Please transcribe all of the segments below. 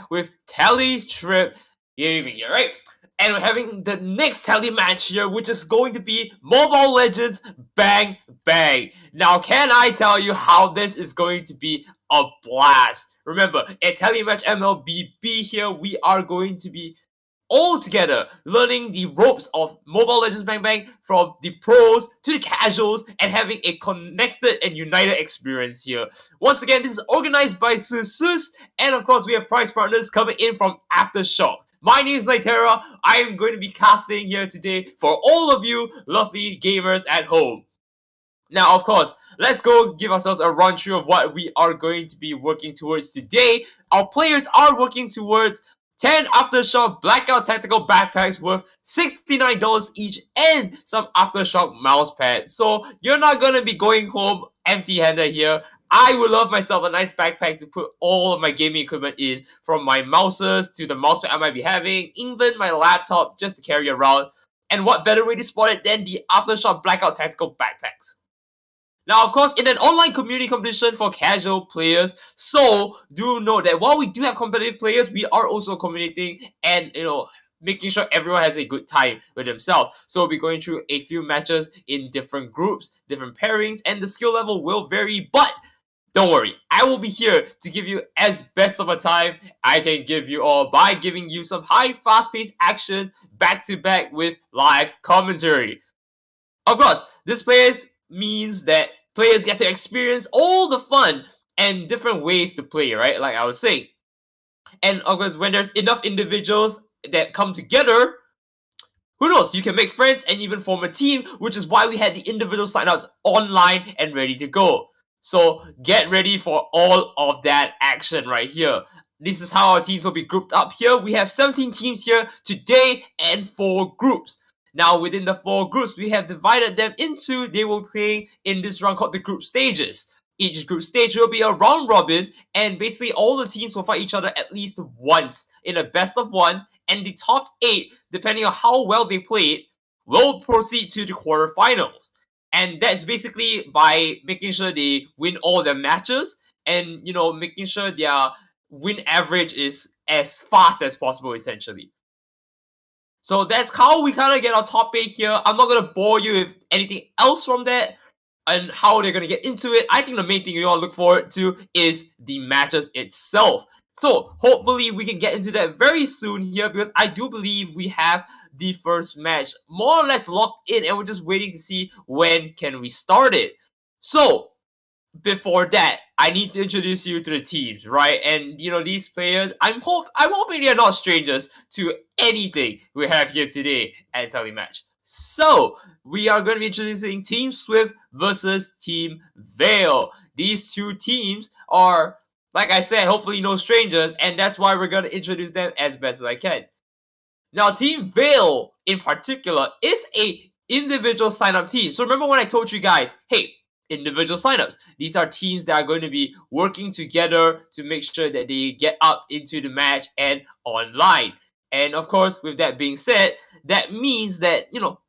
with TeleTrip Gaming here, right? And we're having the next TeleMatch here, which is going to be Mobile Legends Bang Bang. Now, can I tell you how this is going to be a blast? Remember, at TeleMatch MLBB here, we are going to be all together learning the ropes of Mobile Legends Bang Bang from the pros to the casuals and having a connected and united experience here. Once again, this is organized by Sus, and of course we have prize partners coming in from Aftershock. My name is Nyterra. I am going to be casting here today for all of you lovely gamers at home. Now, of course, let's go give ourselves a run through of what we are going to be working towards today. Our players are working towards 10 Aftershock Blackout Tactical Backpacks worth $69 each and some Aftershock mouse pads. So you're not going to be going home empty-handed here. I would love myself a nice backpack to put all of my gaming equipment in, from my mouses to the mousepad I might be having, even my laptop just to carry around. And what better way to spot it than the Aftershock Blackout Tactical Backpacks? Now, of course, in an online community competition for casual players, so do note that while we do have competitive players, we are also communicating and, making sure everyone has a good time with themselves. So we'll be going through a few matches in different groups, different pairings, and the skill level will vary, but don't worry, I will be here to give you as best of a time I can give you all by giving you some high, fast-paced actions back-to-back with live commentary. Of course, this players means that players get to experience all the fun and different ways to play, right? Like I was saying. And of course, when there's enough individuals that come together, who knows, you can make friends and even form a team, which is why we had the individual signups online and ready to go. So get ready for all of that action right here. This is how our teams will be grouped up here. We have 17 teams here today and 4 groups. Now, within the 4 groups, we have divided them into, they will play in this round called the group stages. Each group stage will be a round robin, and basically all the teams will fight each other at least once in a best of 1, and the top 8, depending on how well they played, will proceed to the quarterfinals. And that's basically by making sure they win all their matches and, making sure their win average is as fast as possible, essentially. So that's how we kind of get our top 8 here. I'm not going to bore you with anything else from that and how they're going to get into it. I think the main thing you all look forward to is the matches itself. So hopefully we can get into that very soon here, because I do believe we have the first match more or less locked in and we're just waiting to see when can we start it. So before that, I need to introduce you to the teams, right? And these players, I'm hoping they are not strangers to anything we have here today at TeleMatch. So we are going to be introducing Team Swift versus Team Veil. These two teams are, like I said, hopefully no strangers, and that's why we're going to introduce them as best as I can. Now, Team Veil in particular is a individual sign-up team. So remember when I told you guys, hey, individual signups. These are teams that are going to be working together to make sure that they get up into the match and online. And of course, with that being said, that means that,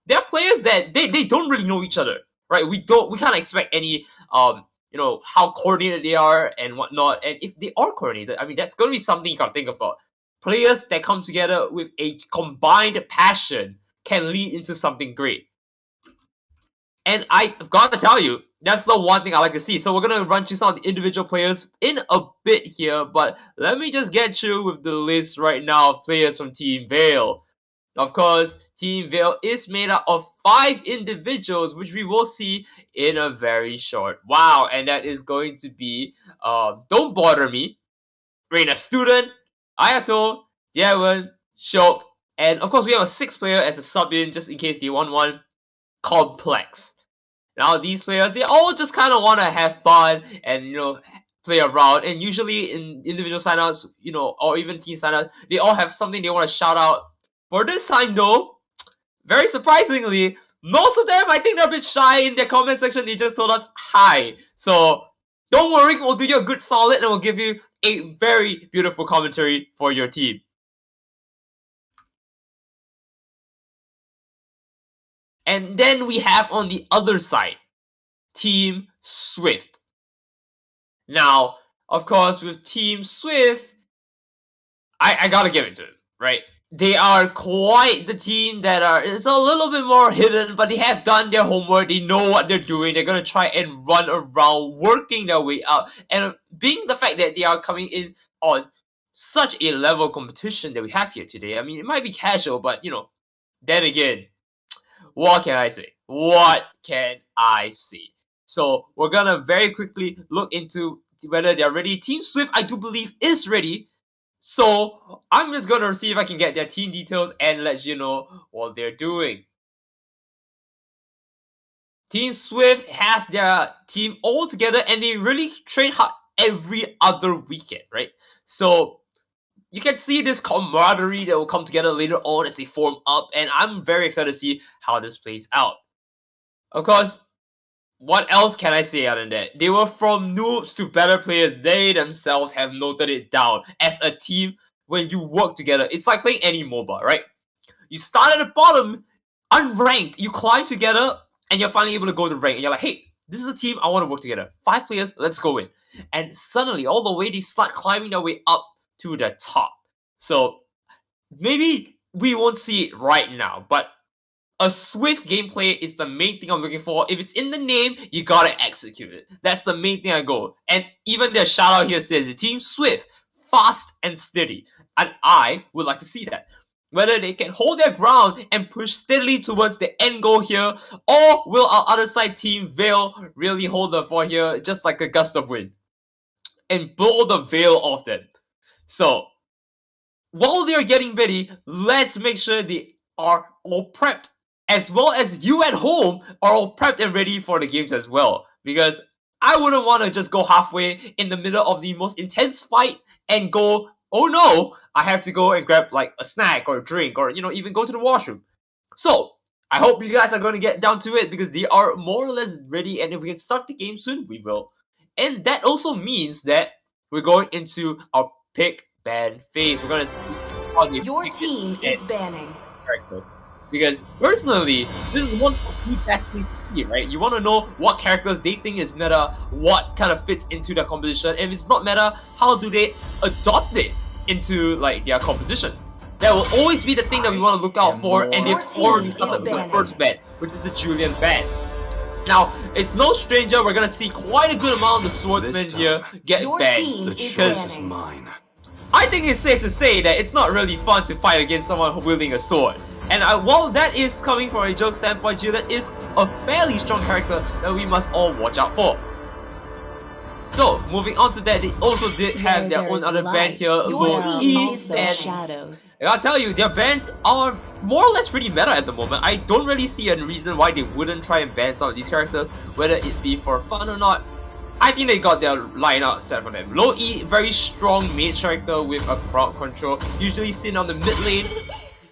there are players that they don't really know each other, right? We can't expect any, how coordinated they are and whatnot. And if they are coordinated, that's going to be something you got to think about. Players that come together with a combined passion can lead into something great. And I've got to tell you, that's the one thing I like to see. So we're going to run through some of the individual players in a bit here, but let me just get you with the list right now of players from Team Veil. Of course, Team Veil is made up of 5 individuals, which we will see in a very short while. And that is going to be Don't Bother Me, Reina Student, Ayato, Devon, Shok, and of course we have a 6th player as a sub-in just in case they want one, Complex. Now, these players, they all just kind of want to have fun and, play around. And usually in individual signups, or even team signups, they all have something they want to shout out. For this time, though, very surprisingly, most of them, I think they're a bit shy in their comment section. They just told us hi. So don't worry, we'll do you a good solid and we'll give you a very beautiful commentary for your team. And then we have on the other side, Team Swift. Now, of course, with Team Swift, I gotta give it to them, right? They are quite the team that it's a little bit more hidden, but they have done their homework. They know what they're doing. They're gonna try and run around, working their way up. And being the fact that they are coming in on such a level competition that we have here today, I mean, it might be casual, but then again, what can I say? What can I say? So we're gonna very quickly look into whether they're ready. Team Swift, I do believe, is ready. So I'm just gonna see if I can get their team details and let you know what they're doing. Team Swift has their team all together and they really train hard every other weekend, right? So you can see this camaraderie that will come together later on as they form up, and I'm very excited to see how this plays out. Of course, what else can I say other than that? They were from noobs to better players. They themselves have noted it down. As a team, when you work together, it's like playing any MOBA, right? You start at the bottom, unranked, you climb together, and you're finally able to go to rank. And you're like, hey, this is a team, I want to work together. 5 players, let's go in. And suddenly, all the way, they start climbing their way up to the top. So, maybe we won't see it right now, but a Swift gameplay is the main thing I'm looking for. If it's in the name, you gotta execute it. That's the main thing I go. And even their shout out here says, Team Swift, fast and steady. And I would like to see that. Whether they can hold their ground and push steadily towards the end goal here, or will our other side team, Veil, really hold the fort here just like a gust of wind and blow the veil off them. So, while they're getting ready, let's make sure they are all prepped, as well as you at home are all prepped and ready for the games as well. Because I wouldn't want to just go halfway in the middle of the most intense fight and go, oh no, I have to go and grab like a snack or a drink or even go to the washroom. So I hope you guys are going to get down to it because they are more or less ready, and if we can start the game soon, we will. And that also means that we're going into our pick ban phase. We're going to see your team is banning character. Because personally, this is one you actually see, right? You want to know what characters they think is meta, what kind of fits into their composition. If it's not meta, how do they adopt it into like their composition? That will always be the thing that we want to look out for, and they've already done the first ban, which is the Julian ban. Now, it's no stranger, we're gonna see quite a good amount of the swordsmen here get banned. The choice is mine. I think it's safe to say that it's not really fun to fight against someone wielding a sword. And while that is coming from a joke standpoint, Julian is a fairly strong character that we must all watch out for. So, moving on to that, they also did have their own other band here, Low E and Shadows. I gotta tell you, their bands are more or less pretty meta at the moment. I don't really see a reason why they wouldn't try and ban some of these characters, whether it be for fun or not. I think they got their lineup set for them. Low E, very strong mage character with a crowd control, usually seen on the mid lane.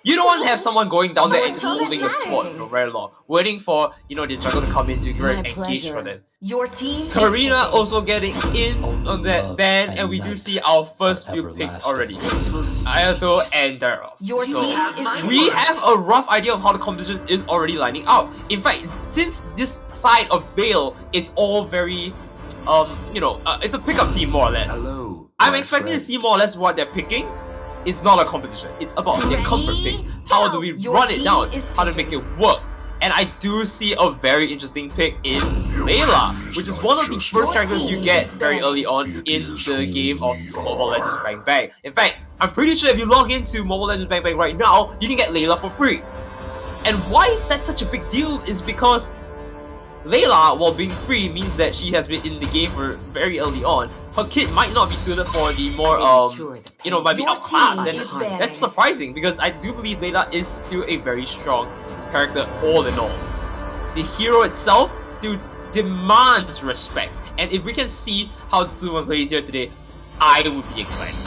You don't want to have someone going down there and just holding the spot for very long, waiting for the jungle to come in to engage for them. Your team Karina also getting in on that ban, and we do see our first few picks already. Ayato and Nyterra. Your team is we have a rough idea of how the competition is already lining out. In fact, since this side of Veil is all very it's a pickup team more or less. Hello, I'm expecting to see more or less what they're picking. It's not a competition. It's about their comfort pick. How do we run it down? How to make it work? And I do see a very interesting pick in Layla, which is one of the first characters you get very early on in the game of Mobile Legends Bang Bang. In fact, I'm pretty sure if you log into Mobile Legends Bang Bang right now, you can get Layla for free. And why is that such a big deal is because Layla, while being free, means that she has been in the game for very early on. Her kit might not be suited for the more, might be outclassed. And that's surprising because I do believe Layla is still a very strong character all in all. The hero itself still demands respect. And if we can see how Zuwan plays here today, I would be excited.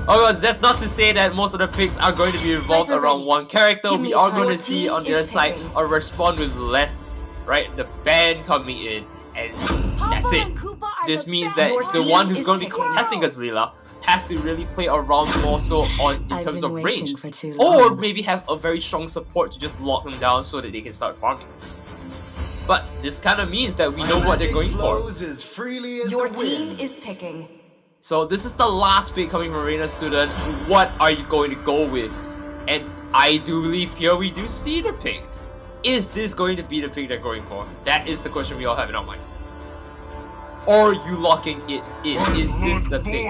Of course, that's not to say that most of the picks are going to be revolved around one character. We are going to see on the other side a respond with less, right? The ban coming in, and that's it. This means that the one who's going to be contesting against Layla has to really play around more so in terms of range, or maybe have a very strong support to just lock them down so that they can start farming. But this kind of means that we know what they're going for. Your team is picking. So this is the last pick coming from Arena Student. What are you going to go with? And I do believe here we do see the pick. Is this going to be the pick they're going for? That is the question we all have in our minds. Or are you locking it in? Is this the pick?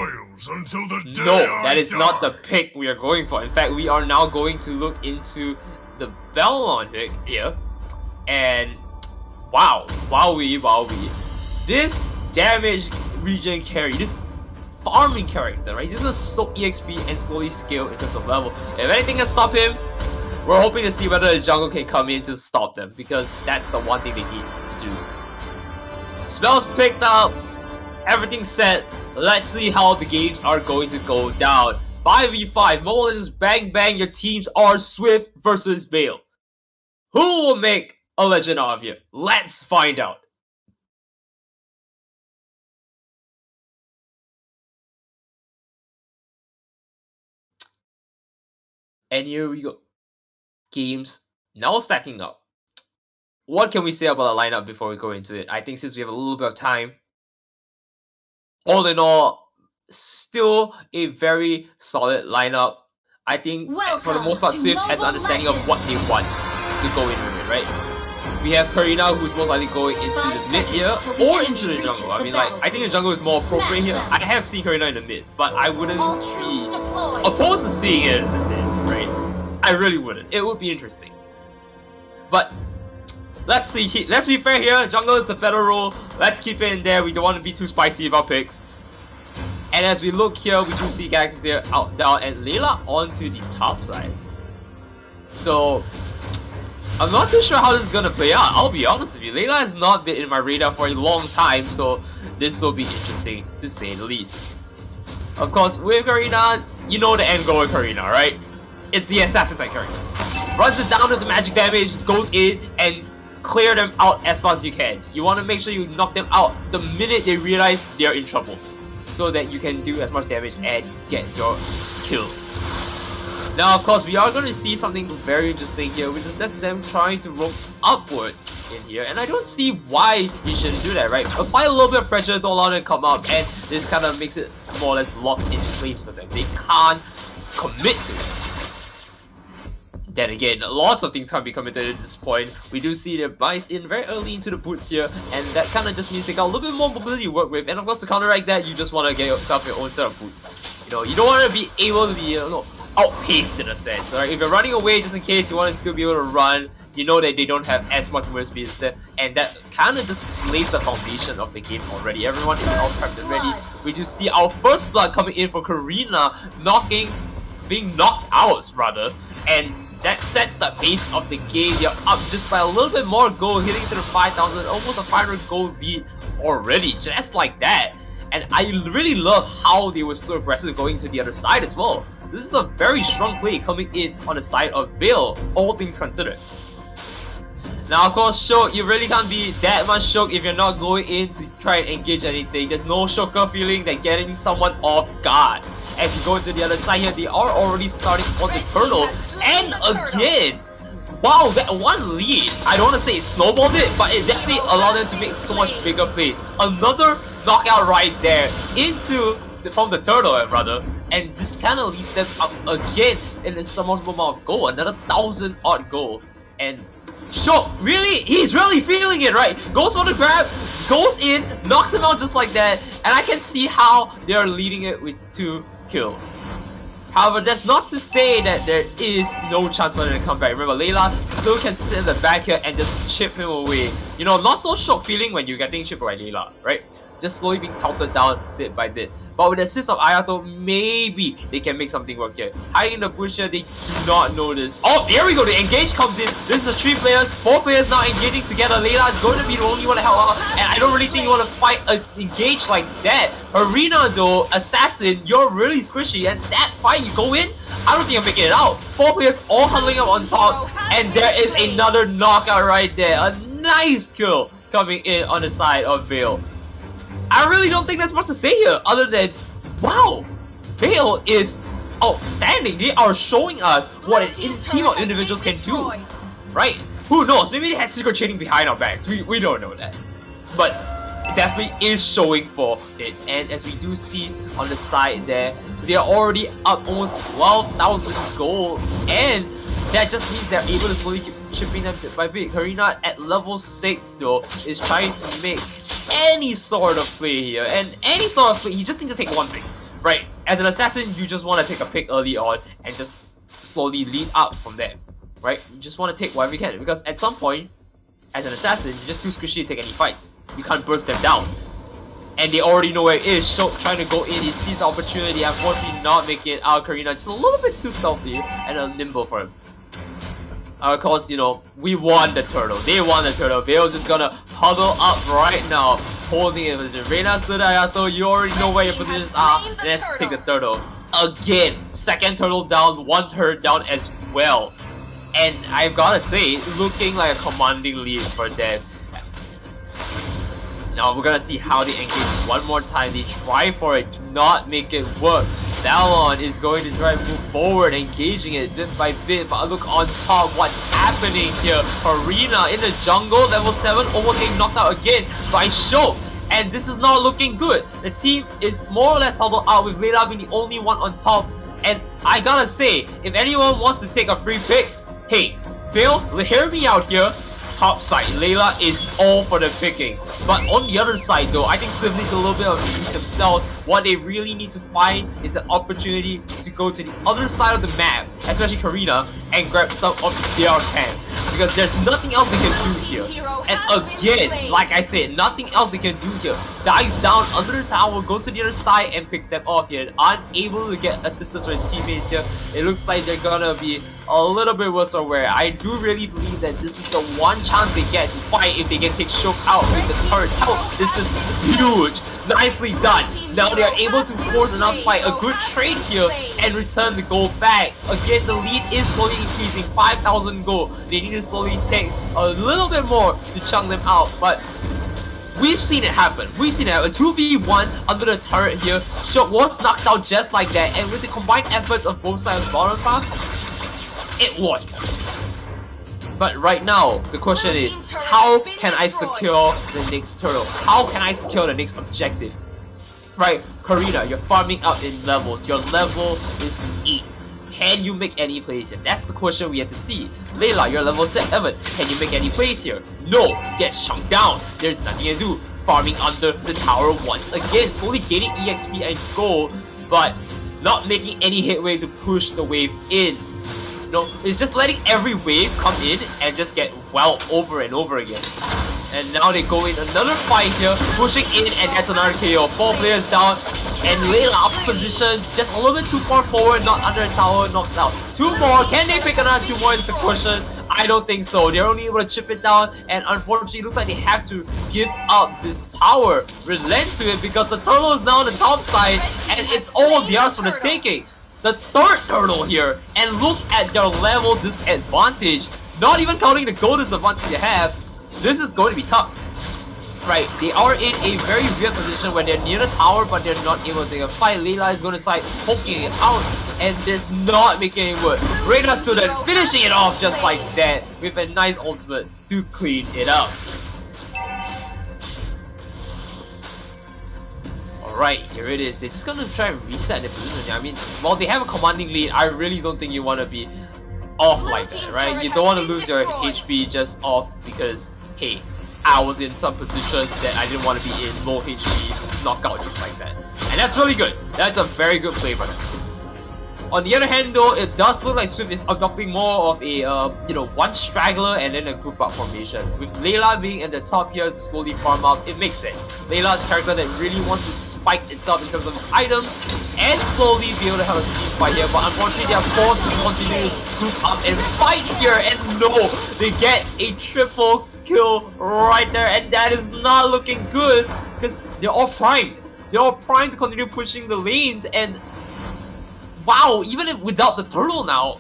No, that is not the pick we are going for. In fact, we are now going to look into the Belmont pick here. And wow, wowee. This damage regen carry, this farming character, right? He's gonna soak EXP and slowly scale in terms of level. If anything can stop him, we're hoping to see whether the jungle can come in to stop them, because that's the one thing they need to do. Spells picked up, everything set. Let's see how the games are going to go down. 5v5, Mobile Legends bang bang, your teams are Swift versus Veil. Who will make a legend out of you? Let's find out. And here we go. Games now stacking up. What can we say about the lineup before we go into it? I think since we have a little bit of time, all in all, still a very solid lineup. I think for the most part, Swift has an understanding of what they want to go in with it, right? We have Karina, who's most likely going into the mid here or into the jungle. I mean, like, I think the jungle is more appropriate here. I have seen Karina in the mid, but I wouldn't be opposed to seeing it in the mid, right? I really wouldn't. It would be interesting. But let's see. Let's be fair here. Jungle is the better role. Let's keep it in there. We don't want to be too spicy with our picks. And as we look here, we do see Galaxy here out down and Layla onto the top side. So I'm not too sure how this is gonna play out. I'll be honest with you. Layla has not been in my radar for a long time, so this will be interesting to say the least. Of course, with Karina, you know the end goal with Karina, right? It's the assassin type character. Runs it down with the magic damage, goes in and clear them out as fast as you can. You want to make sure you knock them out the minute they realize they're in trouble, so that you can do as much damage and get your kills. Now, of course, we are going to see something very interesting here, which is just them trying to rope upwards in here, and I don't see why you shouldn't do that, right? Apply a little bit of pressure, don't allow them to come up, and this kind of makes it more or less locked in place for them. They can't commit to it. Then again, lots of things can't be committed at this point. We do see the buys in very early into the boots here, and that kind of just means they got a little bit more mobility to work with. And of course, to counteract that, you just want to get yourself your own set of boots. You know, you don't want to be able to be outpaced in a sense. Right? If you're running away, just in case you want to still be able to run, you know that they don't have as much movement speed as that, and that kind of just lays the foundation of the game already. Everyone is all prepped and ready. We do see our first blood coming in for Karina, being knocked out rather, and that sets the pace of the game. You're up just by a little bit more gold, hitting to the 5,000, almost a 500 gold lead already, just like that. And I really love how they were so aggressive going to the other side as well. This is a very strong play coming in on the side of Veil, all things considered. Now, of course, Shock, you really can't be that much shook if you're not going in to try and engage anything. There's no shocker feeling than getting someone off guard. As you go into the other side here, they are already starting on the turtle. And again, wow, that one lead, I don't want to say it snowballed it, but it definitely allowed them to make so much bigger plays. Another knockout right there from the turtle, rather. And this kind of leads them up again in a submersible amount of gold, another 1,000 odd gold. And Shock, really? He's really feeling it, right? Goes for the grab, goes in, knocks him out just like that, and I can see how they're leading it with 2 kills. However, that's not to say that there is no chance for them to come back. Remember, Layla still can sit in the back here and just chip him away. You know, not so Shock feeling when you're getting chipped by Layla, right? Just slowly being counted down bit by bit. But with the assist of Ayato, maybe they can make something work here. Hiding in the bush here, they do not know this. Oh, there we go. The engage comes in. This is 3 players, 4 players now engaging together. Layla is going to be the only one to help out. And I don't really think you want to fight an engage like that. Arena though, Assassin, you're really squishy. And that fight, you go in, I don't think you're making it out. 4 players all huddling up on top. And there is another knockout right there. A nice kill coming in on the side of Veil. I really don't think there's much to say here other than, wow, Veil is outstanding. They are showing us what a team of individuals can do, right? Who knows? Maybe they had secret training behind our backs. We don't know that. But definitely is showing for it. And as we do see on the side there, they are already up almost 12,000 gold, and that just means they're able to slowly keep chipping them bit by bit. Karina at level 6 though is trying to make any sort of play here, and any sort of play, you just need to take one thing, right? As an assassin, you just want to take a pick early on and just slowly lead up from there, right? You just want to take whatever you can, because at some point, as an assassin, you're just too squishy to take any fights. You can't burst them down. And they already know where it is. Shulk trying to go in, he sees the opportunity, unfortunately not making it out. Karina just a little bit too stealthy and nimble for him. Of course, you know, we won the turtle. They won the turtle. Vale's just gonna huddle up right now, holding it. Reina Sudayato, you already know where your positions are. Let's take the turtle. Again, second turtle down, one turret down as well. And I've gotta say, looking like a commanding lead for them. Now we're gonna see how they engage one more time. They try for it, do not make it work. Balon is going to try to move forward, engaging it bit by bit, but look on top what's happening here. Karina in the jungle, level 7, almost getting knocked out again by Shulk. And this is not looking good. The team is more or less huddled out with Layla being the only one on top. And I gotta say, if anyone wants to take a free pick, hey, Vale, hear me out here. Top side, Layla is all for the picking. But on the other side though, I think Swift needs a little bit of peace themselves. What they really need to find is an opportunity to go to the other side of the map, especially Karina, and grab some of their camps. Because there's nothing else they can do here. And again, like I said, nothing else they can do here. Dives down under the tower, goes to the other side and picks them off here. Unable to get assistance from teammates here. It looks like they're gonna be a little bit worse aware. I do really believe that this is the one chance they get to fight if they can take Shulk out with the turret. This is huge. Nicely done. Now they are able to force enough fight, a good trade here, and return the gold back. Again, the lead is slowly increasing, 5,000 gold. They need to slowly take a little bit more to chunk them out, but we've seen it happen. We've seen it happen. A 2v1 under the turret here. Shulk was knocked out just like that, and with the combined efforts of both sides of bottom path, it was possible. But right now, the question is, how can I secure the next turtle? How can I secure the next objective? Right, Karina, you're farming up in levels. Your level is 8. Can you make any plays here? That's the question we have to see. Layla, you're level 7. Can you make any plays here? No, gets chunked down. There's nothing to do. Farming under the tower once again, slowly gaining EXP and gold, but not making any headway to push the wave in. No, it's just letting every wave come in and just get well over and over again. And now they go in another fight here, pushing in, and that's another KO. 4 players down, and Layla up position, just a little bit too far forward, not under the tower, knocked out. 2 more, can they pick another 2 more into the question? I don't think so. They're only able to chip it down, and unfortunately it looks like they have to give up this tower, relent to it, because the turtle is now on the top side, and it's all theirs for the taking. The third turtle here, and look at their level disadvantage. Not even counting the gold disadvantage they have, this is going to be tough. Right, they are in a very weird position where they're near the tower, but they're not able to take a fight. Layla is going to start poking it out, and there's not making it work. Reina Student finishing it off just like that with a nice ultimate to clean it up. Alright, here it is. They're just gonna try and reset the position. I mean, while they have a commanding lead, I really don't think you want to be off like that, right? You don't want to lose your HP just off because, hey, I was in some positions that I didn't want to be in, low HP, knockout just like that. And that's really good. That's a very good play by them. On the other hand though, it does look like Swift is adopting more of a, one straggler and then a group up formation. With Layla being at the top here to slowly farm up, it makes sense. Layla's a character that really wants to spike itself in terms of its items and slowly be able to have a team fight here, but unfortunately they are forced to continue to group up and fight here, and no, they get a triple kill right there, and that is not looking good because they're all primed. They're all primed to continue pushing the lanes, and wow, even if without the turtle now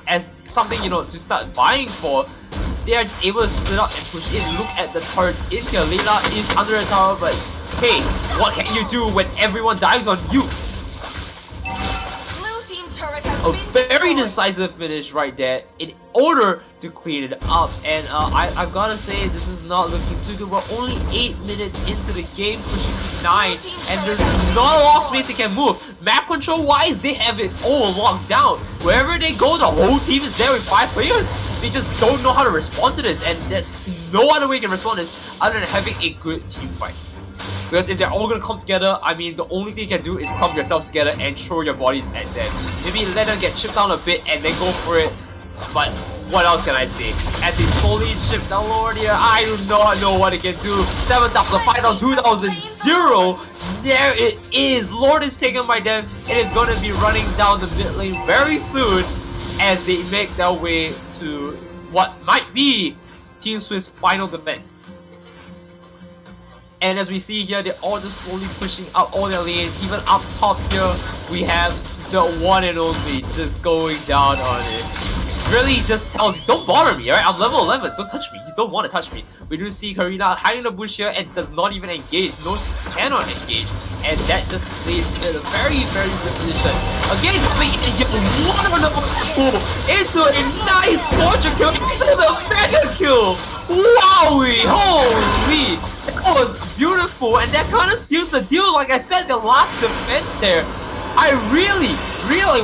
as something, to start vying for, they are just able to split up and push in. Look at the turrets in here. Layla is under the tower, but hey, what can you do when everyone dives on you? Blue team turret has A very very decisive finish right there in order to clean it up. And I've gotta say, this is not looking too good. We're only 8 minutes into the game, pushing to 9, and there's not a lot of space they can move. Map control wise, they have it all locked down. Wherever they go, the whole team is there with 5 players. They just don't know how to respond to this, and there's no other way you can respond to this other than having a good team fight. Because if they're all gonna come together, I mean, the only thing you can do is clump yourselves together and throw your bodies at them. Maybe let them get chipped down a bit and then go for it. But what else can I say? As they slowly chip down lower here, I do not know what it can do. 7,000, 5,000, 2,000, 0. There it is. Lord is taken by them. It is gonna be running down the mid lane very soon as they make their way to what might be Team Swift's final defense. And as we see here, they're all just slowly pushing up all their lanes. Even up top here, we have the one and only just going down on it. Really just tells you, don't bother me, alright? I'm level 11, don't touch me. You don't want to touch me. We do see Karina hiding the bush here and does not even engage. No, she cannot engage. And that just plays in a very, very good position. Again, coming in here, wonderful into a nice torture kill, into the mega kill. Wowie, holy, that was beautiful, and that kind of seals the deal. Like I said, the last defense there, I really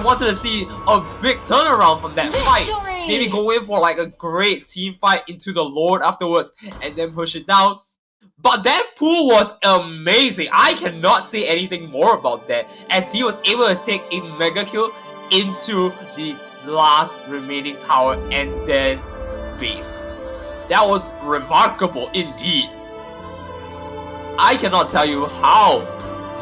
wanted to see a big turnaround from that fight. Maybe go in for like a great team fight into the Lord afterwards and then push it down. But that pool was amazing. I cannot say anything more about that, as he was able to take a mega kill into the last remaining tower and then base. That was remarkable indeed. I cannot tell you how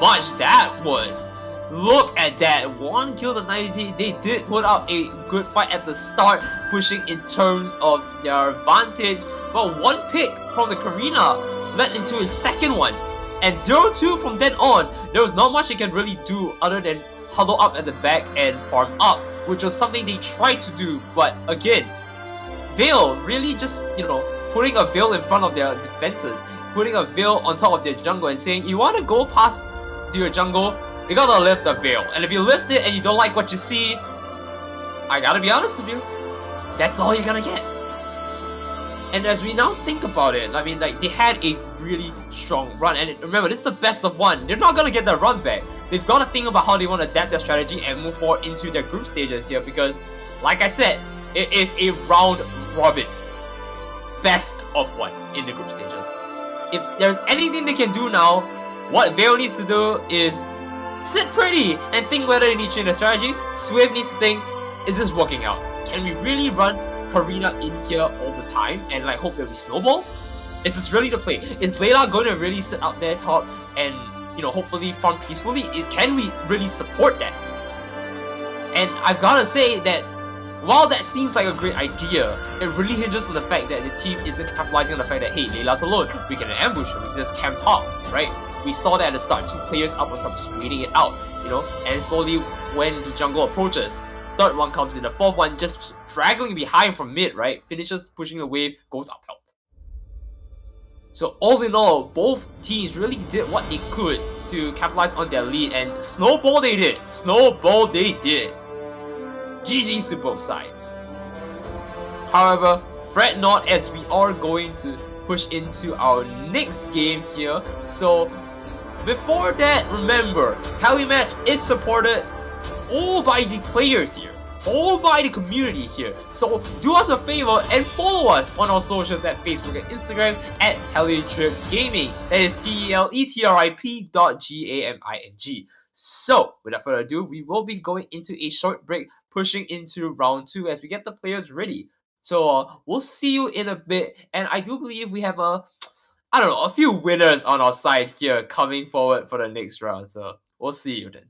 much that was. Look at that, 1 kill to 90. They did put up a good fight at the start, pushing in terms of their advantage. But 1 pick from the Karina led into a second one. And 0-2 from then on, there was not much they can really do other than huddle up at the back and farm up, which was something they tried to do. But again, Veil really just, putting a veil in front of their defenses, putting a veil on top of their jungle and saying, you want to go past to your jungle, you gotta lift the veil. And if you lift it and you don't like what you see, I gotta be honest with you, that's all you're gonna get. And as we now think about it, I mean, like, they had a really strong run. And remember, this is the best of 1. They're not gonna get their run back. They've got to think about how they want to adapt their strategy and move forward into their group stages here, because, like I said, it is a round robin. Best of 1 in the group stages. If there's anything they can do now, what Veil needs to do is sit pretty and think whether they need to change their strategy. Swift needs to think, is this working out? Can we really run Karina in here all the time and like hope that we snowball? Is this really the play? Is Layla going to really sit out there top and hopefully farm peacefully? Can we really support that? And I've gotta say that while that seems like a great idea, it really hinges on the fact that the team isn't capitalizing on the fact that, hey, Layla's alone, we can ambush her, we can just camp top, right? We saw that at the start, 2 players up on top just waiting it out, and slowly when the jungle approaches, 3rd one comes in, the 4th one just dragging behind from mid, right? Finishes pushing the wave, goes up help. So all in all, both teams really did what they could to capitalize on their lead, and snowball they did. Snowball they did. GG's to both sides. However, fret not, as we are going to push into our next game here. So before that, remember, TeleMatch is supported all by the players here, all by the community here. So do us a favor and follow us on our socials at Facebook and Instagram at TeleTripGaming. That is TeleTrip.gaming. So without further ado, we will be going into a short break, pushing into round 2 as we get the players ready. So we'll see you in a bit, and I do believe we have a few winners on our side here coming forward for the next round. So we'll see you then.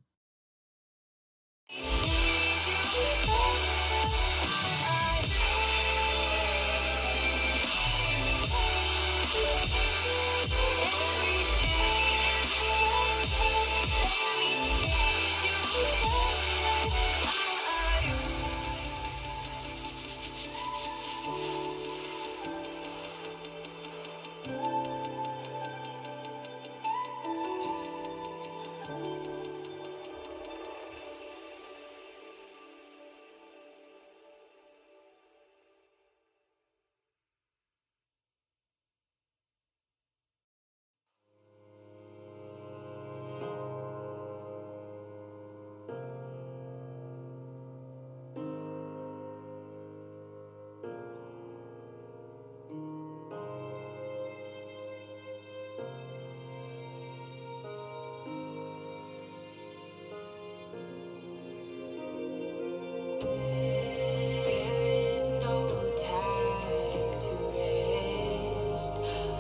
There is no time to rest.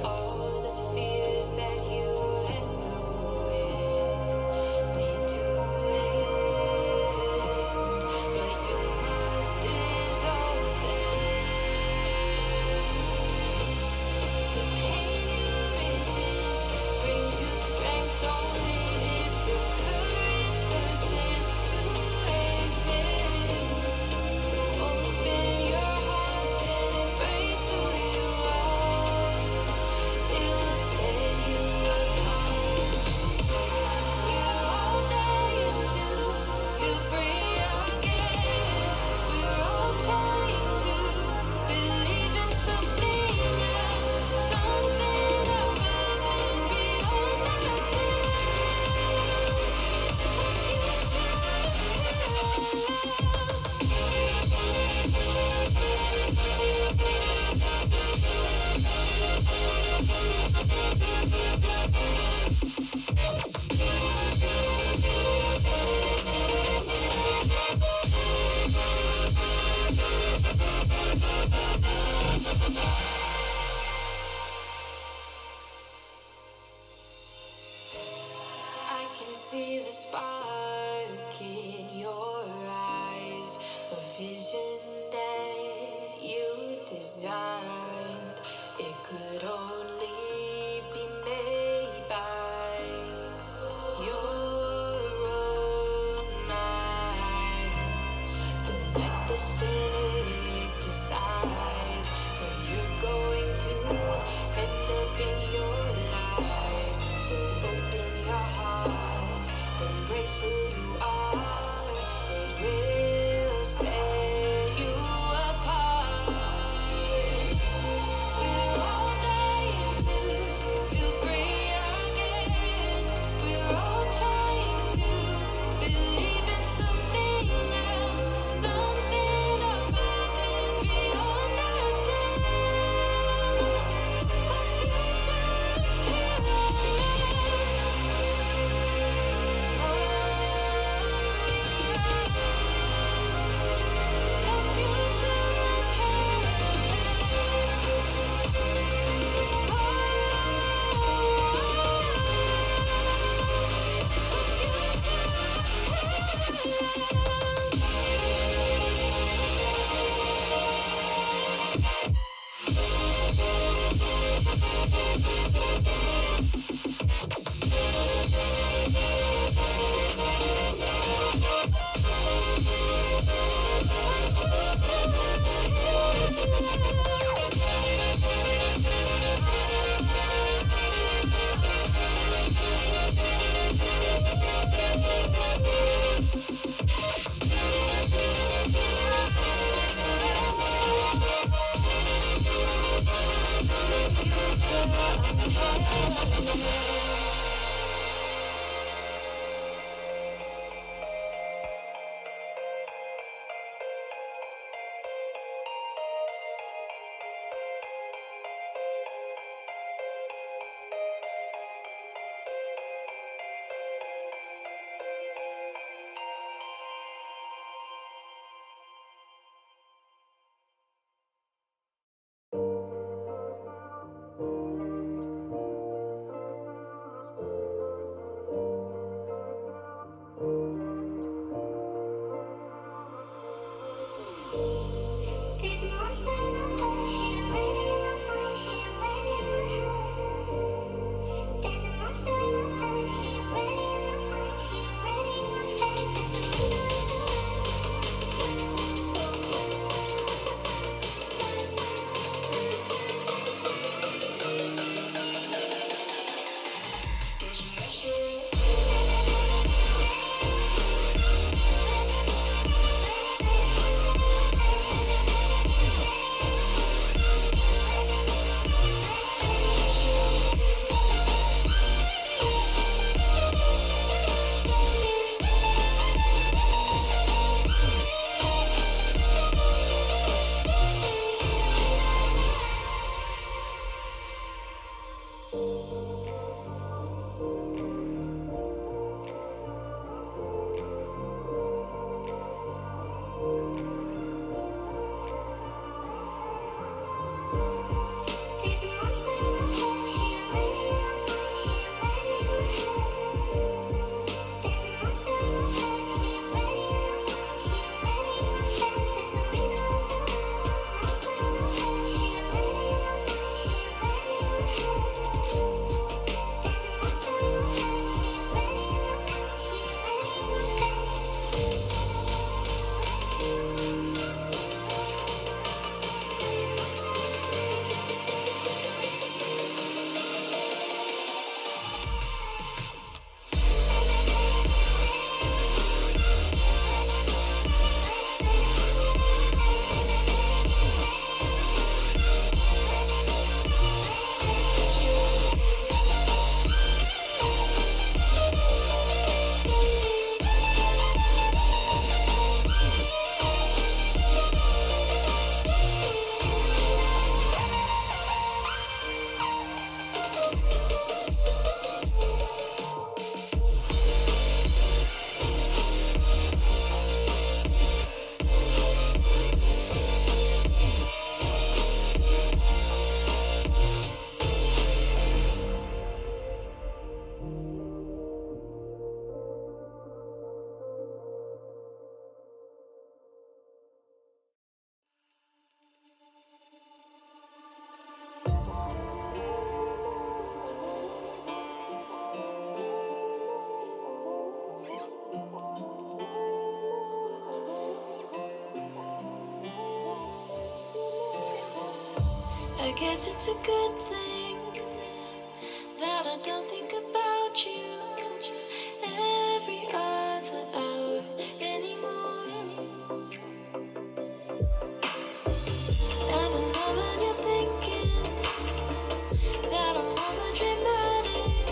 All the fears that you wrestle with need to end, but you must dissolve them. The pain you resist brings you strength only if your courage persists to exist. So open your heart and embrace who you are. It will set you apart. We're all dying to feel free again. We're all trying to believe in something else, something above and beyond I can see the spark in your eyes. I guess it's a good thing that I don't think about you every other hour anymore. And I know that you're thinking that I'm over dramatic,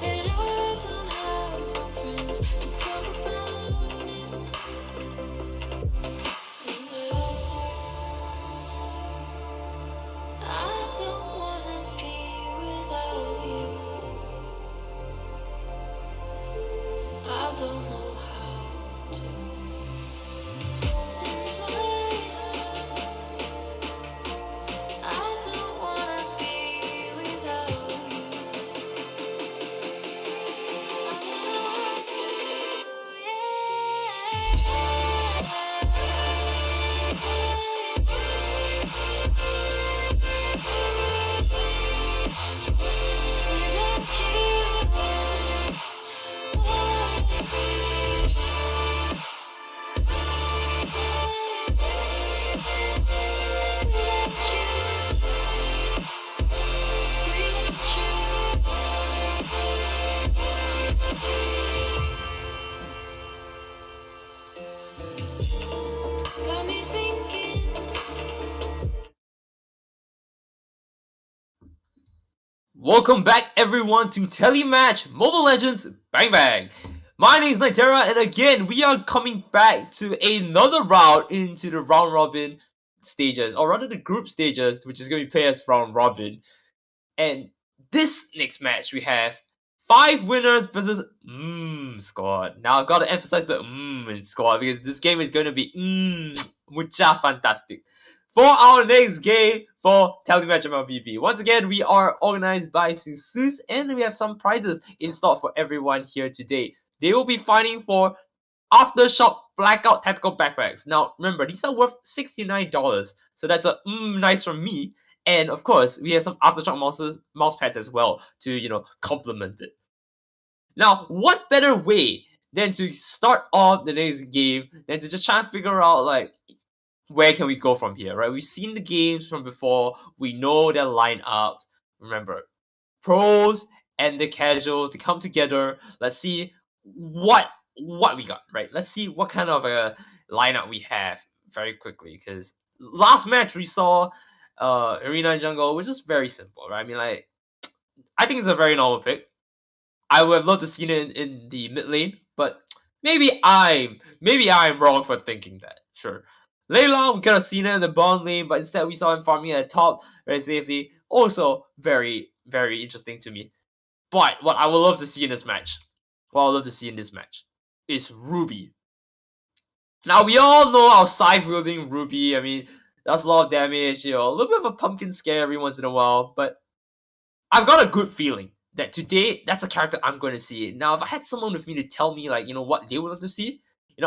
that I don't have no friends to talk about it. I don't wanna be without you. I don't know how to. I don't wanna be without you. Got me thinking. Welcome back, everyone, to TeleMatch Mobile Legends Bang Bang. My name is Nyterra, and again, we are coming back to another round into the round robin stages, or rather the group stages, which is going to be played as round robin. And this next match, we have 5 winners versus squad. Now, I've got to emphasize the in squad because this game is going to be mucha fantastic. For our next game for TeleMatch MLBB. Once again, we are organized by Susus, and we have some prizes in store for everyone here today. They will be fighting for Aftershock Blackout Tactical Backpacks. Now, remember, these are worth $69, so that's a nice from me. And of course, we have some Aftershock mouse pads as well to, complement it. Now, what better way than to start off the next game than to just try and figure out, like, where can we go from here, right? We've seen the games from before. We know their lineups. Remember, pros and the casuals, they come together. Let's see what we got, right? Let's see what kind of a lineup we have very quickly. Because last match we saw Arena and Jungle, which is very simple, right? I mean, like, I think it's a very normal pick. I would have loved to see it in the mid lane, but maybe I'm wrong for thinking that. Sure. Later we could have seen it in the bottom lane, but instead we saw him farming at the top very safely. Also very, very interesting to me. But what I would love to see in this match, is Ruby. Now we all know our scythe wielding Ruby. I mean, that's a lot of damage, a little bit of a pumpkin scare every once in a while, but I've got a good feeling that today that's a character I'm going to see. Now, if I had someone with me to tell me, like, what they would love to see,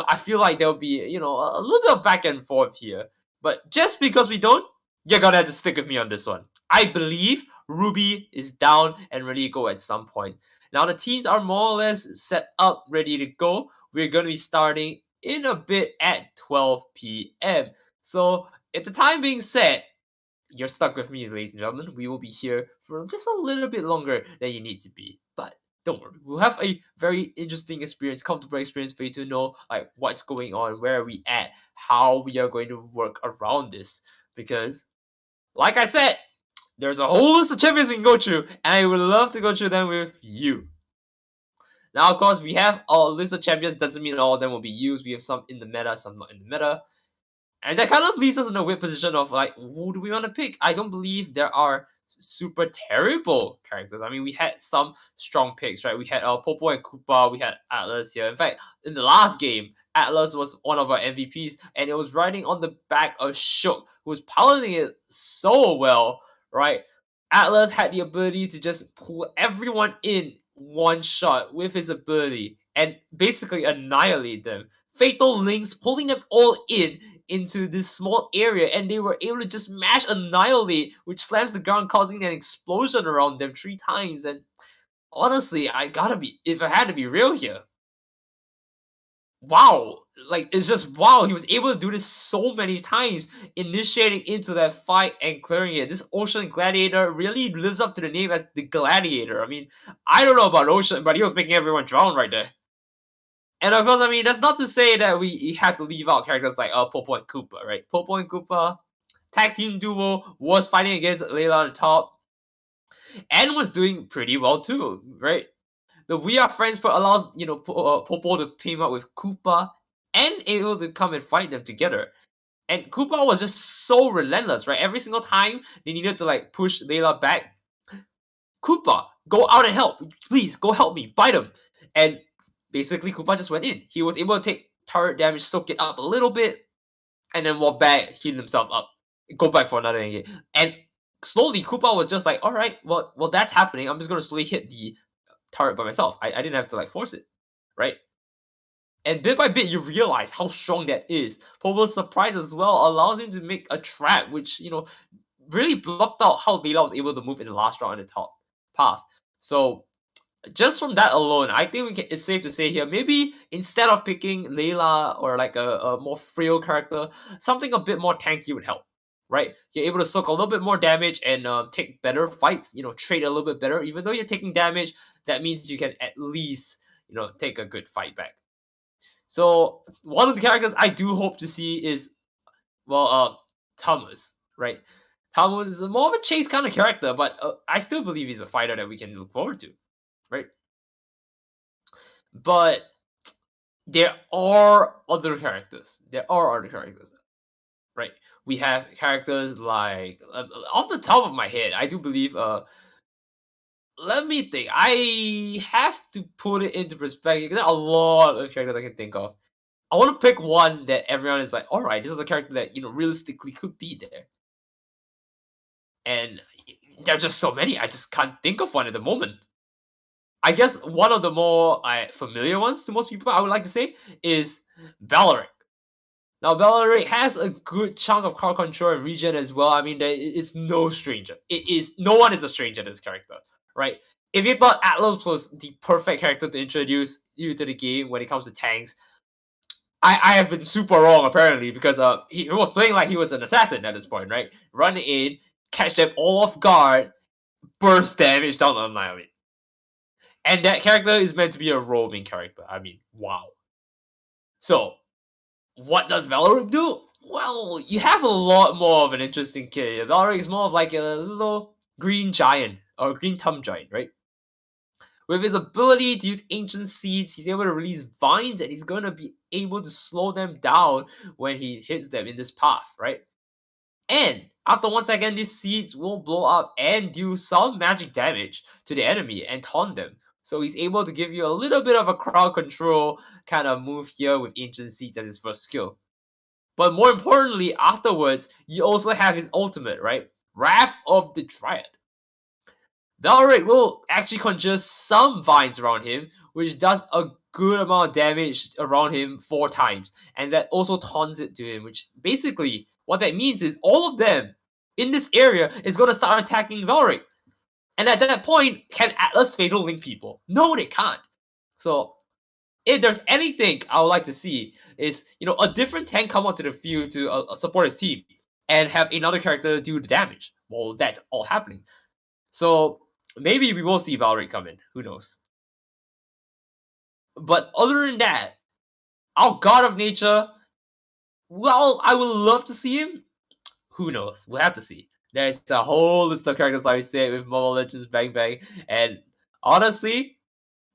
I feel like there'll be, a little bit of back and forth here. But just because we don't, you're going to have to stick with me on this one. I believe Ruby is down and ready to go at some point. Now, the teams are more or less set up, ready to go. We're going to be starting in a bit at 12 p.m. So, if the time being set, you're stuck with me, ladies and gentlemen. We will be here for just a little bit longer than you need to be. But don't worry, we'll have a very interesting experience, comfortable experience for you to know like what's going on, where are we at, how we are going to work around this. Because, like I said, there's a whole list of champions we can go through, and I would love to go through them with you. Now, of course, we have a list of champions. Doesn't mean all of them will be used. We have some in the meta, some not in the meta. And that kind of leaves us in a weird position of like, who do we want to pick? I don't believe there are super terrible characters. I mean, we had some strong picks, right? We had Popo and Koopa, we had Atlas here. In fact, in the last game, Atlas was one of our MVPs, and it was riding on the back of Shook, who was piloting it so well, right? Atlas had the ability to just pull everyone in one shot with his ability and basically annihilate them. Fatal Links pulling them all into this small area, and they were able to just mash annihilate, which slams the ground, causing an explosion around them 3 times. And honestly, if I had to be real here, wow. Like, it's just wow. He was able to do this so many times, initiating into that fight and clearing it. This Ocean Gladiator really lives up to the name as the Gladiator. I mean, I don't know about Ocean, but he was making everyone drown right there. And of course, I mean, that's not to say that we had to leave out characters like Popo and Koopa, right? Popo and Koopa, tag team duo, was fighting against Layla on the top, and was doing pretty well too, right? The We Are Friends part allows, Popo to team up with Koopa and able to come and fight them together. And Koopa was just so relentless, right? Every single time they needed to like push Layla back, Koopa, go out and help. Please, go help me. Bite him. And basically, Koopa just went in. He was able to take turret damage, soak it up a little bit, and then walk back, heal himself up. Go back for another engage. And slowly, Koopa was just like, alright, well, that's happening. I'm just going to slowly hit the turret by myself. I didn't have to like force it, right? And bit by bit, you realize how strong that is. Popo's surprise as well allows him to make a trap, which, really blocked out how Layla was able to move in the last round on the top path. So, just from that alone, I think it's safe to say here, maybe instead of picking Layla or like a more frail character, something a bit more tanky would help, right? You're able to soak a little bit more damage and take better fights, trade a little bit better. Even though you're taking damage, that means you can at least, take a good fight back. So one of the characters I do hope to see is, well, Thomas, right? Thomas is more of a chase kind of character, but I still believe he's a fighter that we can look forward to, right? But there are other characters. Right? We have characters like, off the top of my head, I do believe, let me think. I have to put it into perspective. There are a lot of characters I can think of. I want to pick one that everyone is like, all right, this is a character that realistically could be there. And there are just so many. I just can't think of one at the moment. I guess one of the more familiar ones to most people, I would like to say, is Valorant. Now, Valorant has a good chunk of crowd control and regen as well. I mean, it's no stranger. No one is a stranger to this character, right? If you thought Atlas was the perfect character to introduce you to the game when it comes to tanks, I have been super wrong apparently, because he was playing like he was an assassin at this point, right? Run in, catch them all off guard, burst damage down Annihilate. And that character is meant to be a roaming character. I mean, wow. So, what does Valorant do? Well, you have a lot more of an interesting kid. Valorant is more of like a little green giant, or green thumb giant, right? With his ability to use ancient seeds, he's able to release vines, and he's going to be able to slow them down when he hits them in this path, right? And after 1 second, these seeds will blow up and do some magic damage to the enemy and taunt them. So he's able to give you a little bit of a crowd control kind of move here with ancient seeds as his first skill. But more importantly, afterwards, you also have his ultimate, right? Wrath of the Dryad. Valorant will actually conjure some vines around him, which does a good amount of damage around him 4 times. And that also taunts it to him, which basically, what that means is all of them in this area is going to start attacking Valorant. And at that point, can Atlas Fatal link people? No, they can't. So, if there's anything I would like to see is, a different tank come onto the field to support his team and have another character do the damage. Well, that's all happening. So, maybe we will see Valorant come in. Who knows? But other than that, our God of Nature, well, I would love to see him. Who knows? We'll have to see. There's a whole list of characters, like I said, with Mobile Legends Bang Bang. And honestly,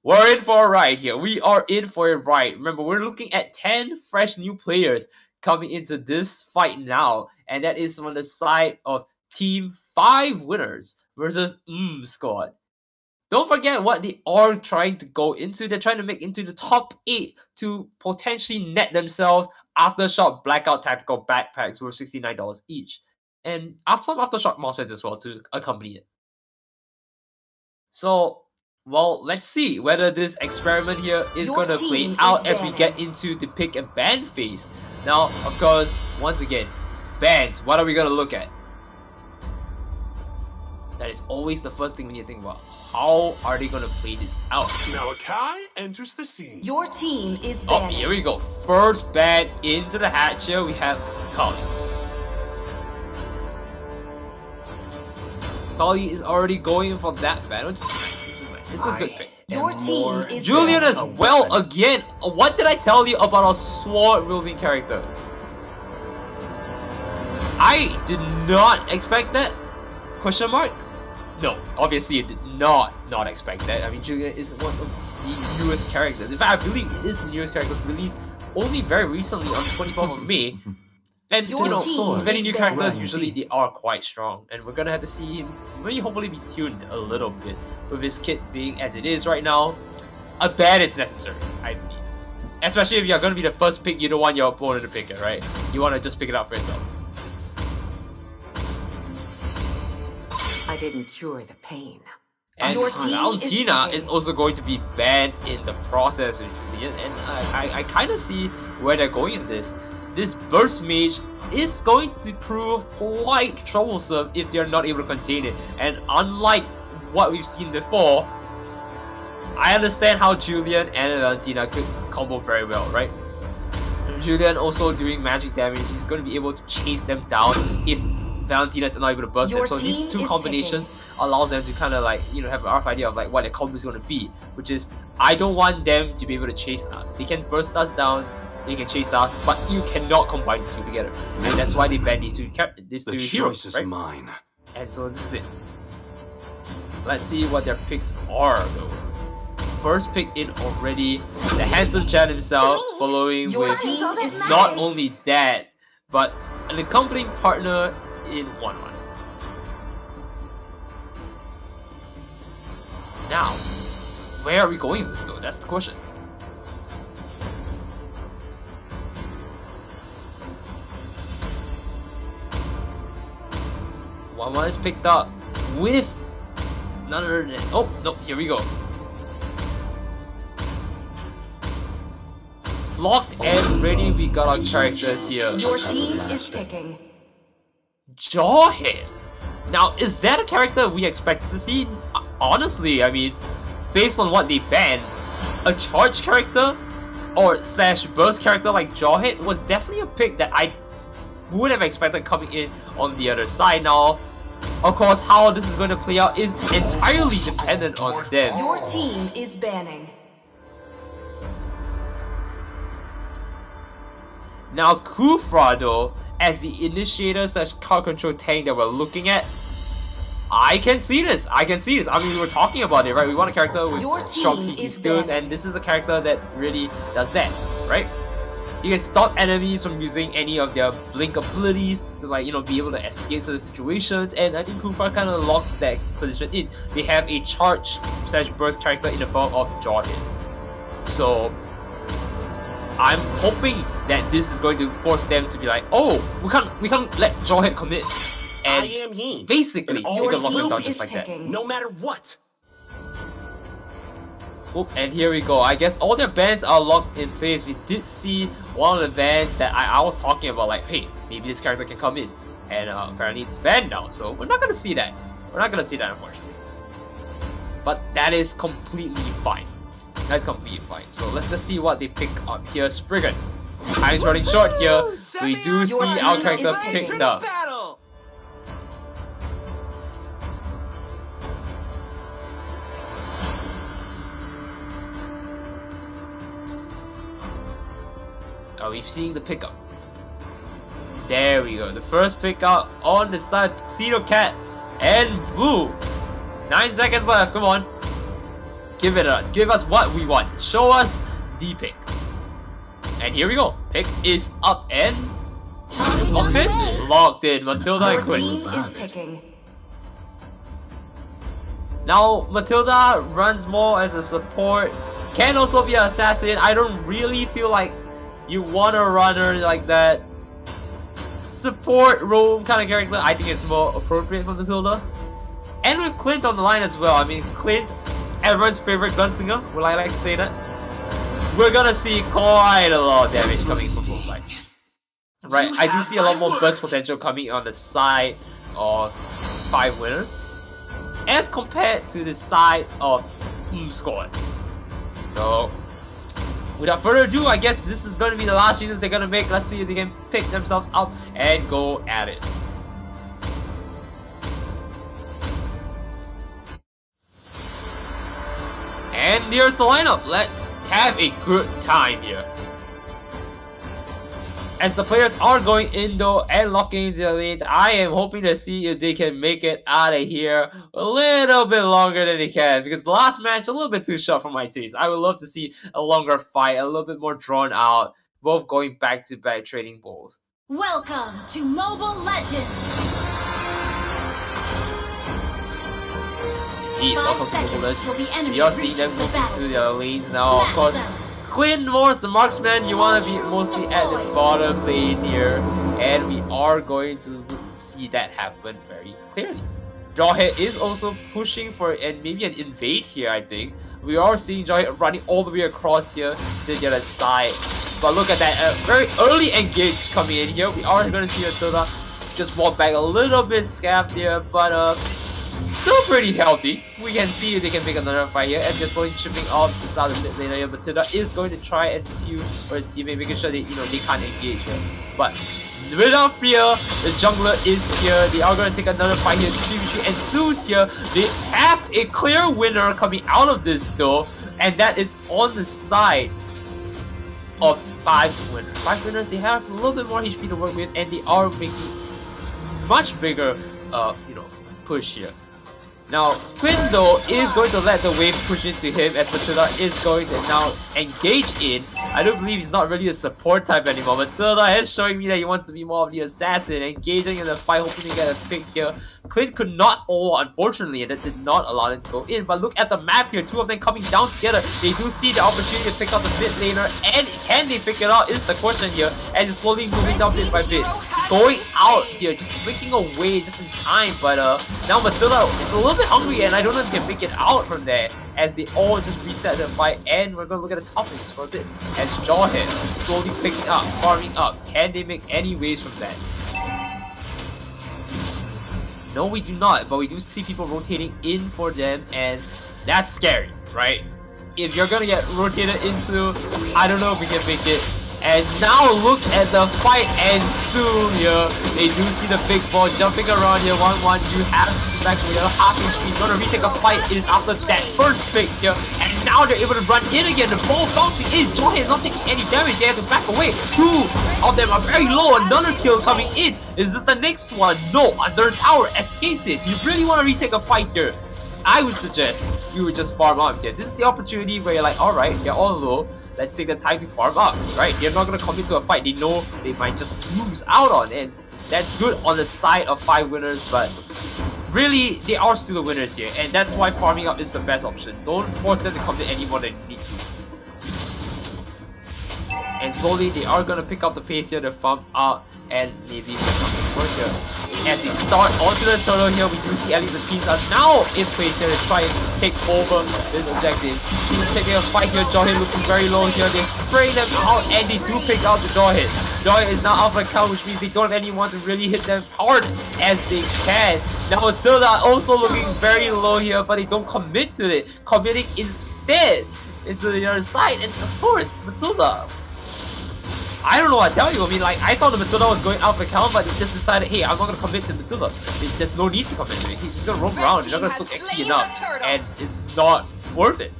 we're in for a ride here. We are in for a ride. Remember, we're looking at 10 fresh new players coming into this fight now. And that is on the side of Team 5 winners versus Squad. Don't forget what they are trying to go into. They're trying to make into the top 8 to potentially net themselves Aftershock Blackout Tactical Backpacks worth $69 each. And some Aftershock mousepads as well to accompany it. So, well, let's see whether this experiment here is going to play out as we get into the pick and ban phase. Now, of course, once again, bans. What are we going to look at? That is always the first thing we need to think about. How are they gonna play this out? Malachi enters the scene. Your team is Oh, banning. here we go. First ban into the hatch here. We have Kali. Kali is already going for that ban, which is nice. It's a good pick. Your team is Julian banning. as well again. What did I tell you about our sword wielding character? I did not expect that. Question mark? No, obviously I did not expect that. I mean, Julian is one of the newest characters. In fact, I believe it is the newest character released only very recently on the 24th of May. And Your you know, team with any is new banning. characters, usually they are quite strong, and we're gonna have to see him maybe hopefully be tuned a little bit with his kit being as it is right now. A ban is necessary, I believe. Especially if you're gonna be the first pick, you don't want your opponent to pick it, right? You wanna just pick it out for yourself. I didn't cure the pain. And Your team Valentina is is also going to be banned in the process, usually, and I kind of see where they're going in this. This burst mage is going to prove quite troublesome if they're not able to contain it. And unlike what we've seen before, I understand how Julian and Valentina could combo very well, right? Julian also doing magic damage, he's going to be able to chase them down if Valentina is not able to burst Your them. So these team two is combinations allows them to kind of like, you know, have a rough idea of like what their combo is going to be, which is I don't want them to be able to chase us. They can burst us down, they can chase us, but you cannot combine the two together. And that's why they ban these two The heroes, choice is right? mine. And so this is it. Let's see what their picks are though. First pick in already, the handsome Chad himself, following Your with team is not banning. only that, but an accompanying partner in 1-1. Now, where are we going with this though? That's the question. One is picked up with none other than, oh no, here we go. Locked and ready, we got our characters here. Your team is picking. Jawhead. Now, is that a character we expected to see? Honestly, I mean, based on what they banned, a charge character or slash burst character like Jawhead was definitely a pick that I would have expected coming in on the other side. Now, of course, how this is going to play out is entirely dependent on them. Your team is banning. Now, Kufra though, as the initiator slash crowd control tank that we're looking at, I can see this. I mean, we were talking about it, right? We want a character with Your strong team CC is skills, dead. and this is a character that really does that, right? You can stop enemies from using any of their blink abilities to, like, you know, be able to escape certain situations, and I think Kufra kind of locks that position in. They have a charge slash burst character in the form of Jawhead. So I'm hoping that this is going to force them to be like, oh, we can't let Jawhead commit, and I am he. basically And all they Your can lock them team down is just like that. picking. No matter what. Oh, and here we go. I guess all their bans are locked in place. We did see one of the bans that I was talking about, like, hey, maybe this character can come in, and apparently it's banned now, so we're not gonna see that. We're not gonna see that, unfortunately. But that is completely fine. That's completely fine. So let's just see what they pick up here. Spriggan. Time's running short here. We do see Your our team character is picked picking. up. Are we seeing the pickup? There we go. The first pickup on the side. Tuxedo Cat and Blue. 9 seconds left. Come on. Give it us. Give us what we want. Show us the pick. And here we go. Pick is up and locked in. Locked in. Matilda Your and Quinn. team is picking. Now, Matilda runs more as a support. Can also be an assassin. I don't really feel like you want a runner like that. Support role kind of character, I think it's more appropriate for Matilda. And with Clint on the line as well. I mean, Clint, everyone's favorite gunslinger. Would I like to say that? We're gonna see quite a lot of damage coming from both sides. Right, I do see a lot more burst potential coming on the side of 5 winners. as compared to the side of Squad. So without further ado, I guess this is going to be the last changes they're going to make. Let's see if they can pick themselves up and go at it. And here's the lineup. Let's have a good time here. As the players are going in though and locking into the lanes, I am hoping to see if they can make it out of here a little bit longer than they can, because the last match a little bit too short for my taste. I would love to see a longer fight, a little bit more drawn out, both going back to back trading balls. Welcome to Mobile Legends! Indeed, 5 welcome to seconds Mobile till the Legends. enemy We are seeing reaches them the move into their battlefield. lanes now, of Smash course. them. Clint Morris, the marksman, you want to be mostly at the bottom lane here, and we are going to see that happen very clearly. Jawhead is also pushing for and maybe an invade here, I think. We are seeing Jawhead running all the way across here to the other side. But look at that, very early engage coming in here. We are going to see Nyterra just walk back a little bit scaffed here, but still pretty healthy. We can see if they can make another fight here, and just going chipping off the side of the mid laner here. But Nyterra is going to try and defuse for his teammate, making sure they they can't engage here. But without fear, the jungler is here. They are going to take another fight here. 3v3 ensues here. They have a clear winner coming out of this though, and that is on the side of 5 winners. 5 winners, they have a little bit more HP to work with, and they are making much bigger push here. Now, Quinn though is going to let the wave push into him, as Matilda is going to now engage in. I don't believe he's not really a support type anymore. Matilda is showing me that he wants to be more of the assassin, engaging in the fight, hoping to get a pick here. Clint could not follow, unfortunately, and that did not allow him to go in. But look at the map here, 2 of them coming down together. They do see the opportunity to pick up the mid laner, and can they pick it up is the question here. And it's slowly moving down bit by bit. Going out here, just breaking away just in time, but now Matilda is a little bit hungry, and I don't know if they can make it out from there, as they all just reset the fight. And we're going to look at the top lanes for a bit, as Jawhead slowly picking up, farming up. Can they make any waves from that? No, we do not, but we do see people rotating in for them, and that's scary, right? If you're gonna get rotated into, I don't know if we can make it. And now look at the fight ensue here. They do see the big ball jumping around here. 1-1. You have to back with a half HP. He's gonna retake a fight. It is after that first pick here. And now they're able to run in again. The ball bouncing in. Jawhead is not taking any damage. They have to back away. 2 of them are very low. Another kill coming in. Is this the next one? No. Another tower escapes it. You really want to retake a fight here? I would suggest you would just farm up here. This is the opportunity where you're like, alright, they're all low. Let's take the time to farm up, right? They're not going to commit to a fight. They know they might just lose out on, and that's good on the side of 5 winners, but really, they are still the winners here, and that's why farming up is the best option. Don't force them to commit any more than you need to. And slowly, they are going to pick up the pace here to farm up, and maybe make something work here. As they start onto the turtle here, we do see at least the teams are now in place here to try and take over this objective. Teams taking a fight here. Jawhead looking very low here. They spray them out, and they do pick out the Jawhead. Jawhead is now out for a count, which means they don't have anyone to really hit them hard as they can. Now Matilda also looking very low here, but they don't commit to it. Committing instead into the other side, and of course, Matilda, I don't know what to tell you. I mean, like, I thought the Matilda was going out for the count, but they just decided, hey, I'm not going to commit to Matilda. There's no need to commit to it. He's just going to roam around. He's not going to soak XP enough. And it's not worth it.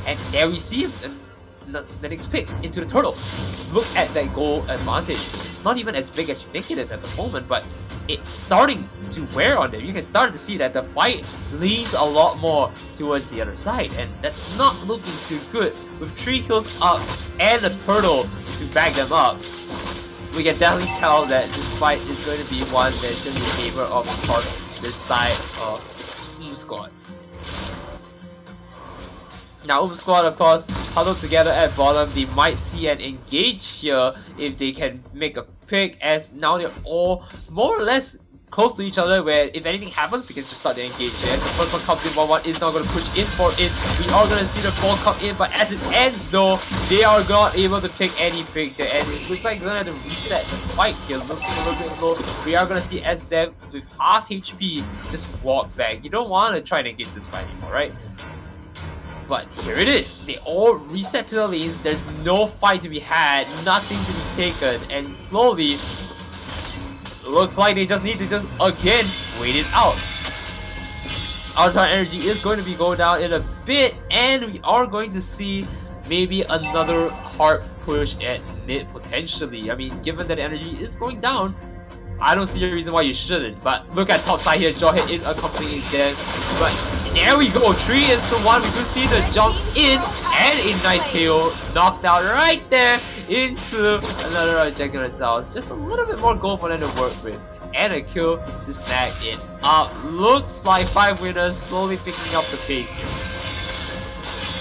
And there we see the next pick into the turtle. Look at that goal advantage. It's not even as big as you think it is at the moment, but it's starting to wear on them. You can start to see that the fight leans a lot more towards the other side, and that's not looking too good. With 3 kills up and a turtle to back them up, we can definitely tell that this fight is going to be one that's going to be in favor of this side of Squad. Now Squad, of course, huddled together at bottom. They might see an engage here if they can make a pick, as now they're all more or less close to each other where if anything happens, we can just start to engage here. The first one comes in, 1-1 is not going to push in for it. We are going to see the ball come in, but as it ends though, they are not able to pick any picks here. And it looks like they're going to have to reset the fight here. Looking a little bit low. We are going to see SDev with half HP just walk back. You don't want to try and engage this fight anymore, right? But here it is. They all reset to the lanes. There's no fight to be had, nothing to be taken, and slowly looks like they just need to just again wait it out. Ultra energy is going to be going down in a bit, and we are going to see maybe another hard push at mid potentially. I mean, given that energy is going down, I don't see a reason why you shouldn't. But look at top side here, Jawhead is accompanying them. But there we go, 3-1. We do see the jump in and a nice KO knocked out right there into another objective ourselves. Just a little bit more gold for them to work with. And a kill to snag it up. Looks like 5 winners slowly picking up the pace here.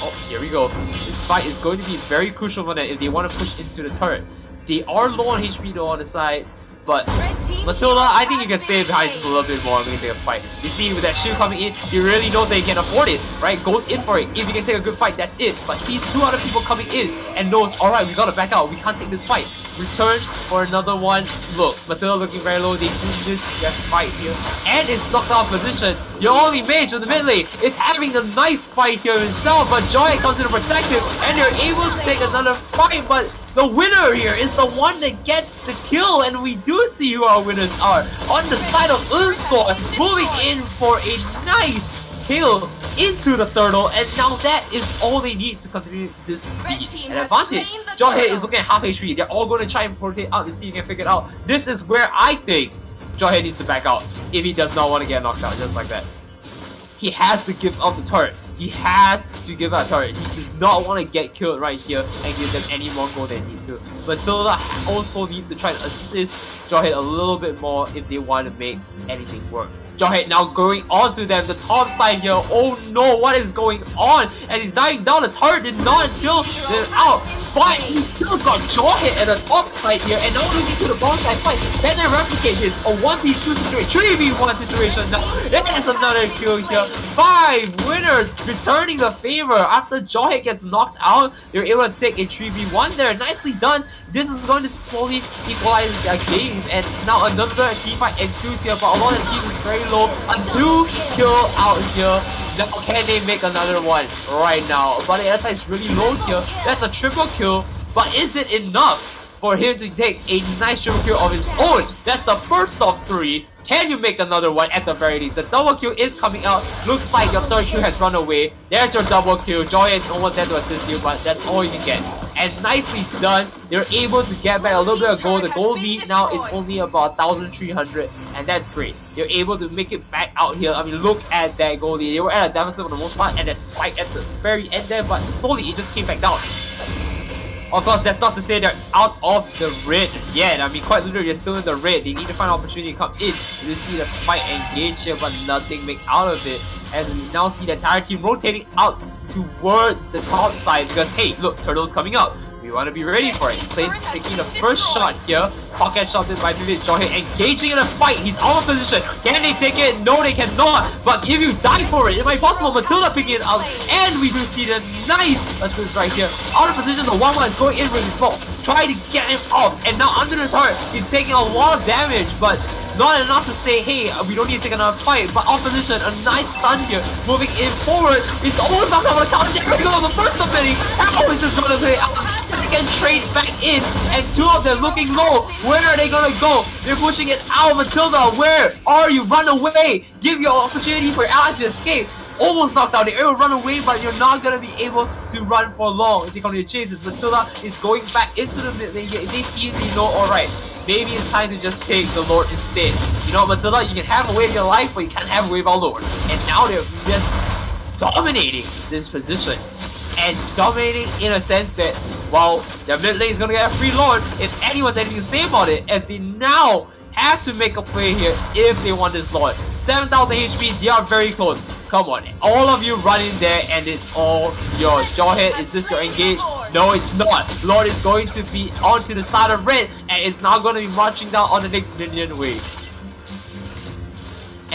Oh, here we go. This fight is going to be very crucial for them if they want to push into the turret. They are low on HP though on the side. But Matilda, I think you can stay behind just a little bit more and we can take a fight. You see, with that shield coming in, he really knows that he can afford it, right? Goes in for it. If he can take a good fight, that's it. But sees 2 other people coming in and knows, alright, we gotta back out. We can't take this fight. Returns for another one. Look, Matilda looking very low. They do this fight here. And it's knocked out position. Your only mage in the mid lane is having a nice fight here himself. But Joy comes in to protect him and they're able to take another fight. But the winner here is the one that gets the kill, and we do see who our winners are. On the side of Unscore, moving in for a nice kill into the turtle, and now that is all they need to continue this be an advantage. Jawhead is looking at half HP. They're all going to try and rotate out to see if he can figure it out. This is where I think Jawhead needs to back out if he does not want to get knocked out just like that. He has to give up the turret. He has to give out turret. He does not want to get killed right here and give them any more gold they need to. But Tilda also needs to try to assist Jawhead a little bit more if they want to make anything work. Jawhead now going on to them, the top side here. Oh no, what is going on? And he's dying down. The turret did not kill them out, but he still got Jawhead at the top side here. And now looking to the bottom side fight, then they replicate this a 1v2 situation, 3v1 situation. Now that is another kill here. 5 winners returning the favor after Jawhead gets knocked out. They're able to take a 3v1 there. Nicely done. This is going to slowly equalize their games, and now another team fight ensues here, but a lot of the team is very low. A 2 kill out here. Now can they make another one right now? But the other side is really low here. That's a triple kill, but is it enough for him to take a nice triple kill of his own? That's the first of 3. Can you make another one at the very least? The double kill is coming out. Looks like your third kill has run away. There's your double kill. Joy is almost there to assist you, but that's all you can get. And nicely done. They're able to get back a little bit of gold. The gold lead now is only about 1,300, and that's great. They're able to make it back out here. I mean, look at that gold lead. They were at a deficit for the most part, and a spike at the very end there, but slowly it just came back down. Of course, that's not to say they're out of the red yet. I mean, quite literally, they're still in the red. They need to find an opportunity to come in. You see the fight engage here, but nothing make out of it. And we now see the entire team rotating out towards the top side because, hey, look, Turtle's coming up. We want to be ready for it. Play taking the first shot here. Pocket shot in by Vivid Jawhead, engaging in a fight. He's out of position. Can they take it? No, they cannot. But if you die for it, it might be possible. Matilda picking it up, and we do see the nice assist right here. Out of position, the 1-1 is going in with his ball. Try to get him off, and now under the turret, he's taking a lot of damage, but not enough to say, hey, we don't need to take another fight. But opposition, a nice stun here. Moving in forward. He's almost not going to counter. There we go, the first of many. How is this going to play out? Second trade back in, and 2 of them looking low. Where are they going to go? They're pushing it out. Matilda, where are you? Run away. Give your opportunity for Alex to escape. Almost knocked out. They're able to run away, but you're not going to be able to run for long if they come to chase this. Matilda is going back into the mid lane here. If they see it, they know, alright, maybe it's time to just take the Lord instead. You know, Matilda, you can have a wave of your life, but you can't have a wave of our Lord. And now they're just dominating this position. And dominating in a sense that, well, their mid lane is going to get a free Lord if anyone's anything to say about it, as they now have to make a play here if they want this Lord. 7,000 HP, they are very close. Come on, all of you run in there and it's all yours. Jawhead, is this your engage? No, it's not. Lord is going to be onto the side of red, and it's now going to be marching down on the next minion wave.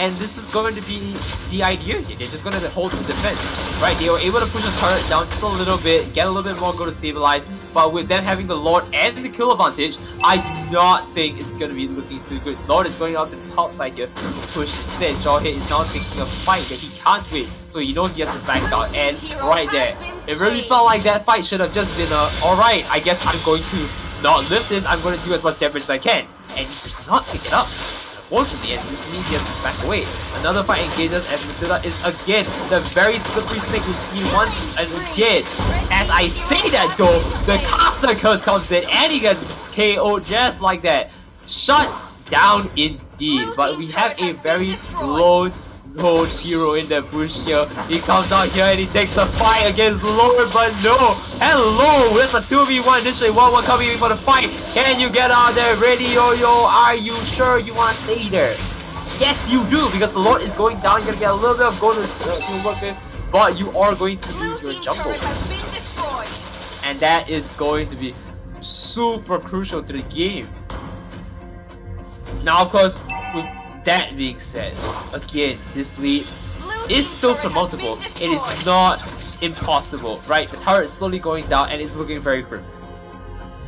And this is going to be the idea here. They're just going to hold the defense, right? They were able to push the turret down just a little bit, get a little bit more go to stabilize. But with them having the Lord and the kill advantage, I do not think it's going to be looking too good. Lord is going out to the top side here to push instead. Jawhead is now taking a fight that he can't win, so he knows he has to back down. And right there, it really felt like that fight should have just been alright, I guess I'm going to not lift this, I'm going to do as much damage as I can. And he does not pick it up. Unfortunately, and this means he has to back away. Another fight engages, and Nyterra is again the very slippery snake we've seen once and again. As I say that though, the caster curse comes in and he gets KO just like that. Shut down indeed. But we have a very low hero in the bush here. He comes out here and he takes the fight against Lord, but no. Hello, it's a 2v1 initially. 1-1 coming in for the fight. Can you get out there? Ready, yo? Are you sure you want to stay there? Yes, you do, because the Lord is going down. You're gonna get a little bit of gold to work with, but you are going to lose your jungle. And that is going to be super crucial to the game. Now, of course, with that being said, again, this lead is still surmountable. It is not impossible, right? The turret is slowly going down and it's looking very grim.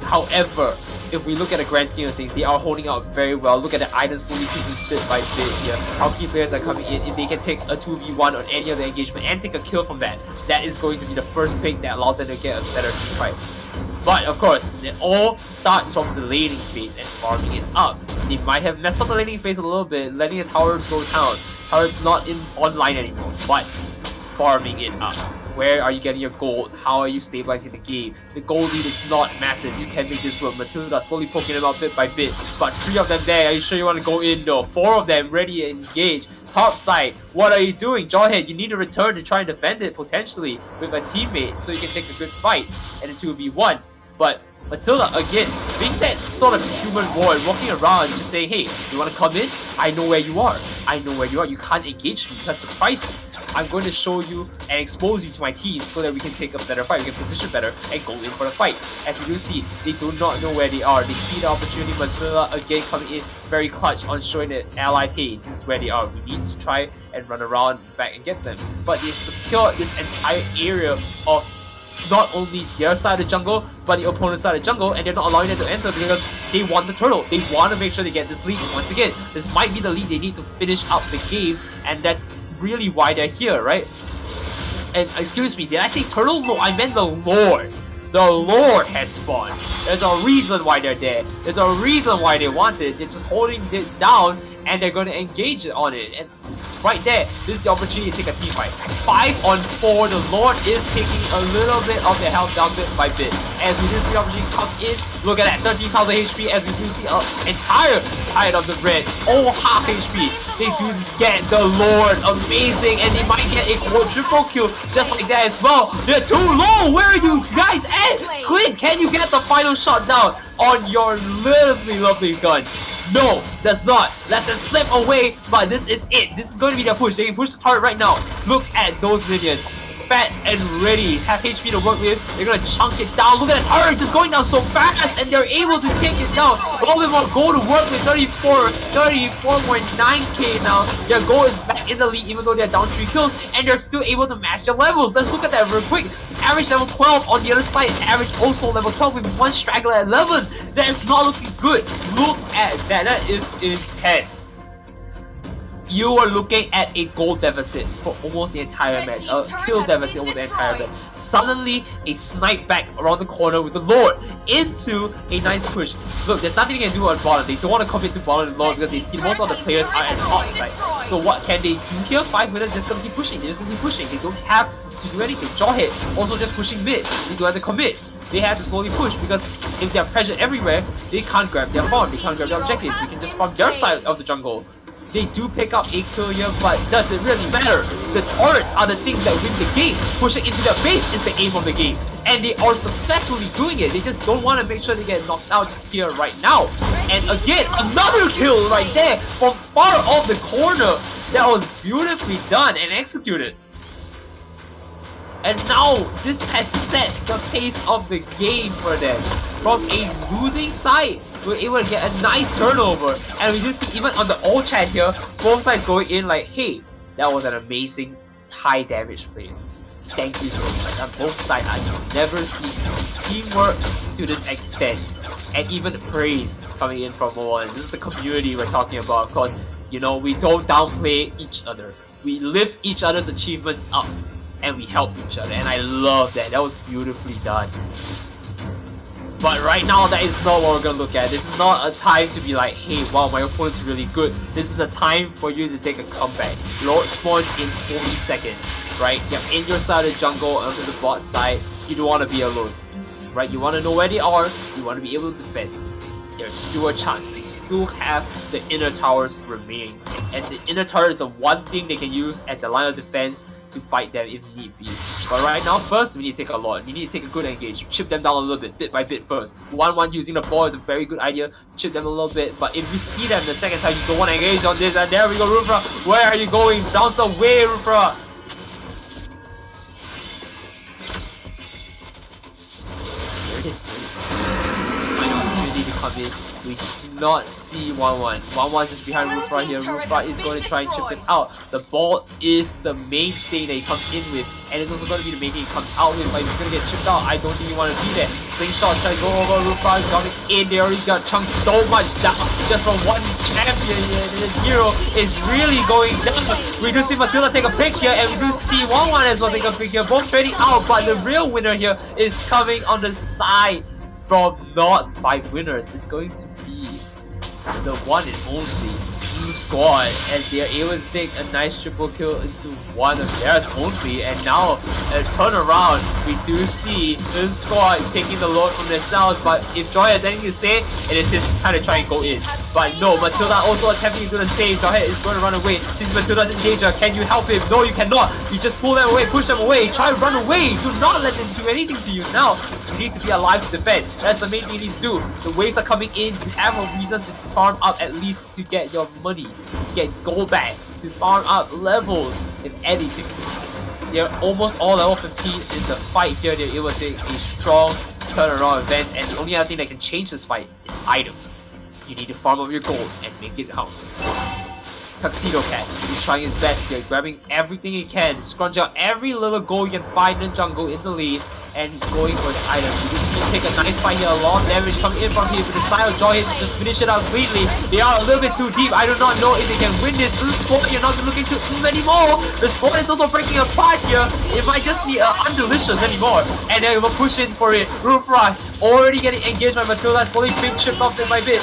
However, if we look at the grand scheme of things, they are holding out very well. Look at the items slowly picking bit by bit here. How key players are coming in. If they can take a 2v1 on any other engagement and take a kill from that, that is going to be the first pick that allows them to get a better team fight. But of course, it all starts from the laning phase and farming it up. They might have messed up the laning phase a little bit, letting the towers go down. Tower's not online anymore, but farming it up. Where are you getting your gold? How are you stabilizing the game? The gold lead is not massive. You can make this work. Matilda slowly poking them out bit by bit. But 3 of them there. Are you sure you want to go in though? 4 of them ready to engage. Top side, what are you doing? Jawhead, you need to return to try and defend it potentially with a teammate so you can take a good fight in a 2v1. But Matilda, again, being that sort of human warrior, walking around just saying, hey, you want to come in? I know where you are. I know where you are. You can't engage me. You can't surprise me. I'm going to show you and expose you to my team so that we can take a better fight. We can position better and go in for the fight. As you do see, they do not know where they are. They see the opportunity. Matilda again coming in very clutch on showing the allies, hey, this is where they are. We need to try and run around back and get them. But they secure this entire area of not only their side of the jungle, but the opponent's side of the jungle, and they're not allowing them to enter because they want the turtle. They want to make sure they get this lead. Once again, this might be the lead they need to finish up the game, and that's really why they're here, right? And excuse me, did I say turtle? No, I meant the Lord. The Lord has spawned. There's a reason why they're there. There's a reason why they want it. They're just holding it down and they're going to engage on it. And right there, this is the opportunity to take a team fight. 5 on 4, the Lord is taking a little bit of their health down bit by bit. As we do see the opportunity come in, look at that, 13,000 HP as we do see an entire tide of the red, all half HP. They do get the Lord, amazing, and they might get a quadruple kill just like that as well. They're too low, where are you guys at? Clint, can you get the final shot down on your lovely gun? No, that's not. Let them slip away, but this is it. This is going to be their push. They can push the turret right now. Look at those minions. Fat and ready. Have HP to work with. They're going to chunk it down. Look at the turret just going down so fast, and they're able to take it down. A little bit more gold to work with. 34.9k now. Their goal is back in the lead, even though they're down 3 kills, and they're still able to match their levels. Let's look at that real quick. Average level 12 on the other side. Average also level 12 with 1 straggler at 11. That is not looking good. Look at that. That is intense. You are looking at a goal deficit for almost the entire match. A kill deficit almost the entire match. Suddenly, a snipe back around the corner with the Lord into a nice push. Look, there's nothing they can do on bottom. They don't want to commit to bottom and Lord because they see most of the players are at top side. So what can they do here? 5 minutes just gonna keep pushing. They're just gonna keep pushing. They don't have to do anything. Jawhead also just pushing mid. They don't have to commit. They have to slowly push because if they're pressured everywhere, they can't grab their farm. They can't grab their objective. They can just farm their side of the jungle. They do pick up a kill here, but does it really matter? The turrets are the things that win the game. Pushing into their base is the aim of the game. And they are successfully doing it. They just don't want to make sure they get knocked out just here right now. And again, another kill right there from far off the corner. That was beautifully done and executed. And now, this has set the pace of the game for them. From a losing side we're able to get a nice turnover. And we do see even on the old chat here, both sides going in like, hey, that was an amazing high damage play. Thank you so much. On both sides, I've never seen teamwork to this extent. And even praise coming in from Moan. This is the community we're talking about. Of course, you know, we don't downplay each other. We lift each other's achievements up. And we help each other. And I love that. That was beautifully done. But right now, that is not what we're going to look at. This is not a time to be like, hey, wow, my opponent's really good. This is a time for you to take a comeback. Lord spawns in 40 seconds, right? You're in your side of the jungle onto the bot side. You don't want to be alone, right? You want to know where they are. You want to be able to defend. There's still a chance. They still have the inner towers remaining. And the inner tower is the one thing they can use as a line of defense to fight them if need be. But right now, first, we need to take a lot. We need to take a good engage. Chip them down a little bit by bit first. 1-1 using the ball is a very good idea. Chip them a little bit. But if you see them the second time, you don't want to engage on this. And there we go, Rufra. Where are you going? Bounce away, Rufra. There it is. Final opportunity to come in. We do not see 1-1. 1-1 just behind Rufra here. Rufra is going to try and chip it out. The ball is the main thing that he comes in with. And it's also going to be the main thing he comes out with. But he's going to get chipped out. I don't think you want to be there. Slingshot trying to go over. Rufra is coming in. They already got chunked so much down just from one champion here. The hero is really going down. We do see Matilda take a pick here. And we do see 1-1 as well take a pick here. Both trading out. But the real winner here is coming on the side from not 5 winners. It's going to be the one and only Blue Squad, as they are able to take a nice triple kill into one of theirs only. And now a turnaround, we do see this squad taking the load from themselves. But if Joy has anything to say, it is his time to try and go in. But no, Matilda also attempting to do the same. Joy is going to run away. Since Matilda's in danger, can you help him? No, you cannot. You just pull them away, push them away, try to run away. Do not let them do anything to you now. You need to be alive to defend. That's the main thing you need to do. The waves are coming in. You have a reason to farm up at least to get your money, to get gold back, to farm up levels, if anything. They're almost all level 15 in the fight here. They're able to take a strong turnaround event, and the only other thing that can change this fight is items. You need to farm up your gold and make it count. Tuxedo Cat, he's trying his best here, grabbing everything he can, scrunch out every little gold he can find in the jungle in the lead, and going for the items. You can see him take a nice fight here, a lot of damage coming in from here, but the style of Joy to just finish it out completely. They are a little bit too deep. I do not know if they can win this. This sport, you're not looking to anymore. The sport is also breaking apart here. It might just be undelicious anymore. And then we'll push in for it. Rufra already getting engaged by Matilda, slowly being chipped off bit by bit.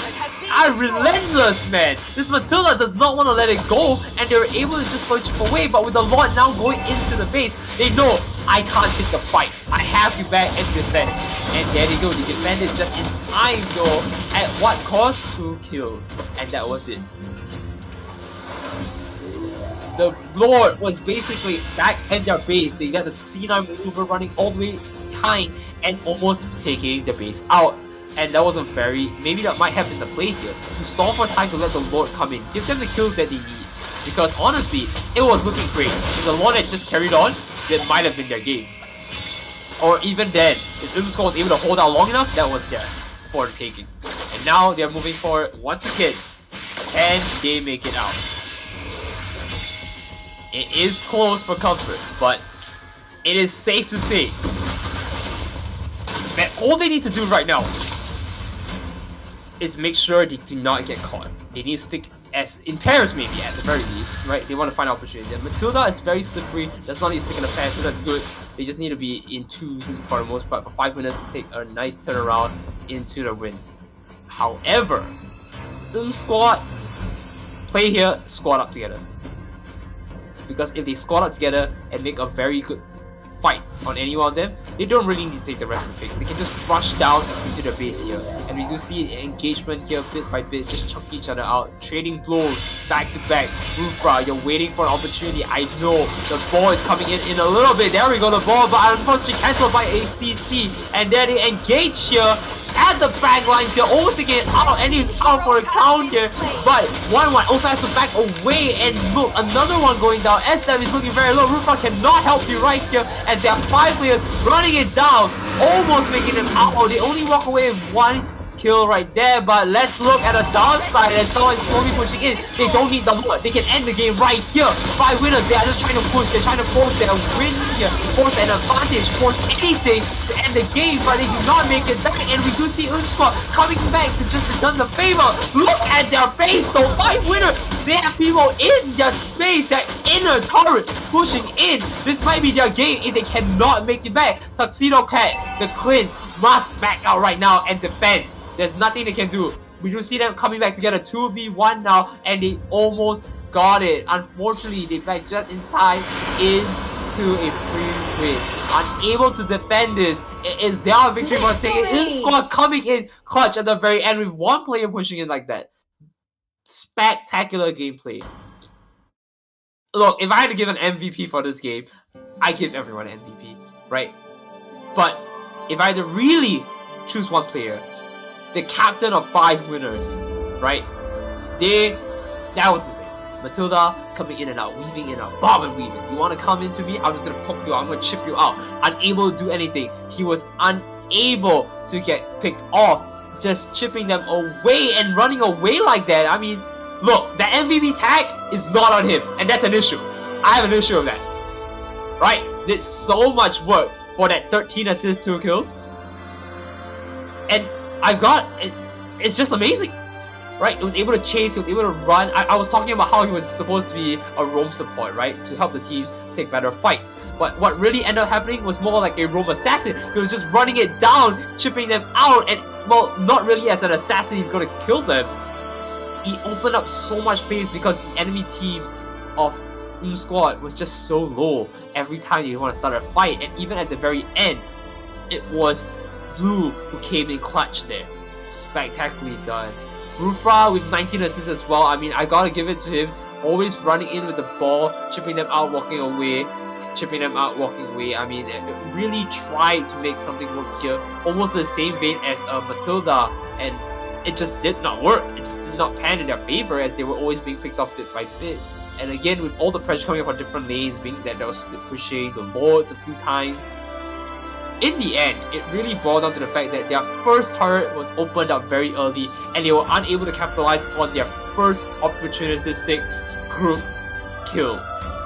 Are relentless, man. This Matilda does not want to let it go, and they were able to just slowly chip away. But with the Lord now going into the base, they know I can't take the fight. I have you back and defend. And there they go. They defended just in time, though. At what cost? 2 kills, and that was it. The Lord was basically back in their base. They got the C9 maneuver running all the way behind and almost taking the base out. And that was a very, maybe that might have been the play here, to stall for time to let the Lord come in, give them the kills that they need. Because honestly, it was looking great. If the Lord had just carried on, that might have been their game. Or even then, if Blue Squad was able to hold out long enough, that was theirs for the taking. And now they're moving forward once again. Can they make it out? It is close for comfort, but it is safe to say that all they need to do right now is make sure they do not get caught. They need to stick as in pairs, maybe at the very least, right? They want to find opportunity. And Matilda is very slippery. Does not need to stick in a pair, so that's good. They just need to be in twos for the most part for 5 minutes to take a nice turnaround into the win. However, the squad play here, squad up together. Because if they squad up together and make a very good fight on any one of them, they don't really need to take the rest of the picks. They can just rush down into the base here. And we do see engagement here bit by bit, just chuck each other out, trading blows back to back. Rufra, you're waiting for an opportunity. I know the ball is coming in a little bit. There we go, the ball, but unfortunately cancelled by ACC. And then they engage here at the back lines here, almost to get out, and he's out for a count here. But 1-1 also has to back away, and look, another one going down. SM is looking very low. Rufra cannot help you right here, as there are 5 players running it down, almost making them out. Oh, they only walk away with 1 kill right there, but let's look at the downside as someone is slowly pushing in. They don't need the Lord. They can end the game right here. 5 winners, they are just trying to push. They're trying to force their win here, force an advantage, force anything to end the game, but they do not make it back. And we do see Unsquad coming back to just return the favor. Look at their face though. 5 winners, they have people in their space, their inner turret pushing in. This might be their game if they cannot make it back. Tuxedo Cat, the Clint, must back out right now and defend. There's nothing they can do. We do see them coming back together 2v1 now, and they almost got it. Unfortunately, they back just in time into a free win. Unable to defend this. It is their victory for taking in squad coming in clutch at the very end with one player pushing in like that. Spectacular gameplay. Look, if I had to give an MVP for this game, I give everyone an MVP, right? But if I had to really choose one player, the captain of 5 winners, right? That was insane. Matilda coming in and out, weaving in and out, bob and weaving. You want to come into me? I'm just gonna poke you out. I'm gonna chip you out. Unable to do anything. He was unable to get picked off, just chipping them away and running away like that. I mean, look, the MVP tag is not on him, and that's an issue. I have an issue with that. Right? Did so much work for that 13 assists, 2 kills. And I've got it, it's just amazing, right? It was able to chase, it was able to run. I was talking about how he was supposed to be a roam support, right? To help the teams take better fights. But what really ended up happening was more like a roam assassin. He was just running it down, chipping them out, and well, not really as an assassin, he's gonna kill them. He opened up so much space because the enemy team of Squad was just so low every time you want to start a fight, and even at the very end, it was Blue who came in clutch there. Spectacularly done. Rufra with 19 assists as well. I mean, I gotta give it to him. Always running in with the ball, chipping them out, walking away. Chipping them out, walking away. I mean, it really tried to make something work here. Almost the same vein as Matilda, and it just did not work. It just did not pan in their favor as they were always being picked off bit by bit. And again, with all the pressure coming up from different lanes, being that there was split pushing, the lords a few times, in the end, it really boiled down to the fact that their first turret was opened up very early and they were unable to capitalize on their first opportunistic group kill.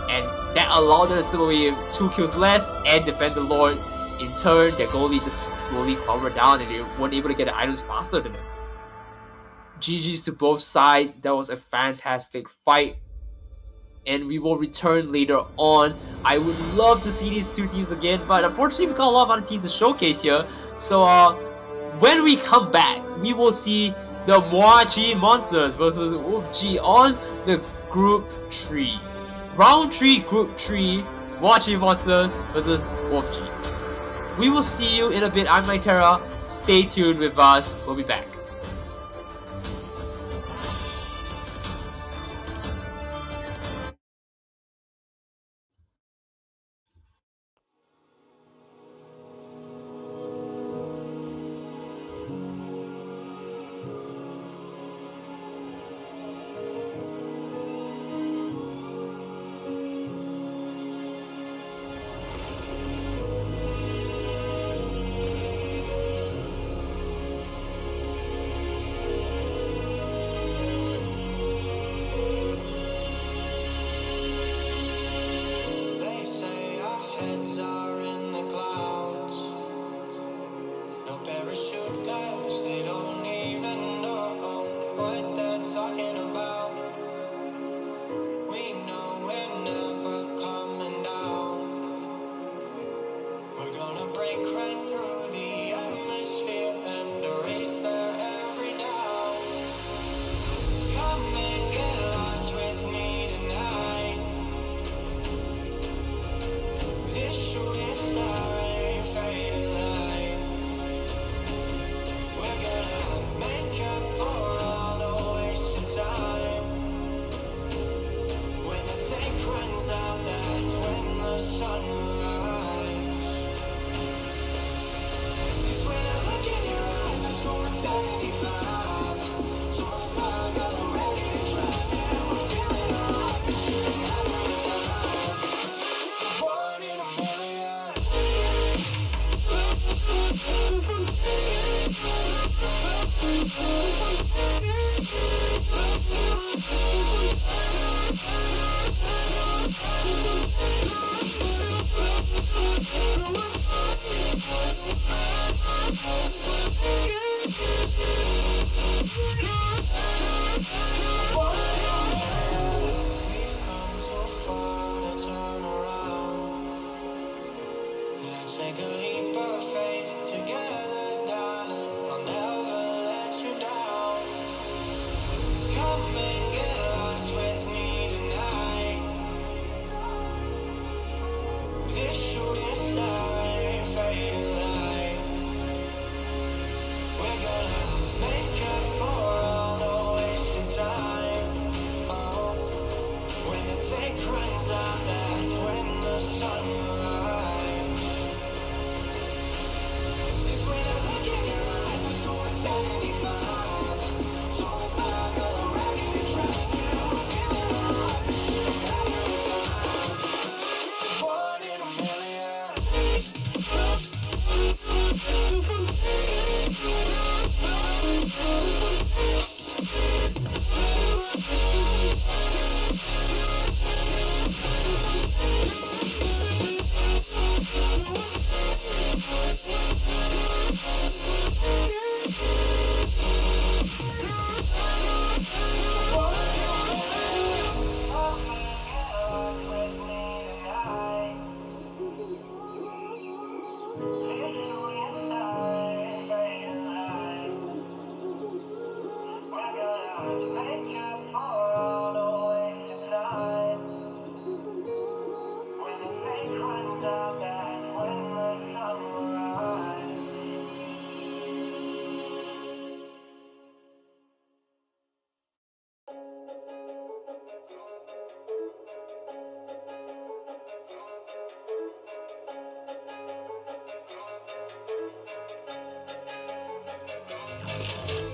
And that allowed them to slip away with 2 kills less and defend the Lord. In turn, their goalie just slowly clambered down and they weren't able to get the items faster than them. GG's to both sides. That was a fantastic fight. And we will return later on. I would love to see these 2 teams again, but unfortunately we got a lot of other teams to showcase here. So when we come back, we will see the Moachi Monsters versus Wolf G on the Group 3. Round 3, Group 3, Moachi Monsters versus Wolf G. We will see you in a bit. I'm Nyterra. Stay tuned with us. We'll be back.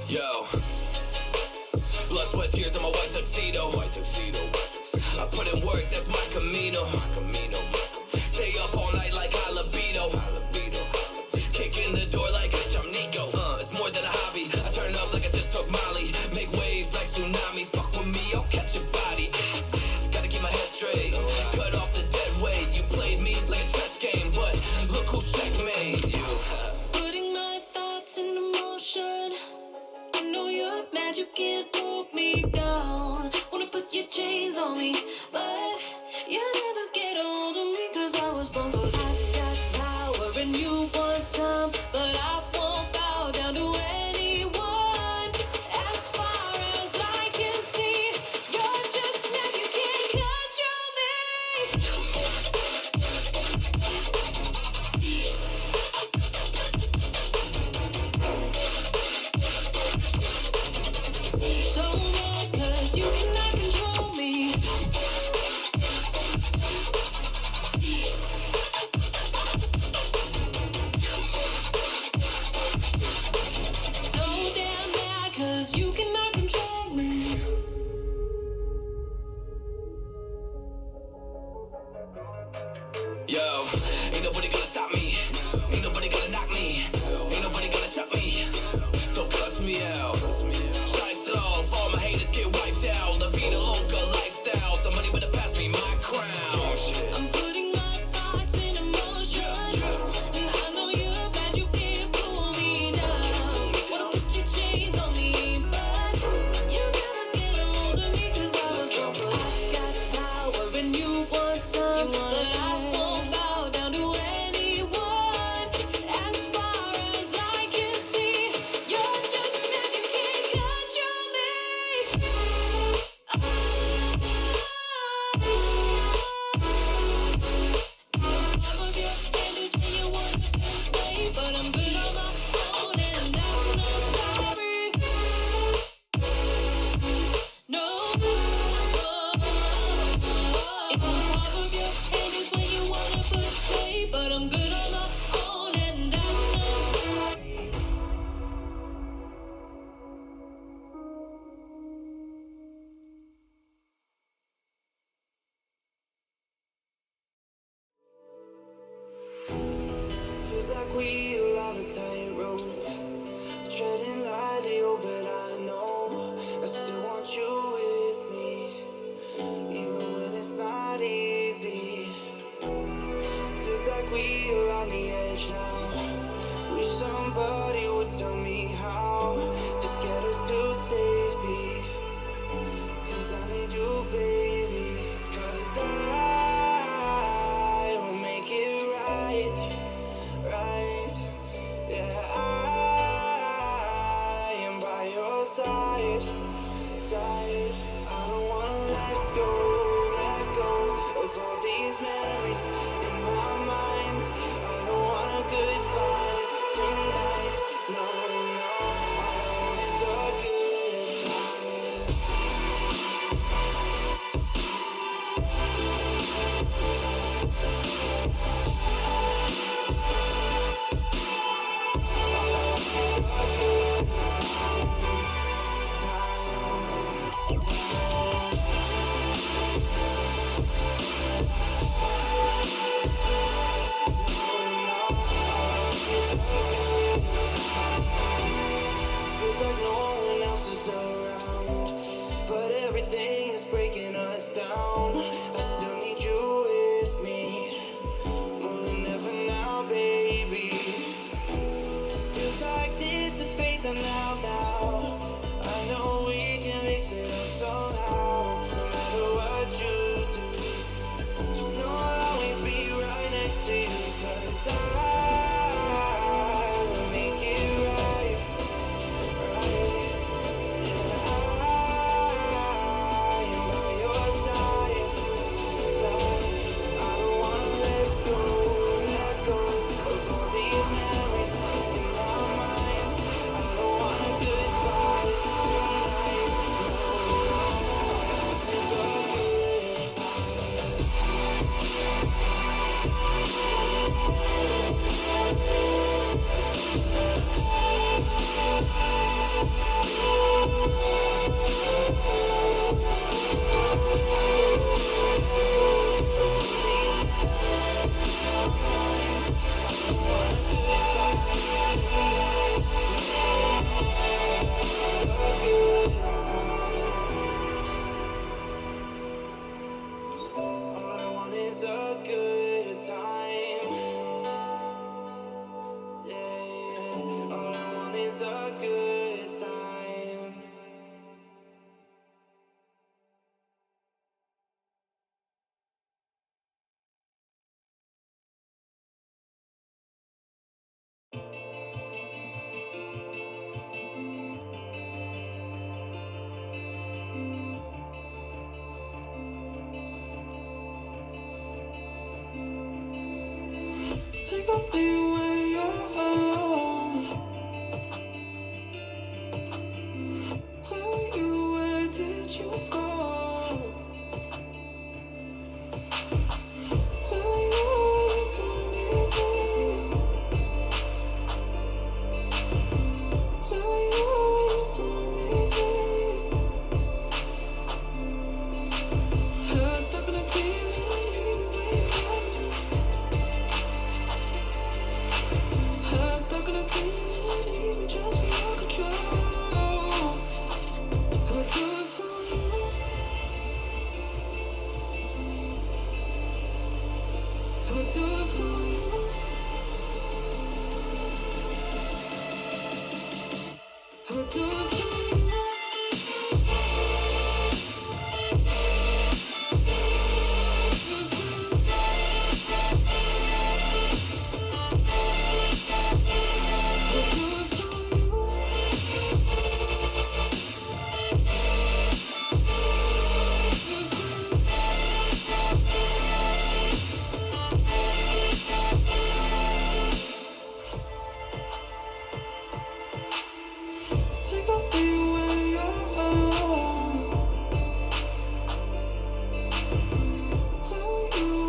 Yo, blood, sweat, tears in my white tuxedo. I put in work, that's my Camino. Stay up all night like high libido. Kick in the door like I'm Nico. It's more than a hobby. I turn up like I just took Molly. Make waves like tsunamis. Fuck with me, I'll catch your body. Gotta keep my head straight. Cut off the dead weight. You played me like a chess game, but look who checkmate you. Putting my thoughts into motion. I know you're mad you can't hold me down. Wanna put your chains on me, but you never get hold of me, cause I was born for this. I've got power and you want some, but I won't bow down to anyone. As far as I can see, you're just mad you can't control me. So mad cause you cannot control me. So damn mad cause you cannot control me. Yo, ain't nobody gonna stop me. Ain't nobody gonna knock me. Ain't nobody gonna shut me. So cuss me out. Shy strong, all my haters get wiped out. La vida loca lifestyle. Somebody better pass me my crown. I'm putting my thoughts in motion, and I know you're bad, you can't pull me down. Wanna put your chains on me, but you never get hold of me, cause I was born for this. I've got power and you want some, but I won't bow down to anyone. As far as I can see, you're just mad you can't control me. Some of your hand is when you want to play, but I'm good on my own and I'm not sorry. No. If the palm of your hand is when you wanna play, but I'm good on my own and I'm not sorry. Feels like we are on a tightrope, treading lightly, oh, but I know I still want you with me, even when it's not easy. Feels like we are on the edge now. Wish somebody would tell me how to get us to safety, cause I need you, baby. Cause I will make it right. Yeah, I am by your side. I don't wanna let go of all these memories in my mind. I don't want a goodbye tonight, no.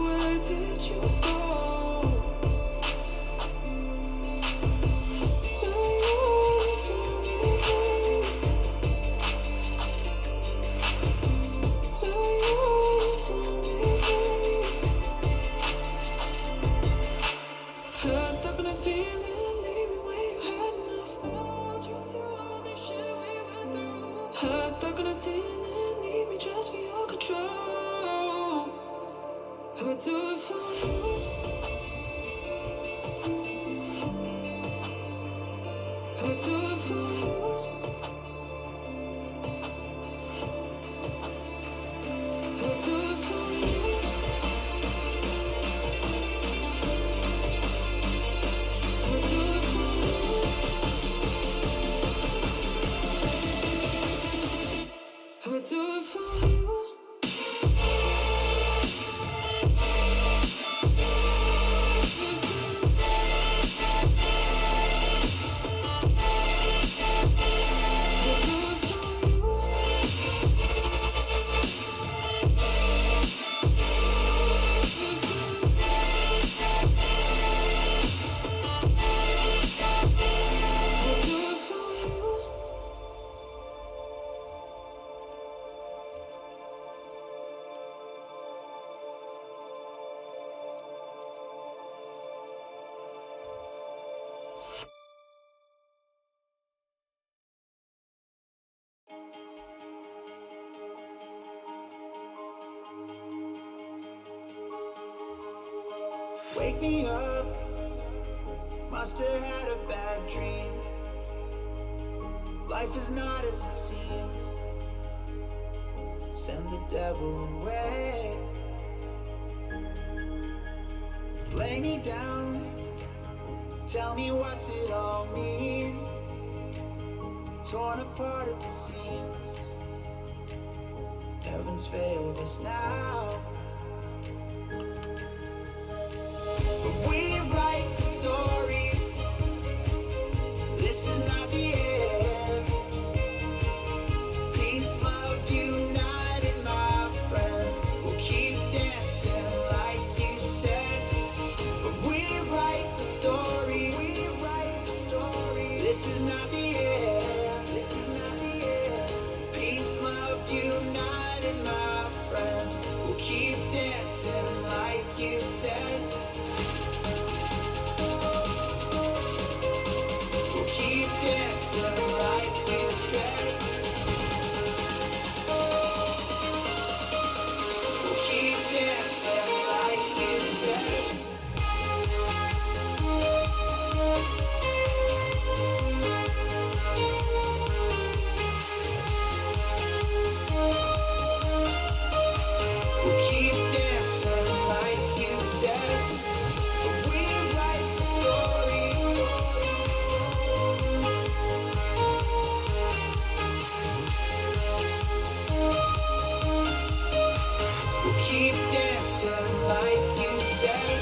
Where did you go? Stuck on the ceiling, need me just for your control. I'll do it for you. I'll do it for you. I'll do it for you. I'll do it for you. I'll do it for you. Wake me up, must have had a bad dream. Life is not as it seems. Send the devil away. Lay me down, tell me what's it all mean. Torn apart at the seams. Heaven's failed us now. But we write the stories. This is not the end. Peace, love, united, my friend. We'll keep dancing like you said. But we write the stories. This is not the end. Peace, love, united, my friend. We'll keep dancing like you said. Like you said, we'll keep dancing like you said. We'll keep dancing like you said. But we write the story. Keep dancing like you said.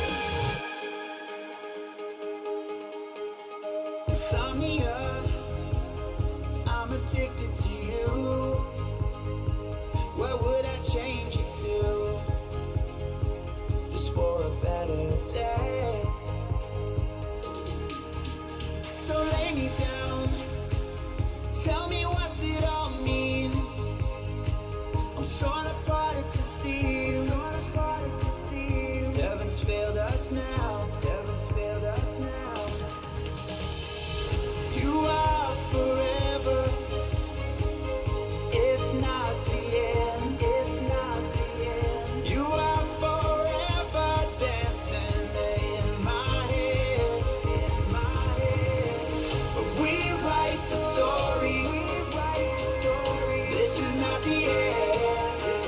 Insomnia, I'm addicted to you. Where would I change it to? Just for a better day. So lay me down, tell me what's it all mean. I'm torn apart at the seams. Heaven's failed us now. Heaven's failed us now. You are forever. It's not the end. It's not the end. You are forever dancing in my head. In my head. But we write the story. This is not the end.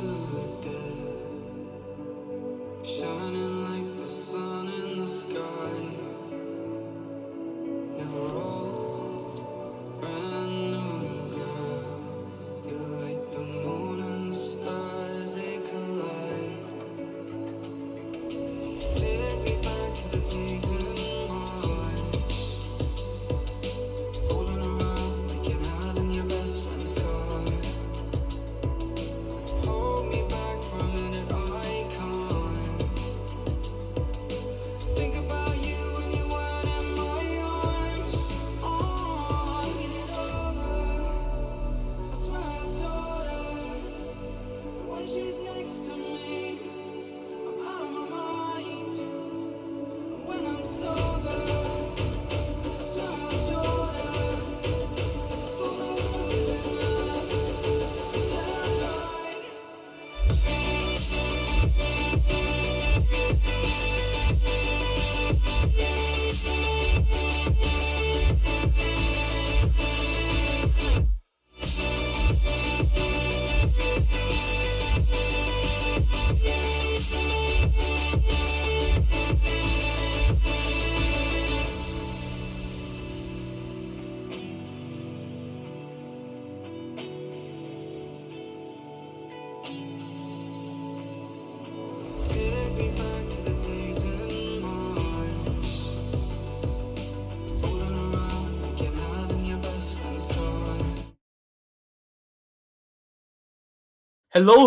stood there, shining like the sun in the sky. Never old, brand new girl. You're like the moon and the stars, they collide. Take me back to the days in March, fooling around like you're not in your best friend's car. Hold me back for a minute, I can't think about you when you weren't in my arms. Oh, I'll get it over. I swear I told her when she's next to me, I'm out of my mind. When I'm sober, I swear I told her, thought of losing her, terrified. Take me back to the days in March, fooling around like you're not in your best friend's car. Hello!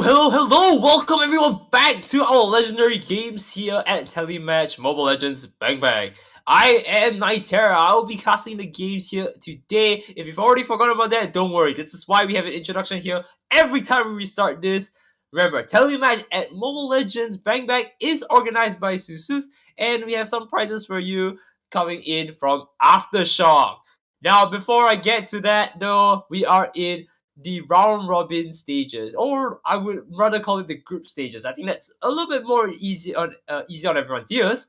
Welcome everyone back to our legendary games here at TeleMatch Mobile Legends Bang Bang. I am Nyterra. I will be casting the games here today. If you've already forgotten about that, don't worry. This is why we have an introduction here every time we restart this. Remember, TeleMatch at Mobile Legends Bang Bang is organized by Susus, and we have some prizes for you coming in from Aftershock. Now, before I get to that though, we are in the round robin stages, or I would rather call it the group stages. I think that's a little bit more easy on everyone's ears.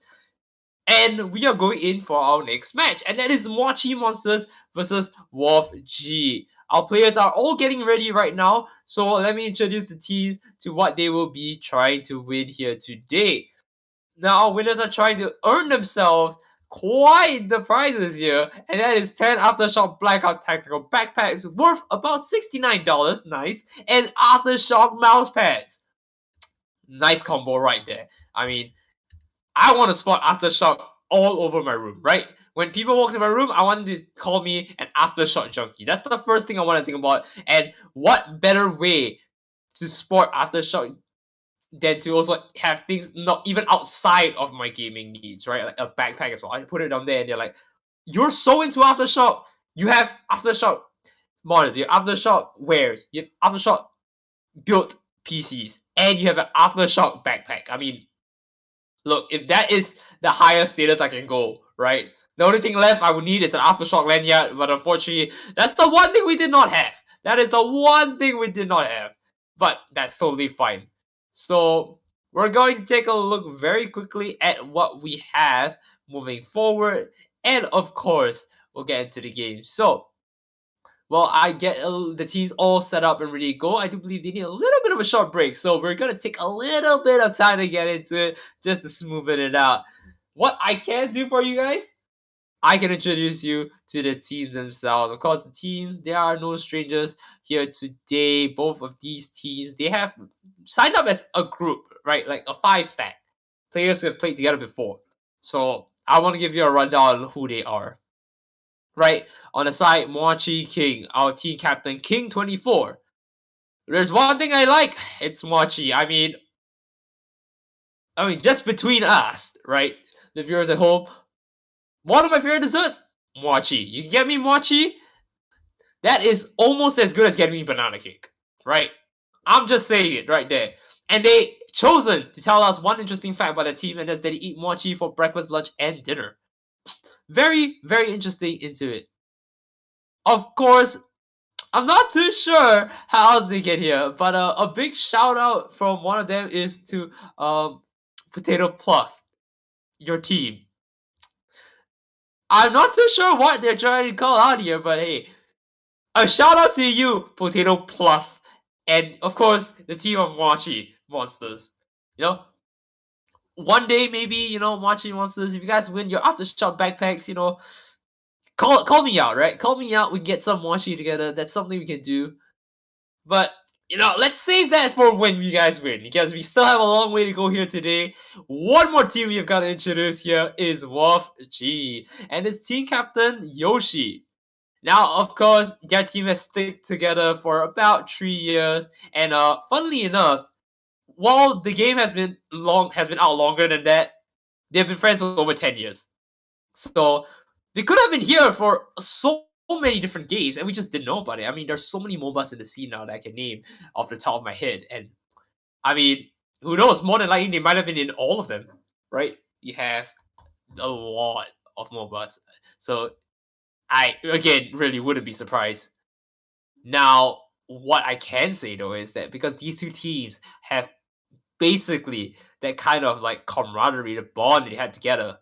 And we are going in for our next match, and that is Mochi Monsters versus Wolf G. Our players are all getting ready right now, so let me introduce the teams to what they will be trying to win here today. Now, our winners are trying to earn themselves quite the prizes here, and that is 10 Aftershock Blackout Tactical Backpacks worth about $69, nice, and Aftershock Mouse Pads. Nice combo right there. I mean, I want to spot Aftershock all over my room, right? When people walk to my room, I want them to call me an Aftershock junkie. That's the first thing I want to think about, and what better way to spot Aftershock than to also have things not even outside of my gaming needs, right? Like a backpack as well. I put it on there and they're like, you're so into Aftershock. You have Aftershock monitors, you have Aftershock wares, you have Aftershock built PCs, and you have an Aftershock backpack. I mean, look, if that is the highest status I can go, right? The only thing left I would need is an Aftershock lanyard, but unfortunately, that's the one thing we did not have. That is the one thing we did not have. But that's totally fine. So we're going to take a look very quickly at what we have moving forward, and of course, we'll get into the game. So, well, I get the teams all set up and ready to go. I do believe they need a little bit of a short break, so we're gonna take a little bit of time to get into it, just to smoothen it out. What I can do for you guys, I can introduce you to the teams themselves. Of course, the teams, there are no strangers here today. Both of these teams, they have signed up as a group, right? Like a 5-stack. Players have played together before. So I want to give you a rundown on who they are. Right, on the side, Mochi King, our team captain, King24. There's one thing I like, it's Mochi. I mean, just between us, right? The viewers at home, one of my favorite desserts, Mochi. You can get me Mochi, that is almost as good as getting me banana cake, right? I'm just saying it right there. And they chosen to tell us one interesting fact about the team, and that's that they eat Mochi for breakfast, lunch, and dinner. Very, very interesting into it. Of course, I'm not too sure how else they get here, but a big shout out from one of them is to Potato Pluff, your team. I'm not too sure what they're trying to call out here, but hey, a shout out to you, Potato Pluff, And of course, the team of Mochi Monsters. You know, one day maybe, Mochi Monsters, if you guys win your aftershock backpacks, call me out, right? Call me out, we get some Mochi together. That's something we can do. But let's save that for when you guys win, because we still have a long way to go here today. One more team we've got to introduce here is Wolf G and his team captain Yoshi. Now, of course, their team has stick together for about 3 years, and funnily enough, while the game has been out longer than that, they've been friends for over 10 years. So they could have been here for so many different games, and we just didn't know about it. I mean, there's so many MOBAs in the scene now that I can name off the top of my head, and I mean, who knows? More than likely, they might have been in all of them, right? You have a lot of MOBAs, so I again really wouldn't be surprised. Now, what I can say though is that because these two teams have basically that kind of like camaraderie, the bond they had together,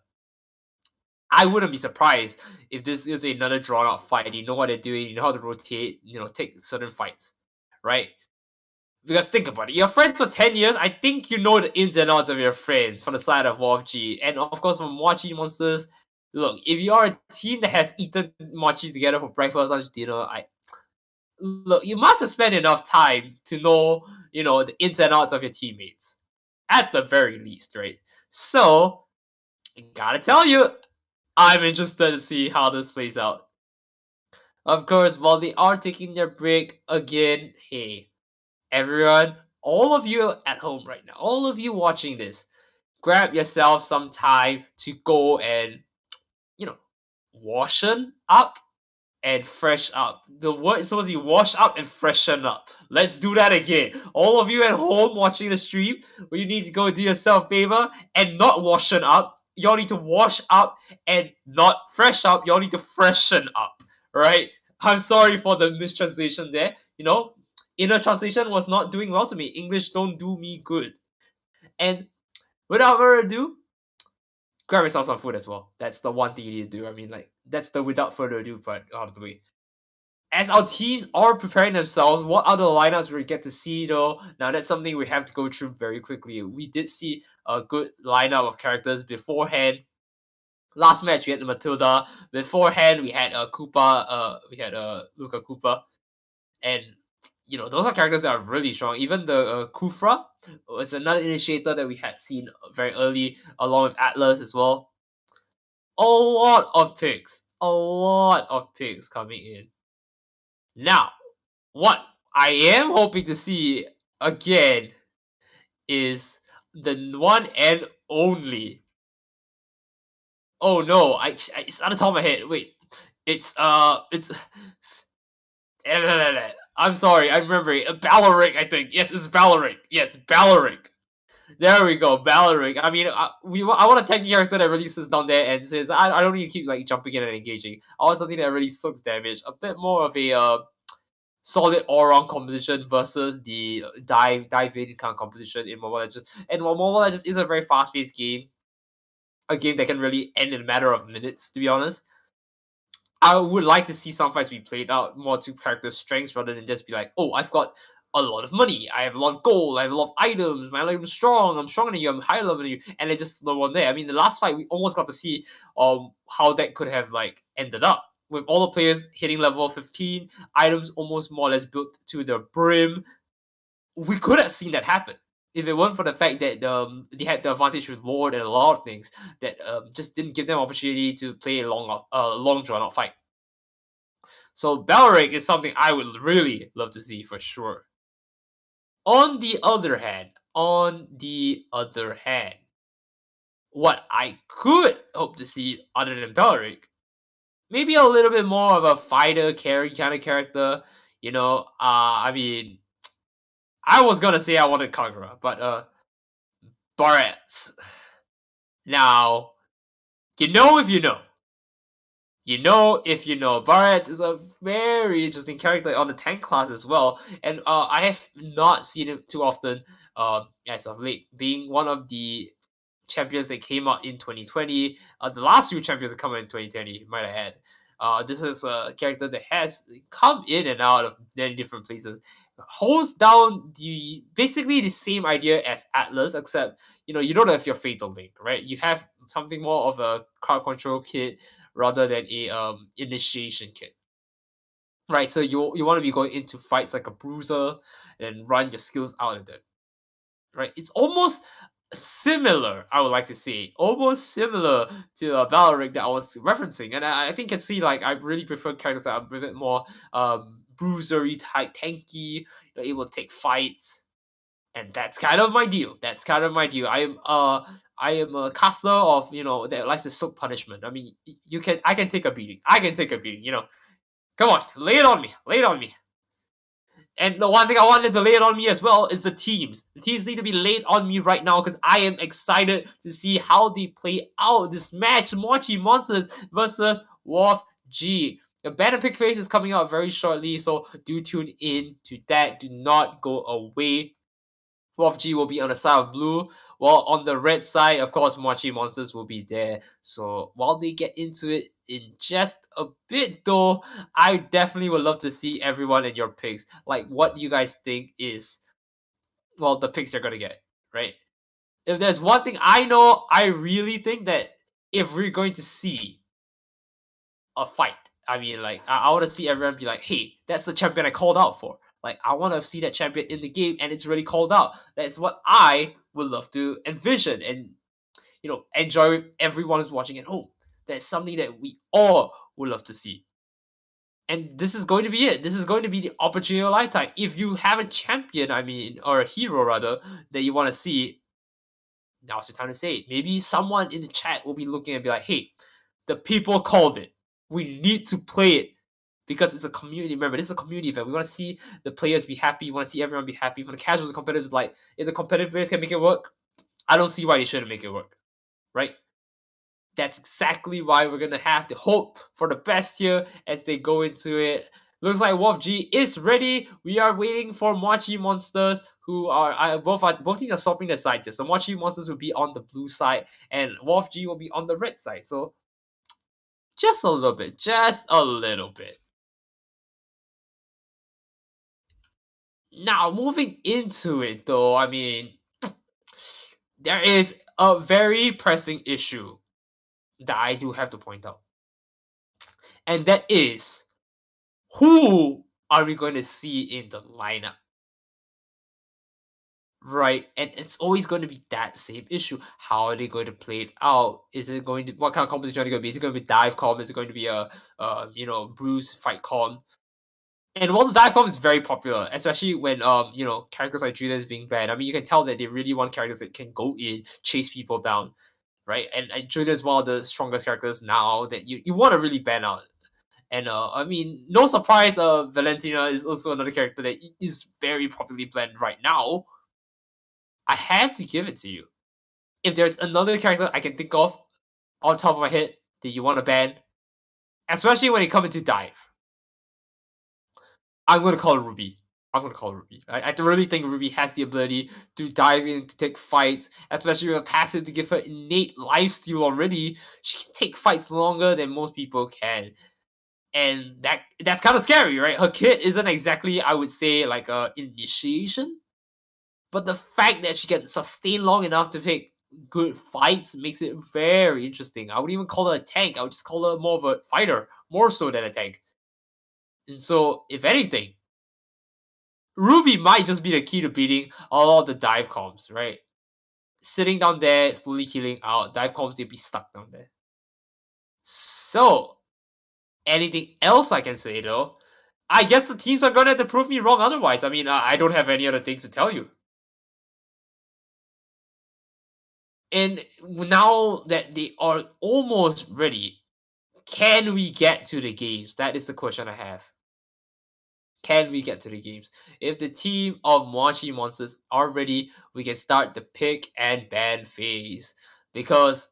I wouldn't be surprised if this is another drawn out fight. You know what they're doing, you know how to rotate, take certain fights, right? Because think about it, you're friends for 10 years. I think you know the ins and outs of your friends from the side of Wolf G. And of course, from Mochi Monsters, look, if you are a team that has eaten Mochi together for breakfast, lunch, dinner, look, you must have spent enough time to know, the ins and outs of your teammates. At the very least, right? So, gotta tell you, I'm interested to see how this plays out. Of course, while they are taking their break again, hey, everyone, all of you at home right now, all of you watching this, grab yourself some time to go and, washen up and fresh up. The word is supposed to be wash up and freshen up. Let's do that again. All of you at home watching the stream, you need to go do yourself a favor and not washen up. Y'all need to wash up and not fresh up. Y'all need to freshen up, right? I'm sorry for the mistranslation there. Inner translation was not doing well to me. English don't do me good. And without further ado, grab yourself some food as well. That's the one thing you need to do. I mean, like, that's the without further ado part out of the way. As our teams are preparing themselves, what other lineups we get to see though? Now that's something we have to go through very quickly. We did see a good lineup of characters beforehand. Last match we had the Matilda. Beforehand we had Koopa. We had Luca Koopa, and those are characters that are really strong. Even the Kufra was another initiator that we had seen very early, along with Atlas as well. A lot of picks coming in. Now, what I am hoping to see again is the one and only. Oh no, it's on the top of my head. Wait, it's. I'm sorry, I remember it. Baloric, I think. Yes, it's Baloric. Yes, Baloric. There we go, Baloric. I mean, I want a tanky character that releases down there and says, I don't need to keep like jumping in and engaging. I want something that really sucks damage. A bit more of a solid all-round composition versus the dive in kind of composition in Mobile Legends. And while Mobile Legends is a very fast-paced game, a game that can really end in a matter of minutes, to be honest, I would like to see some fights be played out more to character strengths rather than just be like, oh, I've got a lot of money, I have a lot of gold, I have a lot of items, my item's strong, I'm stronger than you, I'm higher level than you, and it just no one there. I mean, the last fight we almost got to see how that could have like ended up with all the players hitting level 15, items almost more or less built to the brim. We could have seen that happen if it weren't for the fact that they had the advantage with Lord and a lot of things that just didn't give them opportunity to play a long drawn out fight. So Baloric is something I would really love to see for sure. On the other hand, what I could hope to see other than Baloric, maybe a little bit more of a fighter carry kind of character. I mean, I was gonna say I wanted Kagura, but Barretts. Now, if you know. If you know. Barretts is a very interesting character on the tank class as well, and I have not seen him too often as of late, being one of the champions that came out in 2020. The last few champions that come out in 2020, might I add. This is a character that has come in and out of many different places. holds down basically the same idea as Atlas, except you don't have your Fatal Link, right? You have something more of a crowd control kit rather than a initiation kit. Right, so you want to be going into fights like a bruiser and run your skills out of them. Right, it's almost similar. I would like to say almost similar to Valoric that I was referencing, and I think you can see like I really prefer characters that are a bit more bruisery type, tanky, able to take fights, and that's kind of my deal. That's kind of my deal. I am a caster of that likes to soak punishment. I mean, I can take a beating. I can take a beating. Come on, lay it on me. Lay it on me. And the one thing I wanted to lay it on me as well is the teams. The teams need to be laid on me right now because I am excited to see how they play out this match. Mochi Monsters versus Wolf G. The banner pick phase is coming out very shortly, so do tune in to that. Do not go away. Wolf G will be on the side of blue, while on the red side, of course, Mochi Monsters will be there. So while they get into it in just a bit, though, I definitely would love to see everyone in your picks. Like, what do you guys think is, well, the picks they're gonna get, right? If there's one thing I know, I really think that if we're going to see a fight, I mean, like, I want to see everyone be like, hey, that's the champion I called out for. Like, I want to see that champion in the game and it's really called out. That's what I would love to envision and, enjoy with everyone who's watching at home. That's something that we all would love to see. And this is going to be it. This is going to be the opportunity of a lifetime. If you have a champion, I mean, or a hero rather, that you want to see, now's the time to say it. Maybe someone in the chat will be looking and be like, hey, the people called it. We need to play it. Because it's a community. Remember, this is a community event. We want to see the players be happy. We want to see everyone be happy. When the casuals and competitors, like, if the competitive players can make it work, I don't see why they shouldn't make it work. Right? That's exactly why we're going to have to hope for the best here as they go into it. Looks like Wolf G is ready. We are waiting for Mochi Monsters, who are both teams are swapping their sides here. So Mochi Monsters will be on the blue side, and Wolf G will be on the red side. So just a little bit. Just a little bit. Now, moving into it, though, I mean, there is a very pressing issue that I do have to point out. And that is, who are we going to see in the lineup? Right? And it's always going to be that same issue. How are they going to play it out? Is it going to, what kind of composition are they going to be? Is it going to be dive comp? Is it going to be a, Bruce fight comp? And while the dive comp is very popular, especially when characters like Julia is being banned, I mean you can tell that they really want characters that can go in, chase people down, right? And Julia is one of the strongest characters now that you want to really ban out. And I mean, no surprise, Valentina is also another character that is very popularly banned right now. I have to give it to you. If there's another character I can think of on top of my head that you want to ban, especially when it comes into dive, I'm going to call it Ruby. I really think Ruby has the ability to dive in, to take fights, especially with a passive to give her innate lifesteal already. She can take fights longer than most people can. And that's kind of scary, right? Her kit isn't exactly, I would say, like a initiation. But the fact that she can sustain long enough to take good fights makes it very interesting. I would even call her a tank. I would just call her more of a fighter, more so than a tank. And so, if anything, Ruby might just be the key to beating all of the dive comps, right? Sitting down there, slowly healing out, dive comps, they'll be stuck down there. So, anything else I can say though? I guess the teams are gonna have to prove me wrong otherwise. I mean, I don't have any other things to tell you. And now that they are almost ready, can we get to the games? That is the question I have. Can we get to the games? If the team of Mochi Monsters are ready, we can start the pick and ban phase. Because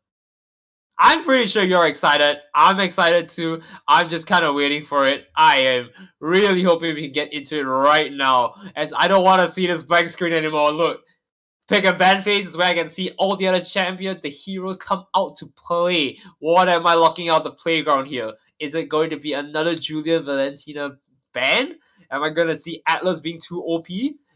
I'm pretty sure you're excited. I'm excited too. I'm just kind of waiting for it. I am really hoping we can get into it right now, as I don't want to see this blank screen anymore. Look, pick and ban phase is where I can see all the other champions, the heroes come out to play. What am I locking out the playground here? Is it going to be another Julia Valentina ban? Am I going to see Atlas being too OP?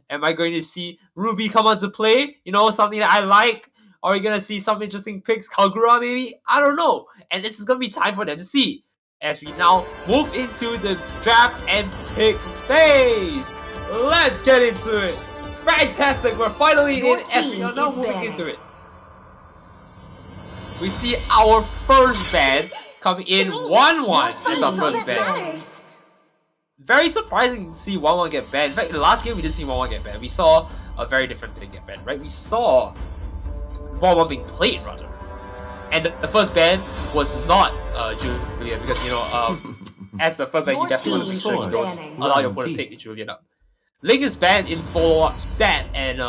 Am I going to see Ruby come on to play? You know, something that I like? Are we going to see some interesting picks? Kagura maybe? I don't know. And this is going to be time for them to see. As we now move into the draft and pick phase. Let's get into it. Fantastic. We're finally Your in as we team are now is moving banning. into it. We see our first ban come in 1-1 as our first ban. Very surprising to see 1-1 get banned. In fact, in the last game we didn't see 1-1 get banned. We saw a very different thing get banned, right? We saw 1-1 being played rather. And the first ban was not Julian because, you know, as the first ban you Your definitely want to make team sure you is don't banning. allow your opponent to pick Julian up. Ling is banned in follow-up to that, and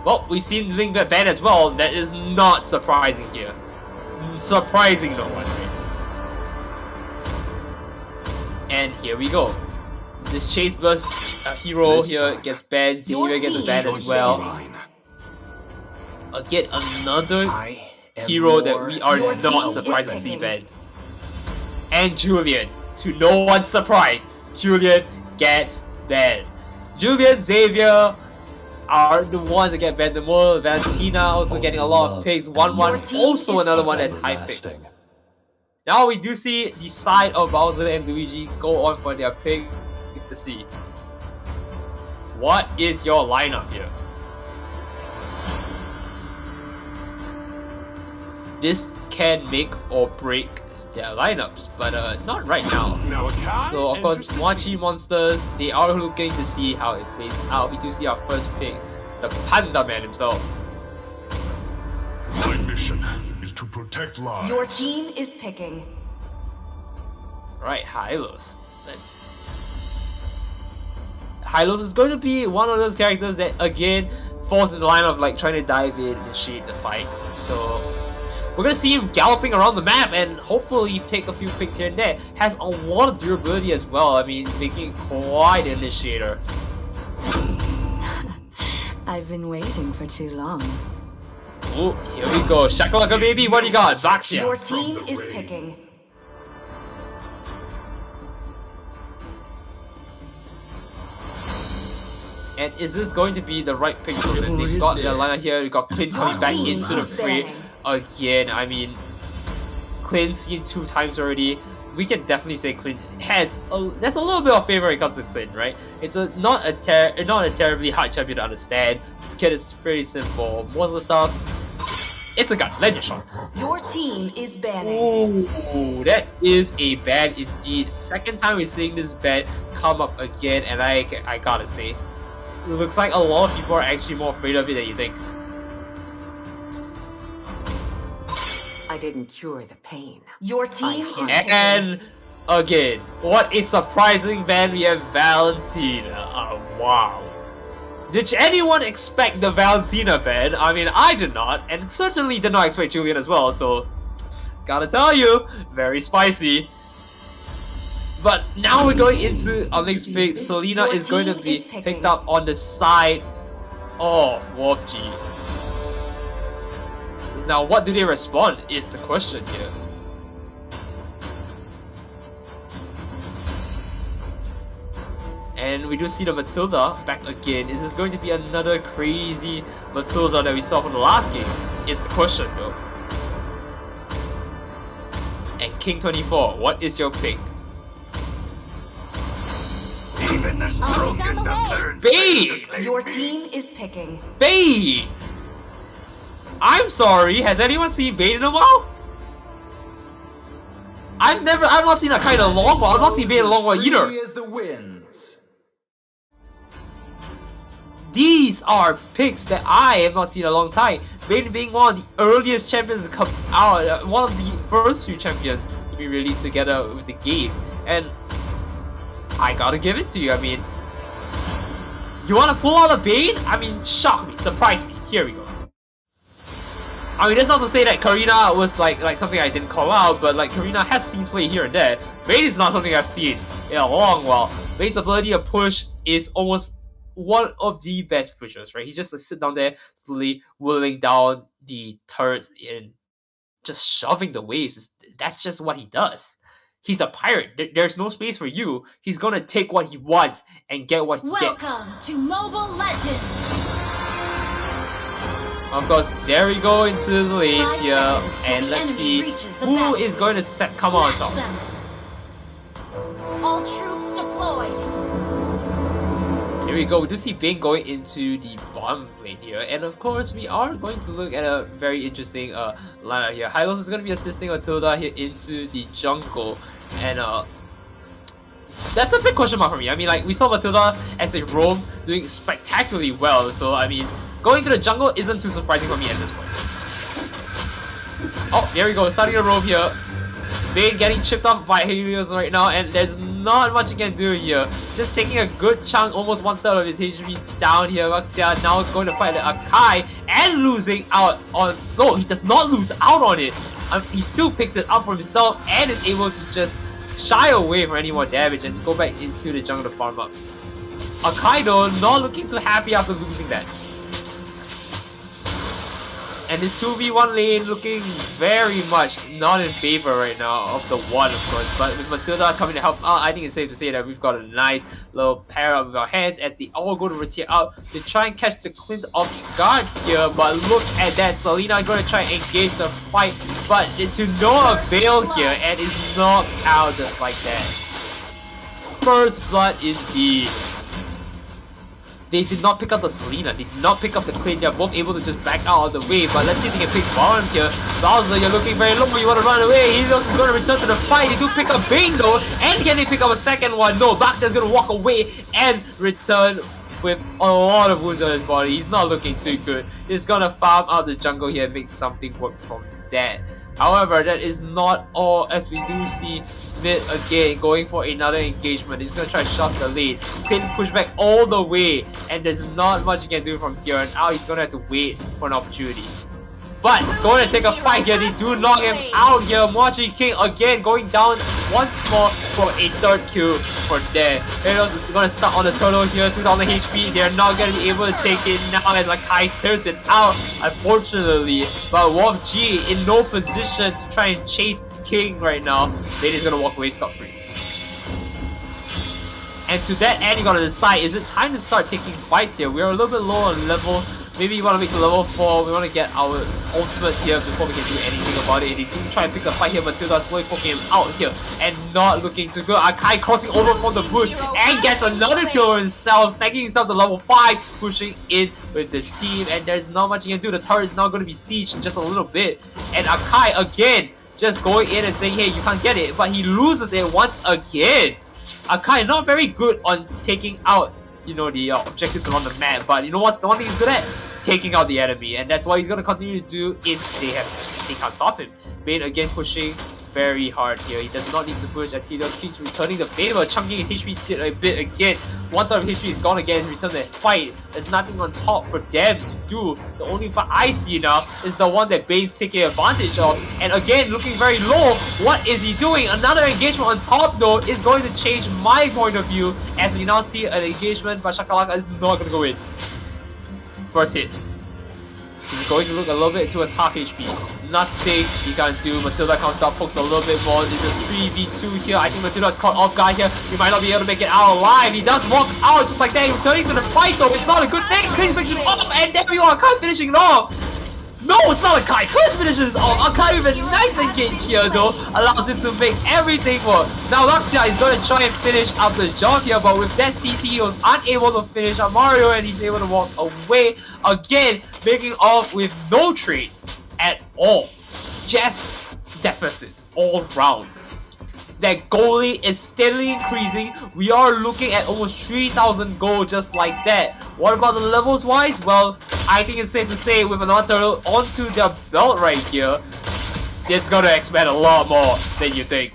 well, we've seen Ling get banned as well. That is not surprising here. Surprising no one, right? And here we go. This Chase Burst hero here gets banned. Xavier gets banned as well. Again, another hero that we are Your not team surprised is to see picking. banned. And Julian, to no one's surprise, Julian gets banned. Julian, Xavier are the ones that get banned the most. Valentina also getting a lot of picks. 1-1, Your team also is another one that's picking. high pick. Now we do see the side of Bowser and Luigi go on for their pick to see. What is your lineup here? This can make or break their lineups, but not right now. Now Akai So of course, enters the Mochi scene. Monsters, they are looking to see how it plays out. We do see our first pick, the Panda Man himself. My mission is to protect lives. Your team is picking. Right, Hylos. Hylos is going to be one of those characters that again falls in the line of like trying to dive in and initiate the fight. So we're gonna see him galloping around the map and hopefully take a few picks here and there. Has a lot of durability as well. I mean, making quite an initiator. I've been waiting for too long. Oh, here we go. Shakalaka baby, what do you got? Zaxia. Your team is picking. And is this going to be the right pick for them? They've got their lineup here. We got Clint coming back team into the is fray banning. again. I mean, Clint's seen 2 times already. We can definitely say Clint has there's a little bit of favor when it comes to Clint, right? It's not a terribly hard champion to understand. This kid is pretty simple. Most of the stuff, it's a gun. Legend shot. Your team is banning. Ooh, that is a ban indeed. Second time we're seeing this ban come up again, and I gotta say, it looks like a lot of people are actually more afraid of it than you think. I didn't cure the pain. Your team is picking. And again, what a surprising ban, we have Valentina. Oh, wow. Did anyone expect the Valentina ban? I mean, I did not, and certainly did not expect Julian as well, so gotta tell you, very spicy. But now we're going into our next pick. Selena Your is going to team be is picking. picked up on the side of Wolf G. Now, what do they respond is the question here. And we do see the Matilda back again. Is this going to be another crazy Matilda that we saw from the last game? Is the question though. And King 24, what is your pick? Even the strongest of turns. Bane! Your team is picking. Bane! I'm sorry, has anyone seen Bane in a while? I've not seen a kind of long while. I've not seen Bane in a long while either. Free as the winds. These are picks that I have not seen in a long time. Bane being one of the earliest champions to come out, one of the first few champions to be released together with the game. And I gotta give it to you. I mean, you wanna pull out a Bane? I mean, shock me, surprise me. Here we go. I mean, that's not to say that Karina was like something I didn't call out, but like Karina has seen play here and there. Bane is not something I've seen in a long while. Bane's ability to push is almost one of the best pushers, right? He just sit down there, slowly whittling down the turrets and just shoving the waves. That's just what he does. He's a pirate. There's no space for you. He's gonna take what he wants and get what he gets. Welcome to Mobile Legends! Of course, there we go into the lane 5 here, seconds till and the let's enemy see reaches the who battlefield. is going to come on Smash top. them. All troops deployed. Here we go. We do see Bing going into the bottom lane here, and of course we are going to look at a very interesting lineup here. Hylos is going to be assisting Matilda here into the jungle, and that's a big question mark for me. I mean, like, we saw Matilda as a roam doing spectacularly well, so I mean, going to the jungle isn't too surprising for me at this point. Oh, there we go, starting to roam here. Bane getting chipped off by Helios right now, and there's not much you can do here. Just taking a good chunk, almost 1/3 of his HP down here. Luxia now going to fight the Akai and losing out on... No, he does not lose out on it. He still picks it up for himself and is able to just shy away from any more damage and go back into the jungle to farm up. Akai though, not looking too happy after losing that. And this 2v1 lane looking very much not in favor right now of the one, of course. But with Matilda coming to help out, I think it's safe to say that we've got a nice little pair up with our hands as they all go to rotate out to try and catch the Clint off guard here. But look at that, Selena going to try and engage the fight, but to no avail here, and is knocked out just like that. First blood indeed. They did not pick up the Selena, they did not pick up the Clint. They're both able to just back out of the way, but let's see if they can pick Baron here. Bowser, you're looking very low, you want to run away. He's also going to return to the fight. They do pick up Bane though, and can they pick up a second one? No, Baxia's going to walk away and return with a lot of wounds on his body. He's not looking too good. He's going to farm out the jungle here and make something work from that. However, that is not all, as we do see Mid again going for another engagement. He's going to try to shot the lead. Pin push back all the way, and there's not much you can do from here. And now he's going to have to wait for an opportunity. But going to take a fight here. They do knock him out here. Mochi King again going down once more for a third kill for there. Helios is going to start on the turtle here. 2000 HP. They're not going to be able to take it now as Lakai clears it out, unfortunately. But Wolf G in no position to try and chase King right now. Lane is going to walk away scot-free. And to that end, you got to decide, is it time to start taking fights here? We're a little bit low on level. Maybe you want to make the level 4. We want to get our ultimates here before we can do anything about it. They do try and pick the fight here, but Matilda's slowly poking him out here and not looking too good. Akai crossing over from the bush and gets another kill himself, stacking himself to level 5, pushing in with the team. And there's not much you can do. The turret is now going to be sieged in just a little bit. And Akai again just going in and saying, hey, you can't get it. But he loses it once again. Akai not very good on taking out, you know, the objectives around the map, but you know what? The one thing he's good at, taking out the enemy, and that's what he's gonna continue to do if they can't stop him. Bane again pushing very hard here. He does not need to push as Helios keeps returning the favor, chunking his HP did a bit again. 1/3 of HP is gone again. He returns the fight. There's nothing on top for them to do. The only fight I see now is the one that Bane's taking advantage of. And again, looking very low. What is he doing? Another engagement on top though is going to change my point of view as we now see an engagement, but Shakalaka is not going to go in. First hit. He's going to look a little bit towards half HP. Nothing he can do. Matilda comes up, pokes a little bit more. It's a 3v2 here. I think Matilda's caught off guard here. He might not be able to make it out alive. He does walk out just like that. He's returning to the fight though. It's not a good thing. Clint finishes off, and there we go. Akai finishing it off. No, it's not Akai. Clint finishes off. Akai with a nice engage here though. Allows him to make everything work. Now Luxia is going to try and finish up the job here, but with that CC he was unable to finish up Mario, and he's able to walk away again, making off with no trades at all. Just deficits all round. That goalie is steadily increasing. We are looking at almost 3,000 gold just like that. What about the levels wise? Well, I think it's safe to say with another turtle onto their belt right here, it's gonna expand a lot more than you think.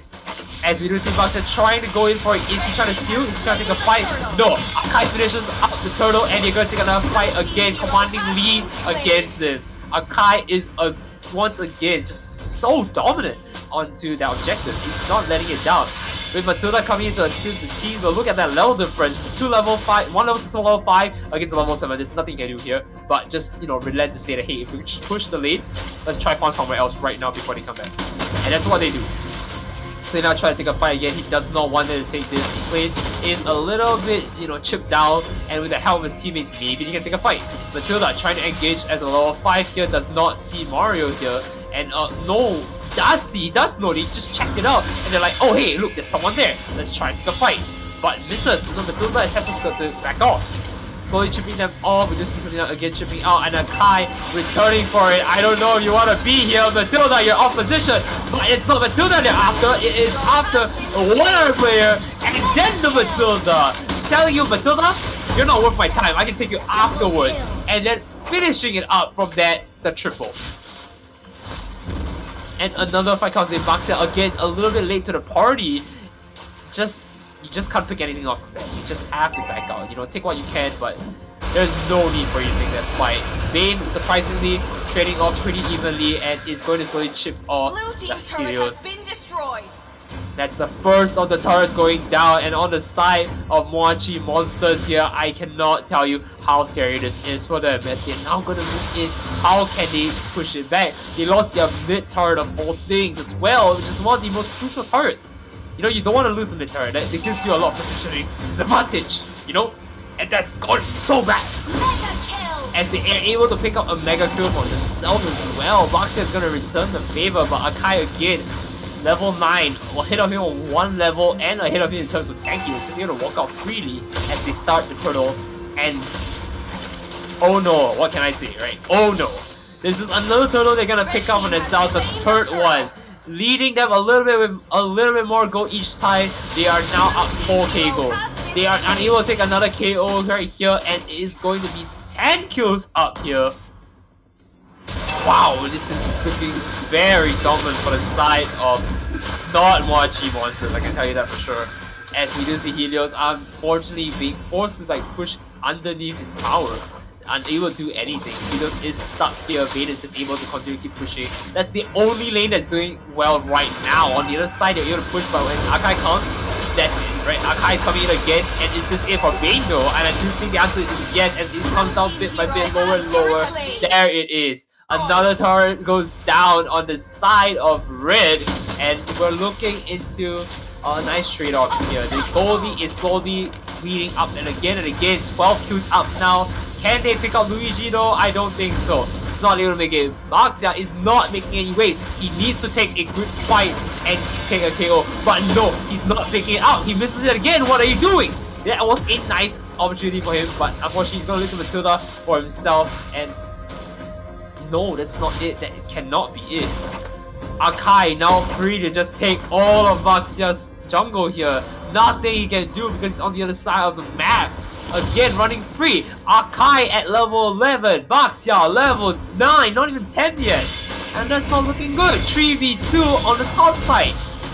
As we do see Baxter trying to go in for it. Is he trying to steal? Is he trying to take a fight? No. Akai finishes up the turtle and you're gonna take another fight again, commanding lead against him. Akai is once again just so dominant onto that objective. He's not letting it down. With Matilda coming in to assist the team, but look at that level difference. 2 level 5, 1 level 6 to level 5 against a level 7. There's nothing you can do here, but just, you know, relent to say that, hey, if we just push the lane, let's try find somewhere else right now before they come back. And that's what they do. Selena trying to take a fight again. He does not want them to take this. His lane is a little bit, chipped down, and with the help of his teammates, maybe he can take a fight. Matilda trying to engage as a level 5 here, does not see Mario here, and no, does know, they just checked it out, and they're like, oh hey, look, there's someone there, let's try and take a fight. But misses, Matilda has to back off. Slowly chipping them off. We just see Selena again chipping out, and Akai returning for it. I don't know if you want to be here, Matilda, you're off position, but it's not Matilda they're after, it is after one other player, and then the Matilda. Just telling you, Matilda, you're not worth my time, I can take you afterward. And then finishing it up from that, the triple. And another fight comes in. Baxia again, a little bit late to the party. You just can't pick anything off from that. You just have to back out. Take what you can, but there's no need for you to take that fight. Bane surprisingly trading off pretty evenly and is going to slowly chip off Blue team the turret Helios. has been destroyed. That's the first of the turrets going down, and on the side of Moachi monsters here, I cannot tell you how scary this is for them as they're now going to move in. How can they push it back? They lost their mid turret of all things as well, which is one of the most crucial turrets. You don't want to lose the mid turret. It gives you a lot of positioning disadvantage, and that's gone so bad. Mega kill. As they are able to pick up a mega kill for themselves as well. Baxia is going to return the favor, but Akai again, level 9, ahead of him on 1 level and ahead of him in terms of tanky. He's just able to walk out freely as they start the turtle. And oh no, what can I say, right? Oh no. This is another turtle they're going to pick up on themselves, the third one. Leading them a little bit with a little bit more gold each time. They are now up 4k gold. They are unable to take another KO right here, and it is going to be 10 kills up here. Wow, this is looking very dominant for the side of not Moachi monsters, I can tell you that for sure. As we do see Helios unfortunately being forced to push underneath his tower. Unable to do anything. Helios is stuck here. Bane is just able to continue to keep pushing. That's the only lane that's doing well right now. On the other side, they're able to push, but when Akai comes, that's it, right? Akai is coming in again, and is this it for Bane though? And I do think the answer is yes, as it comes down bit by bit, lower and lower. There it is. Another turret goes down on the side of red, and we're looking into a nice trade-off here. The Goldie is slowly leading up and again, 12 kills up now. Can they pick up Luigi though? I don't think so. He's not able to make it. Baxia is not making any waves. He needs to take a good fight and take a KO. But no, he's not picking it out. He misses it again. What are you doing? That was a nice opportunity for him, but unfortunately he's going to look to Matilda for himself. And no, that's not it. That cannot be it. Akai now free to just take all of Baxia's jungle here. Nothing he can do because it's on the other side of the map. Again, running free. Akai at level 11. Baxia level 9. Not even 10 yet. And that's not looking good. 3v2 on the top side.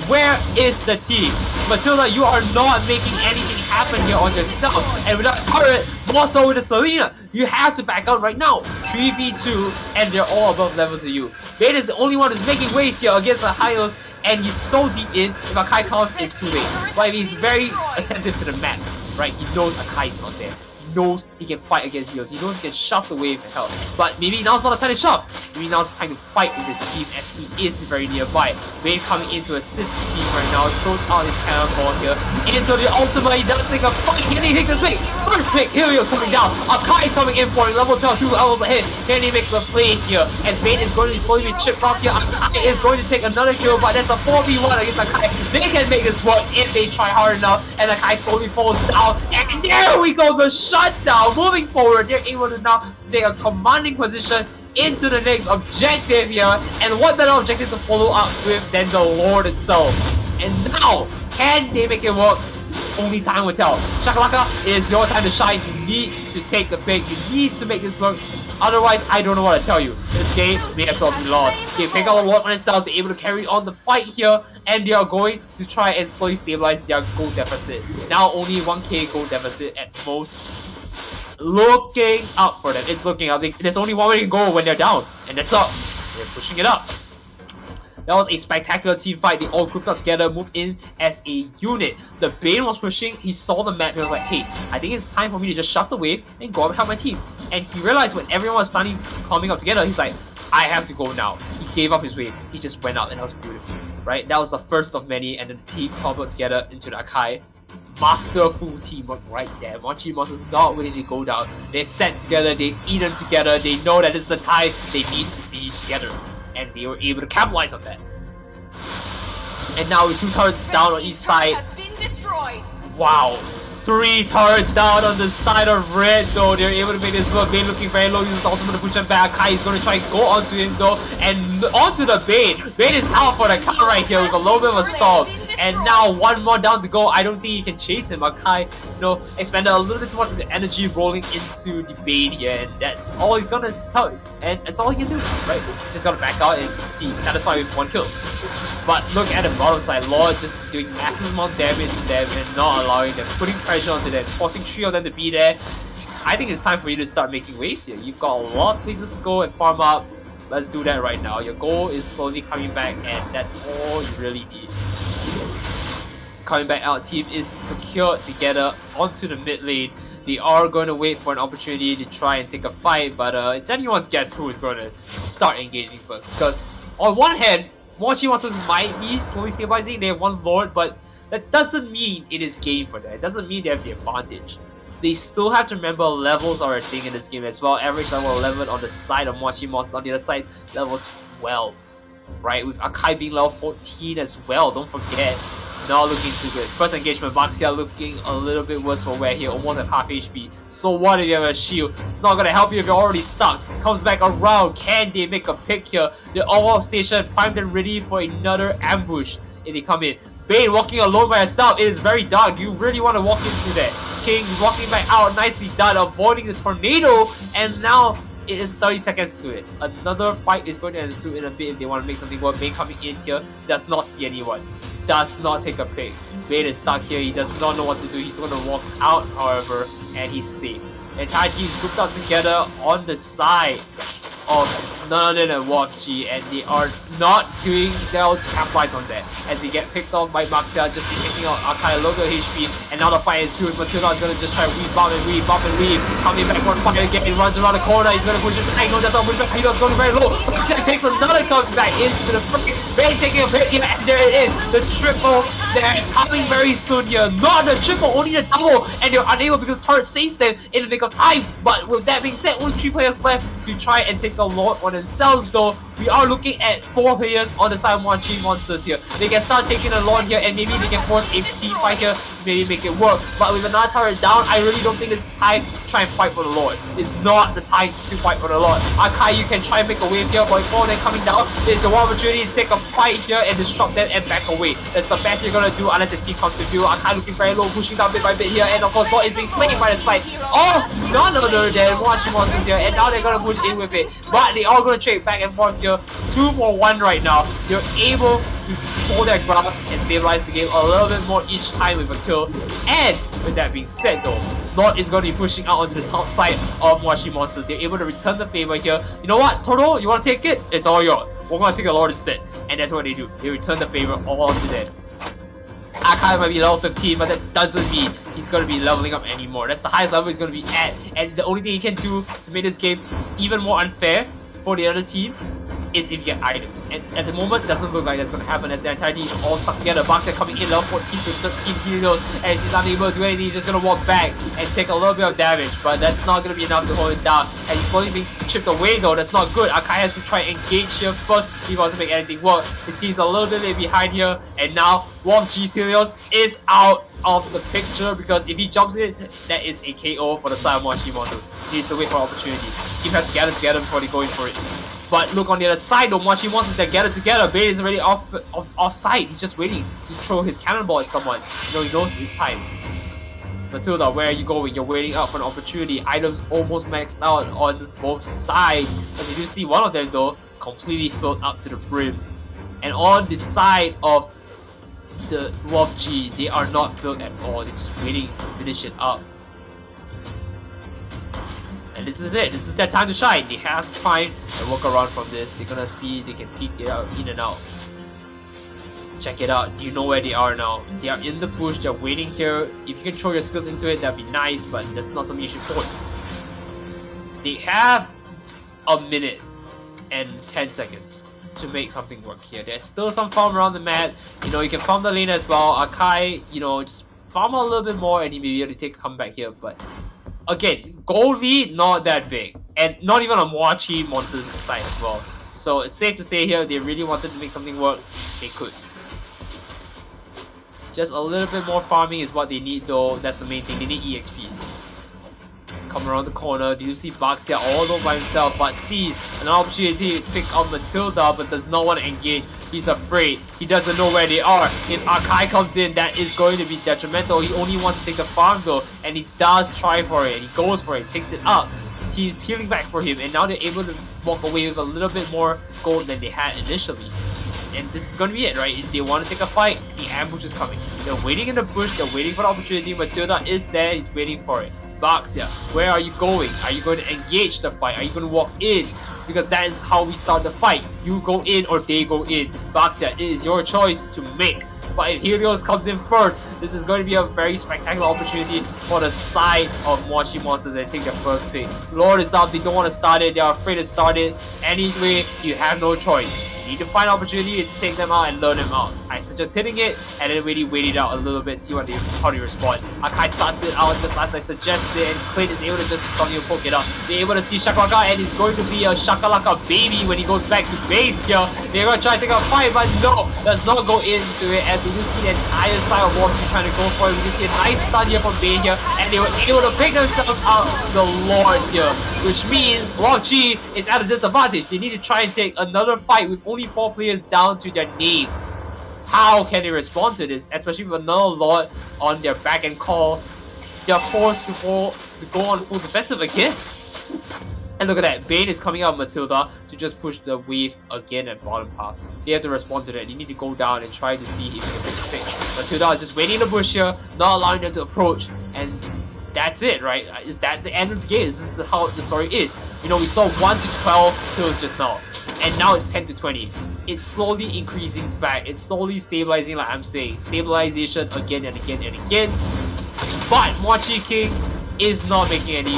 Where is the team? Matilda, you are not making anything happen here on yourself. And without a turret, more so with the Selena, you have to back out right now. 3v2, and they're all above levels of you. Bane is the only one who's making waves here against the Hylos, and he's so deep in. If Akai comes, it's too late. But if he's very attentive to the map, right, he knows Akai is not there. He knows he can fight against heroes. He knows he can shove the wave for help. But maybe now's not the time to shove. Maybe now's the time to fight with his team as he is very nearby. Bane coming in to assist the team right now. Throws out his cannonball here. Into the ultimate. He does take a fight. Can he take this pick? First pick. Helios coming down. Akai is coming in for it. Level 12, 2 levels ahead. Can he make the play here? And Bane is going to slowly be chipped off here. Akai is going to take another kill, but that's a 4v1 against Akai. They can make this work if they try hard enough. And Akai slowly falls down. And there we go. The shutdown. Moving forward, they're able to now take a commanding position into the next objective here. And what better objective to follow up with than the Lord itself? And now, can they make it work? Only time will tell. Shakalaka, it is your time to shine. You need to take the bait. You need to make this work. Otherwise, I don't know what to tell you. This game may as well be lost. They pick up the Lord on themselves. They're able to carry on the fight here. And they are going to try and slowly stabilize their gold deficit. Now only 1k gold deficit at most. Looking up for them. It's looking up. There's only one way to go when they're down. And that's up. They're pushing it up. That was a spectacular team fight. They all grouped up together, moved in as a unit. The Bane was pushing. He saw the map. He was like, hey, I think it's time for me to just shove the wave and go up and help my team. And he realized when everyone was suddenly coming up together, he's like, I have to go now. He gave up his wave. He just went out, and that was beautiful, right? That was the first of many, and then the team cobbled together into the Akai. Masterful teamwork right there. Mochi Monsters not willing to go down. They sat together, they've eaten together, they know that it's the time they need to be together. And they were able to capitalize on that. And now with 2 turrets down on each side. Has been destroyed. Wow. 3 turrets down on the side of red though. They're able to make this work. Bane looking very low. Uses the ultimate to push him back. Kai is going to try and go onto him though. And onto the Bane. Bane is out for the count right here with a little bit of a stall. And now 1 more down to go. I don't think he can chase him. Kai, expended a little bit too much of the energy rolling into the Bane here. And that's all he's going to tell. And that's all he can do, right? He's just going to back out and see satisfied with 1 kill. But look at the bottom side. Lord just doing massive amount of damage to them and not allowing them, putting pressure onto them, forcing 3 of them to be there. I think it's time for you to start making waves here. You've got a lot of places to go and farm up. Let's do that right now. Your goal is slowly coming back, and that's all you really need. Coming back out, team is secured together onto the mid lane. They are going to wait for an opportunity to try and take a fight, but it's anyone's guess who is going to start engaging first. Because on one hand, Mochi Monsters might be slowly stabilizing. They have 1 Lord, but that doesn't mean it is game for them. It doesn't mean they have the advantage. They still have to remember levels are a thing in this game as well. Average level 11 on the side of Mochi Monsters. On the other side, level 12. Right? With Akai being level 14 as well. Don't forget. Not looking too good. First engagement, Baxia looking a little bit worse for wear here, almost at half HP. So what if you have a shield? It's not gonna help you if you're already stuck. Comes back around. Can they make a pick here? They're all off station, primed and ready for another ambush if they come in. Bane walking alone by herself. It is very dark. Do you really want to walk into that? King walking back out, nicely done, avoiding the tornado, and now it is 30 seconds to it. Another fight is going to ensue in a bit if they want to make something work. Bane coming in here, does not see anyone. Does not take a pick. Bane is stuck here. He does not know what to do. He's going to walk out, however, and he's safe. The entire team is grouped up together on the side of none other than WolfG, and they are not doing well to capitalize on that. As they get picked off by Maxia, just taking out Akai a local HP, and now the fight ensues. Matilda is going to just try to rebound and rebound and leave. Coming back for a fight again, he runs around the corner. He's going to push his angle. That's not pushing back. He's going very low. He takes another comes back into the freaking Bane, taking a hit here, and there it is. The triple. They're coming very soon here. Not the triple, only the double, and they're unable because turret saves them in the nick of time. But with that being said, only 3 players left to try and take the Lord on themselves though. We are looking at 4 players on the side of Mochi Monsters here. They can start taking the Lord here, and maybe they can force a team fight here to maybe make it work. But with another turret down, I really don't think it's time to try and fight for the Lord. It's not the time to fight for the Lord. Akai, you can try and make a wave here, but before they're coming down, there's a one opportunity to take a fight here and disrupt them and back away. That's the best you're gonna do unless the team comes to you. Akai looking very low, pushing down bit by bit here, and of course Lord is being slain by the side. Oh, none other than Mochi Monsters here, and now they're gonna push in with it. But they are gonna trade back and forth here. 2 for 1 right now. They're able to hold their ground and stabilize the game a little bit more each time with a kill. And with that being said though, Lord is going to be pushing out onto the top side of Mochi Monsters. They're able to return the favor here. You know what, Toto? You want to take it? It's all yours. We're going to take the Lord instead. And that's what they do. They return the favor all onto them. Akai might be level 15, but that doesn't mean he's going to be leveling up anymore. That's the highest level he's going to be at. And the only thing he can do to make this game even more unfair for the other team is if you get items. And at the moment, it doesn't look like that's going to happen as the entire team is all stuck together. Baxter coming in level 14 to 13 heroes, and he's unable to do anything. He's just going to walk back and take a little bit of damage, but that's not going to be enough to hold it down. And he's slowly being chipped away though. That's not good. Akai has to try and engage here first if he wants to make anything work. His team's a little bit behind here, and now WolfG's Helios is out of the picture because if he jumps in, that is a KO for the side of Mochi Monsters. He needs to wait for an opportunity. Team has to gather together before they go in for it. But look on the other side though, Mochi Monsters that gather together. Bane is already off side. He's just waiting to throw his cannonball at someone. You know, he knows it's time. Matilda, where are you going? You're waiting out for an opportunity. Items almost maxed out on both sides. As you do see one of them though, completely filled up to the brim. And on the side of the WolfG, they are not filled at all. They're just waiting to finish it up. And this is it. This is their time to shine. They have to find and work around from this. They're gonna see if they can peek it out, in and out. Check it out. Do you know where they are now? They are in the bush. They're waiting here. If you can throw your skills into it, that'd be nice, but that's not something you should force. They have a minute and 10 seconds to make something work here. There's still some farm around the map. You know, you can farm the lane as well. Akai, you know, just farm a little bit more and he may be able to take a comeback here. But again, gold lead, not that big. And not even a Mochi monsters inside as well. So it's safe to say here, if they really wanted to make something work, they could. Just a little bit more farming is what they need though. That's the main thing. They need EXP. Come around the corner. Do you see Bugs here all alone by himself, but sees an opportunity to pick up Matilda, but does not want to engage. He's afraid. He doesn't know where they are. If Akai comes in, that is going to be detrimental. He only wants to take the farm though, and he does try for it. And he goes for it, takes it up. He's peeling back for him, and now they're able to walk away with a little bit more gold than they had initially. And this is going to be it, right? If they want to take a fight, the ambush is coming. They're waiting in the bush. They're waiting for the opportunity. Matilda is there. He's waiting for it. Baxia, where are you going? Are you going to engage the fight? Are you going to walk in? Because that is how we start the fight. You go in or they go in. Baxia, it is your choice to make. But if Helios comes in first, this is going to be a very spectacular opportunity for the side of Mochi Monsters and take their first pick. Lord is up. They don't want to start it. They are afraid to start it. Anyway, you have no choice. You need to find an opportunity to take them out and lure them out. I suggest hitting it and then really wait it out a little bit, see how they respond. Akai starts it out just as I suggested, and Clint is able to just poke it up. They're able to see Shakalaka, and it's going to be a Shakalaka baby when he goes back to base here. They're going to try to take a fight, but no, does not go into it, as we do see the entire side of Warp trying to go for it. We do see a nice stun here from Bane here, and they were able to pick themselves out the Lord here, which means Warp G is at a disadvantage. They need to try and take another fight with only 4 players down to their names. How can they respond to this, especially with another Lord on their back and call? They're forced to go on full defensive again. And look at that, Bane is coming out of Matilda to just push the wave again at bottom path. They have to respond to that. They need to go down and try to see if they can pick the pick. Matilda is just waiting in the bush here, not allowing them to approach, and that's it, right? Is that the end of the game? This is how the story is. You know, we saw 1 to 12 kills just now, and now it's 10 to 20. It's slowly increasing back. It's slowly stabilizing, like I'm saying. Stabilization again and again and again. But Mochi King is not making any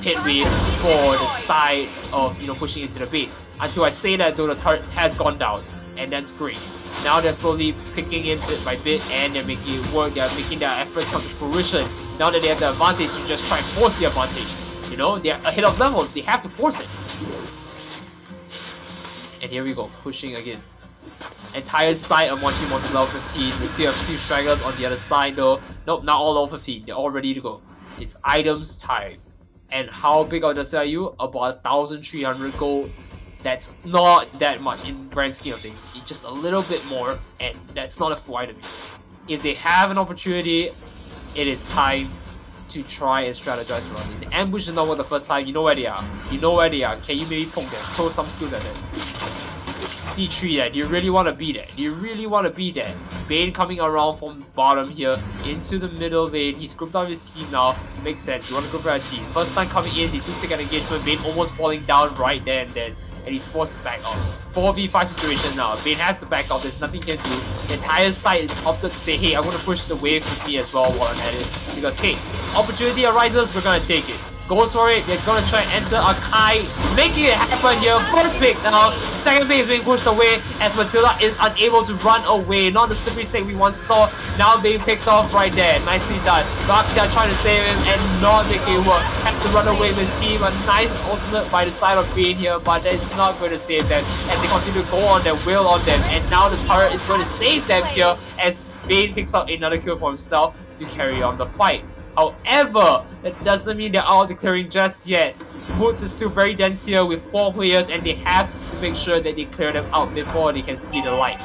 headway for the side of, you know, pushing into the base. Until I say that though, the turret has gone down, and that's great. Now they're slowly picking in bit by bit, and they're making it work. They're making their efforts come to fruition. Now that they have the advantage, you just try and force the advantage. You know, they're ahead of levels. They have to force it. And here we go, pushing again. Entire side of Mochi Monsters level 15. We still have 2 stragglers on the other side though. Nope, not all level 15. They're all ready to go. It's items time. And how big of the are you? About 1,300 gold. That's not that much in grand scheme of things. It's just a little bit more, and that's not a full item. If they have an opportunity, it is time to try and strategize around it. The ambush is not work the first time. You know where they are. You know where they are. Can you maybe poke them? Throw some skills at them. C3 there. Do you really want to be there? Do you really want to be there? Bane coming around from bottom here into the middle lane. He's grouped up his team now. Makes sense. You want to group up his team. First time coming in, they do take an engagement. Bane almost falling down right there and then. And he's forced to back off. 4v5 situation now. Bane has to back off. There's nothing he can do. The entire side is opted to say, hey, I'm going to push the wave with me as well while I'm at it. Because, hey, opportunity arises, we're going to take it. Goes for it. They're going to try and enter Akai, making it happen here. First pick now. Second pick is being pushed away as Matilda is unable to run away. Not the slippery snake we once saw. Now being picked off right there. Nicely done. Baxia trying to save him and not making it work. Has to run away with his team. A nice ultimate by the side of Bane here, but that's not going to save them as they continue to go on their will on them. And now the turret is going to save them here as Bane picks up another kill for himself to carry on the fight. However, that doesn't mean they're all declaring just yet. Woods is still very dense here with 4 players, and they have to make sure that they clear them out before they can see the light.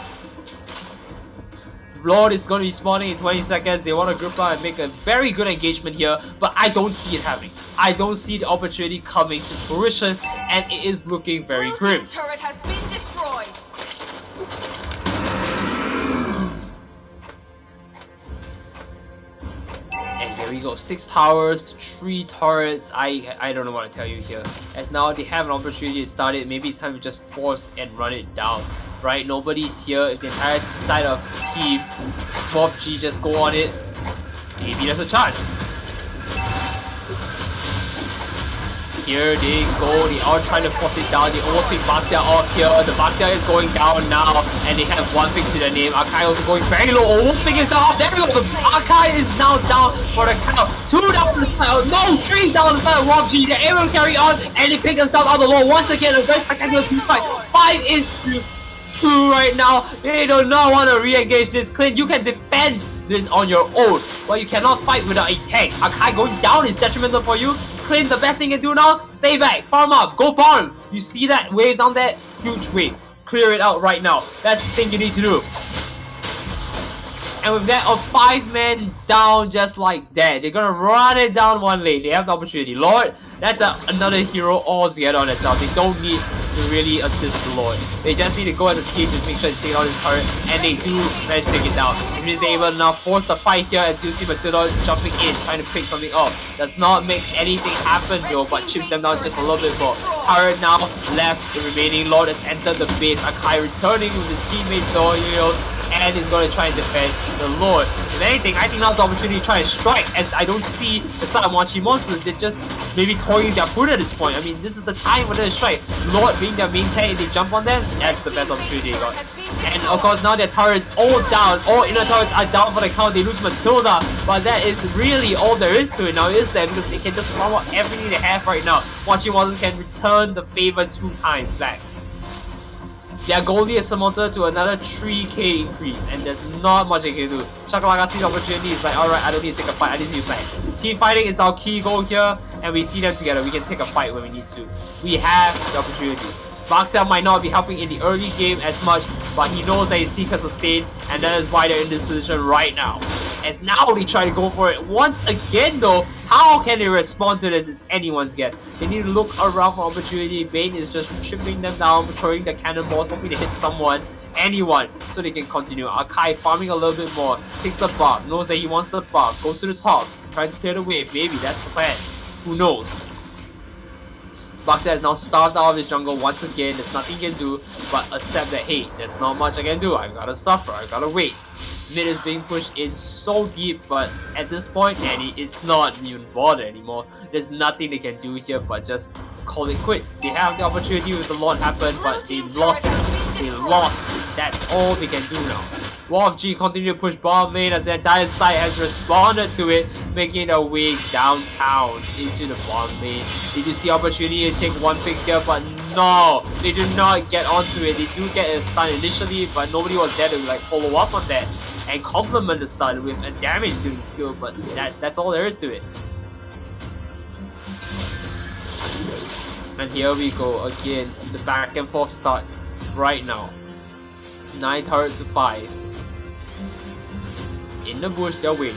Lord is going to be spawning in 20 seconds. They want to group up and make a very good engagement here, but I don't see it happening. I don't see the opportunity coming to fruition, and it is looking very grim. Turret has been destroyed. And there we go, 6 towers to 3 turrets. I don't know what to tell you here. As now they have an opportunity to start it. Maybe it's time to just force and run it down. Right? Nobody's here. If the entire side of the team, 12G just go on it, maybe there's a chance. here they go. They are trying to force it down. They almost pick Baxia off here. The Baxia is going down now, and they have one pick to the name. Akai also going very low. Almost picking himself off. There we go. The Akai is now down for the count. 2 down on the side. No, 3 down on the side of WOFG. They're able to carry on, and they pick themselves out of the low. Once again, a very spectacular team fight. 5 is to 2 right now. They do not want to re-engage this. Clint, you can defend this on your own, but you cannot fight without a tank. Akai going down is detrimental for you. Clint, the best thing you can do now, stay back, farm up, go farm. You see that wave down there? Huge wave. Clear it out right now. That's the thing you need to do. And with that, of 5 men down just like that, they're gonna run it down one lane. They have the opportunity. Lord, that's another hero altogether on itself. They don't need to really assist the Lord. They just need to go as a team to make sure they take out his turret, and they do manage to take it down. Which means they're able to now force the fight here as you see Matilda jumping in, trying to pick something up. Does not make anything happen though, but chips them down just a little bit more. Turret now left, the remaining Lord has entered the base. Akai returning with his teammates though, and is going to try and defend the Lord. If anything, I think now's the opportunity to try and strike, as I don't see the Salamachi monsters. They're just maybe toying their food at this point. I mean, this is the time for them to strike. Lord being their main tank, if they jump on them, that's the best opportunity they got. And of course, now their turrets all down. All inner turrets are down for the count. They lose Matilda, but that is really all there is to it now, is there? Because they can just farm out everything they have right now. Watching monsters can return the favor 2 times back. Their goalie is summoned to another 3k increase, and there's not much they can do. Shakalaka sees the opportunity, is like, alright, I don't need to take a fight, I need to fight. Team fighting is our key goal here, and we see them together. We can take a fight when we need to. We have the opportunity. Baxia might not be helping in the early game as much, but he knows that his team can sustain, and that is why they're in this position right now. As now they try to go for it once again though. How can they respond to this is anyone's guess. They need to look around for opportunity. Bane is just chipping them down, throwing the cannonballs, hoping to hit someone, anyone, so they can continue. Akai farming a little bit more, takes the buff, knows that he wants the buff, goes to the top, trying to clear the wave. Maybe that's the plan. Who knows? Baxia is now starved out of his jungle once again. There's nothing he can do but accept that, hey, there's not much I can do. I gotta suffer, I gotta wait. Mid is being pushed in so deep, but at this point, and it's not even bothered anymore. There's nothing they can do here but just call it quits. They have the opportunity with the Lord happen, but they lost it. They lost it. That's all they can do now. WOFG continue to push bomb lane as the entire side has responded to it, making their way downtown into the bomb lane. They do see opportunity to take one pick here, but no, they do not get onto it. They do get a stun initially, but nobody was there to like follow up on that and complement the stun with a damage doing skill, but that's all there is to it. And here we go again. The back and forth starts right now. 9 turrets to 5. In the bush, they're waiting.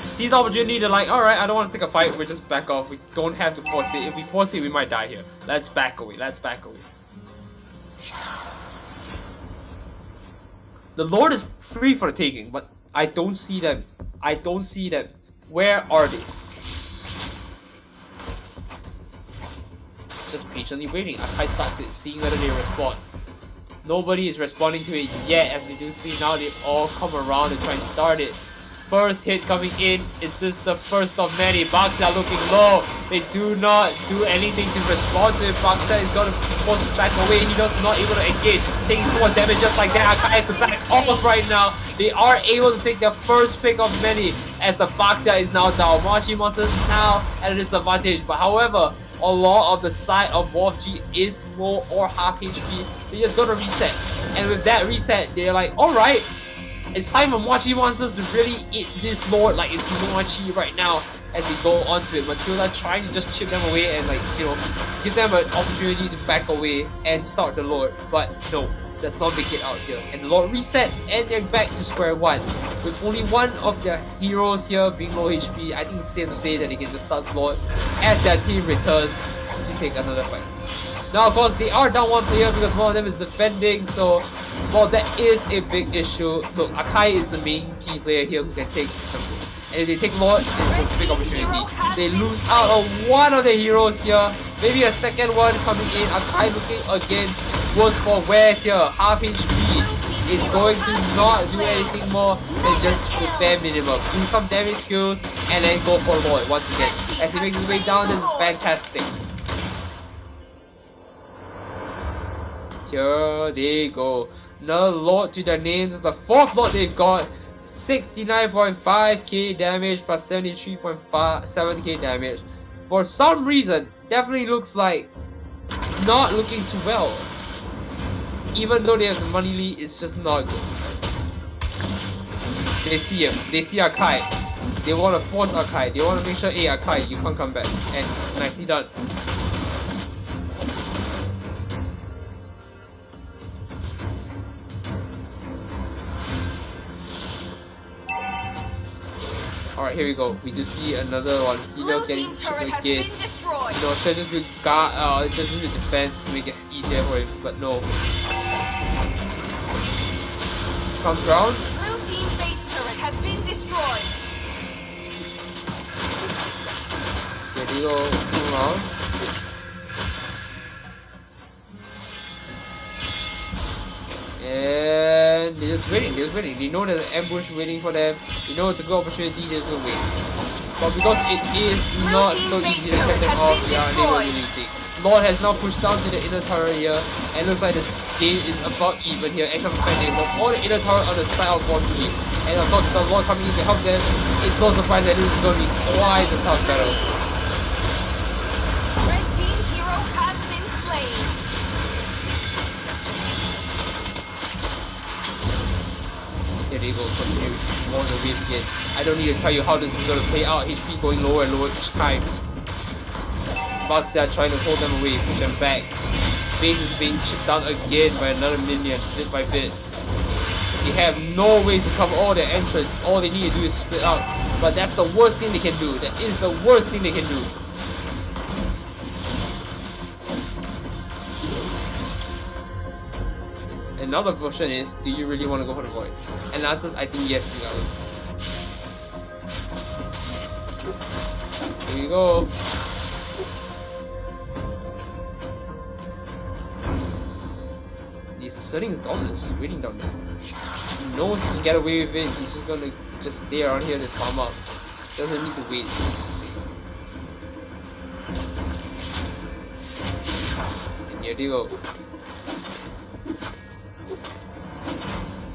Sees the opportunity, they're like, alright, I don't want to take a fight, we'll just back off. We don't have to force it. If we force it, we might die here. Let's back away, let's back away. The Lord is free for the taking, but I don't see them. I don't see them. Where are they? Just patiently waiting. Akai starts it, seeing whether they respond. Nobody is responding to it yet, as we do see now they've all come around and try and start it. First hit coming in. Is this the first of many? Baxia looking low. They do not do anything to respond to it. Baxia is going to force it back away. He does not able to engage. Taking so much damage just like that. Akai has to back off right now. They are able to take their first pick of many as the Baxia is now down. Machi Monsters now at a disadvantage. But however, a lot of the side of WOFG is low or half HP. They're just gonna reset. And with that reset, they're like, alright, it's time for Mochi Monsters to really eat this Lord like it's Mochi right now as they go onto it. Matilda trying to just chip them away and like, you know, give them an opportunity to back away and start the Lord. But no, does not make it out here. And the Lord resets and they're back to square one. With only one of their heroes here being low HP, I think it's safe to say that they can just start the Lord as their team returns to take another fight. Now of course they are down one player because one of them is defending, so well that is a big issue. Look, Akai is the main key player here who can take something. And if they take Lord, it's a big opportunity. They lose out on one of the heroes here. Maybe a second one coming in. Akai looking again worse for wear here. Half HP. is going to not do anything more than just the bare minimum. Do some damage skills and then go for Lord once again. As he makes his way down, this is fantastic. Here they go. Another Lord to their names. The fourth Lord they've got. 69.5k damage plus 73.7k damage. For some reason, definitely looks like not looking too well. Even though they have the money lead, it's just not good. They see him. They see Akai. They want to force Akai. They want to make sure, hey Akai, you can't come back. And nicely done. Alright, here we go. We do see another one. Hilo getting turret has again. been destroyed. No, should just do guard, just do the defense to make it easier for him, but no. Comes down. Blue team base turret has been destroyed. Here they go, 2 rounds. And they're just waiting, They know there's an ambush waiting for them. They know it's a good opportunity, they're just gonna wait. But because it is not so easy to catch them off, they are unable to really take. Lord has now pushed down to the inner turret here, and looks like this game is about even here, except for they have all the inner turret on the side of 1-3. And of course, the Lord coming in to help them, it's no surprise that this is going to be quite a tough battle. Red team hero has been slain. Here they go, continue on the wave again. I don't need to tell you how this is going to play out. HP going lower and lower each time. Bugs are trying to hold them away, push them back. Base is being chipped down again by another minion, bit by bit. They have no way to cover all their entrance. All they need to do is split out. But that's the worst thing they can do. That is the worst thing they can do. Another question is, do you really want to go for the void? And the answer is, I think yes, regardless. Here we go. He's asserting his dominance, just waiting down there. He knows he can get away with it. He's just gonna stay around here to farm up. Doesn't need to wait. And here they go.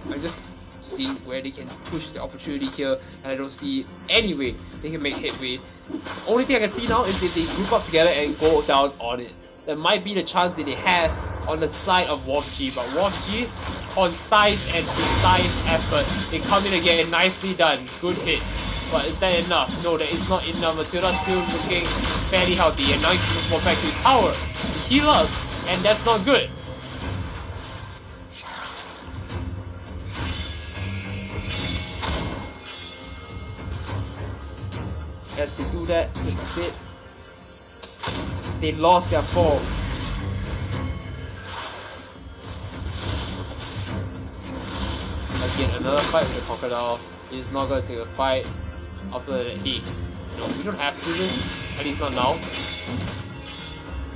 I'm just seeing where they can push the opportunity here, and I don't see any way they can make headway. Only thing I can see now is if they group up together and go down on it. That might be the chance that they have on the side of Wolf G, but Wolf G, concise and precise effort. They come in again, nicely done, good hit. But is that enough? No, that is not enough. Matilda's still looking fairly healthy, and now he can just walk back to his tower to heal us, and that's not good. As they do that, they lost their fall. Again, another fight with the crocodile. He's not gonna take a fight after that heat. No, we don't have to do this. At least not now.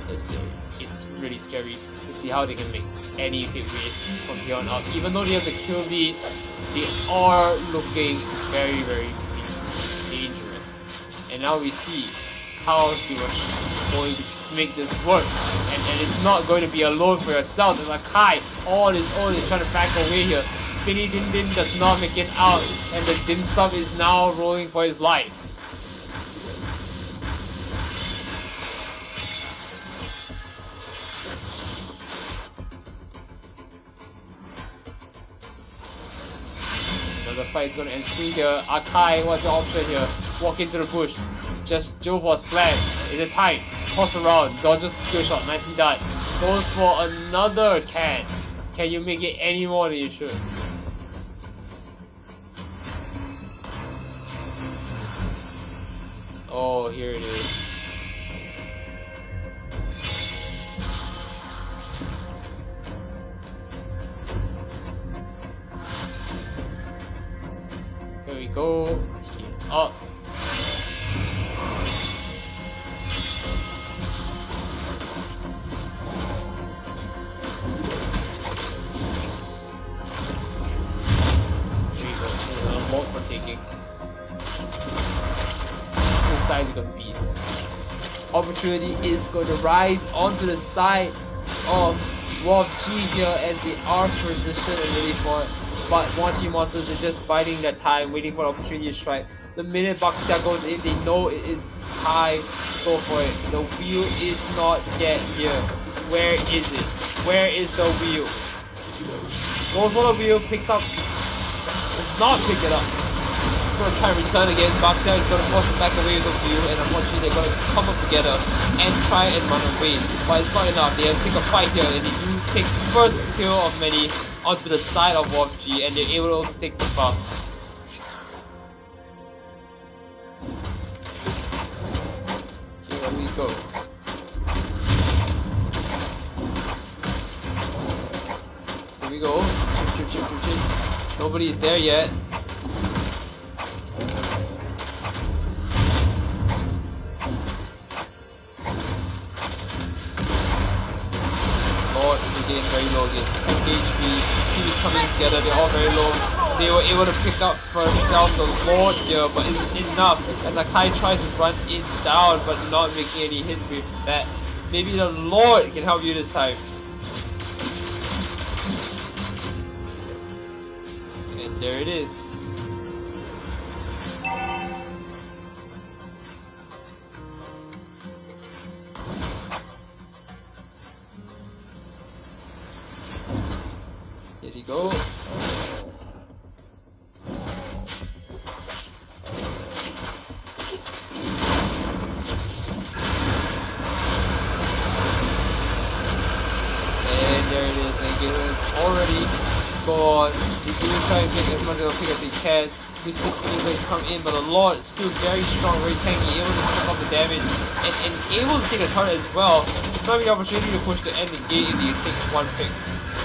It's really scary to see how they can make any headway from here on out. Even though they have the kill lead, they are looking very, very dangerous. And now we see how they were going to make this work. And it's not going to be alone for yourself. There's Akai, all is trying to back away here. Spinny Din Din does not make it out, and the dim sum is now rolling for his life. Another fight is going to ensue here. Akai, what's your option here? Walk into the bush. Just Joe for a slam. Is it tight? Toss around. Dodges the skill shot. Nicely done. Goes for another can. Can you make it any more than you should? Oh, here it is. Here we go. Heal up. opportunity is going to rise onto the side of Wolf G here as they are positioned and ready for it. But Wanchi Monsters are just biding their time, waiting for an opportunity to strike. The minute Baxia goes in, they know it is time. Go for it. The wheel is not yet here. Where is it? Where is the wheel? Goes for the wheel, picks up. Does not pick it up. Gonna try and return again. Baxia is gonna force it back away with the wheel, and unfortunately they're gonna come up together and try and run away. But it's not enough. They have to take a fight here, and they do take first kill of many onto the side of Wolf G, and they're able to also take the buff. Here we go. Here we go. Chip. Nobody is there yet. Lord is again very low again. MHB, team is coming together, they're all very low. They were able to pick up for themselves the Lord here, but it's enough as Akai tries to run it down but not making any hits with that. Maybe the Lord can help you this time. And there it is. Here you go. And there it is. It's already gone. They do try and pick as much of a pick as they can. This is going to come in, but the Lord is still very strong, very tanky, able to pick up the damage and able to take a turn as well. It's not the opportunity to push the end the gate if you take one pick.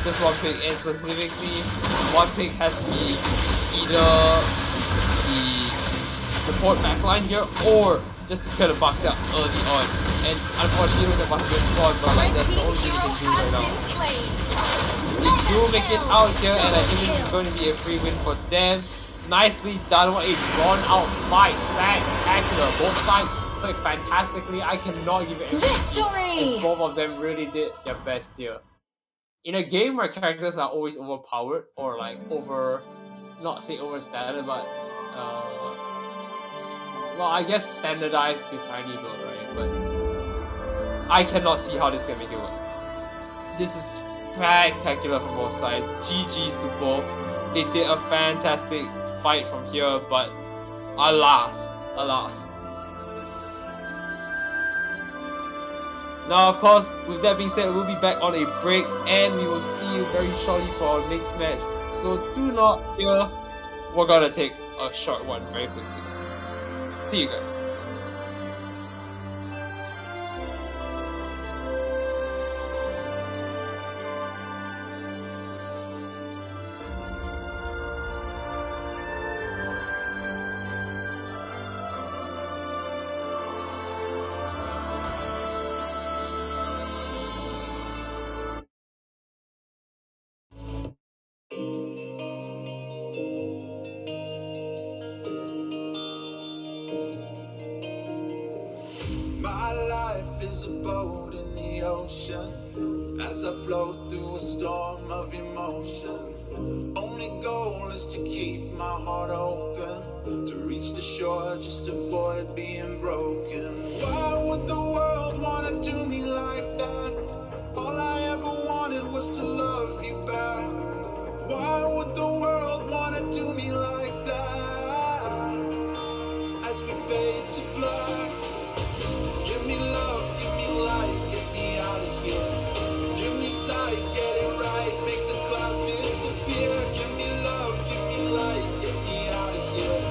Just one pick, and specifically, one pick has to be either the support backline here or just to kill the box out early on. And unfortunately, the box gets gone, but like, that's the only thing you can do right now. They do make it out here, and I think this is going to be a free win for them. Nicely done. What a drawn out fight. Spectacular. Both sides played fantastically. I cannot give it a Victory! as both of them really did their best here. In a game where characters are always overpowered or like not say overstated, but well, I guess standardized to tiny build, right? But I cannot see how this can make it work. This is spectacular from both sides. GG's to both. They did a fantastic fight from here, but alas. Now, of course, with that being said, we'll be back on a break, and we will see you very shortly for our next match. So do not fear. We're gonna take a short one very quickly. See you guys. My life is a boat in the ocean as I float through a storm of emotion. Only goal is to keep my heart open, to reach the shore, just avoid being broken. Why would the world wanna do me like that? All I ever wanted was to love you back. Why would the world wanna do me like that? As we fade to black, give me love, give me light, get me out of here. Give me sight, get it right, make the clouds disappear. Give me love, give me light, get me out of here.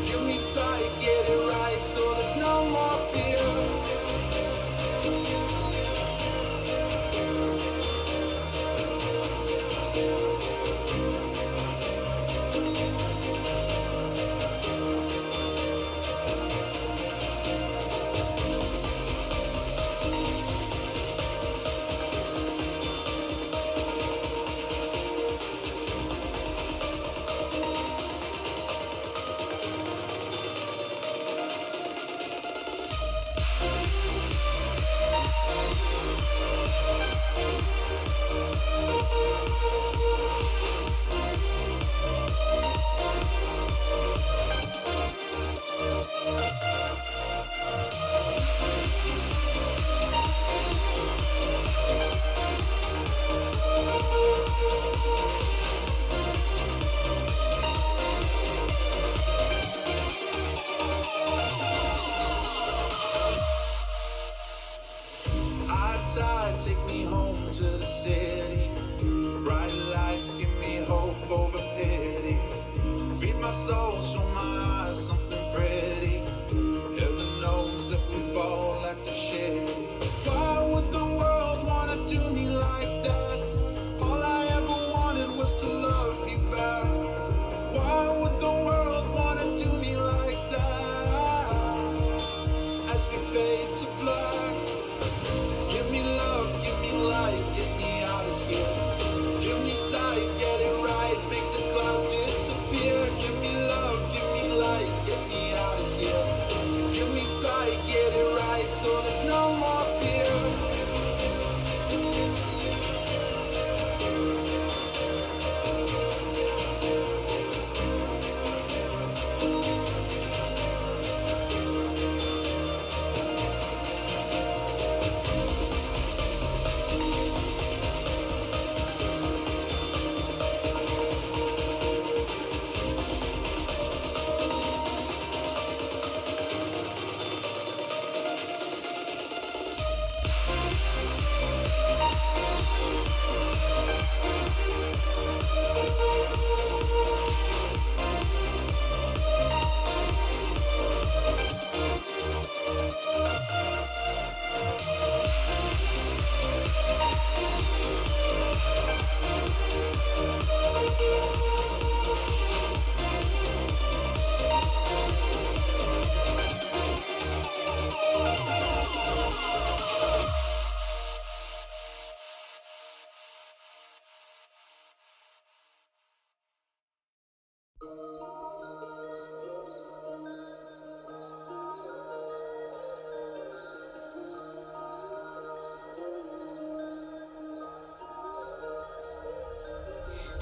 Give me sight, get it right, so there's no more fear. outside, take me home to the city. Bright lights give me hope over pity. Feed my soul, show my eyes something pretty. Heaven knows that we've all acted shitty. Why would the world wanna do me like that? All I ever wanted was to love you back. Why would the world wanna do me like that? As we fade to black, give me love, give me light, get me out of here. Give me sight, get it right, make the clouds disappear. Give me love, give me light, get me out of here. Give me sight, get it right, so there's no more fear.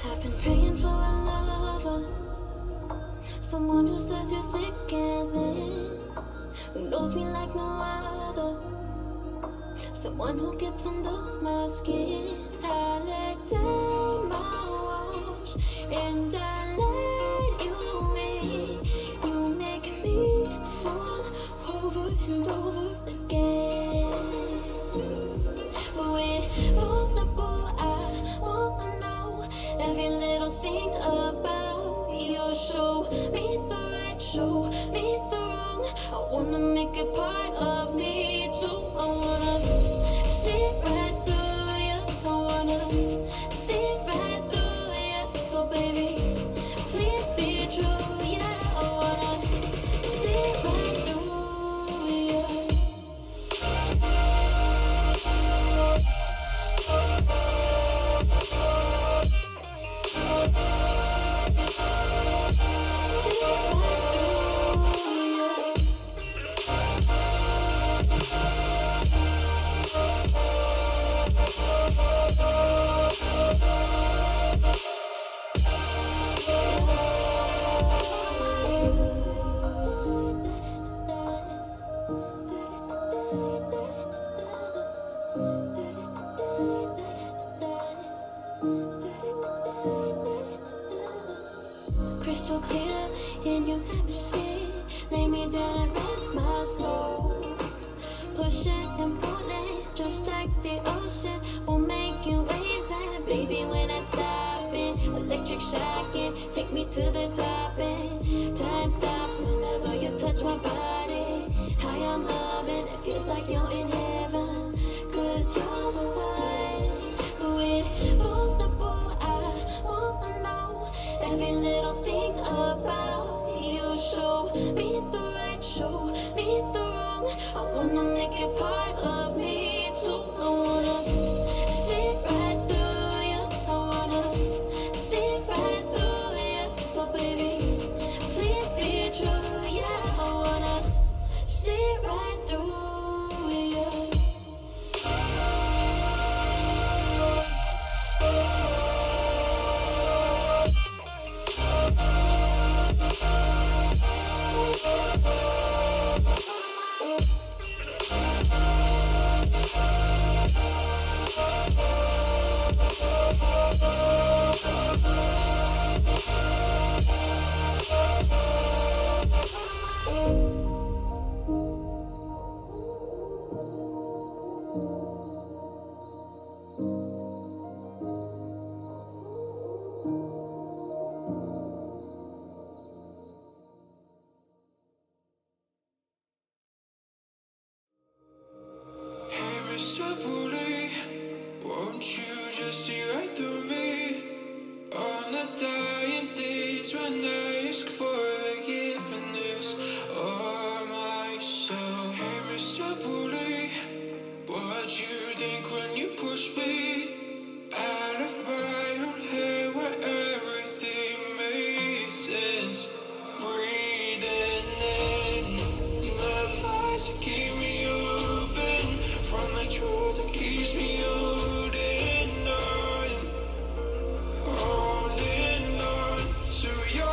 I've been praying for a lover, someone who says you're thick and thin, who knows me like no other, someone who gets under my skin. I let down my walls and I let you in. You make me fall over and over again. We're vulnerable, I wanna know every little thing about you. Show me the right, show me the wrong. I wanna make it part of me too. I wanna see right through you. I wanna see right through you. So baby, please be true. Yeah, I wanna see right through you. Crystal clear in your atmosphere. Lay me down and rest my soul. Pushing and pulling, just like the ocean. We're making waves and baby, we're not stopping. Electric shocking, take me to the top and time stops whenever you touch my body. Hi, I'm loving, it feels like you're in heaven, 'cause you're the one. We're vulnerable, I wanna know every little thing about you. Show me the right, show me the wrong. I wanna make it part of me too. I wanna see right through you. I wanna see right through you. So baby, please be true. Yeah, I wanna see right through you. what you think when you push me out of my own head where everything makes sense. Breathing in the lies that keep me open from the truth that keeps me holding on. Holding on to your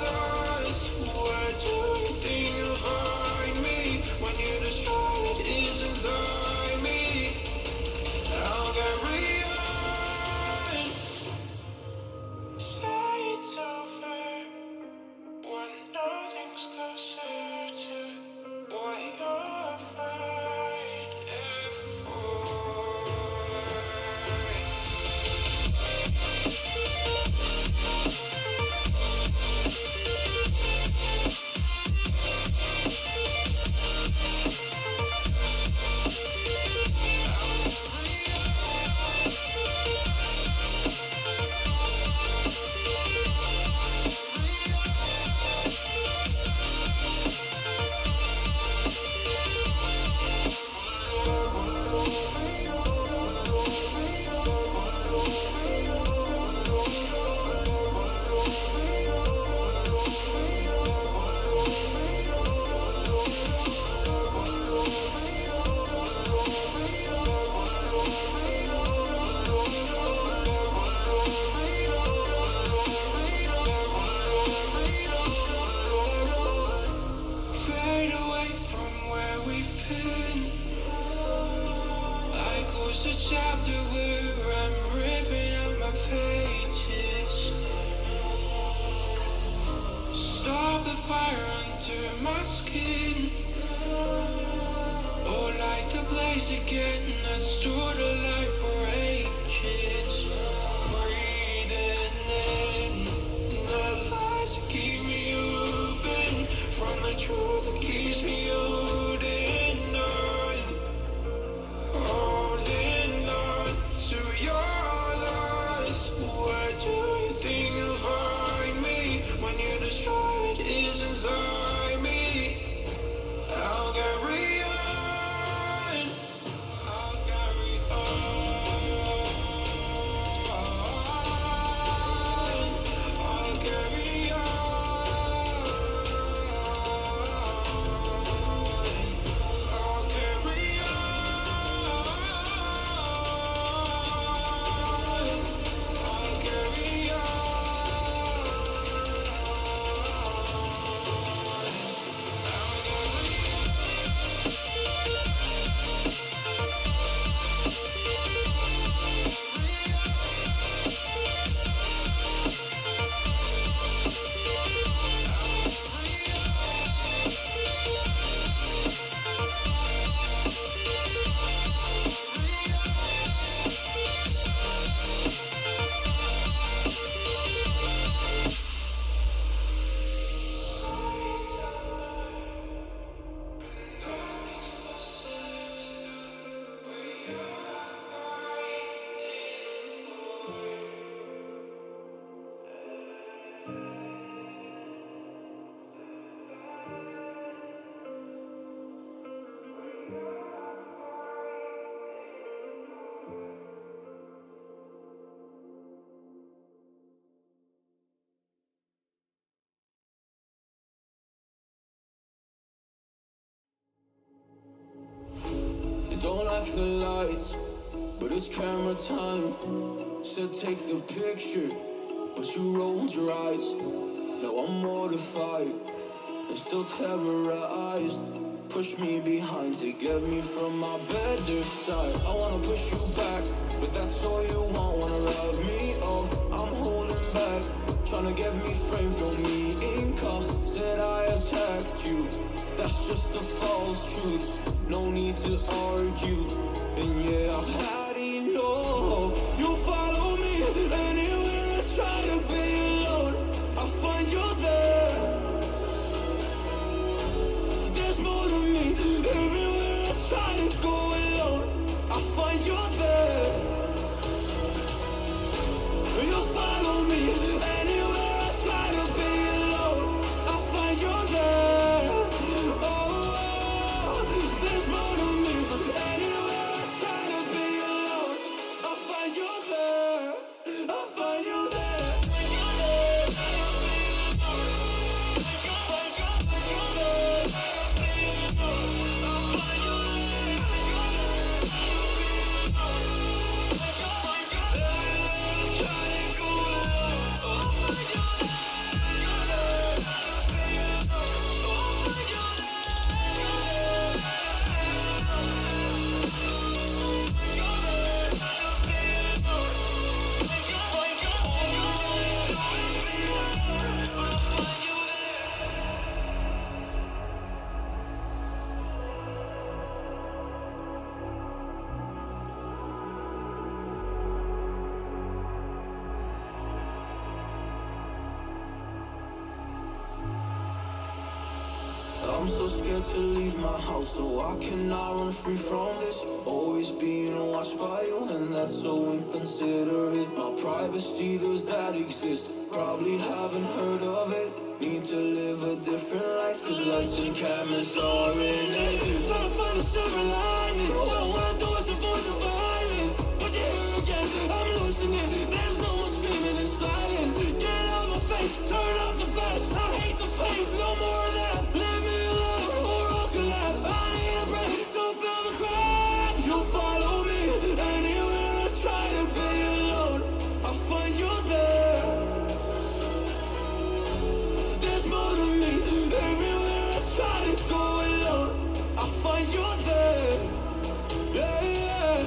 lies. Where do you think you'll find me when you destroy what is inside me? I'll carry on. Say it's over when nothing's closer to what you're fighting for. Fade away from where we've been. I close the chapter where I'm ripping out my pages. Stop the fire under my skin. Oh, light the blaze again that stored alive for ages. Breathing in the lies that keep me open from the truth that keeps me holding on. Holding on to your lies. Where do you think you'll find me when you destroy what is inside me? I'll carry on. I'll carry on. I'll carry on. I'll carry on. I'll carry on. You don't like the lights, but it's camera time. Said take the picture, but you rolled your eyes. Now I'm mortified and still terrorized. Push me behind to get me from my better side. I wanna push you back, but that's all you want. Wanna rub me up, I'm holding back. Tryna get me framed, throw me in cuffs. Said I attacked you, that's just a false truth. No need to argue, and yeah, I've had enough. You follow me anywhere I try to be alone. I find you there. There's more to me everywhere I try to go alone. I find you there. You follow me anywhere I try to be alone. I find you there. Oh, there's more to me anywhere I try I'm so scared to leave my house, so I cannot run free from this. Always being watched by you, and that's so inconsiderate. My privacy, does that exist? Probably haven't heard of it. Need to live a different life, cause lights and cameras are in it. Trying to find a silver lining. All I wanna do is avoid the violence. But you're here again, I'm losing it. There's no more screaming and sliding. Get out my face, turn off the flash. I hate the fame, no more of that. Leave me alone, or I'll collapse. I need a break, don't feel the crack. You'll follow me anywhere I try to be alone. I'll find you there. There's more to me. Everywhere I try to go alone, I'll find you there. Yeah, yeah.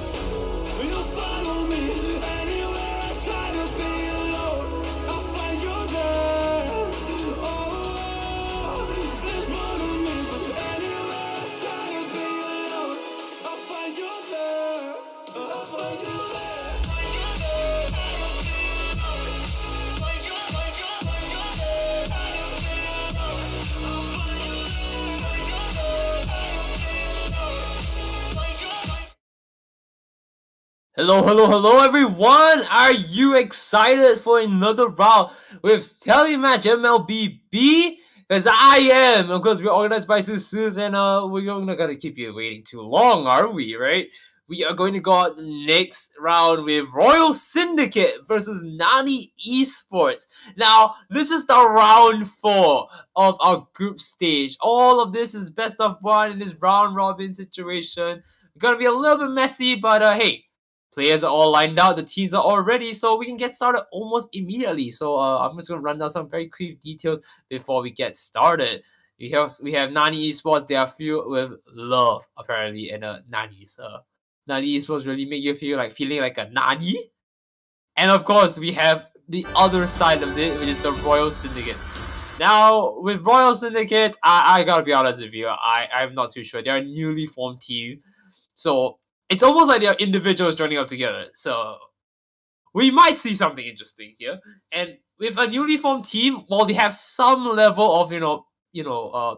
You'll follow me anywhere I try to be alone. I'll find you there. Oh, there's more to me. Anywhere I try to be alone, I'll find you there. I'll find you there. Hello everyone! Are you excited for another round with TeleMatch MLBB? Because I am! Of course, we're organized by Susus, and we're not gonna keep you waiting too long, are we, right? We are going to go out the next round with Royal Syndicate versus Nani Esports. Now, this is the round 4 of our group stage. All of this is best of 1 in this round robin situation. It's gonna be a little bit messy, but hey, players are all lined out, the teams are all ready, so we can get started almost immediately. So I'm just going to run down some very quick details before we get started. We have Nani Esports. They are filled with love, apparently, and Nani's. Nani Esports really make you feeling like a Nani. And of course, we have the other side of it, which is the Royal Syndicate. Now, with Royal Syndicate, I gotta be honest with you, I'm not too sure. They're a newly formed team, so it's almost like they're individuals joining up together. So we might see something interesting here. And with a newly formed team, while they have some level of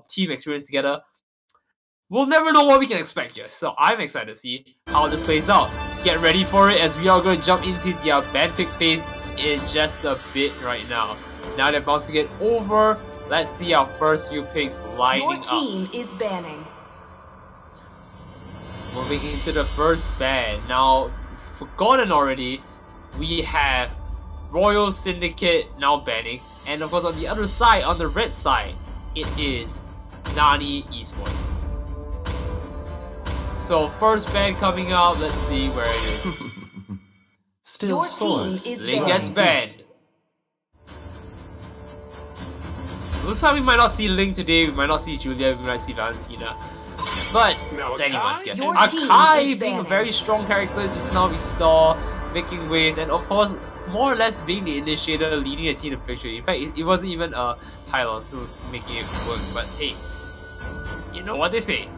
team experience together, we'll never know what we can expect here. So I'm excited to see how this plays out. Get ready for it, as we are going to jump into their ban pick phase in just a bit right now. Now they're about to get over. Let's see our first few picks lining Your up. team is banning. Moving into the first ban. Now, forgotten already, we have Royal Syndicate now banning. And of course, on the other side, on the red side, it is Nani Esports. So, first ban coming out. Let's see where it is. Still Your team source. is Link gets banning. banned. Looks like we might not see Link today. We might not see Julia. We might see Valentina. But Now, it's anyone's Akai? guess. Your team Akai is being a banning. very strong character, just now we saw making waves, and of course, more or less being the initiator, leading the team to victory. In fact, it wasn't even Hylos who was making it work, but hey, you know what they say.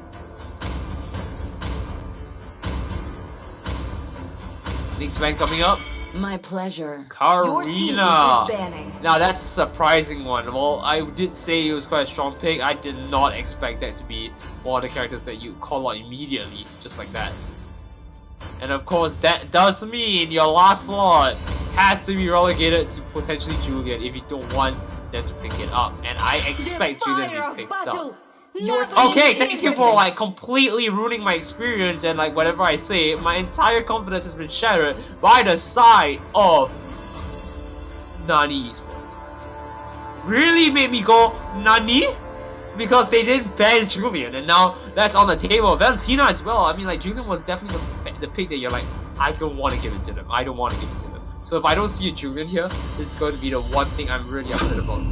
Link's ban coming up. My pleasure. Your team Karina. is banning. Now that's a surprising one. Well, I did say it was quite a strong pick. I did not expect that to be one of the characters that you call out immediately, just like that. And of course, that does mean your last slot has to be relegated to potentially Julian if you don't want them to pick it up. And I expect Julian to be picked up. Your team Okay, is thank you for banning. completely ruining my experience, and whatever I say, my entire confidence has been shattered by the side of Nani Esports. Really made me go Nani? Because they didn't ban Julian, and now that's on the table. Valentina as well. I mean, Julian was definitely the pick that you're like, I don't want to give it to them. I don't want to give it to them. So if I don't see a Julian here, this is going to be the one thing I'm really upset about.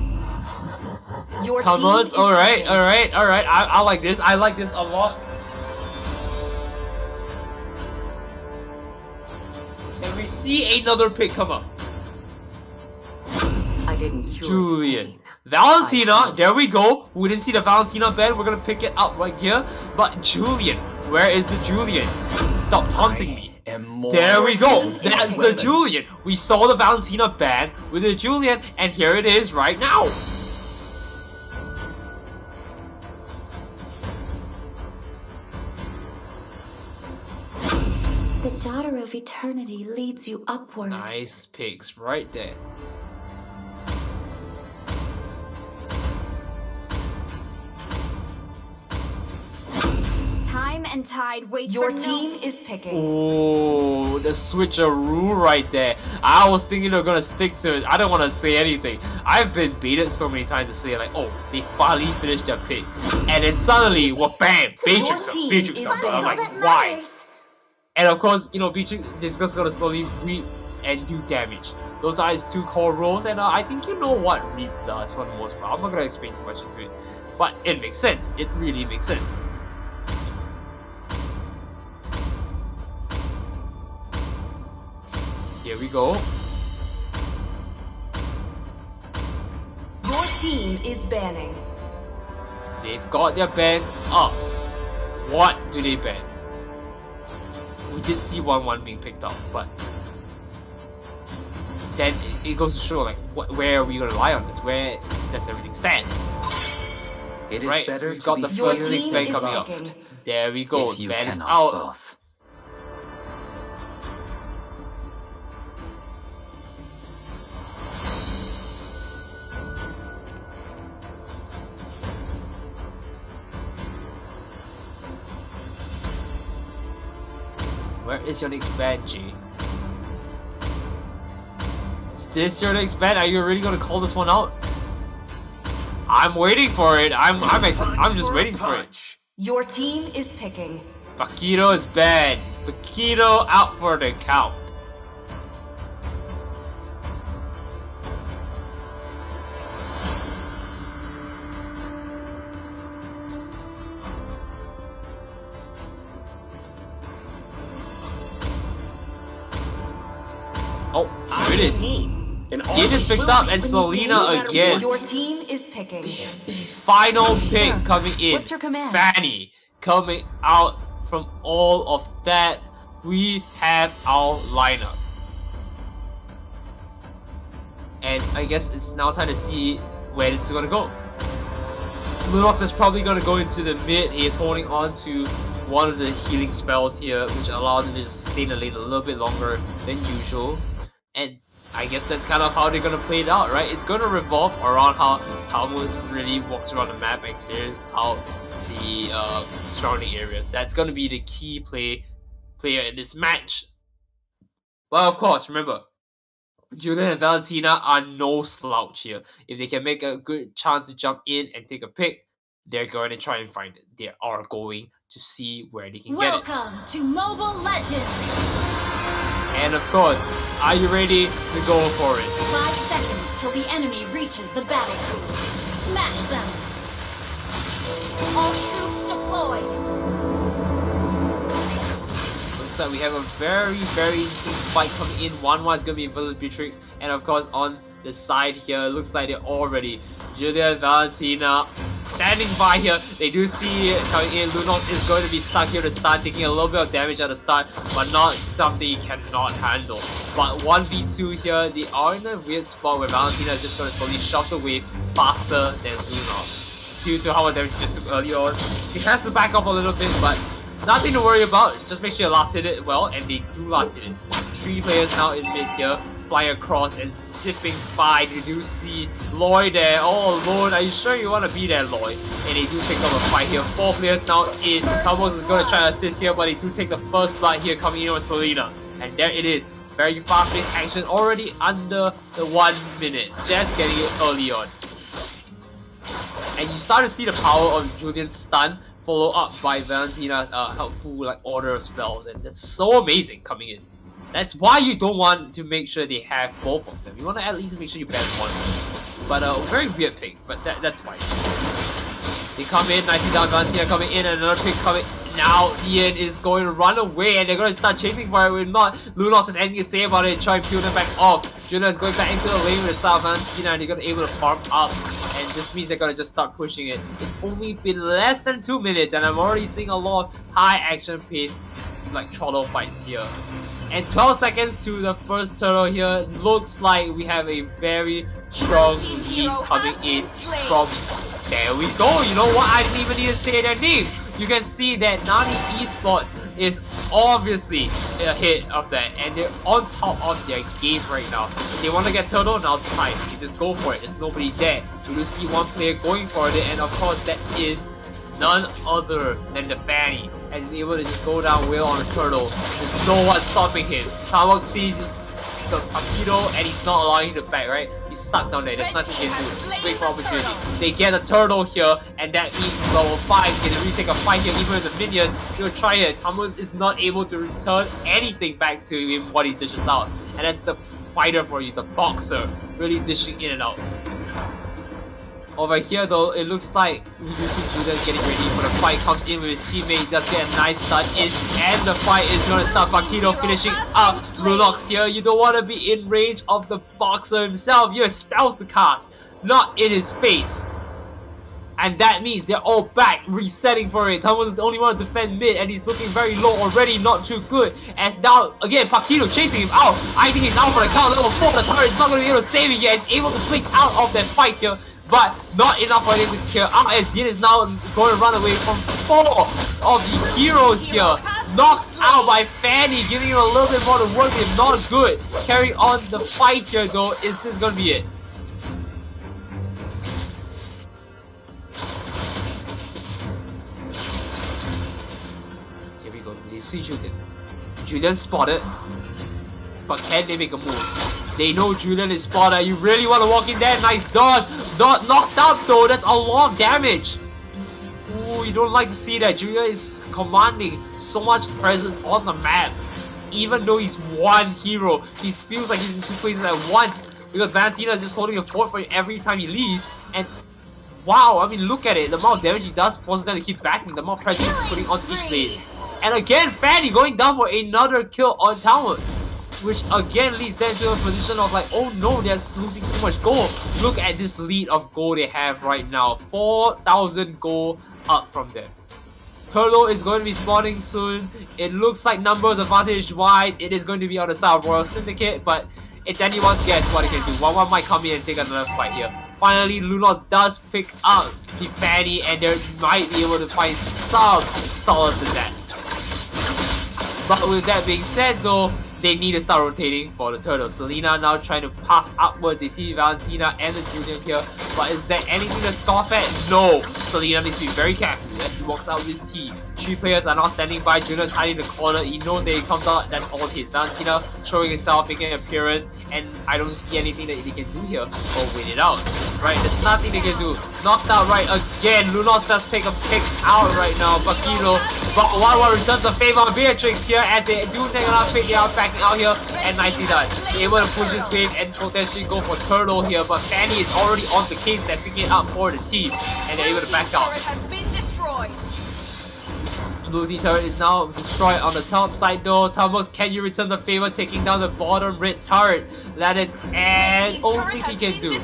Your Come team on, is alright. banning. I like this. I like this a lot. And we see another pick come up. I didn't cure Julian. the pain. Valentina, there we go. We didn't see the Valentina ban. We're gonna pick it up right here. But Julian, where is the Julian? Stop taunting me. There we go. That's the Julian. We saw the Valentina ban with the Julian, and here it is right now. daughter of eternity leads you upward. Nice picks right there. Time and tide wait Your for team is picking. Oh, the switcheroo right there. I was thinking they're gonna stick to it. I don't want to say anything. I've been baited so many times to say like, oh, they finally finished their pick, and then suddenly, well, bam, Beatrix, team Beatrix. is I'm like, banned. why? And of course, you know, Beatrix is just gonna slowly reap and do damage. Those are his two core roles, and I think you know what reap does for the most part. I'm not gonna explain too much into it, but it makes sense. It really makes sense. Here we go. Your team is banning. They've got their bans up. What do they ban? We did see 1-1 being picked up, but then it goes to show like where are we gonna rely on this? Where does everything stand? It is Right, better we've to got be the Your first feared team ban than is coming up. picking. There we go. if you Ban is cannot out. both. Where is your next ban, G? Is this your next ban? Are you really gonna call this one out? I'm waiting for it. I'm just waiting for it. Your team is picking. Paquito is banned. Paquito out for the count. Oh, there it is. He just picked up, and Selena again. Your team is picking. Final pick coming in. What's your command? Fanny coming out from all of that. We have our lineup. And I guess it's now time to see where this is going to go. Lunox is probably going to go into the mid. He is holding on to one of the healing spells here, which allows him to stay in the lane a little bit longer than usual. And I guess that's kind of how they're going to play it out, right? It's going to revolve around how Talmud really walks around the map and clears out the surrounding areas. That's going to be the key player in this match. But of course, remember, Julian and Valentina are no slouch here. If they can make a good chance to jump in and take a pick, they're going to try and find it. They are going to see where they can get it. Welcome to Mobile Legends! And of course, are you ready to go for it? 5 seconds till the enemy reaches the battlefield. Smash them! All troops deployed! Looks like we have a very, very interesting fight coming in. 1-1 is going to be versus Beatrix. And of course, on the side here, it looks like they're all ready. Julia and Valentina standing by here. They do see it coming in. Lunox is going to be stuck here to start, taking a little bit of damage at the start, but not something he cannot handle. But 1v2 here, they are in a weird spot where Valentina is just going to slowly shove away faster than Lunox. Due to how much damage he just took early on. He has to back off a little bit, but nothing to worry about. Just make sure you last hit it well, and they do last hit it. 3 players now in mid here, fly across and zipping by. You do see Lloyd there. Oh Lord, are you sure you want to be there, Lloyd? And they do pick up a fight here. 4 players now in. Talmos is going to try to assist here, but they do take the first blood here coming in with Selena. And there it is. Very fast-paced action, already under the 1 minute. Just getting it early on. And you start to see the power of Julian's stun, followed up by Valentina's helpful like order of spells, and that's so amazing coming in. That's why you don't want to make sure they have both of them. You want to at least make sure you ban one. But very weird pick, but that's fine. They come in, nicely down, Valentina coming in, and another pick coming. Now Ian is going to run away, and they're going to start chasing for it. If not, Lunox has anything to say about it and try and peel them back off. Julia is going back into the lane with South Valentina, and they're going to be able to farm up. And this means they're going to just start pushing it. It's only been less than 2 minutes, and I'm already seeing a lot of high action pace like throttle fights here. And 12 seconds to the first turtle here. Looks like we have a very strong lead coming in from... There we go. You know what? I didn't even need to say their name. You can see that Nani Esports is obviously ahead of that, and they're on top of their game right now. If they want to get Turtle, now's the time. You can just go for it. There's nobody there. You do see one player going for it, and of course that is none other than the Fanny, as he's able to just go down well on the Turtle. There's no one stopping him. Tarok sees the Paquito and he's not allowing him to back, right? He's stuck down there. There's nothing he can do. Wait for opportunity. They get a Turtle here, and that means level 5 can really take a fight here. Even with the minions, he'll try it. Thomas is not able to return anything back to him what he dishes out. And that's the fighter for you, the boxer, really dishing in and out. Over here though, it looks like we do see Judas getting ready for the fight. Comes in with his teammate, does get a nice start in, and the fight is gonna start. Paquito finishing up Lunox here. You don't want to be in range of the boxer himself. You have spells to cast, not in his face. And that means they're all back, resetting for it. Thomas is the only one to defend mid, and he's looking very low already, not too good. As now, again, Paquito chasing him out. I think he's out for the count. Level 4, the turret is not going to be able to save it yet. He's able to blink out of that fight here, but not enough for him to kill out, as Yin is now going to run away from 4 of the heroes here. Knocked out by Fanny, giving him a little bit more to work with. Not good. Carry on the fight here though. Is this going to be it? Here we go. They see Julian. Julian spotted. But can they make a move? They know Julian is spotted. You really want to walk in there? Nice dodge. Not knocked out though. That's a lot of damage. Ooh, you don't like to see that. Julian is commanding so much presence on the map. Even though he's one hero, he feels like he's in 2 places at once. Because Valentina is just holding a fort for him every time he leaves. And wow, I mean, look at it. The amount of damage he does forces them to keep backing. The amount of pressure he's putting onto each lane. And again, Fanny going down for another kill on tower, which again leads them to a position of like, oh no, they're losing so much gold. Look at this lead of gold they have right now. 4,000 gold up from them. Turtle is going to be spawning soon. It looks like numbers advantage wise, it is going to be on the side of Royal Syndicate, but it's anyone's guess what he can do. 1-1 might come in and take another fight here. Finally, Lunos does pick up the Fanny, and they might be able to find some solace in that. But with that being said though, they need to start rotating for the Turtle. Selena now trying to path upwards. They see Valentina and the Julian here. But is there anything to scoff at? No. Selena needs to be very careful as he walks out with his team. 3 players are now standing by. Julian's hiding in the corner. He knows that he comes out. That's all his. Valentina showing himself, making an appearance. And I don't see anything that they can do here. Or win it out. Right? There's nothing they can do. Knocked out right again. Lunos does take a pick out right now. Paquito. But 1-1 returns the favor on Beatrix here as they do take another pick out, backing out here, and nicely done. They're able to push this wave and potentially go for Turtle here, but Fanny is already on the case. They're picking it up for the team, and they're able to back out. Blue team turret is now destroyed on the top side though. Thomas, can you return the favor, taking down the bottom red turret? That is only he can do.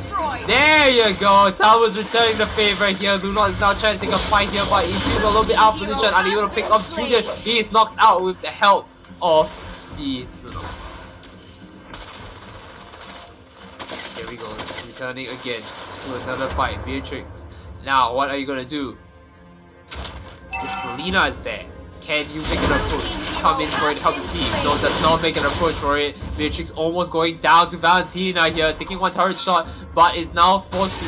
There you go. Thomas returning the favor here. Luna is now trying to take a fight here, but he's a little bit out of position, unable to pick up Julian. He is knocked out with the help of the Luna. Here we go. Returning again to another fight. Beatrix. Now, what are you gonna do? Selena is there. Can you make an approach? Come in for it, help the team. No, does not make an approach for it. Beatrix almost going down to Valentina here, taking 1 turret shot, but is now forced to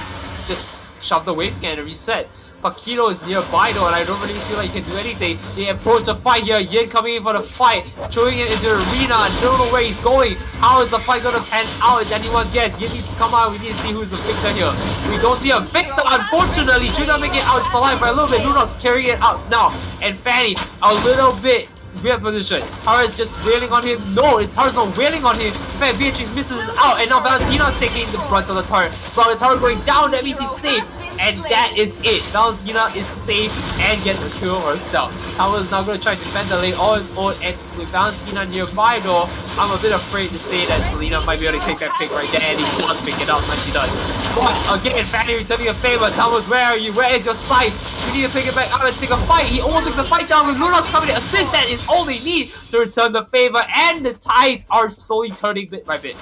just shove the wave can and reset. Paquito is nearby though, and I don't really feel like he can do anything. They approach the fight here. Yin coming in for the fight, throwing it into the arena. I don't know where he's going. How is the fight going to pan out? Is anyone guess? Yin needs to come out. We need to see who's the victor here. We don't see a victor, unfortunately. Should not make it out alive by a little bit. Luna's carrying it out now, and Fanny a little bit weird position. Tara is just wailing on him. No, Tara's not wailing on him. In fact, Beatrix misses out, and now Valentina's taking the brunt of the turret. But the turret going down, that means he's safe. And that is it. Valentina is safe and gets the kill herself. Tara is now going to try to defend the lane on his own, and with Valentina nearby though, I'm a bit afraid to say that Selena might be able to take that pick right there, and he does pick it up, and she does. But again, Fanny returning a favor. Thomas, where are you? Where is your sight? We need to pick it back up and take a fight. He almost takes the fight down with Luna's coming to assist. That is all they need to return the favor, and the tides are slowly turning bit by bit.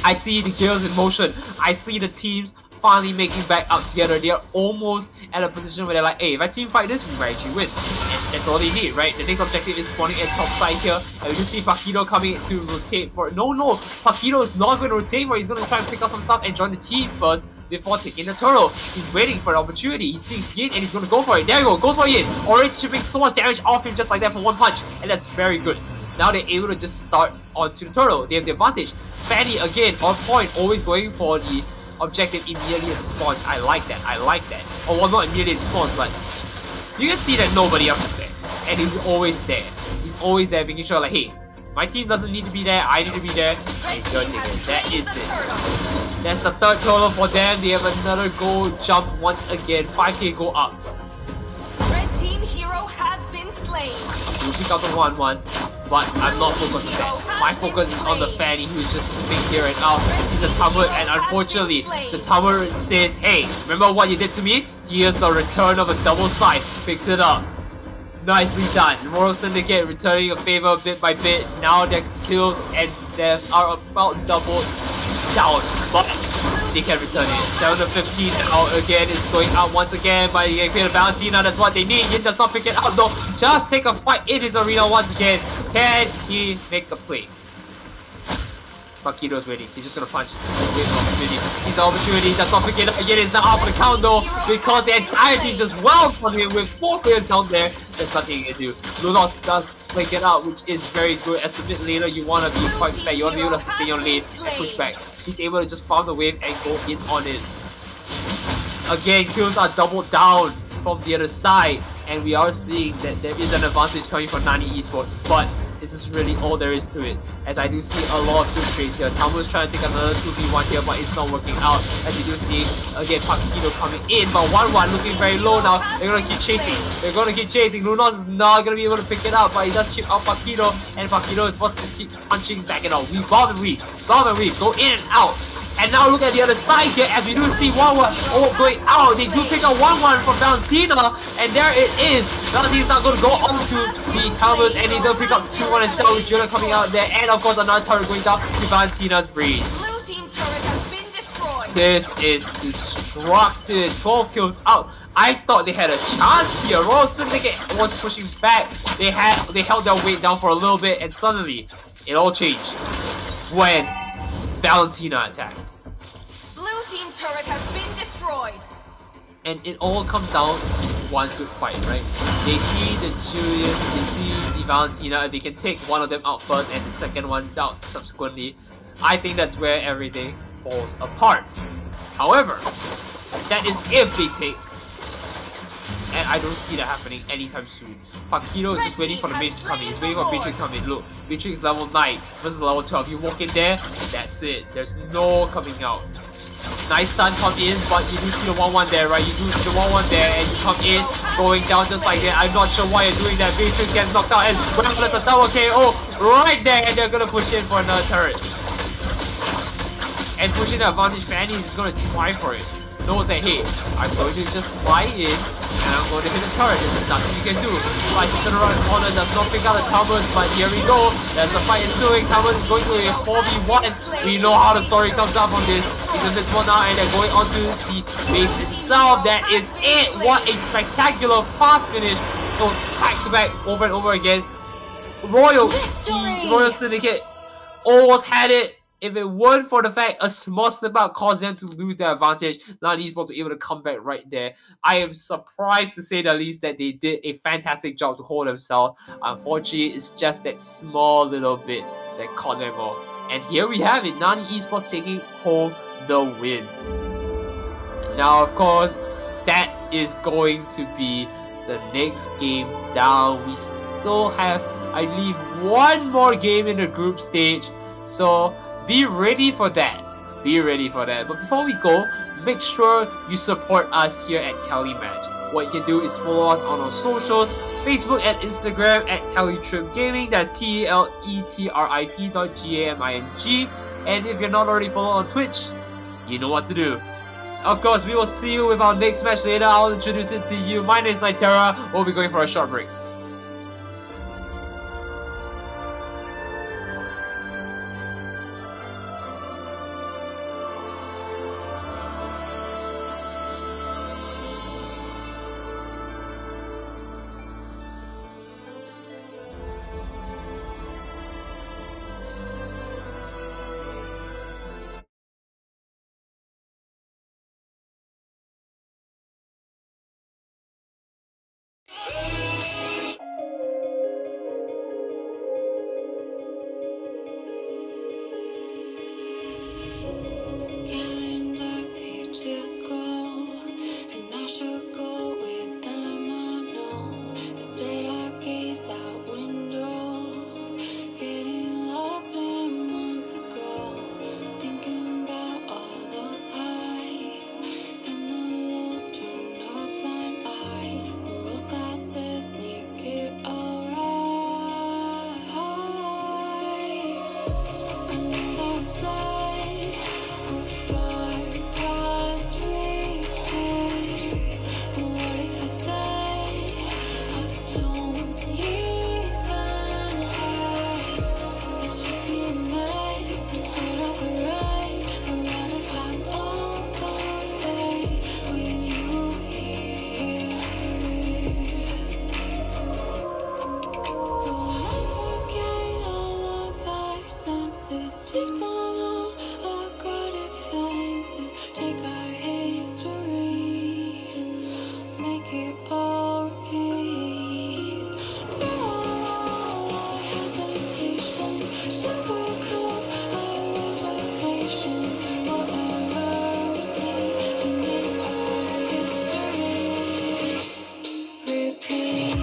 I see the gears in motion. I see the teams finally making back up together. They are almost at a position where they're like, hey, if I team fight this, we might actually win. And That's all they need, right? The next objective is spawning at top side here, and we just see Paquito coming to rotate for it. No, Paquito is not going to rotate for it. He's going to try and pick up some stuff and join the team first before taking the turtle. He's waiting for an opportunity. He sees Yin and he's going to go for it. There you go, goes for Yin. Already chipping so much damage off him just like that for one punch, and that's very good. Now they're able to just start onto the turtle. They have the advantage. Fanny again on point, always going for the objective immediately at spawns. I like that. Or well, not immediately at spawns, but you can see that nobody else is there. And he's always there. He's always there, making sure like, hey, my team doesn't need to be there, I need to be there. And that is it. That's the third total for them. They have another goal jump once again. 5k go up. Red team hero has been slain. We'll pick out the 1-1. But I'm not focused on that. My focus is on the Fanny who's just sitting here and now. This is the Tumblr, and unfortunately, the Tumblr says, hey, remember what you did to me? Here's the return of a double scythe. Picks it up. Nicely done. Royal Syndicate returning a favor bit by bit. Now their kills and deaths are about doubled down. But they can return it. 7 of 15 out again is going out once again, but he can clear the Valentina. That's what they need. Yin does not pick it up though. Just take a fight in his arena once again. Can he make the play? Paquito's waiting. He's just gonna punch. Wait for opportunity. Sees the opportunity. Does not pick it up. Yin is now out for the count though, because the entire team just wells on him with 4 players down there. There's nothing he can do. Lunos does break it out, which is very good. As a bit later, you want to be quite fair. You want to be able to sustain your lane and push back. He's able to just farm the wave and go in on it. Again, kills are doubled down from the other side, and we are seeing that there is an advantage coming from Nani Esports, but this is really all there is to it, as I do see a lot of good trades here. Tamu is trying to take another 2v1 here, but it's not working out, as you do see, again, Paquito coming in, but 1-1 looking very low now. They're gonna keep chasing. Lunos is not gonna be able to pick it up, but he does chip out Paquito, and Paquito is what to keep punching back and out. We bomb and weave, go in and out. And now look at the other side here, as we do see 1-1 going out. They do pick up 1-1 from Valentina, and there it is. Valentina's not going to go on to the towers, and he does pick up 2-1 and Cell with Jonah coming out there, and of course another turret going down to Valentina's range. Blue team turret has been destroyed. This is destructed. 12 kills out. I thought they had a chance here. Royal Syndicate was pushing back. They held their weight down for a little bit, and suddenly it all changed when Valentina attacked. Blue team turret has been destroyed. And it all comes down to one good fight, right? They see the Julius, they see the Valentina, if they can take one of them out first and the second one out subsequently, I think that's where everything falls apart. However, that is if they take, and I don't see that happening anytime soon. Paquito is just waiting for the mage to come in. He's waiting for Beatrix to come in. Look, Beatrix level 9 versus level 12. You walk in there, that's it. There's no coming out. Nice stun come in, but you do see the 1-1 there, right? You do see the 1-1 there, and you come in, going down just like that. I'm not sure why you're doing that. Beatrix gets knocked out, and we're gonna let the double KO right there, and they're gonna push in for another turret. And pushing the advantage, Fanny is gonna try for it. Knows that, hey, I'm going to just fly in, and I'm going to hit the turret. There's nothing you can do. Flies to the right corner, does not pick out the Talmud, but here we go. There's the fight ensuing. Talmud is going to a 4v1. We know how the story comes down from this. He's in this one now, and they're going onto the base itself. That is it. What a spectacular fast finish. It was back to back over and over again. Royal Syndicate almost had it. If it weren't for the fact a small slip out caused them to lose their advantage, Nani Esports were able to come back right there. I am surprised to say the least that they did a fantastic job to hold themselves. Unfortunately, it's just that small little bit that caught them off. And here we have it, Nani Esports taking home the win. Now, of course, that is going to be the next game down. We still have, I believe, one more game in the group stage. So be ready for that. But before we go, make sure you support us here at TeleMatch. What you can do is follow us on our socials, Facebook and Instagram at TeleTrip Gaming. That's TELETRIP.GAMING. And if you're not already followed on Twitch, you know what to do. Of course, we will see you with our next match later. I'll introduce it to you. My name is Nyterra. We'll be going for a short break. Calendar pages go, and I should go with them, I know. Instead, I gaze out windows, getting lost in months ago, thinking about all those highs and the lows. Turn a blind eye, rose glasses make it alright. Another side of far past repair. What if I say I don't even care? It's just being nice before I could right. I'd rather have all the day with you here. So let's forget all of our senses, take down all our guarded fences, take our history, make it all repeat. All our hesitations, sugarcoat our reservations, whatever would be to make our history repeat.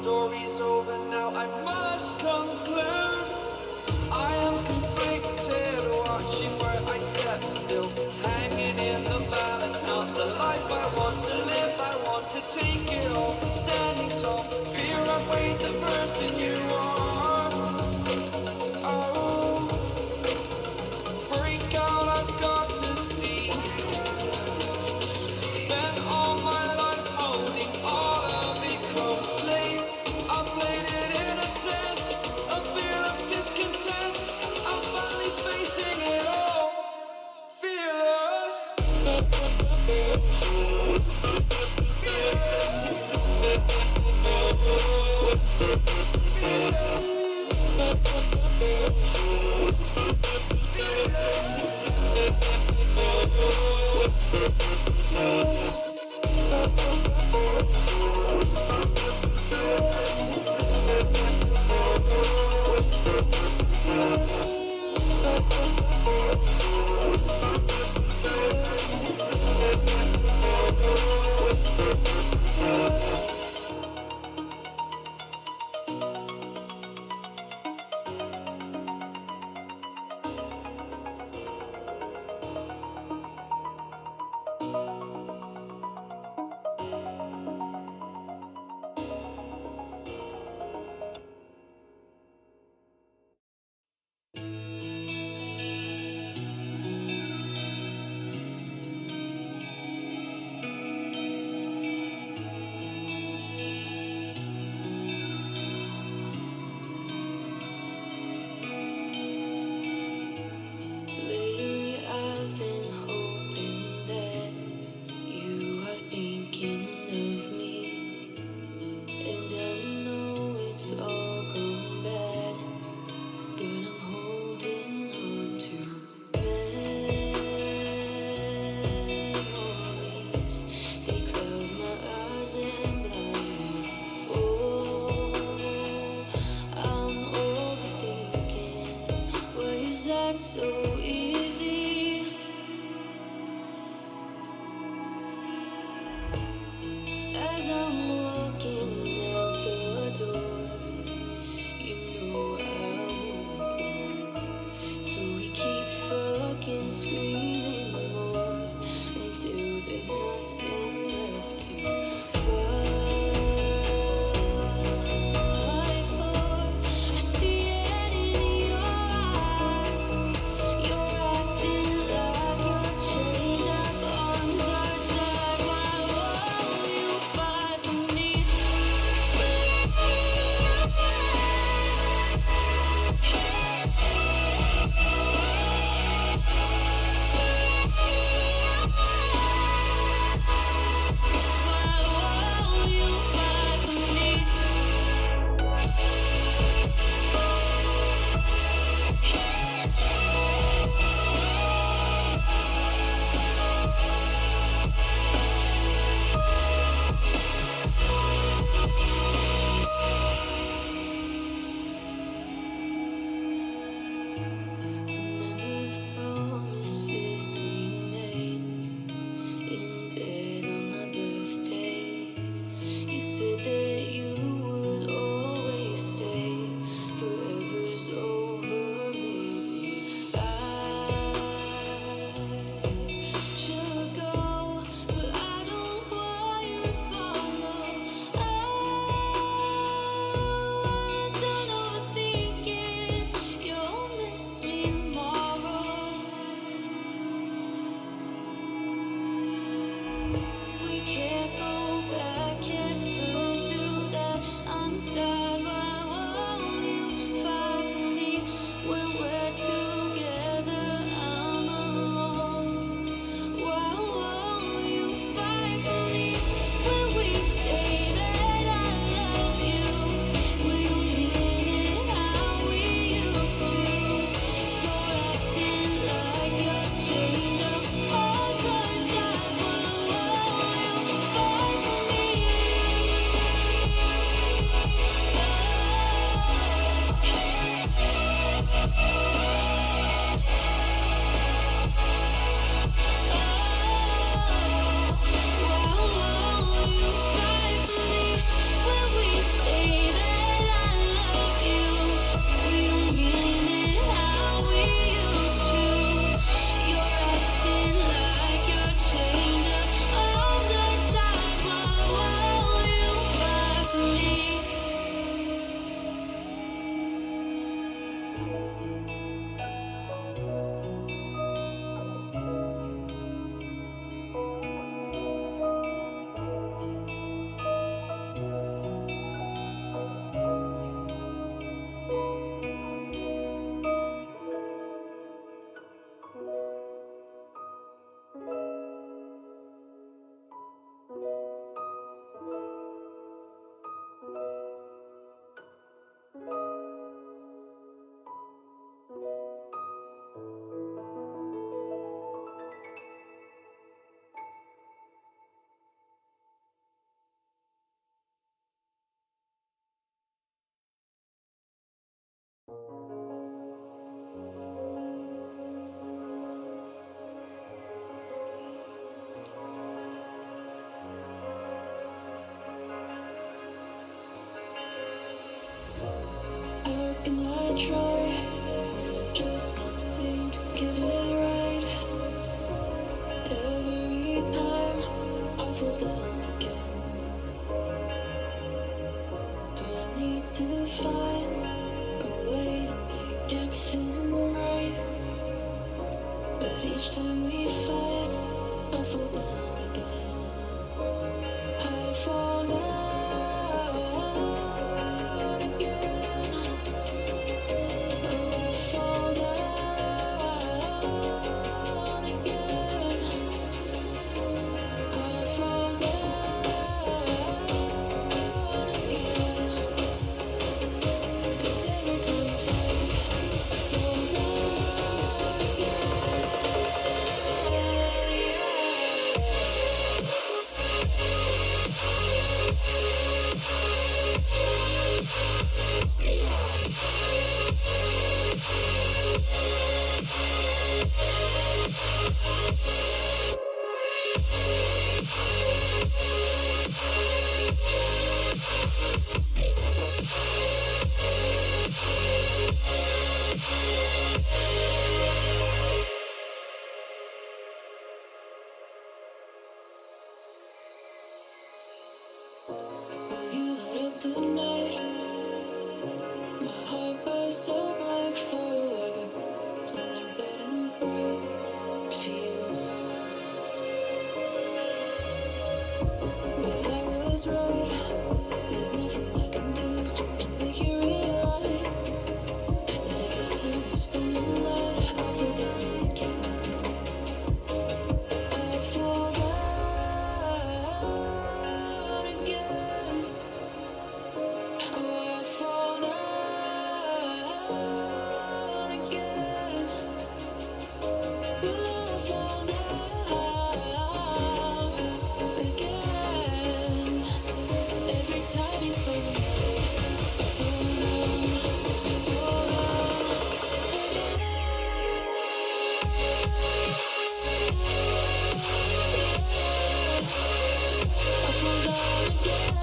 story's over now, I must conclude. I am conflicted, watching where I step still, hanging in the balance, not the life I want to live. I want to take it all, standing tall, fear outweighed the person you are. Oh, break out, I've got to see. Spent all my life holding all of it closely. I played it innocent, a feel of discontent. I'm finally facing it all, fearless. And I try, and I just can't seem to get it right. Every time I fall down again. Do I need to find a way to make everything right? But each time we fight, I fall down again. I fall down again. Oh, I fall down again. I fall down again. 'Cause every time I fight, I fall down again. Will you light up the night? My heart bursts up like fireworks. Something bright and bright for you. But I was right. There's nothing I can do to make you realize. Every time I spend the night, I fall down again. I fall down again. Oh, I fall down again. Oh, I fall down again. Every time you spend the night, I fall down, I fall down I fall down again.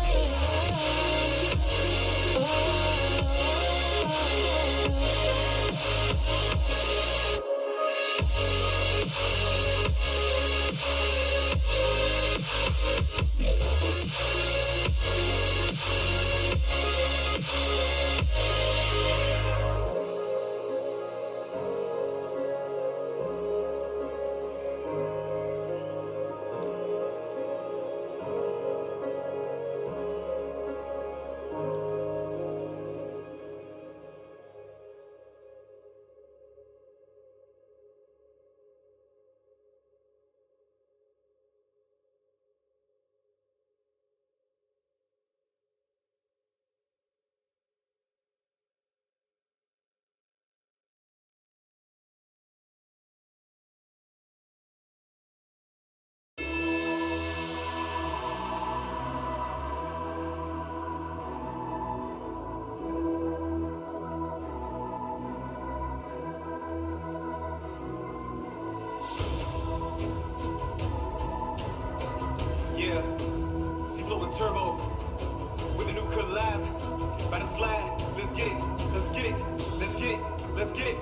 Yeah, C-Flow and Turbo with a new collab. By the slide, let's get it, let's get it, let's get it, let's get it.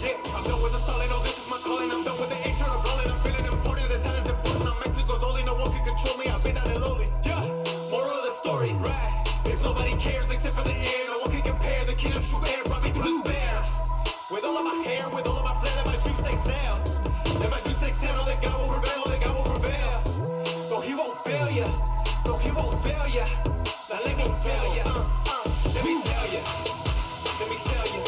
Yeah, I'm done with the stalling, oh this is my calling. I'm done with the internal rolling. I'm feeling important, the talented putting on Mexico's only. No one can control me, I've been down and lowly. Yeah, moral of the story, right? If nobody cares except for the air, no one can compare. The kingdom's true air brought me through despair. With all of my hair, with all of my flair, let my dreams take sail. Let my dreams take sail, all that God will prevail, all that God will prevail. No, he won't fail ya. No, he won't fail ya. Now let me tell ya. Let me tell ya. Let me tell ya.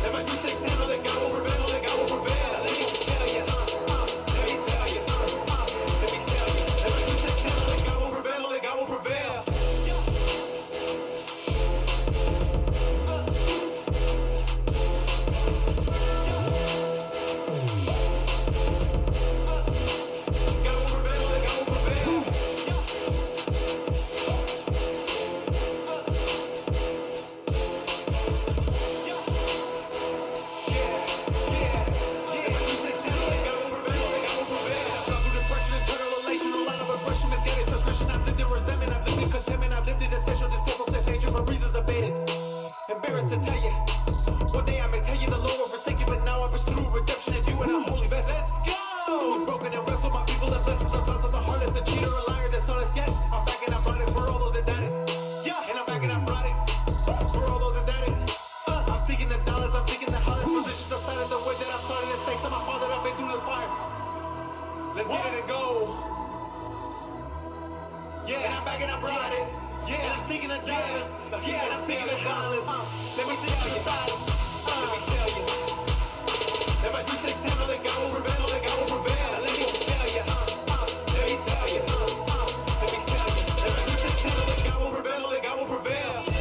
Let my dreams take sail, all that God will prevail, all that God will prevail. Now let me tell ya. Let me tell ya. Let me tell ya. Let my dreams take sail, all that God will prevail, all that God will prevail. seeking the dollars. Yeah, I'm seeking the dollars. Let me tell you. Let me tell you. Let my 2 6 handle it, God will prevail, let God will prevail. Let me tell you. Let me tell you. Let me tell you. Let my 2 6 handle it, God will prevail, let God will prevail.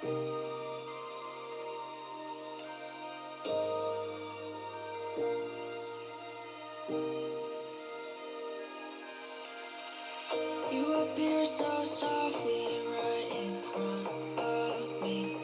You appear so softly right in front of me.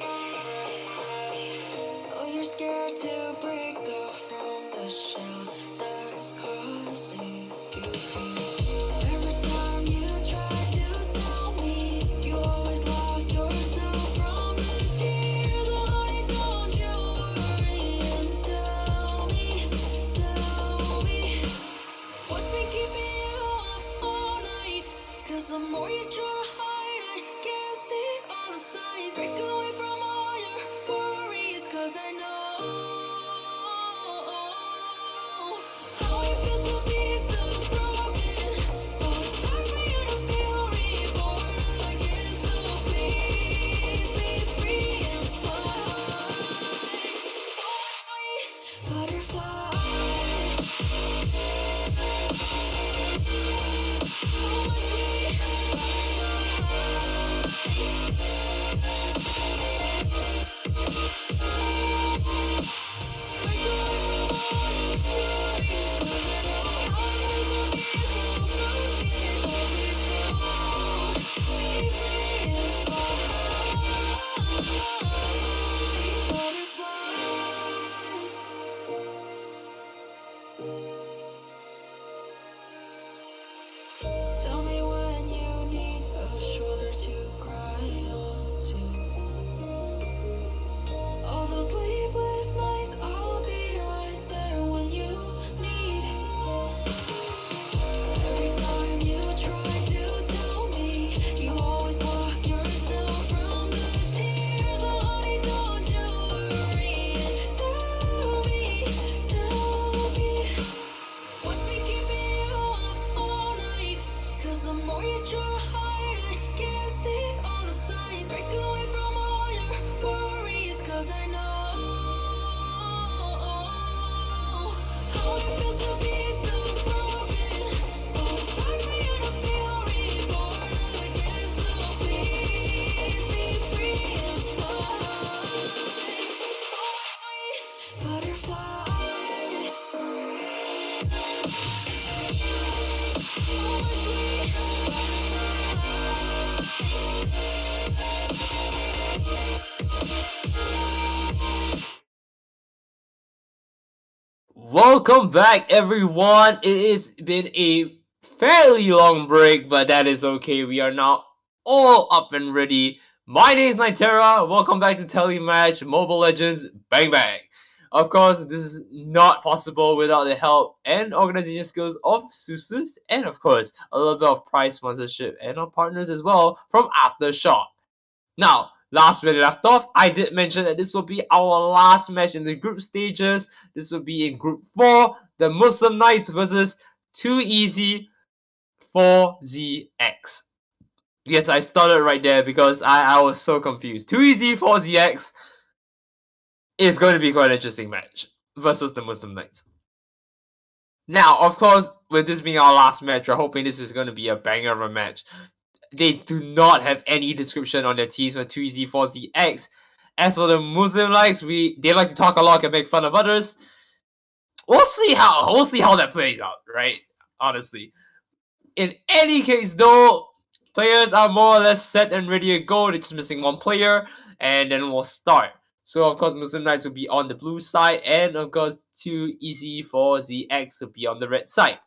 Oh, you're scared to break off from the shell that's causing you fear. Every time you try to tell me, you always lock yourself from the tears. Oh, honey, don't you worry and tell me what's been keeping you up all night. 'Cause the more you try to hide, I can't see all the signs. Break away from all your worries, 'cause I know how it feels to be so broken. Oh, it's time for you to feel reborn again. So please be free and fly. Oh, sweet butterfly. Tell me when you need a shoulder to cry on to. All those sleepless nights, I'll be right there when you need. Every time you try to tell me, you always lock yourself from the tears. Oh, honey, don't you worry and tell me what's been keeping you up all night. 'Cause the more you try to hide, I can't see all the signs. Break away from all your worries, 'cause I know how it feels to be so broken. Oh, it's time for you to feel reborn again. So please be free and fly. Oh, sweet butterfly. Welcome back, everyone. It has been a fairly long break, but that is okay. We are now all up and ready. My name is Nyterra. Welcome back to TeleMatch Mobile Legends Bang Bang. Of course, this is not possible without the help and organization skills of Susus, and of course, a little bit of prize sponsorship and our partners as well from Aftershock. Now, last where we left off, I did mention that this will be our last match in the group stages. This will be in Group 4, the Muslim Knights versus Too Easy 4ZX. Yes, I started right there because I was so confused. Too Easy 4ZX is going to be quite an interesting match versus the Muslim Knights. Now, of course, with this being our last match, we're hoping this is going to be a banger of a match. They do not have any description on their teams for 2Z4ZX. As for the Muslim likes, they like to talk a lot and make fun of others. We'll see how that plays out, right? Honestly. In any case though, players are more or less set and ready to go. They're just missing one player, and then we'll start. So of course Muslim Knights will be on the blue side, and of course 2EZ4ZX will be on the red side.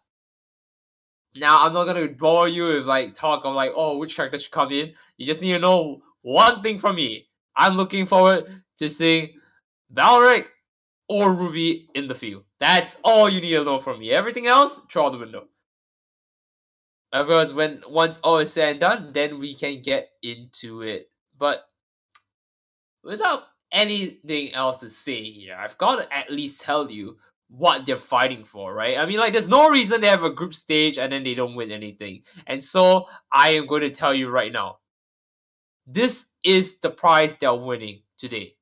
Now, I'm not gonna bore you with talk of which character should come in. You just need to know one thing from me. I'm looking forward to seeing Valric or Ruby in the field. That's all you need to know from me. Everything else, throw out the window. Of course, once all is said and done, then we can get into it. But without anything else to say here, I've got to at least tell you what they're fighting for, right? I mean, there's no reason they have a group stage and then they don't win anything. And so, I am going to tell you right now. This is the prize they're winning today.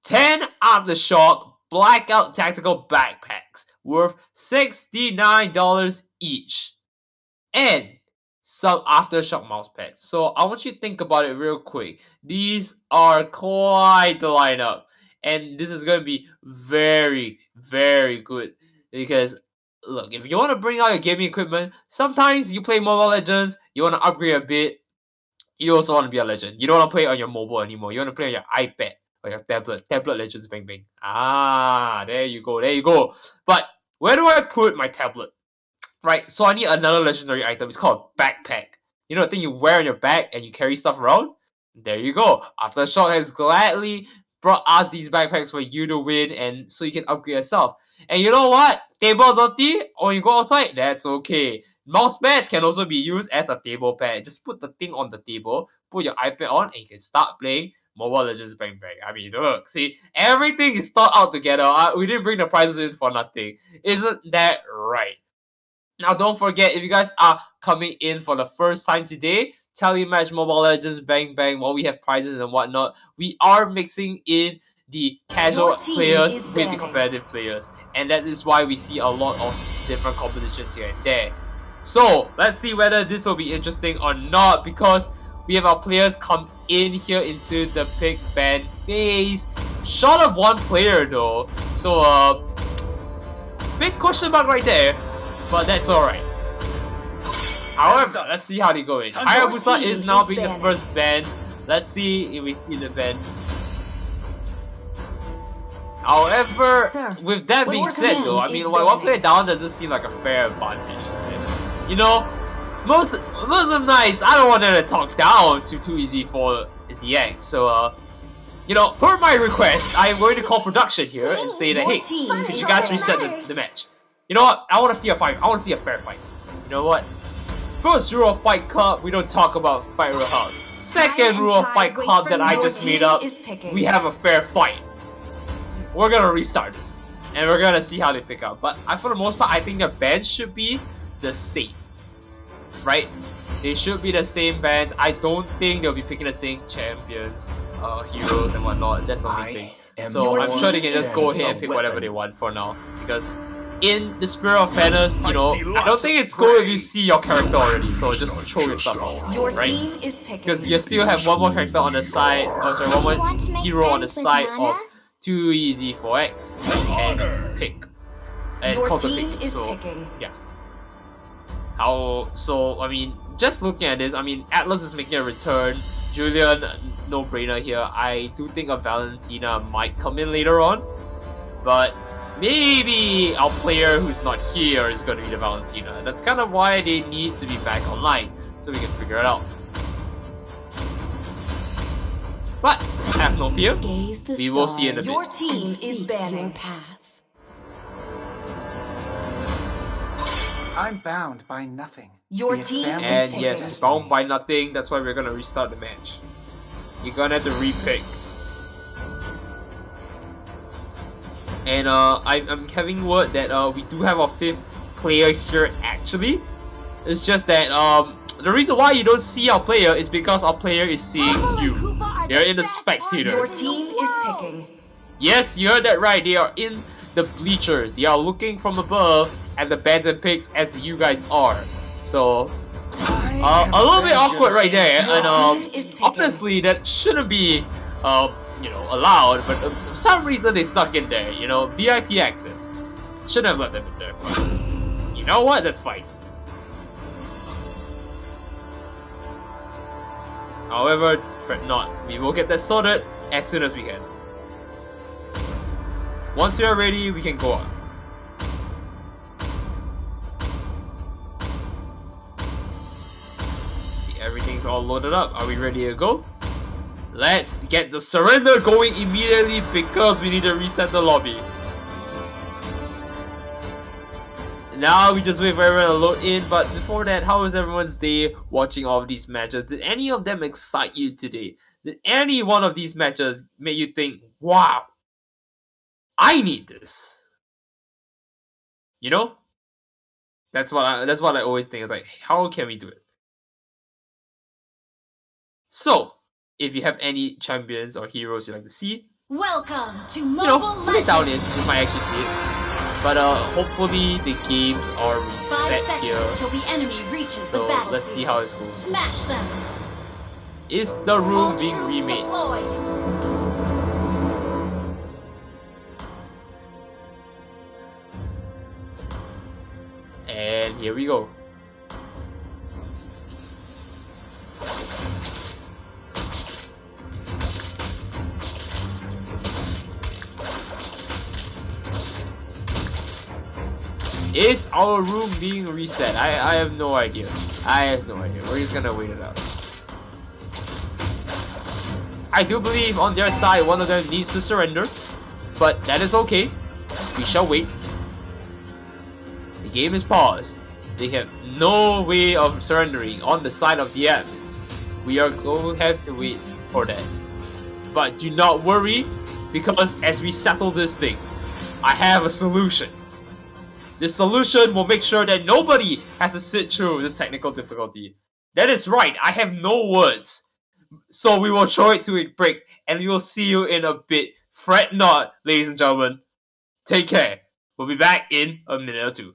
10 Aftershock Blackout Tactical Backpacks worth $69 each. And some Aftershock mouse pads. So I want you to think about it real quick. These are quite the lineup. And this is going to be very, very good. Because, look, if you want to bring out your gaming equipment, sometimes you play Mobile Legends, you want to upgrade a bit, you also want to be a legend. You don't want to play on your mobile anymore. You want to play on your iPad or your tablet. Tablet Legends, bang bang. There you go, there you go. But where do I put my tablet? Right, so I need another legendary item. It's called backpack. You know the thing you wear on your back and you carry stuff around? There you go. Aftershock has gladly brought us these backpacks for you to win and so you can upgrade yourself. And you know what? Table dirty or you go outside, that's okay. Mouse pads can also be used as a table pad. Just put the thing on the table, put your iPad on, and you can start playing Mobile Legends bang bang. I mean, look, see, everything is thought out together. We didn't bring the prizes in for nothing. Isn't that right? Now, don't forget, if you guys are coming in for the first time today, TeleMatch Mobile Legends bang bang, while we have prizes and whatnot, we are mixing in the casual players with the competitive players. And that is why we see a lot of different competitions here and there. So, let's see whether this will be interesting or not, because we have our players come in here into the pick ban phase. Short of one player though. So, big question mark right there. But that's alright. However, let's see how they go in. Hayabusa is now being the first ban. Let's see if we see the ban. However, with that being said though, I mean, one player down doesn't seem like a fair advantage. And, you know, most of the nights, I don't want them to talk down too easy for ZX. So, you know, per my request, I'm going to call production here and say that, hey, could you guys reset the match? You know what? I want to see a fight. I want to see a fair fight. You know what? First rule of Fight Club, we don't talk about Fight Real Hard. Second rule of Fight Club that I just made up, we have a fair fight. We're gonna restart this. And we're gonna see how they pick up. But for the most part, I think the bands should be the same. Right? They should be the same bands. I don't think they'll be picking the same champions, heroes and whatnot. That's the only thing. So I'm sure they can just go ahead and pick whatever they want for now. Because in the spirit of fairness, you know, I don't think it's cool if you see your character already, so just throw your stuff out, right? Because you still have one more character on the side, one more hero on the side of Too Easy for X and pick. And counter pick. So, yeah. So, I mean, just looking at this, I mean, Atlas is making a return. Julian, no brainer here. I do think a Valentina might come in later on, but maybe our player who's not here is going to be the Valentina. That's kind of why they need to be back online, so we can figure it out. But have no fear, we will see in a bit. Your team is banning. I'm bound by nothing. Your team is And picking. yes, bound by nothing, that's why we're going to restart the match. You're going to have to repick. And I'm having word that we do have our 5th player here actually. It's just that the reason why you don't see our player is because our player is seeing you. They're in the spectators. Your team is picking. Yes, you heard that right. They are in the bleachers. They are looking from above at the bantam picks as you guys are. So a little bit awkward right there. And honestly, that shouldn't be you know, allowed, but for some reason they stuck in there, you know, VIP access. Shouldn't have let them in there, but you know what, that's fine. However, fret not, we will get that sorted as soon as we can. Once we are ready, we can go on. See, everything's all loaded up, are we ready to go? Let's get the surrender going immediately because we need to reset the lobby. Now we just wait for everyone to load in, but before that, how was everyone's day watching all of these matches? Did any of them excite you today? Did any one of these matches make you think, wow, I need this? You know? That's what I always think. Like, how can we do it? So, if you have any champions or heroes you'd like to see, Welcome to you know, Mobile put it down in. Legends. You might actually see it. But hopefully the games are 5 reset seconds here. till the enemy reaches So the battlefield. let's see how it goes. Smash them. Is the room All being troops remade? deployed. And here we go. Is our room being reset? I have no idea. I have no idea. We're just gonna wait it out. I do believe on their side one of them needs to surrender, but that is okay. We shall wait. The game is paused. They have no way of surrendering on the side of the admins. We are going to have to wait for that. But do not worry, because as we settle this thing, I have a solution. This solution will make sure that nobody has to sit through this technical difficulty. That is right, I have no words. So we will throw it to a break, and we will see you in a bit. Fret not, ladies and gentlemen. Take care. We'll be back in a minute or two.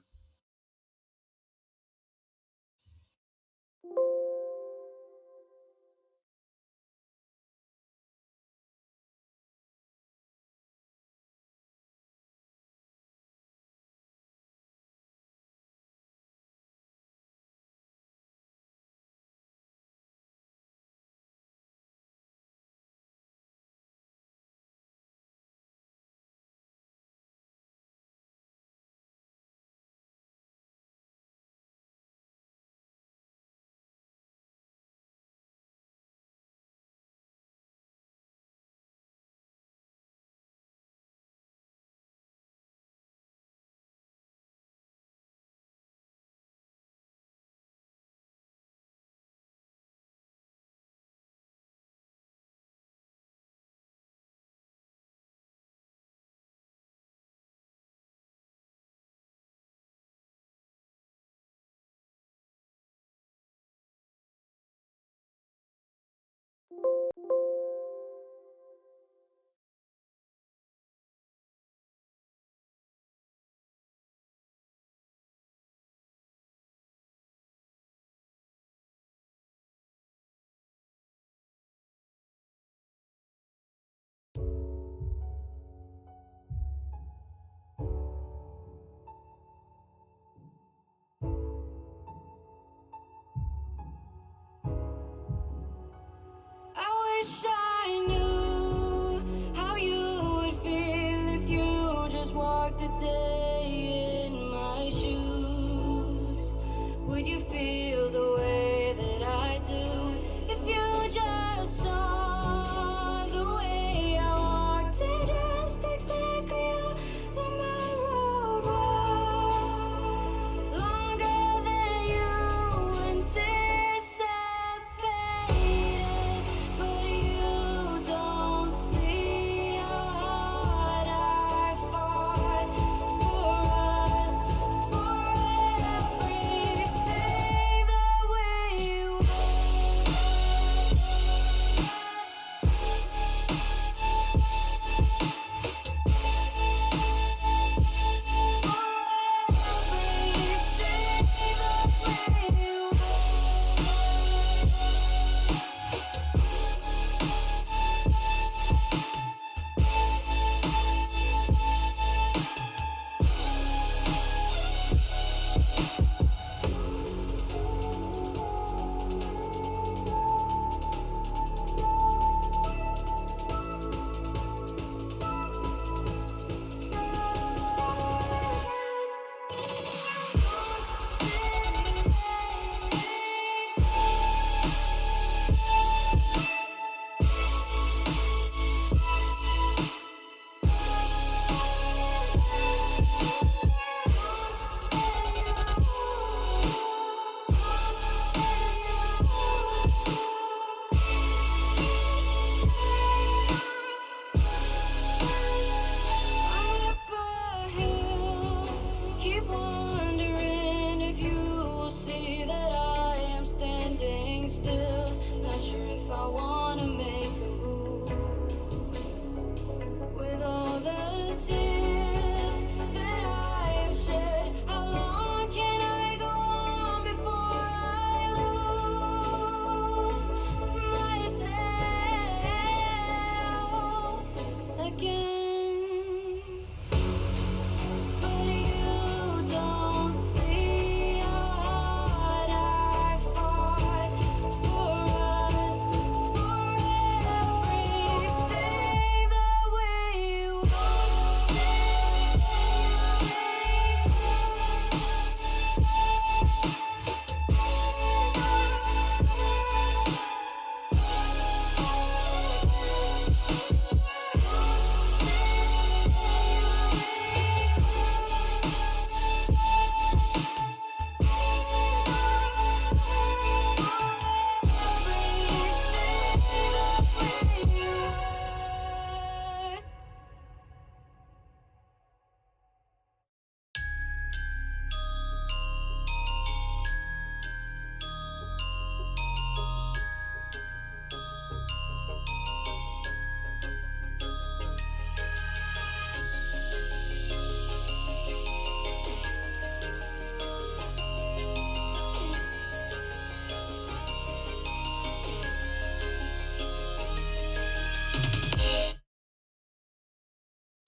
I wish I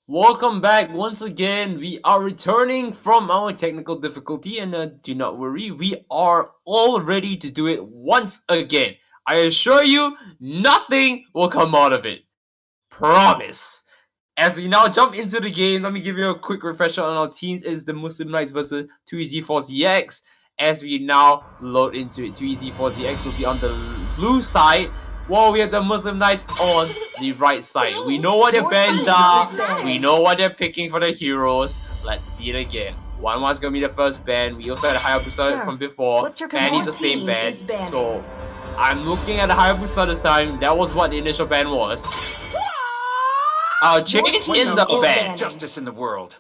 Welcome back once again. We are returning from our technical difficulty, and do not worry, we are all ready to do it once again. I assure you, nothing will come out of it. Promise. As we now jump into the game, let me give you a quick refresher on our teams. It's the Muslim Knights versus 2EZ4ZX. As we now load into it, 2EZ4ZX will be on the blue side, while we have the Muslim Knights on the right side. We know what their bands are. We know what they're picking for the heroes. Let's see it again. 1-1's gonna be the first ban. We also had a Hayabusa from before. And he's the same ban. So I'm looking at the Hayabusa this time. That was what the initial ban was. Change in the ban. Justice in the world.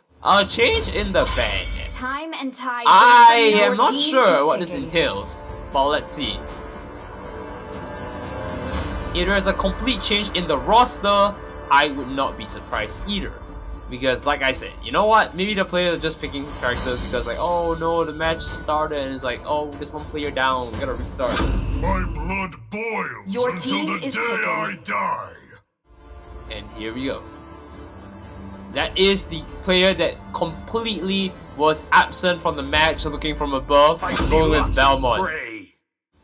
Change in the ban. Time and tide. I am not sure what this entails, but let's see. If there is a complete change in the roster, I would not be surprised either. Because like I said, you know what? Maybe the players are just picking characters because like, oh no, the match started and it's like, oh, there's one player down, we gotta restart. My blood boils until the day I die. And here we go. That is the player that completely was absent from the match, looking from above, going with Belmont.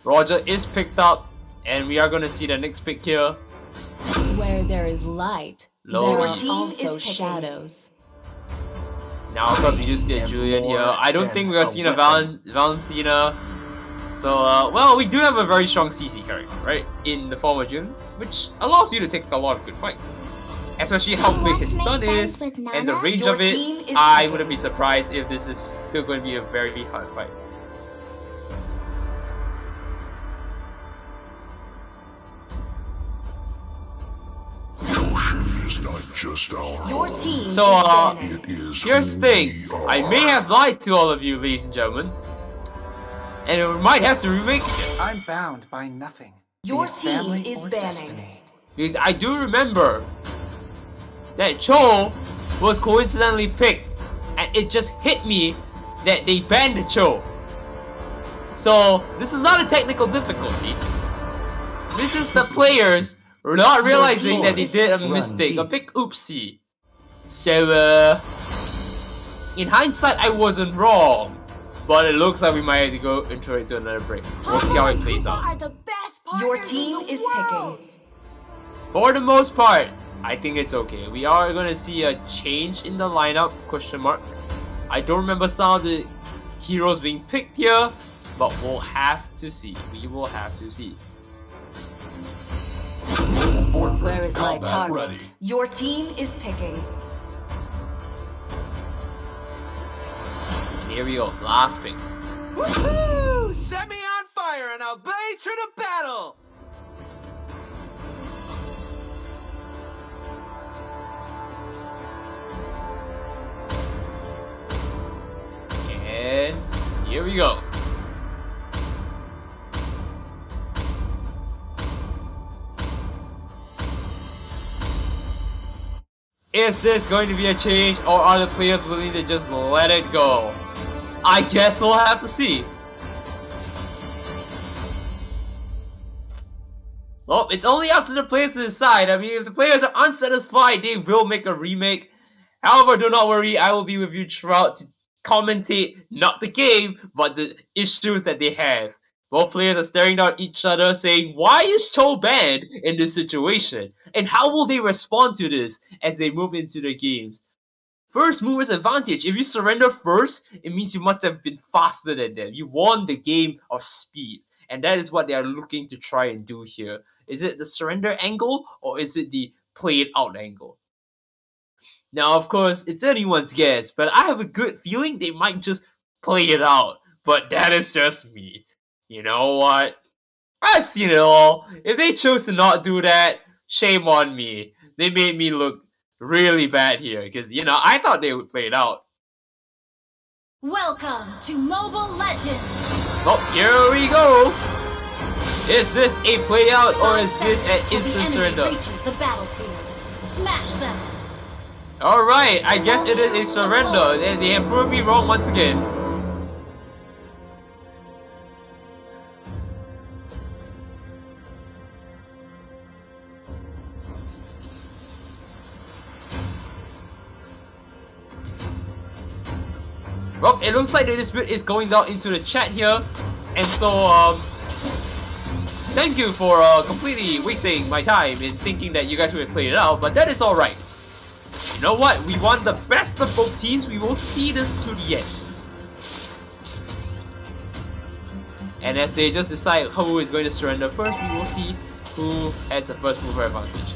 Roger is picked up. And we are going to see the next pick here. Where there is light, there are also shadows. Now, of course, we just get Julian here. I don't think we're seeing a Valentina. So, well, we do have a very strong CC character, right? In the form of Jun, which allows you to take a lot of good fights. Especially how big his stun is and the range of it. I wouldn't be surprised if this is still going to be a very hard fight. It's not just our Your team so, it is here's the thing. I may have lied to all of you, ladies and gentlemen. And we might have to remake it. I'm bound by nothing. Your be it team family is or banning. destiny. Because I do remember that Cho was coincidentally picked. And it just hit me that they banned the Cho. So, this is not a technical difficulty. This is the players not realizing that they did a mistake, a big oopsie. So, in hindsight, I wasn't wrong. But it looks like we might have to go intro it to another break. We'll see how it plays out. Your team is picking. For the most part, I think it's okay. We are going to see a change in the lineup, question mark. I don't remember some of the heroes being picked here, but we'll have to see. We will have to see. Where is my target? Your team is picking. And here we go, last pick. Woohoo! Set me on fire and I'll blaze through the battle! And here we go. Is this going to be a change, or are the players willing to just let it go? I guess we'll have to see. Well, it's only up to the players to decide. I mean, if the players are unsatisfied, they will make a remake. However, do not worry, I will be with you throughout to commentate not the game, but the issues that they have. Both players are staring down each other saying, why is Cho banned in this situation? And how will they respond to this as they move into their games? First mover's advantage. If you surrender first, it means you must have been faster than them. You won the game of speed. And that is what they are looking to try and do here. Is it the surrender angle or is it the play it out angle? Now, of course, it's anyone's guess, but I have a good feeling they might just play it out. But that is just me. You know what? I've seen it all. If they chose to not do that, shame on me. They made me look really bad here because, you know, I thought they would play it out. Welcome to Mobile Legends! Oh, here we go! Is this a play out or is this an instant surrender? Reaches the battlefield. Smash them! Alright, I guess it is a surrender. They have proved me wrong once again. Well, it looks like the dispute is going down into the chat here, and so thank you for completely wasting my time in thinking that you guys would have played it out, but that is alright. You know what? We want the best of both teams. We will see this to the end. And as they just decide who is going to surrender first, we will see who has the first mover advantage.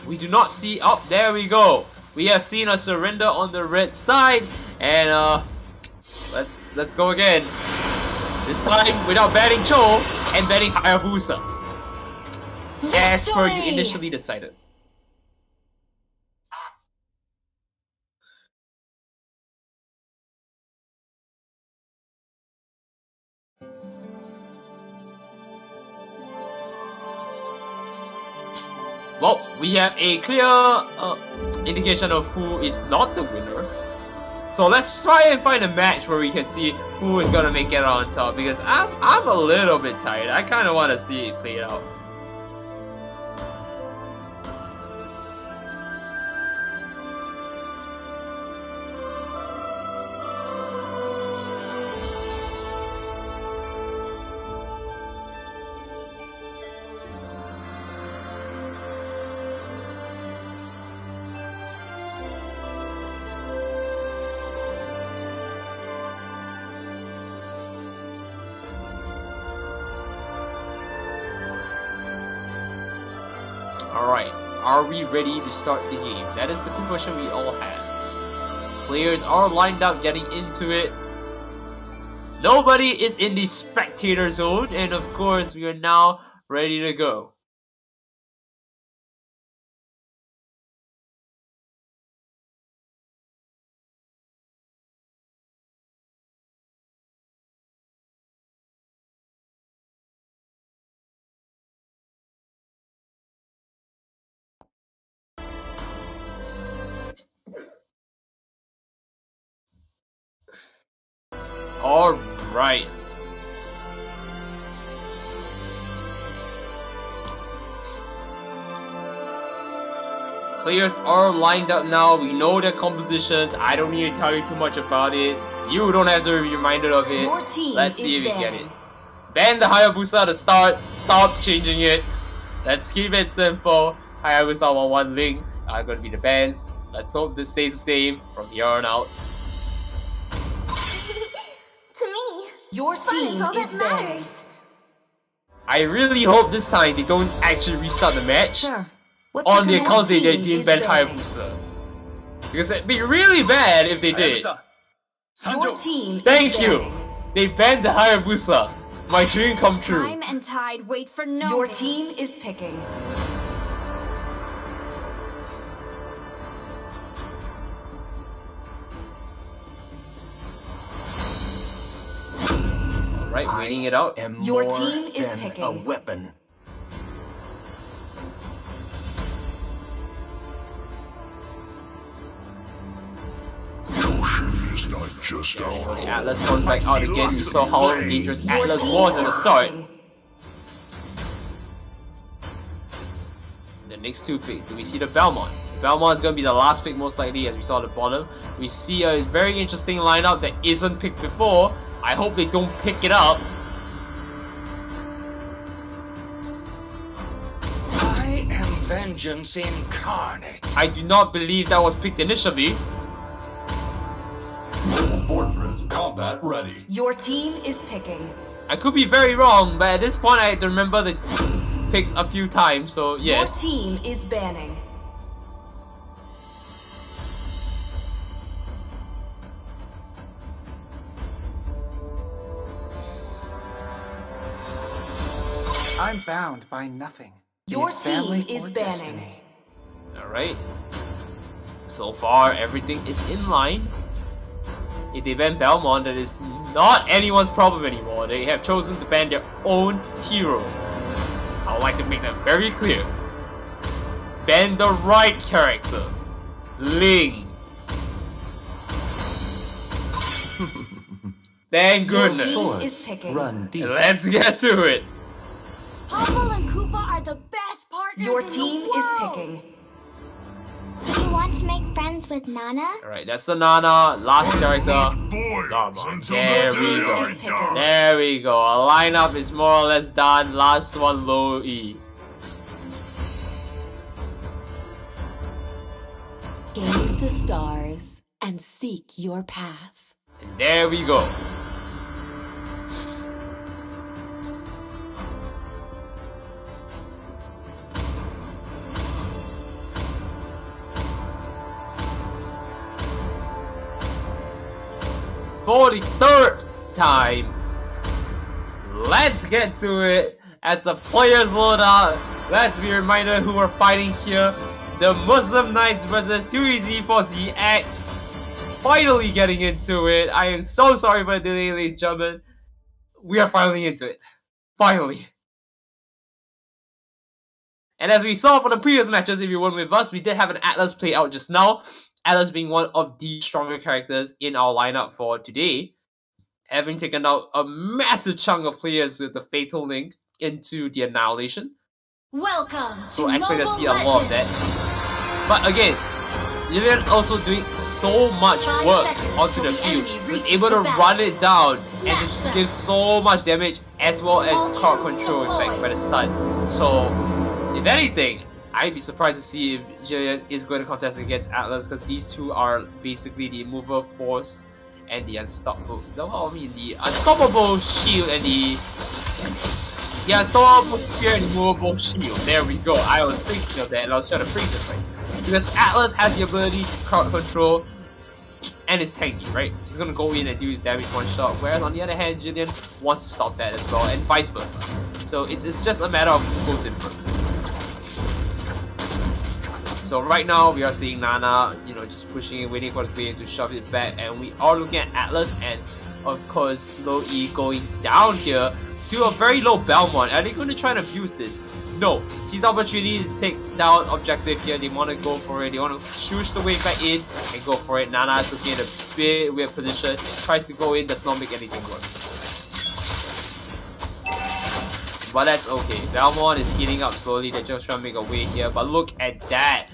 We do not see. Oh, there we go. We have seen a surrender on the red side, and let's go again. This time without banning Cho and banning Hayabusa, as per you initially decided. Well, we have a clear indication of who is not the winner. So let's try and find a match where we can see who is gonna make it on top, because I'm a little bit tired. I kind of want to see it play out. Alright, are we ready to start the game? That is the question we all have. Players are lined up getting into it. Nobody is in the spectator zone, and of course we are now ready to go. Alright. Players are lined up now. We know their compositions. I don't need to tell you too much about it. You don't have to be reminded of it. Let's see if we get it. Ban the Hayabusa to start. Stop changing it. Let's keep it simple. Hayabusa 1-1 Link are going to be the bans. Let's hope this stays the same from here on out. To me, Your team is banned. I really hope this time they don't actually restart the match. Sure. On the account they didn't ban Hayabusa. Because it'd be really bad if they did. Your team Thank you! They banned the Hayabusa. My dream come true. time and tide wait for no Your man. team is picking. Alright, waiting it out. Your team is picking. A weapon. Ocean is not just our home. Atlas comes back out again. You saw how dangerous Atlas was at the start. The next two picks. Do we see the Belmont? Belmont is going to be the last pick most likely, as we saw at the bottom. We see a very interesting lineup that isn't picked before. I hope they don't pick it up. I am vengeance incarnate. I do not believe that was picked initially. Fortress combat ready. Your team is picking. I could be very wrong, but at this point I had to remember the picks a few times, so yes. Your team is banning. I'm bound by nothing. be Your it family team is or banning. destiny. Alright. So far, everything is in line. If they ban Belmont, that is not anyone's problem anymore. They have chosen to ban their own hero. I would like to make that very clear. Ban the right character. Ling. Thank Your goodness. team is picking. Run deep. Let's get to it. Popple and Koopa are the best partners Your in team the is world. picking. Do you want to make friends with Nana? Alright, that's the Nana, last character. Boys, Come on, until there the we day go. I die. There we go. Our lineup is more or less done. Last one, low E. Gaze the stars and seek your path. And there we go. For the third time, let's get to it. As the players load out, let's be reminded who we're fighting here. The Muslim Knights versus 2EZ4ZX. Finally getting into it. I am so sorry for the delay, ladies and gentlemen. We are finally into it. Finally. And as we saw from the previous matches, if you weren't with us, we did have an Atlas play out just now. Atlas being one of the stronger characters in our lineup for today, having taken out a massive chunk of players with the Fatal Link into the Annihilation. Welcome to So I expect to Mobile see a lot of that. But again, Lillian also doing so much 5 work seconds onto till the the field. enemy Was reaches able the to battlefield. run it down and Smash just them. give so much damage as well as All crowd troops control deployed. effects by the stun. So, if anything, I'd be surprised to see if Jillian is going to contest against Atlas, because these two are basically the mover force and the unstoppable. The unstoppable shield and the unstoppable spear and movable shield. There we go. I was thinking of that and I was trying to phrase it right. Because Atlas has the ability to crowd control and is tanky, right? He's gonna go in and do his damage one shot. Whereas on the other hand, Jillian wants to stop that as well, and vice versa. So it's just a matter of who goes in first. So right now we are seeing Nana, just pushing it, waiting for the player to shove it back, and we are looking at Atlas and of course Low E going down here to a very low Belmont. Are they going to try and abuse this? No. Seize the opportunity to take down objective here. They want to go for it. They want to shoosh the way back in and go for it. Nana is looking in a bit weird position. Tries to go in, does not make anything work. But that's okay. Belmont is heating up slowly. They're just trying to make a way here. But look at that.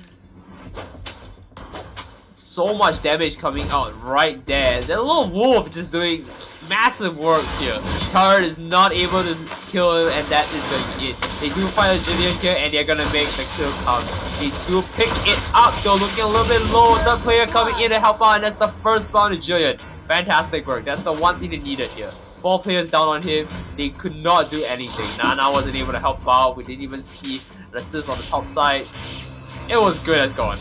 So much damage coming out right there. The little wolf just doing massive work here. Turret is not able to kill him, and that is going to be it. They do find a Jillian here, and they're going to make the kill count. They do pick it up, though, looking a little bit low. The player coming in to help out, and that's the first bound to Jillian. Fantastic work. That's the one thing they needed here. 4 players down on him. They could not do anything. Nana wasn't able to help out. We didn't even see an assist on the top side. It was good as gone.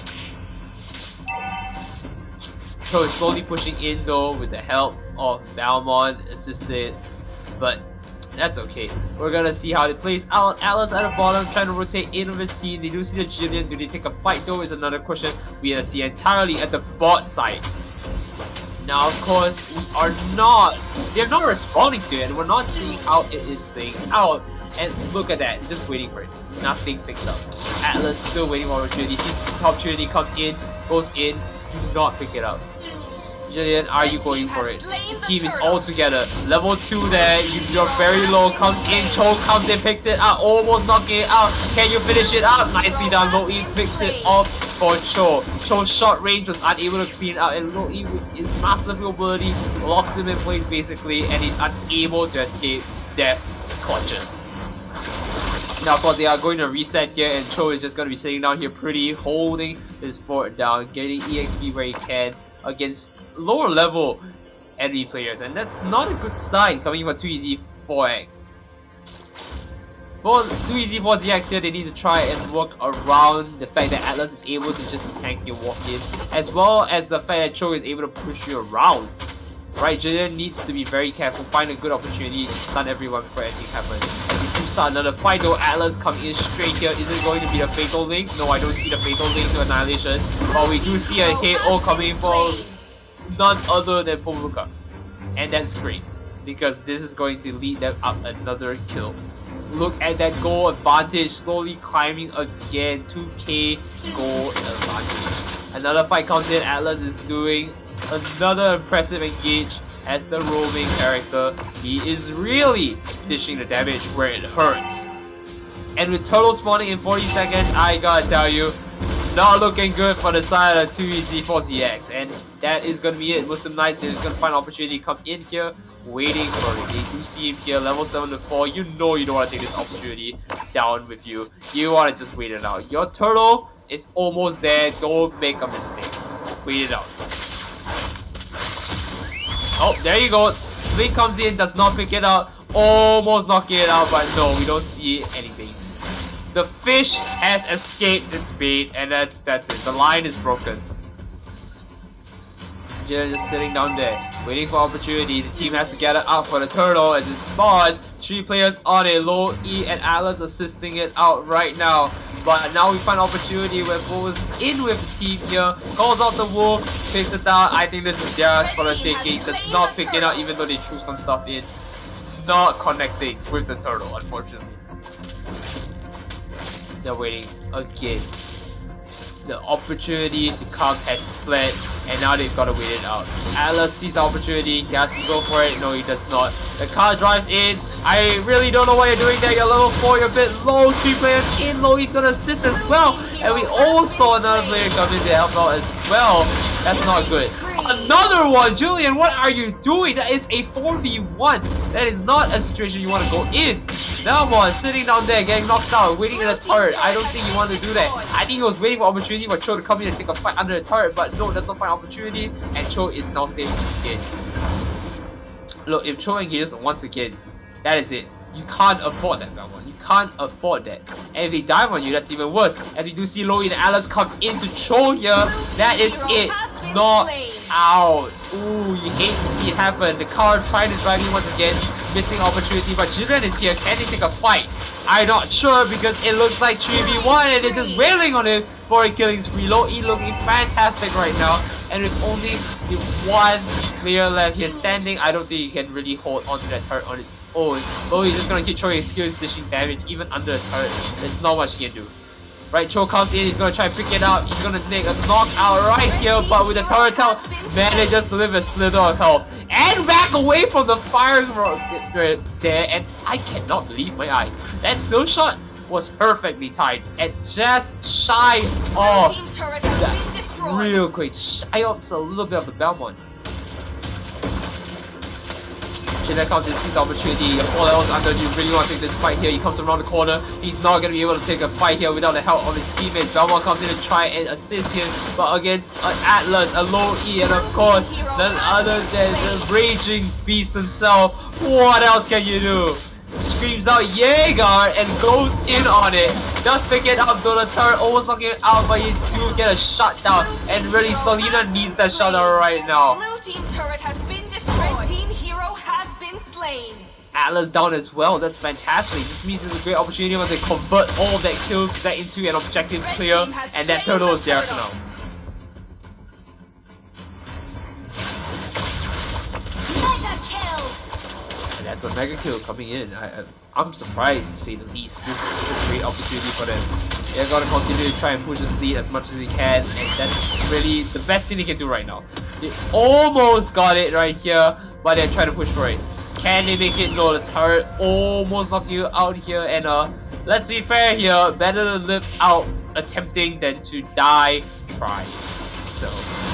So is slowly pushing in though with the help of Belmont assisted, but that's okay. We're gonna see how it plays out. Atlas at the bottom trying to rotate in with his team. They do see the Jillian. Do they take a fight though is another question. We have to see entirely at the bot side. Now of course they're not responding to it, and we're not seeing how it is playing out. And look at that, just waiting for it. Nothing picks up. Atlas still waiting for opportunity. Top opportunity comes in, goes in, do not pick it up. Jillian, are you going for it? The team is all together. Level 2 there, you're very low, comes in, Cho comes in, picks it up, almost knocking it out. Can you finish it up? Nicely done, Low E picks it off for Cho. Cho's short range was unable to clean it out, and Low E with his massive ability locks him in place basically, and he's unable to escape death clutches. Now of course they are going to reset here, and Cho is just going to be sitting down here pretty, holding his fort down, getting EXP where he can against lower level enemy players, and that's not a good sign coming from 2EZ4X. For 2EZ4ZX here, they need to try and work around the fact that Atlas is able to just tank and walk in, as well as the fact that Cho is able to push you around. Right, Jillian needs to be very careful, find a good opportunity to stun everyone before anything happens. If you start another fight though, Atlas come in straight here. Is it going to be the Fatal Link? No, I don't see the Fatal Link to Annihilation. But we do see a KO coming for none other than Pomuka. And that's great, because this is going to lead them up another kill. Look at that goal advantage, slowly climbing again. 2k goal advantage. Another fight comes in, Atlas is doing another impressive engage. as the roaming character, he is really dishing the damage where it hurts. And with turtle spawning in 40 seconds, I gotta tell you, not looking good for the side of 2EZ4ZX. And that is gonna be it. Muslim Knights is gonna find an opportunity to come in here, waiting for it. They do see him here, level 7 to 4. You know you don't want to take this opportunity down with you. You want to just wait it out. Your turtle is almost there. Don't make a mistake. Wait it out. Oh, there you go. Blink comes in, does not pick it out. Almost knocking it out, but no, we don't see anything. The fish has escaped its bait, and that's it. The line is broken. Jin just sitting down there, waiting for opportunity. The team has to gather out for the turtle as it spawns. 3 players on it, Low E and Atlas assisting it out right now. But now we find opportunity where Bull is in with the team here, calls out the wolf, takes it down. I think this is theirs for the taking. Does not pick it up even though they threw some stuff in. Not connecting with the turtle, unfortunately. They're waiting again. The opportunity to come has split, and now they've got to wait it out. Atlas sees the opportunity, he has to go for it. No, he does not. The car drives in. I really don't know what you're doing there. You're level 4, you're a bit low. 3 players in low, he's gonna assist as well. And we all saw another player come in to help out as well. That's not good. Another one! Julian, what are you doing? That is a 4v1. That is not a situation you want to go in. That one sitting down there, getting knocked out, waiting in a turret. I don't think you want to do that. I think he was waiting for opportunity for Cho to come in and take a fight under the turret, but no, does not find opportunity, and Cho is now safe again. Look, if Cho engages once again, that is it. You can't afford that one. You can't afford that. And if they dive on you, that's even worse. As we do see Lowy and Alice come into Cho here, that is it. Knock out. Ooh, you hate to see it happen. The car trying to drive in once again, missing opportunity, but Jiren is here. Can they take a fight? I'm not sure because it looks like 3v1 and they're just wailing on it for a killing spree. Low-E looking fantastic right now, and with only the 1 player left here standing, I don't think he can really hold onto that turret on his own. Low-E's just gonna keep showing his skills dishing damage even under the turret. There's not much he can do. Right, Cho comes in, he's gonna try and pick it up, he's gonna take a knockout right here, but with the turret out, manages to live a slither of health. And back away from the fire right there, and I cannot believe my eyes. That skill shot was perfectly timed, and just shy of that, real quick, shy of just a little bit of the Belmont. Jiren comes in, sees the opportunity, 4 levels under, you really want to take this fight here. He comes around the corner, he's not going to be able to take a fight here without the help of his teammates. Belmont comes in to try and assist him, but against an Atlas, a low E, and of course, none other than the raging beast himself. What else can you do? Screams out Jaeger and goes in on it. Does pick it up though, the turret almost knocking it out, but you do get a shot down, and really Selena needs that shot down right now. Blue team turret has been destroyed. Red team hero has been slain. Atlas down as well. That's fantastic. This means it's a great opportunity to convert all of that kills back into an objective clear, and that turtle is there for now. And that's a mega kill coming in. I'm surprised to say the least. This is a great opportunity for them. They're gonna continue to try and push this lead as much as they can, and that's really the best thing they can do right now. They almost got it right here, but they're trying to push for it. Can they make it? No, the turret almost knocked you out here, and let's be fair here, better to live out attempting than to die trying. So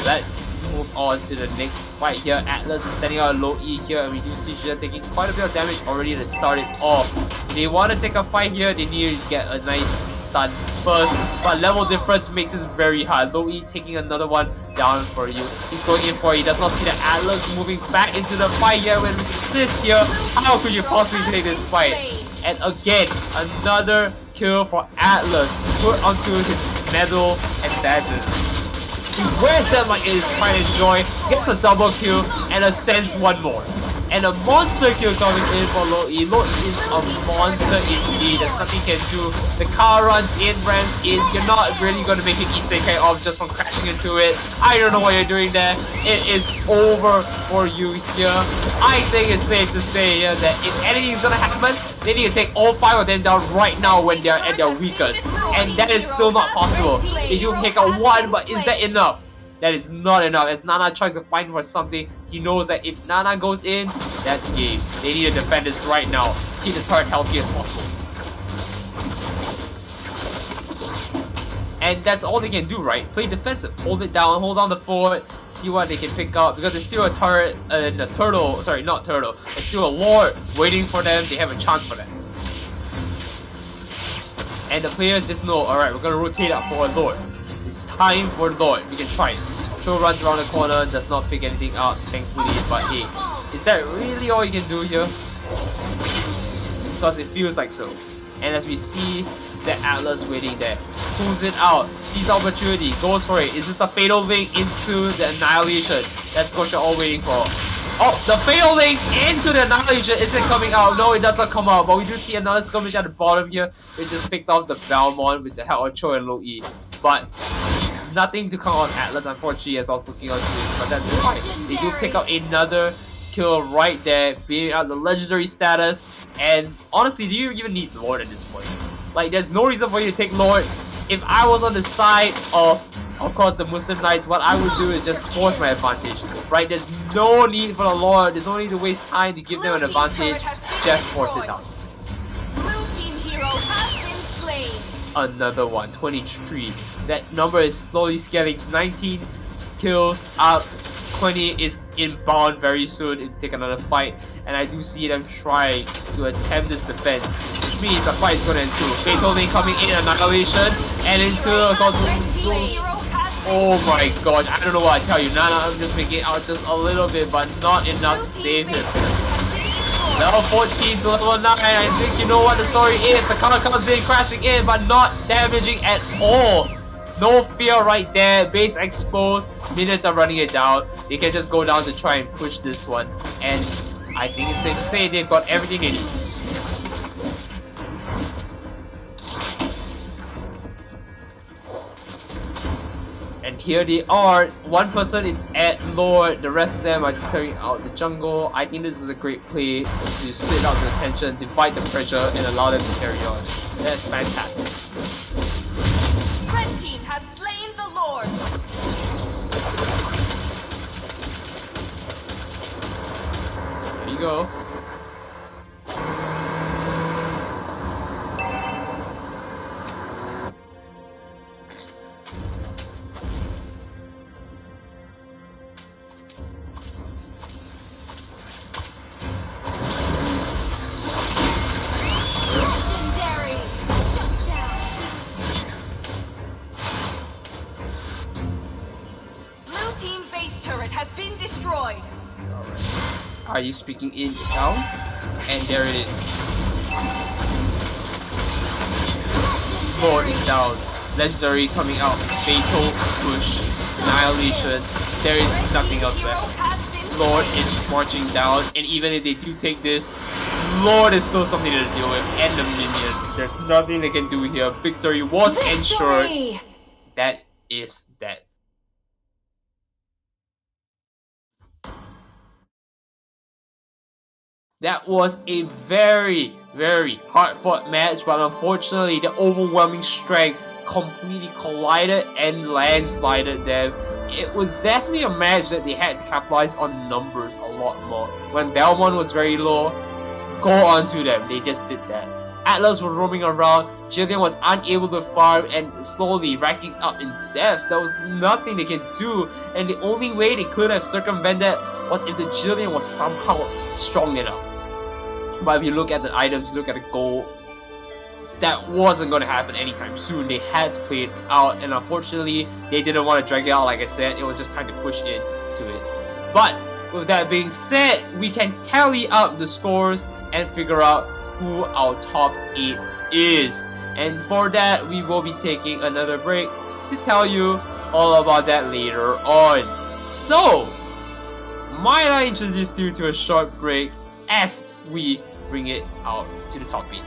let's move on to the next fight here. Atlas is standing out low E here, and we do see Jiren taking quite a bit of damage already to start it off. If they want to take a fight here, they need to get a nice stun first, but level difference makes this very hard. Low E taking another one down for you. He's going in for it. He does not see the Atlas moving back into the fight here. When we assist here, how could you possibly take this fight? And again, another kill for Atlas, put onto his medal and badges. He wears them like it is pride and joy, gets a double kill, and ascends one more. And a monster kill coming in for Low-E. Low-E is a monster indeed. There's nothing he can do. The car runs in, ramps in. You're not really going to make an isekai off just from crashing into it. I don't know what you're doing there. It is over for you here. I think it's safe to say here that if anything is going to happen, they need to take all 5 of them down right now when they're at their weakest. And that is still not possible. They do take a 1, but is that enough? that is not enough. As Nana tries to find for something, he knows that if Nana goes in, that's game. They need to defend this right now. Keep the turret healthy as possible. And that's all they can do, right? Play defensive. Hold it down, hold on the fort, see what they can pick up. Because there's still a turret and a turtle. Sorry, not turtle. There's still a lord waiting for them. They have a chance for that. And the players just know, alright, we're gonna rotate out for a lord. It's time for lord. We can try it. Cho runs around the corner, does not pick anything out, thankfully. But hey, is that really all you can do here? Because it feels like so. And as we see the Atlas waiting there, pulls it out, sees opportunity, goes for it. Is this the fatal link into the annihilation? That's what you're all waiting for. Oh, the fatal link into the annihilation isn't coming out. No, it does not come out. But we do see another skirmish at the bottom here. We just picked off the Belmont with the help of Cho and Lo E. But nothing to come on Atlas, unfortunately, as I was looking onto it. But that's fine. They do pick up another kill right there, being out the legendary status. And honestly, do you even need Lord at this point? Like, there's no reason for you to take Lord. If I was on the side of course, the Muslim Knights, what I would do is just force my advantage. Right? There's no need for the Lord. There's no need to waste time to give them an advantage. Just force it out. Blue team hero has been slain. Another one, 23. That number is slowly scaling. 19 kills up. 20 is inbound very soon to take another fight. And I do see them trying to attempt this defense. Which means the fight is going to ensue. Fatal Link coming in, annihilation. And into a oh my gosh, I don't know what I tell you. Nana, I'm just making it out just a little bit, but not enough to save him. Level 14 to level 9. I think you know what the story is. The car comes in, crashing in, but not damaging at all. No fear right there. Base exposed. Minions are running it down. They can just go down to try and push this one. And I think it's safe to say they've got everything they need. And here they are. One person is at Lord. The rest of them are just clearing out the jungle. I think this is a great play to split out the attention, divide the pressure, and allow them to carry on. That's fantastic. Red team has slain the Lord. There you go. Are you speaking in now? And there it is. Lord is down. Legendary coming out. Fatal push. Annihilation. There is nothing else left. Lord is marching down. And even if they do take this, Lord is still something to deal with. And the minions. There's nothing they can do here. Victory was ensured. That is that. That was a very, very hard-fought match, but unfortunately, the overwhelming strength completely collided and landslided them. It was definitely a match that they had to capitalize on numbers a lot more. When Belmont was very low, go on to them. They just did that. Atlas was roaming around. Jillian was unable to farm and slowly racking up in deaths. There was nothing they can do, and the only way they could have circumvented was if the Jillian was somehow strong enough. But if you look at the items, you look at the gold, that wasn't going to happen anytime soon. They had to play it out, and unfortunately, they didn't want to drag it out. Like I said, it was just time to push into it. But with that being said, we can tally up the scores and figure out who our top 8 is. And for that, we will be taking another break to tell you all about that later on. So, might I introduce you to a short break as we bring it out to the top 8.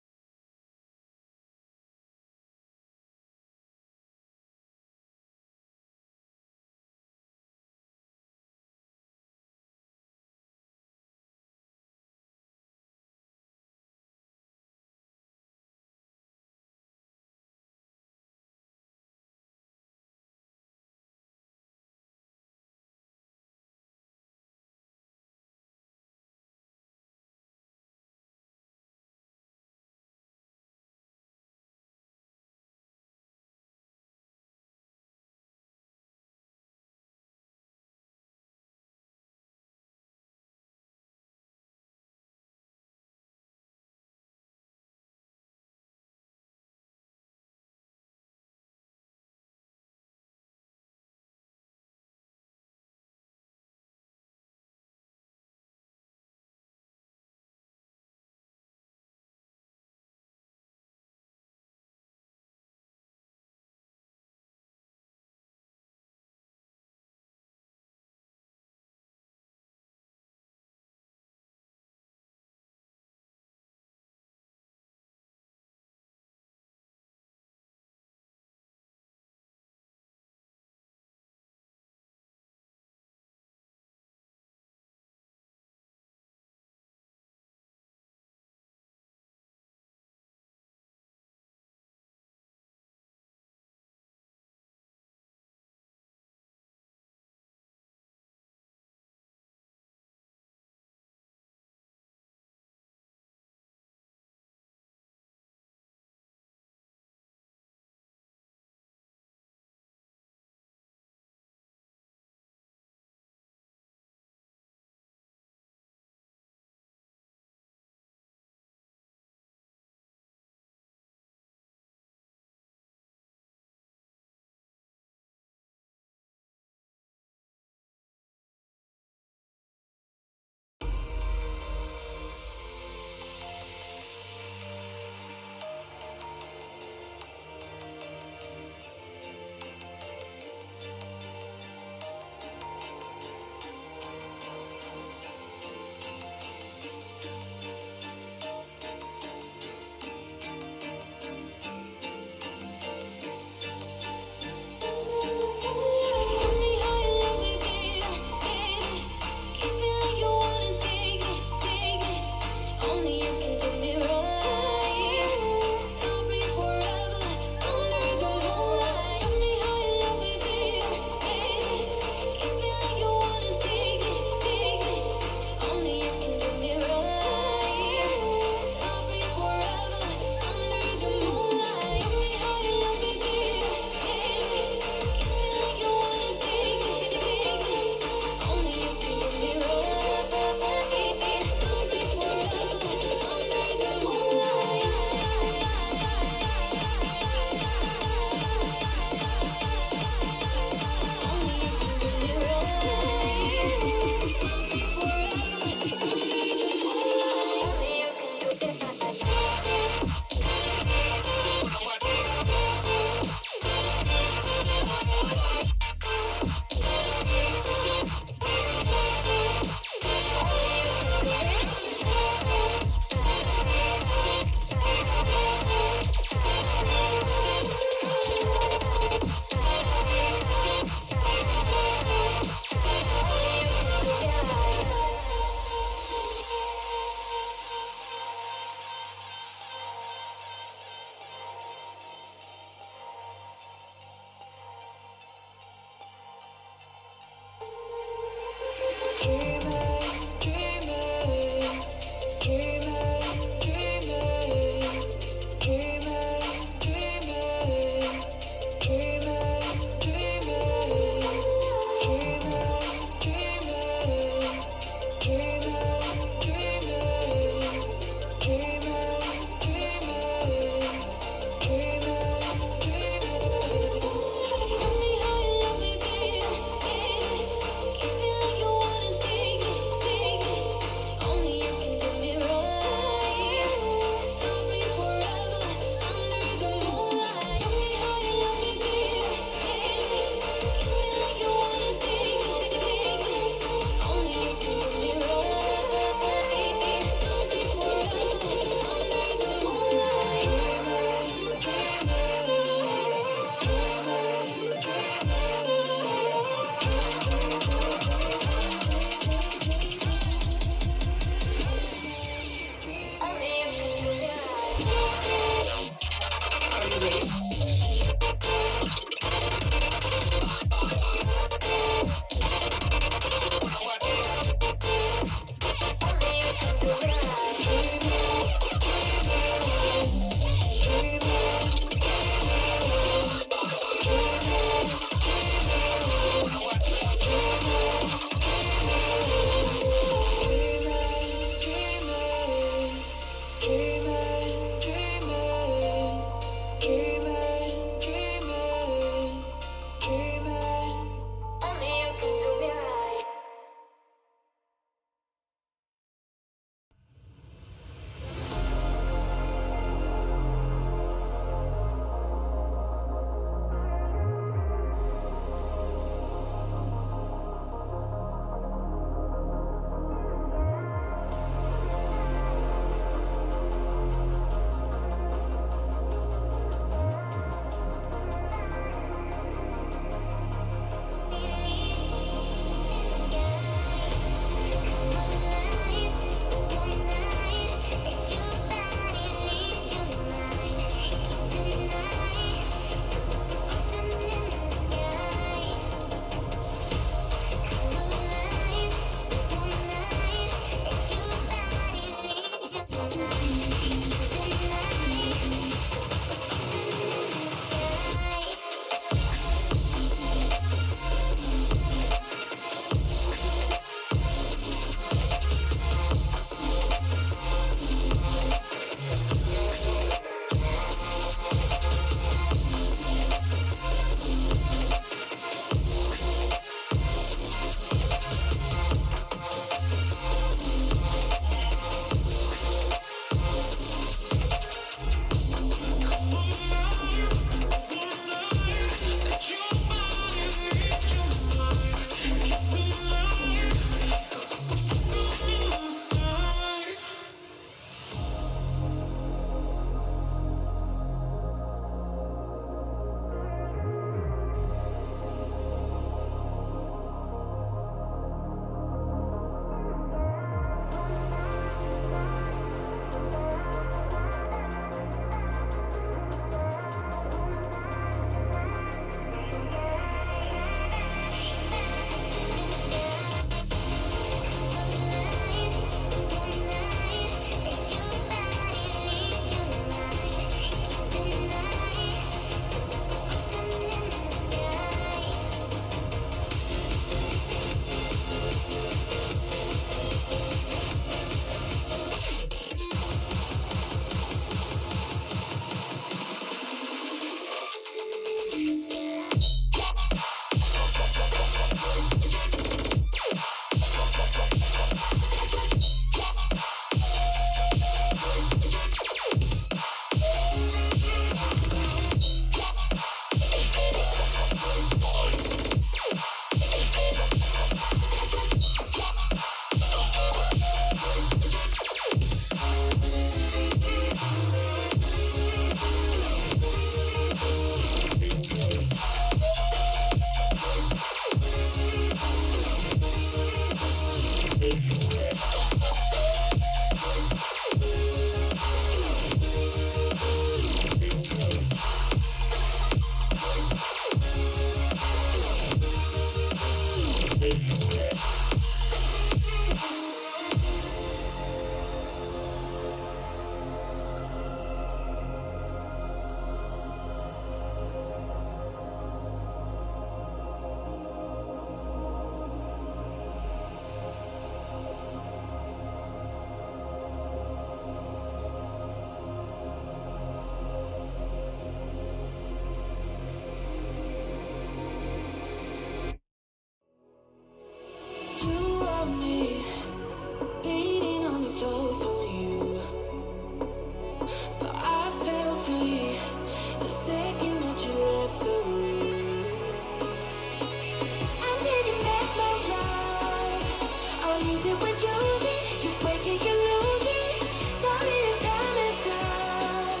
do is use it. You break it, you lose it. Sorry, your time is up.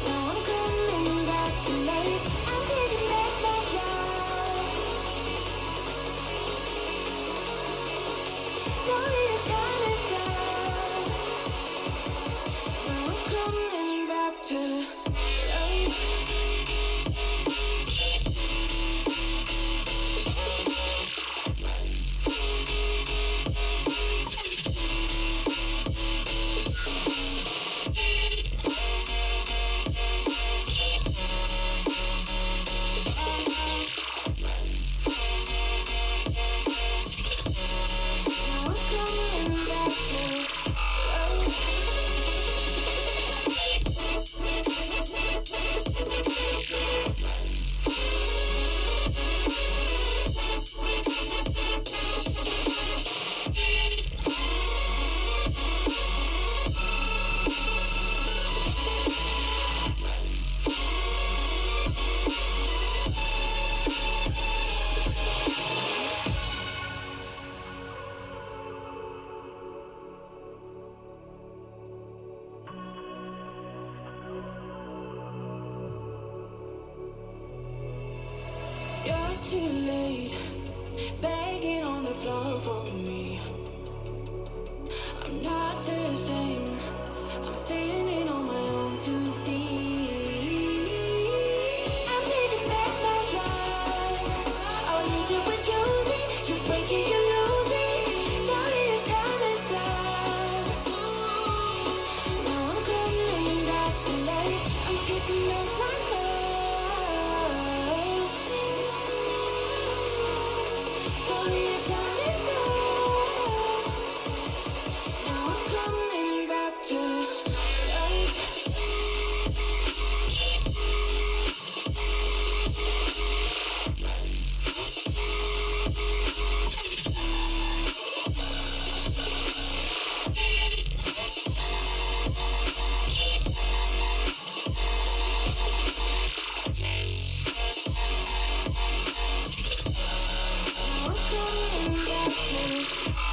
Now I'm coming back to life. I'm taking back my life. Sorry, your time is up. Now I'm coming back to life. You're too late, begging on the floor for me. I'm not the same. I'm standing on my own 2 feet. I'm taking back my life. All you do is use it. You break it, you lose it. Sorry, your time is up. Now I'm coming back to life. I'm taking back my love. Sorry, your time is up. Now I'm coming back to life. Now I'm coming back to life.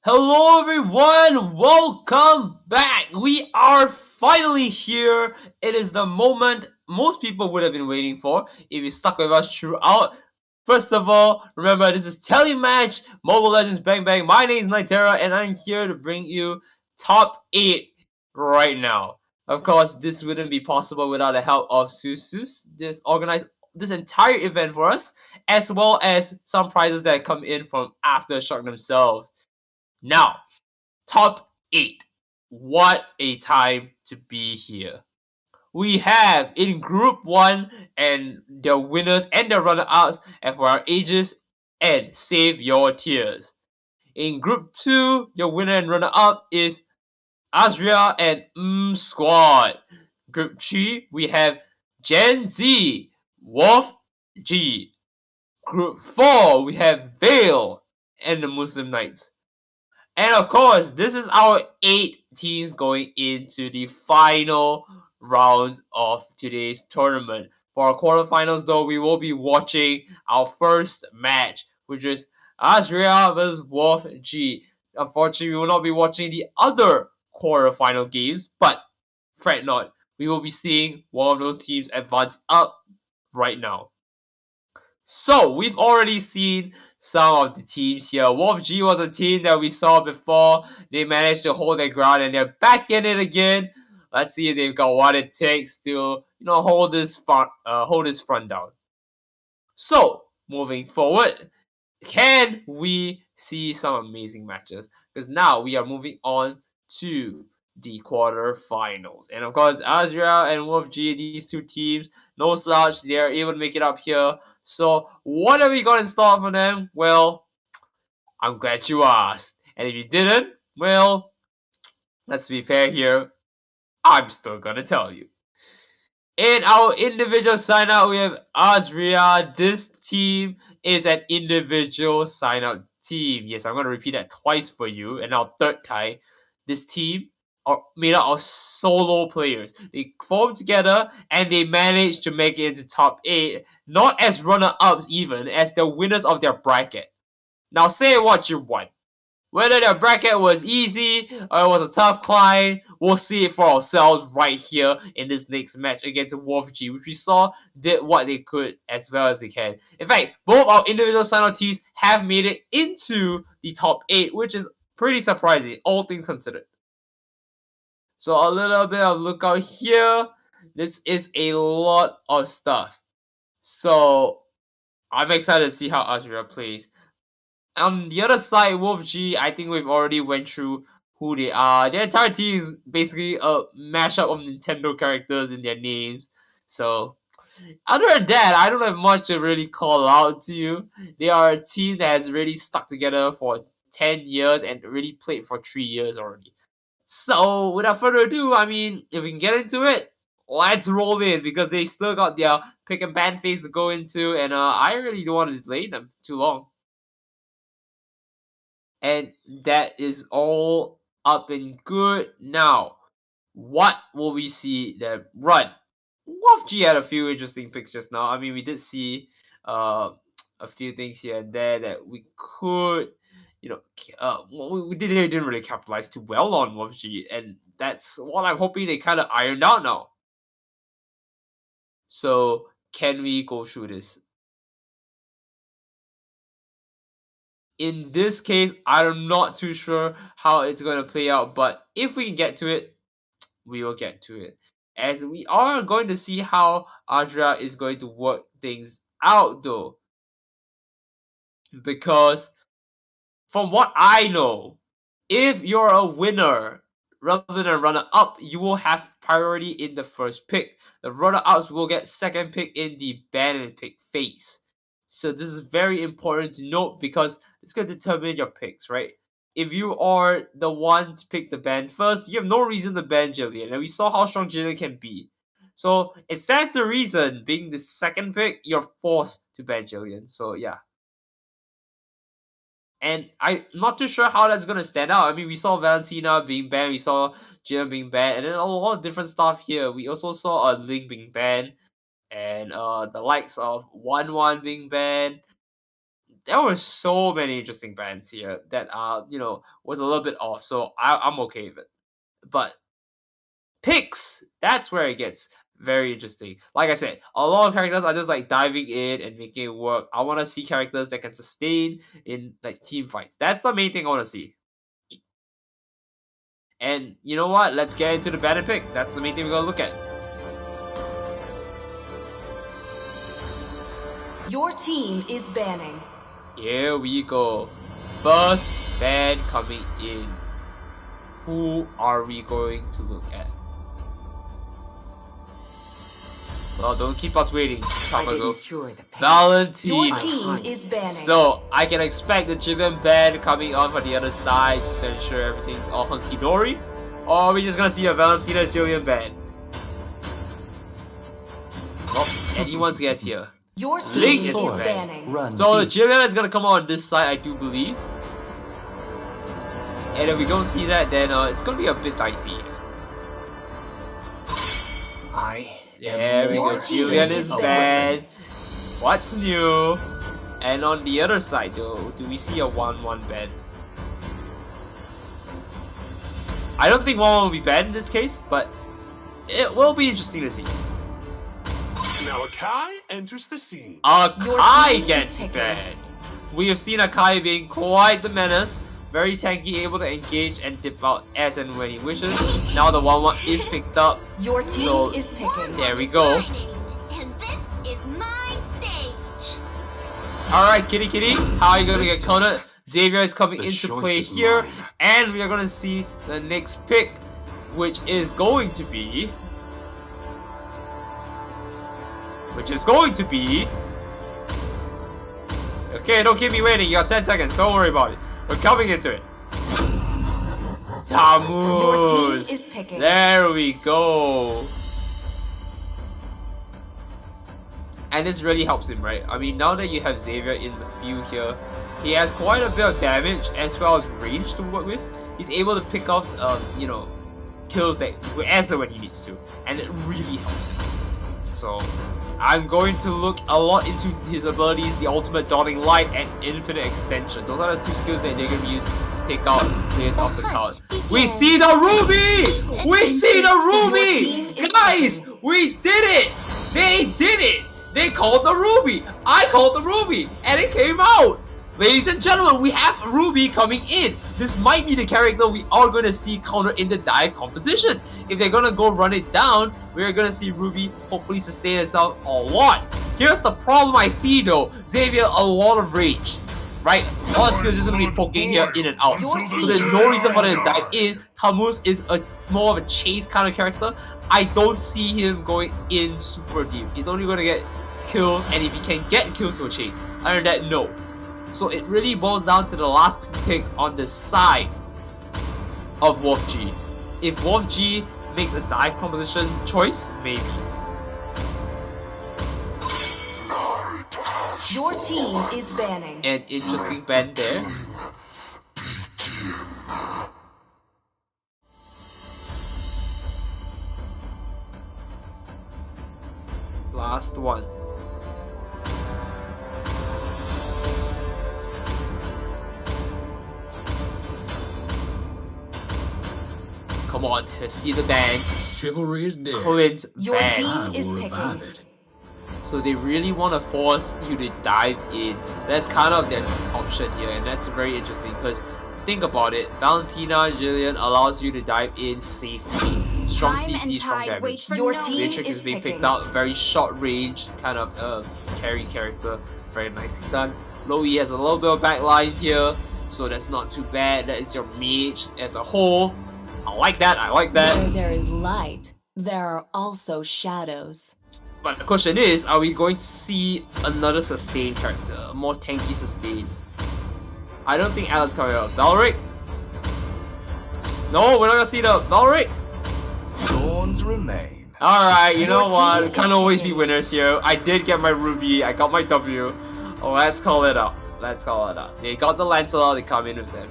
Hello everyone, welcome back. We are finally here. It is the moment most people would have been waiting for if you stuck with us throughout. First of all, remember this is TeleMatch Mobile Legends Bang Bang. My name is Nyterra and I'm here to bring you top 8 right now. Of course, this wouldn't be possible without the help of Susus. This organized this entire event for us, as well as some prizes that come in from Aftershock themselves. Now, top 8. What a time to be here. We have in Group 1 and their winners and their runner-ups and for our ages and Save Your Tears. In Group 2, your winner and runner-up is Azria and Squad. Group 3, we have Gen Z, Wolf G. Group 4, we have Vale and the Muslim Knights. And of course, this is our 8 teams going into the final rounds of today's tournament. For our quarterfinals, though, we will be watching our first match, which is Azria vs Wolf G. Unfortunately, we will not be watching the other quarterfinal games, but fret not, we will be seeing one of those teams advance up right now. So, we've already seen some of the teams here. Wolf G was a team that we saw before. They managed to hold their ground and they're back in it again. Let's see if they've got what it takes to, hold this front down. So, moving forward, can we see some amazing matches? Because now we are moving on to the quarterfinals. And of course, Azrael and Wolf G, these two teams, no slouch, they're able to make it up here. So, what have we got in store for them? Well, I'm glad you asked. And if you didn't, well, let's be fair here, I'm still gonna tell you. In our individual sign up, we have Azria. This team is an individual sign up team. Yes, I'm gonna repeat that twice for you. And our third time, this team are made up of solo players. They formed together and they managed to make it into top 8, not as runner-ups even, as the winners of their bracket. Now say what you want. Whether their bracket was easy or it was a tough climb, we'll see it for ourselves right here in this next match against Wolf G, which we saw did what they could as well as they can. In fact, both our individual sign-out teams have made it into the top 8, which is pretty surprising, all things considered. So a little bit of lookout here. This is a lot of stuff. So I'm excited to see how Azria plays. On the other side, Wolf G, I think we've already went through who they are. Their entire team is basically a mashup of Nintendo characters in their names. So, other than that, I don't have much to really call out to you. They are a team that has really stuck together for 10 years and really played for 3 years already. So, without further ado, I mean, if we can get into it, let's roll in because they still got their pick and ban phase to go into, and I really don't want to delay them too long. And that is all up and good. Now, what will we see them run? Wolf G had a few interesting picks just now. I mean, we did see a few things here and there that we could, we didn't really capitalize too well on Wolf G, and that's what I'm hoping they kind of ironed out now. So, can we go through this? In this case, I'm not too sure how it's going to play out, but if we can get to it, we will get to it. As we are going to see how Azra is going to work things out though. Because from what I know, if you're a winner rather than a runner-up, you will have priority in the first pick. The runner-ups will get second pick in the ban and pick phase. So this is very important to note because it's going to determine your picks, right? If you are the one to pick the ban first, you have no reason to ban Jillian, and we saw how strong Jillian can be. So it stands to reason, being the second pick, you're forced to ban Jillian. So yeah. And I'm not too sure how that's gonna stand out. I mean, we saw Valentina being banned, we saw Jillian being banned, and then a lot of different stuff here. We also saw a Link being banned, and the likes of 1-1 being banned. There were so many interesting bans here that was a little bit off. So I'm okay with it. But picks, that's where it gets very interesting. Like I said, a lot of characters are just like diving in and making it work. I want to see characters that can sustain in like team fights. That's the main thing I want to see. And you know what? Let's get into the banner pick. That's the main thing we're gonna look at. Your team is banning. Here we go. First ban coming in. Who are we going to look at? Well, don't keep us waiting. Valentina. Your team is banning. So I can expect the Jillian ban coming on from the other side just to ensure everything's all hunky dory. Or are we just gonna see a Valentina Jillian ban? Well, anyone's guess here. Your Link team is is banning. So the Jillian is gonna come on this side, I do believe. And if we don't see that, then it's gonna be a bit dicey. There we go. Jillian is banned. What's new? And on the other side, though, do we see a 1-1 ban? I don't think 1-1 will be banned in this case, but it will be interesting to see. Now Akai enters the scene. Akai gets banned. We have seen Akai being quite the menace. Very tanky, able to engage and dip out as and when he wishes. Now the 1-1 is picked up. Your team is picking. There we go. And this is my stage. Alright, Kitty, how are you gonna get counted? Xavier is coming into play here, and we are gonna see the next pick, which is going to be. Okay, don't keep me waiting. You got 10 seconds. Don't worry about it. We're coming into it. Tammuz. Your team is picking. There we go. And this really helps him, right? I mean, now that you have Xavier in the field here, he has quite a bit of damage as well as range to work with. He's able to pick off, kills that answer when he needs to, and it really helps him. So I'm going to look a lot into his abilities, the ultimate dawning light and infinite extension. Those are the two skills that they're going to use to take out players off the card. We see the ruby! We see the ruby! Guys, we did it! They did it! They called the ruby! I called the ruby! And it came out! Ladies and gentlemen, we have Ruby coming in. This might be the character we are going to see counter in the dive composition. If they're going to go run it down, we're going to see Ruby hopefully sustain itself a lot. Here's the problem I see though. Xavier, a lot of rage. Right? All the skills just going to be poking here in and out. So there's no reason for them to dive in. Tammuz is more of a chase kind of character. I don't see him going in super deep. He's only going to get kills, and if he can get kills, he'll chase. Other than that, no. So it really boils down to the last two picks on the side of Wolf G. If Wolf G makes a dive composition choice, maybe. Your team is banning. An interesting ban there. Last one. Come on, let's see the dance. Chivalry is dead. Clint Your ban. team is picking. So they really want to force you to dive in. That's kind of their option here, and that's very interesting because think about it. Valentina Jillian allows you to dive in safely. Strong CC, strong damage. Your team Matrix is being picked out. Very short range, kind of carry character. Very nicely done. Loe has a little bit of backline here, so that's not too bad. That is your mage as a whole. I like that. I like that. Where there is light, There are also shadows. But the question is, are we going to see another sustain character? A more tanky sustain? I don't think Alan's coming out. Valric? No, we're not gonna see the Valric? Thorns remain. Alright, you know what? We can't always be winners here. I did get my Ruby, I got my W. Oh, let's call it up. Let's call it up. They got the Lancelot, they come in with them.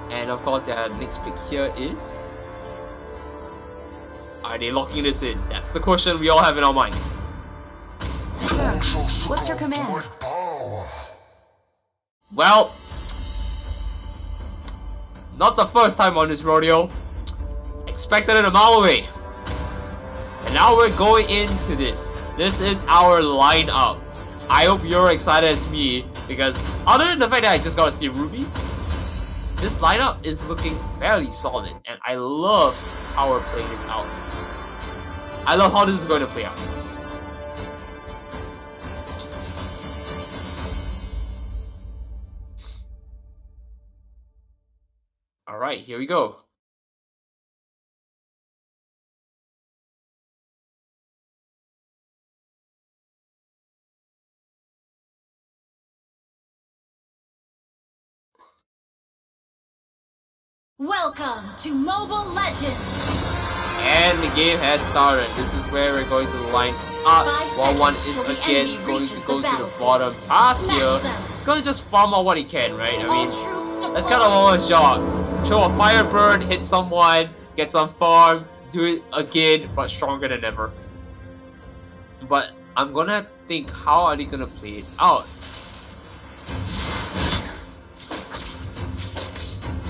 And of course, their next pick here is... Are they locking this in? That's the question we all have in our minds. What's your command? Well, not the first time on this rodeo. Expected it a mile away. And now we're going into this. This is our lineup. I hope you're excited as me, because other than the fact that I just got to see Ruby, this lineup is looking fairly solid, and I love how we're playing this out. I love how this is going to play out. Alright, here we go. Welcome to Mobile Legends! And the game has started. This is where we're going to line up. 1-1 is again going to go to the bottom path here. He's going to just farm out what he can, right? I mean, that's kind of all his job. Show a fire burn, hit someone, get some farm, do it again, but stronger than ever. But I'm gonna think, how are they gonna play it out?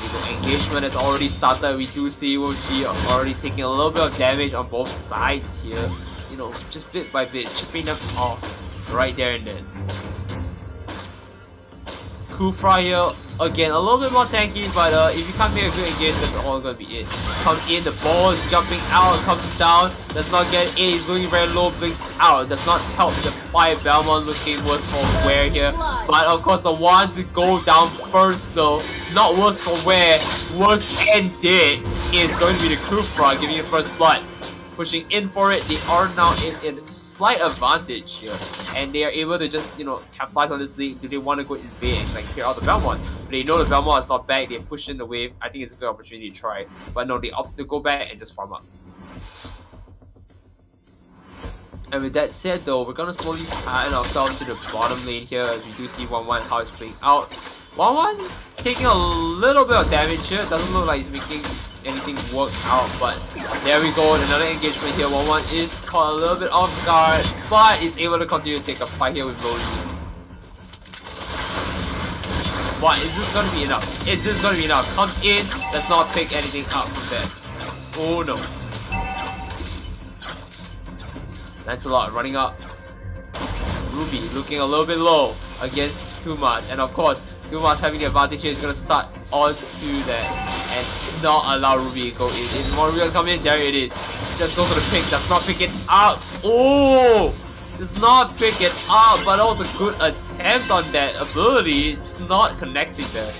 The engagement has already started. We do see Woji already taking a little bit of damage on both sides here. You know, just bit by bit, chipping them off right there and then. Kufra here, again, a little bit more tanky, but if you can't make a good engagement, that's all gonna be it. Comes in, the ball is jumping out, comes down, does not get in, he's going very low, blinks out, does not help the fight. Belmont looking worse for wear here, but of course the one to go down first though, not worse for wear, worse and dead, is going to be the Kufra giving you first blood. Pushing in for it, they are now in slight advantage here, and they are able to just, you know, capitalize on this lead. Do they want to go invade and like clear out the Belmont? They know the Belmont is not back, they push in the wave. I think it's a good opportunity to try, but no, they opt to go back and just farm up. And with that said though, we're gonna slowly pattern ourselves to the bottom lane here, as we do see 1-1 how it's playing out. 1-1 taking a little bit of damage here, doesn't look like he's making anything work out, but there we go, another engagement here. 1-1 is caught a little bit off guard, but is able to continue to take a fight here with Loli. But is this gonna be enough? Is this gonna be enough? Comes in, does not pick anything up from there. Oh no. Lancelot running up. Ruby looking a little bit low against Tumas, and of course Tumas having the advantage here is going to start onto that and not allow Ruby to go in. If more Ruby come in, there it is. Just go for the pick, does not pick it up. Oh! Does not pick it up, but also good attempt on that ability. It's not connecting there.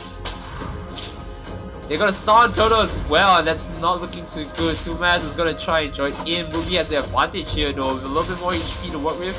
They're gonna stun Turtle as well, and that's not looking too good. Tumas is gonna try and join in. Ruby has the advantage here though, with a little bit more HP to work with.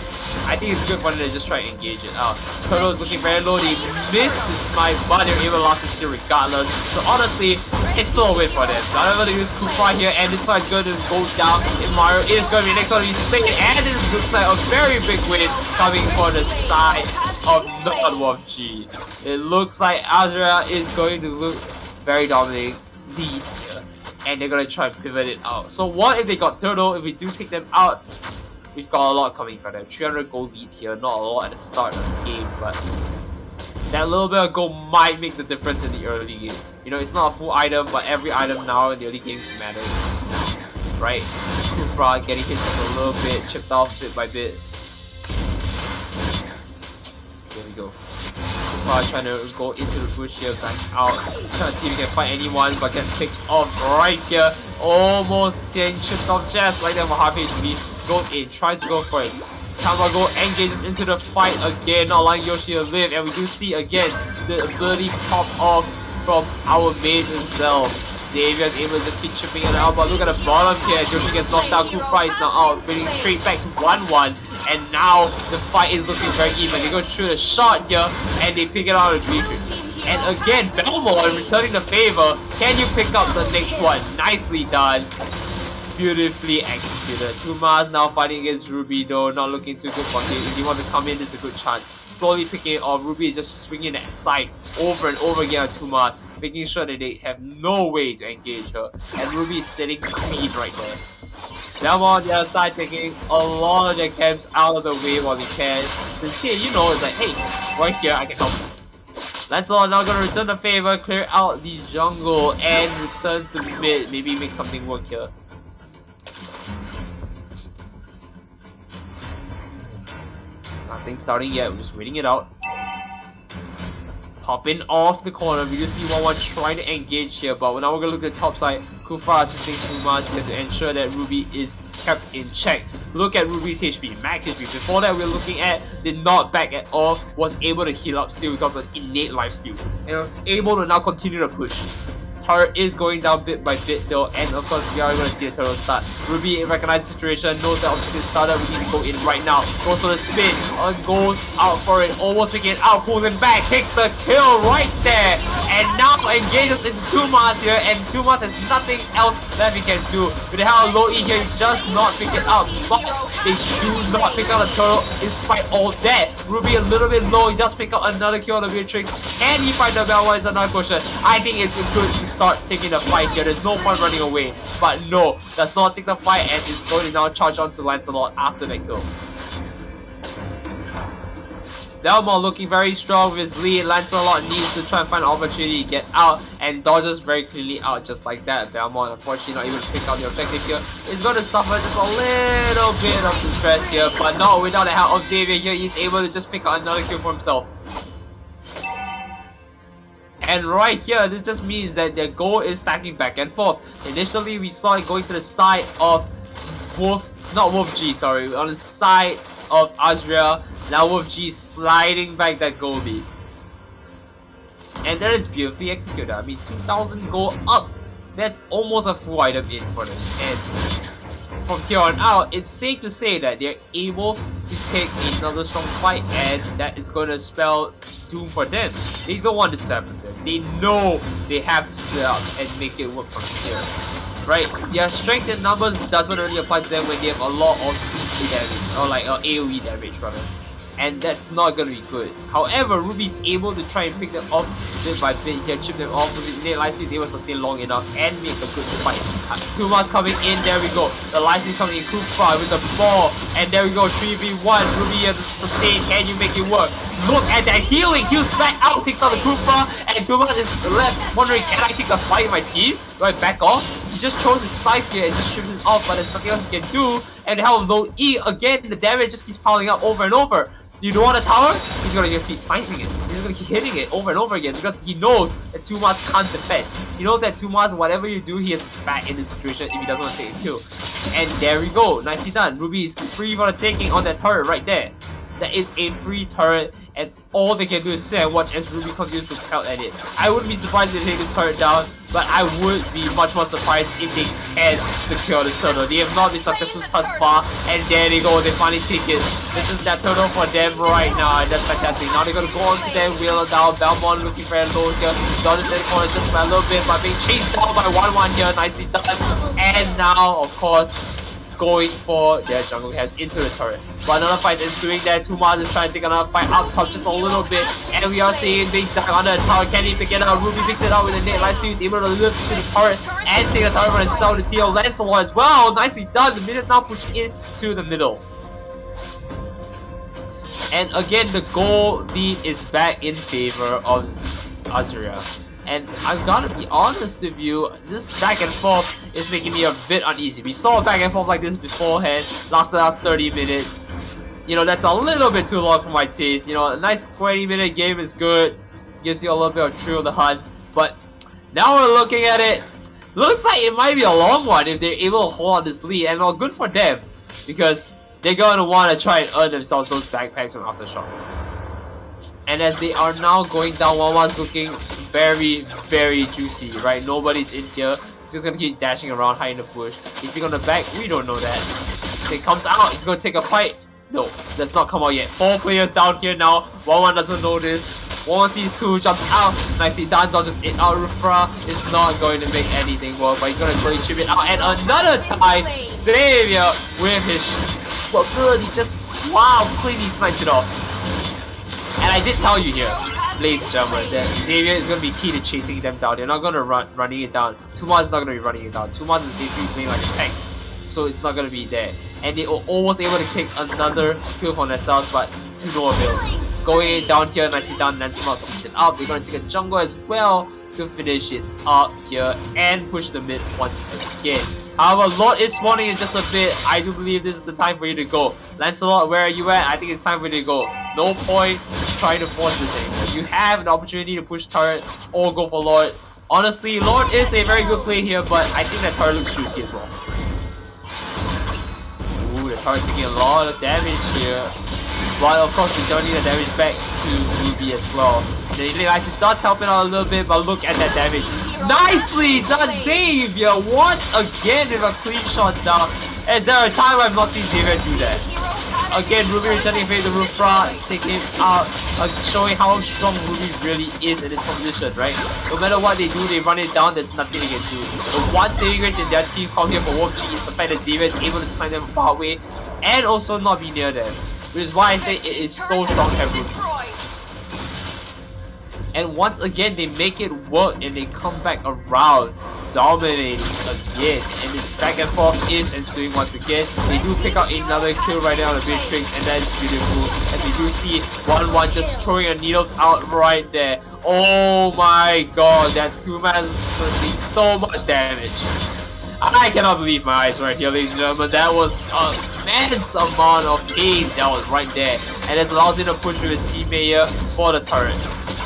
I think it's good for them to just try and engage it out. Turtle is looking very low. They missed the smite, but they're able to last it still regardless. So honestly, it's still a win for them. So I'm gonna use Kufra here, and this one is going to go down. And Mario is gonna be next one to be slain, and this looks like a very big win coming for the side of non-Wolf G. It looks like Azura is going to look very dominating lead here, and they're gonna try and pivot it out. So what if they got Turtle? If we do take them out, we've got a lot coming for them. 300 gold lead here, not a lot at the start of the game, but that little bit of gold might make the difference in the early game. You know, it's not a full item, but every item now in the early game matters now, right? Kufra getting hit just a little bit, chipped off bit by bit. There we go. Trying to go into the bush here, back out, trying to see if we can find anyone, but gets picked off right here. Almost getting chipped off just like that for half HP. Goes in, tries to go for it. Tamago engages into the fight again, not allowing Yoshi to live, and we do see again the ability pop off from our main himself. Xavier's able to just keep chipping it out, but look at the bottom here. Joshi gets knocked out. Kufra is now out, bringing straight back to 1-1. And now the fight is looking very even. They go shoot a shot here, and they pick it out of Matrix. And again, Belmont returning the favor. Can you pick up the next one? Nicely done. Beautifully executed. Tumas now fighting against Ruby though, not looking too good for him. If he wants to come in, this is a good chance. Slowly picking it off. Ruby is just swinging that side over and over again on Tumas, making sure that they have no way to engage her. And Ruby is sitting clean right there. Now on the other side, taking a lot of their camps out of the way while he can. Since here, you know, it's like, hey, right here, I can help you. Lancelot now gonna return the favor, clear out the jungle, and return to mid. Maybe make something work here. Nothing starting yet, we're just waiting it out. Popping off the corner, we do see 1-1 trying to engage here, but now we're gonna look at the top side. Kufra assisting Tumas here to ensure that Ruby is kept in check. Look at Ruby's HP, max HP. Before that, we're looking at did not back at all, was able to heal up still because of innate lifesteal. And able to now continue to push. Turret is going down bit by bit though, and of course we are going to see a turtle start. Ruby recognizes the situation, knows that objective started, we need to go in right now. Goes for the spin, goes out for it, almost making it out, pulls him back, takes the kill right there, and now engages into Tumas here, and Tumas has nothing else that he can do. With the hell low E here, he does not pick it up, but they do not pick out the turtle in spite all that. Ruby a little bit low, he does pick up another kill on the Matrix, and he finds the Belmont is another question. I think it's good to start taking the fight here. There's no point running away, but no, does not take the fight and is going to now charge on to Lancelot after that kill. Belmont looking very strong with his lead. Lancelot needs to try and find an opportunity to get out and dodges very cleanly out just like that. Belmont unfortunately not able to pick out the objective here. Is going to suffer just a little bit of distress here, but no, without the help of Xavier here, he's able to just pick out another kill for himself. And right here, this just means that their goal is stacking back and forth. Initially, we saw it going to the side of Wolf G, sorry, on the side of Azria. Now Wolf G sliding back that goal lead. And that is beautifully executed. I mean, 2,000 gold up. That's almost a full item in for them. And from here on out, it's safe to say that they're able to take another strong fight, and that is going to spell doom for them. They don't want this to happen to them. They know they have to split up and make it work from here. Right? Their strength in numbers doesn't really apply to them when they have a lot of CC damage, or like AoE damage rather. And that's not gonna be good. However, Ruby's able to try and pick them off bit by bit here, chip them off. Innate Lifesteal is able to sustain long enough and make a good fight. Tumas coming in, there we go. The Lifesteal coming in, Kufra with the ball, and there we go, 3v1. Ruby has to sustain, can you make it work? Look at that healing, heals back out, takes out the Kufra, and Tumas is left wondering, can I take the fight in my team? Do I back off? He just chose his scythe here and just strips it off, but there's nothing else he can do. And hell, low E again, the damage just keeps piling up over and over. You don't want a tower? He's gonna just keep sniping it. He's gonna keep hitting it over and over again because he knows that Tumas can't defend. He knows that Tumas, whatever you do, he has to back in this situation if he doesn't want to take a kill. And there we go. Nicely done. Ruby is free for the taking on that turret right there. That is a free turret, and all they can do is sit and watch as Ruby continues to pelt at it. I wouldn't be surprised if they take this turret down, but I would be much more surprised if they can secure this turtle. They have not been successful thus far, and there they go, they finally take it. This is that turtle for them right now, and that's fantastic. Now they're gonna go on to them, wheel it down. Belmont looking very low here, dodges that corner just by a little bit, but being chased down by 1-1 here, nicely done. And now, of course, going for their jungle cash into the turret. But another fight is doing that. Tumas is trying to take another fight up top just a little bit. And we are seeing Big Duck under the tower. Can he pick it up? Ruby picks it up with a Innate Lifesteal. He's able to lift to the turret and take the turret for himself. The TO Lancelot as well. Nicely done. The mid is now pushing into the middle. And again, the goal lead is back in favor of Azria. And I've gotta be honest with you, this back and forth is making me a bit uneasy. We saw a back and forth like this beforehand, lasted 30 minutes. You know, that's a little bit too long for my taste. You know, a nice 20-minute game is good, gives you a little bit of thrill of the hunt. But now we're looking at it, looks like it might be a long one if they're able to hold on this lead. And well, good for them, because they're gonna want to try and earn themselves those backpacks from Aftershock. And as they are now going down, 1-1's looking very, very juicy, right? Nobody's in here. He's just gonna keep dashing around high in the bush. Is he gonna back? We don't know that. He comes out, he's gonna take a fight. No, does not come out yet. 4 players down here now. 1-1 doesn't know this. 1-1 sees 2, jumps out. Nicely done, dodges it out. Rufra is not going to make anything work, but he's gonna really chip it out. And another time, Xavier with his ability just, wow, cleanly snipes it off. And I did tell you here, ladies and gentlemen, that Xavier is going to be key to chasing them down. They're not going to running it down. Tumas is not going to be running it down. Tumas is basically playing like a tank, so it's not going to be there. And they were almost able to take another kill for themselves, but to no avail. Going down here, nicely done, Lancelot picks it up. They're going to take a jungle as well to finish it up here and push the mid once again. However, Lord is spawning in just a bit. I do believe this is the time for you to go. Lancelot, where are you at? I think it's time for you to go. No point trying to force this anymore. You have an opportunity to push turret or go for Lord. Honestly, Lord is a very good play here, but I think that turret looks juicy as well. Ooh, the turret's taking a lot of damage here. But of course, we're turning the damage back to Ruby as well. The Elite does help it out a little bit, but look at that damage. Nicely done, Xavier! Once again with a clean shot down. Is there a time I've not seen Xavier do that? Again, Ruby returning in favor of the Rufra, taking him out, showing how strong Ruby really is in this position, right? No matter what they do, they run it down, there's nothing they can do. The one saving grace in their team called here for Wolf G is the fact that Xavier is able to snipe them far away and also not be near them. Which is why I say it is so strong every. And once again, they make it work and they come back around, dominating again. And this back and forth is ensuing once again. They do pick up another kill right now on the Beatrix, and that's beautiful. And we do see 1-1 just throwing the needles out right there. Oh my god, that 2-man is doing so much damage. I cannot believe my eyes right here, ladies and gentlemen. That was an immense amount of pain that was right there. And it allows him to push with his teammate here for the turret.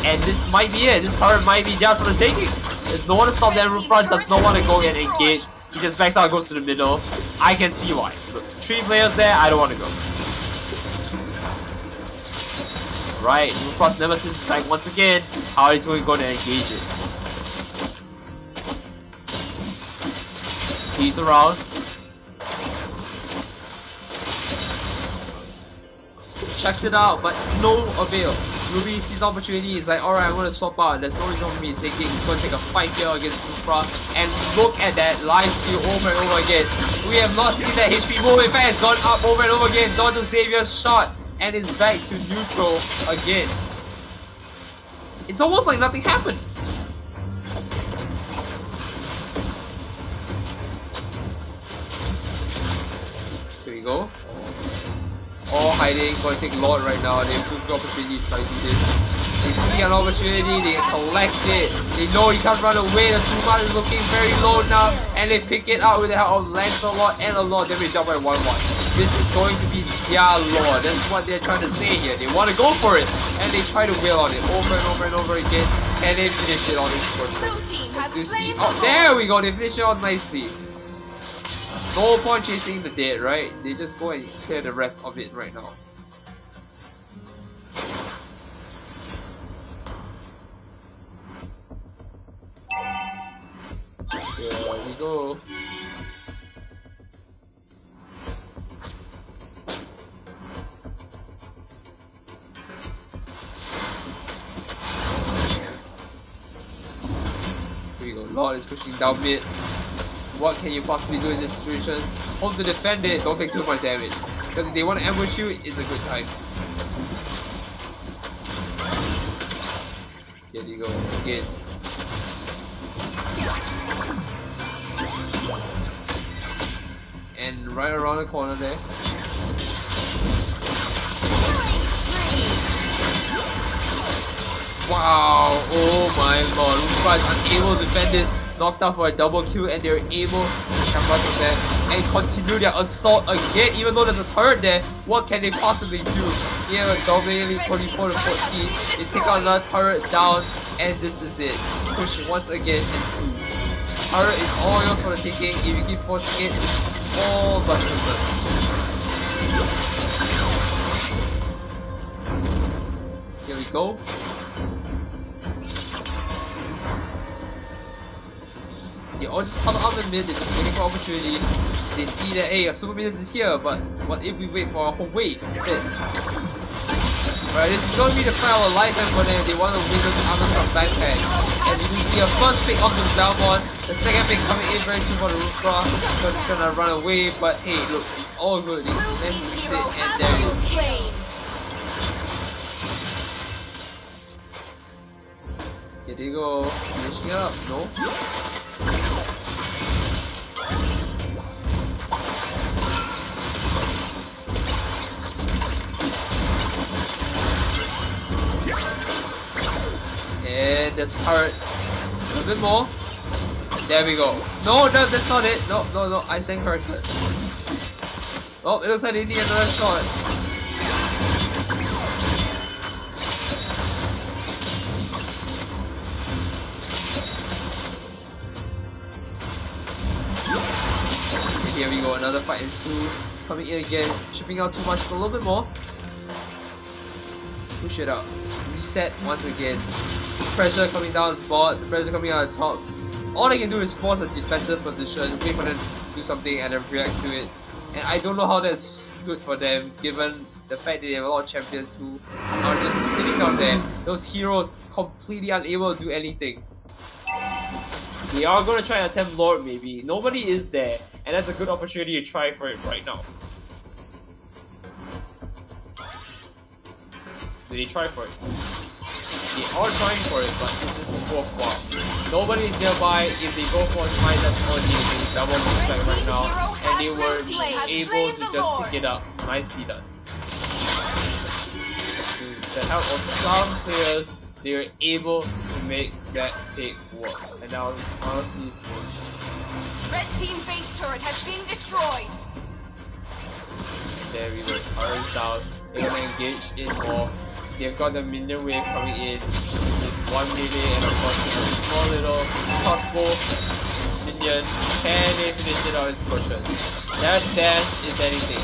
And this might be it. This turret might be just for the taking. There's no one to stop that. Rufra does not want to go and engage. He just backs out and goes to the middle. I can see why. Look, 3 players there, I don't want to go. Right, Rufra's Nemesis is back once again. How is he going to engage it? He's around. Checks it out, but no avail. Ruby sees the opportunity, he's like, alright, I'm gonna swap out. There's no reason for me to take it. He's gonna take a fight here against Rufra. And look at that live steal over and over again. We have not seen that HP move. In fact, it's gone up over and over again. Dodges Xavier's shot and is back to neutral again. It's almost like nothing happened. Here we go. All hiding, going to take Lord right now. They took the opportunity to try to do this. They see an opportunity, they collect it. They know he can't run away. The 2-man is looking very low now, and they pick it out with the help of Lancelot and a Lord. Then we jump by 1-1. This is going to be their Lord. That's what they're trying to say here. They want to go for it, and they try to wheel on it over and over and over again, and they finish it on this push. Oh, there we go. They finish it off nicely. No point chasing the dead, right? They just go and clear the rest of it right now. There we go. Here we go. Lord is pushing down mid. What can you possibly do in this situation? Hope to defend it, don't take too much damage. Because if they want to ambush you, it's a good time. There you go, again. And right around the corner there. Wow, oh my lord, Rufra is unable to defend this. Knocked out for a double kill, and they're able to come out of that and continue their assault again. Even though there's a turret there, what can they possibly do? Here, dominating 24 to 14. They take out another turret down, and this is it. Push it once again and 2. Turret is all yours for the taking. If you keep forcing it, all but Here we go. They all just huddle up in mid, they're just waiting for opportunity. They see that, hey, a super minion is here, but what if we wait for a whole wave instead? Right, this is going to be the fight of a lifetime for them. They want to win those armors from backpack. And we do see a first pick onto the Zalmon, the second pick coming in very soon for the Rufra, because he's trying to run away, but hey, look, it's all good. They just managed to sit, and there it is. Here they go, finishing it up, no? And that's hurt a little bit more. There we go. No, that's not it. No, I think hurt it. Oh, it looks like they need another shot. And here we go, another fight ensues. Coming in again, chipping out too much, a little bit more. Push it up. Reset once again. Pressure coming down the bot, the pressure coming out the top. All they can do is force a defensive position, wait for them to do something and then react to it. And I don't know how that's good for them, given the fact that they have a lot of champions who are just sitting down there. Those heroes completely unable to do anything. They are going to try and attempt Lord maybe. Nobody is there, and that's a good opportunity to try for it right now. Do they try for it? They are trying for it, but it doesn't go far. Nobody is nearby. If they go for a try, that's all they do. Double respect right now, and they were able to just pick it up. Nicely done. With the help of some players, they were able to make that pick work. And now, honestly, Red team base turret has been destroyed. and there we go. Turret down. They're gonna engage in more. They've got the minion wave coming in with 1 melee and of course a small little crossbow minion. Can they finish it out with potion? That dash is anything.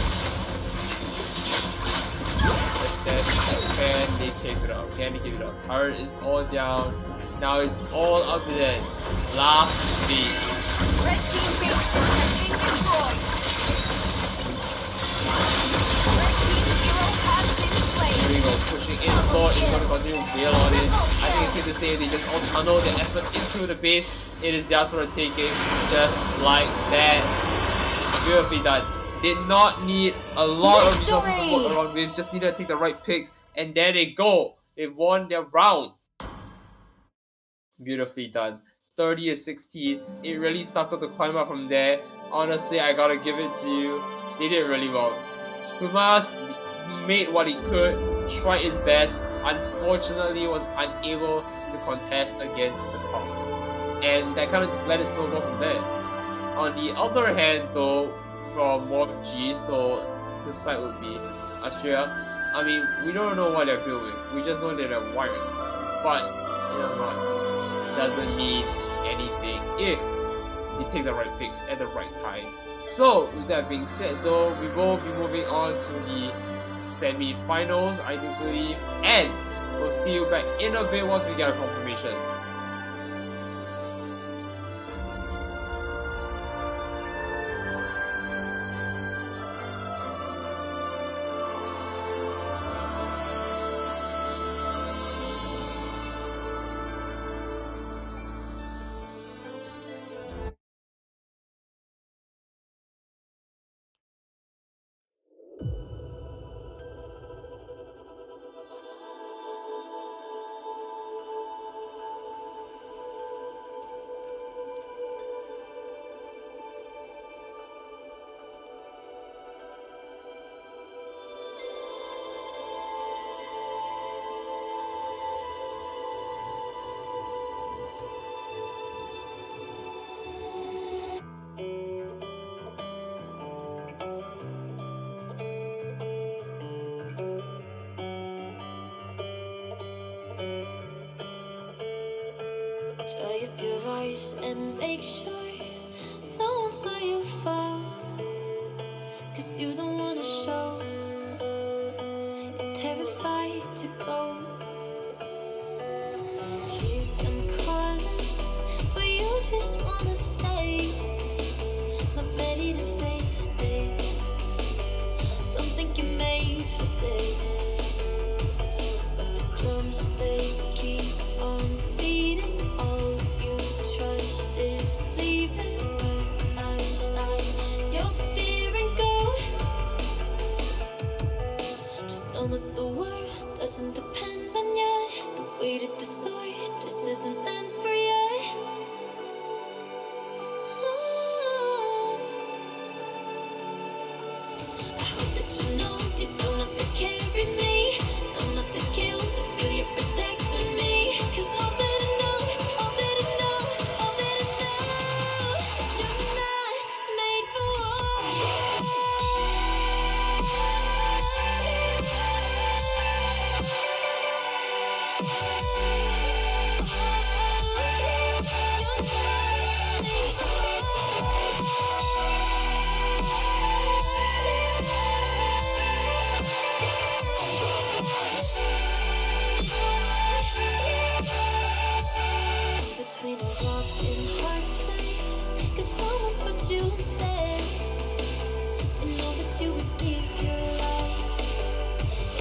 That dash, can they take it out? Can they keep it up? Turret is all down. Now it's all up to them. Last beat. Red team base turret has been destroyed. Red team hero has been slain. Here we go, pushing in. Lord is going to continue to bail on it. I think it's safe to say they just all tunnel their effort into the base. It is just sort of taking just like that. Beautifully done. Did not need a lot of resources to work around with, just needed to take the right picks, and there they go. They've won their round. Beautifully done. 30-16. It really started to climb up from there. Honestly, I gotta give it to you. They did really well. Kumas made what he could, tried his best, unfortunately was unable to contest against the top. And that kind of just let it snowball from there. On the other hand though, from Morph G, so this side would be Australia. I mean, we don't know what they're built with. We just know that they're wired. But, you know what? Doesn't mean anything if you take the right picks at the right time. So, with that being said though, we will be moving on to the semi-finals, I do believe. And we'll see you back in a bit once we get a confirmation. Dry up your eyes and make sure no one saw you fall. 'Cause you don't wanna show. You're terrified to go. I hope that you know you don't have to carry me, don't have to kill to feel you're protecting me. 'Cause all that I know, all that I know, all that I know, you're not made for war. Between a rock and hard place, 'cause someone put you there, and know that you would leave your life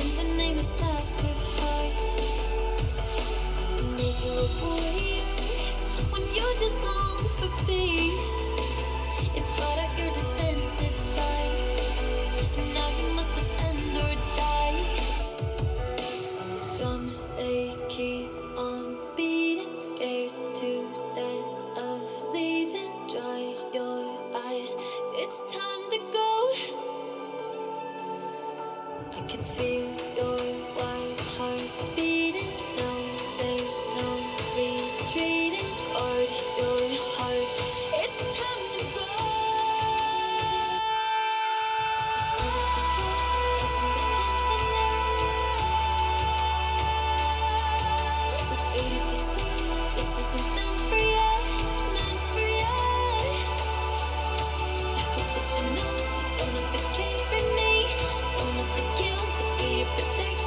in the name of sacrifice. Made you a warrior when you just long for peace. It brought out your defensive side, and now you must defend or die. Drums, they keep on beating, scared to death of leaving. Dry your eyes, it's time to go. I can feel your wild heart beating. No, there's no retreating. Guard your heart, it's time to go. The weight of the sun just isn't meant for you, meant for you. I hope that you know you don't have to carry me, don't have to kill to be your protector.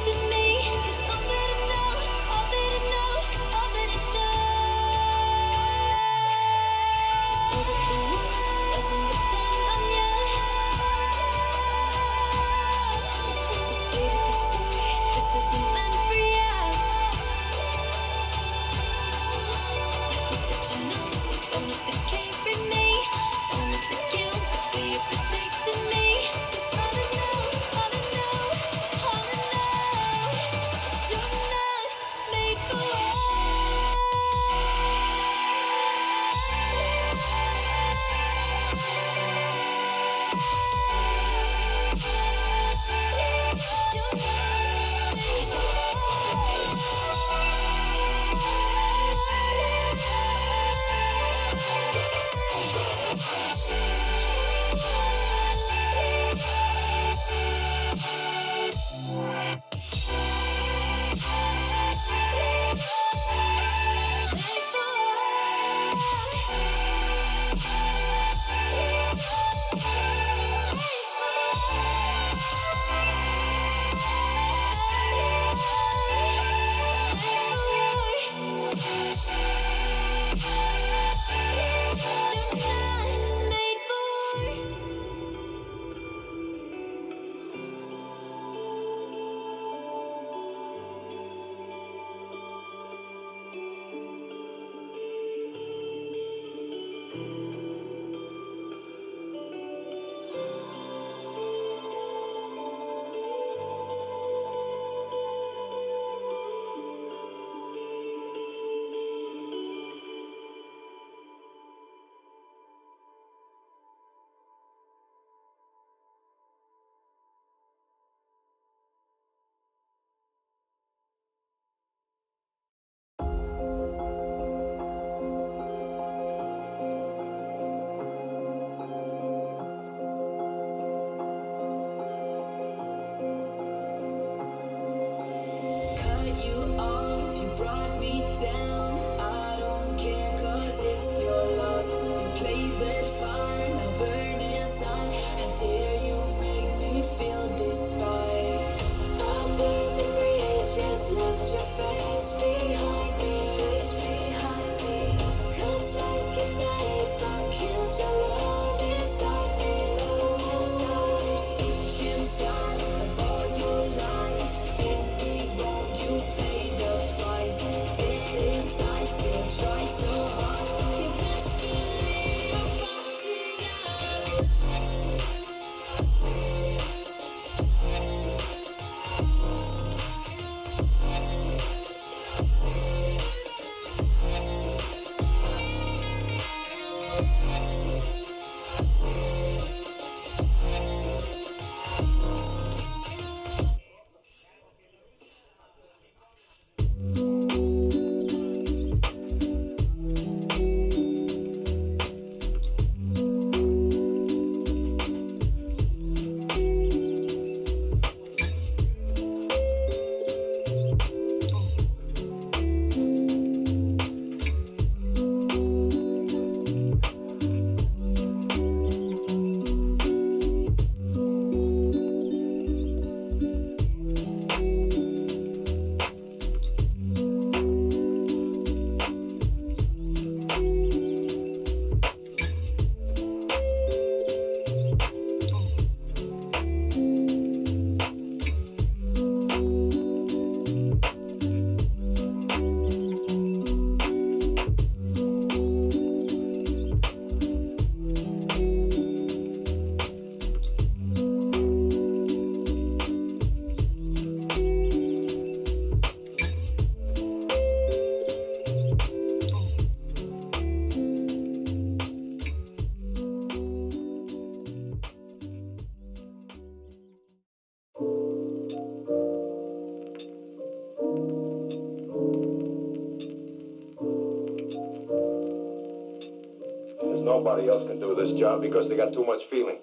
nobody else can do this job because they got too much feeling.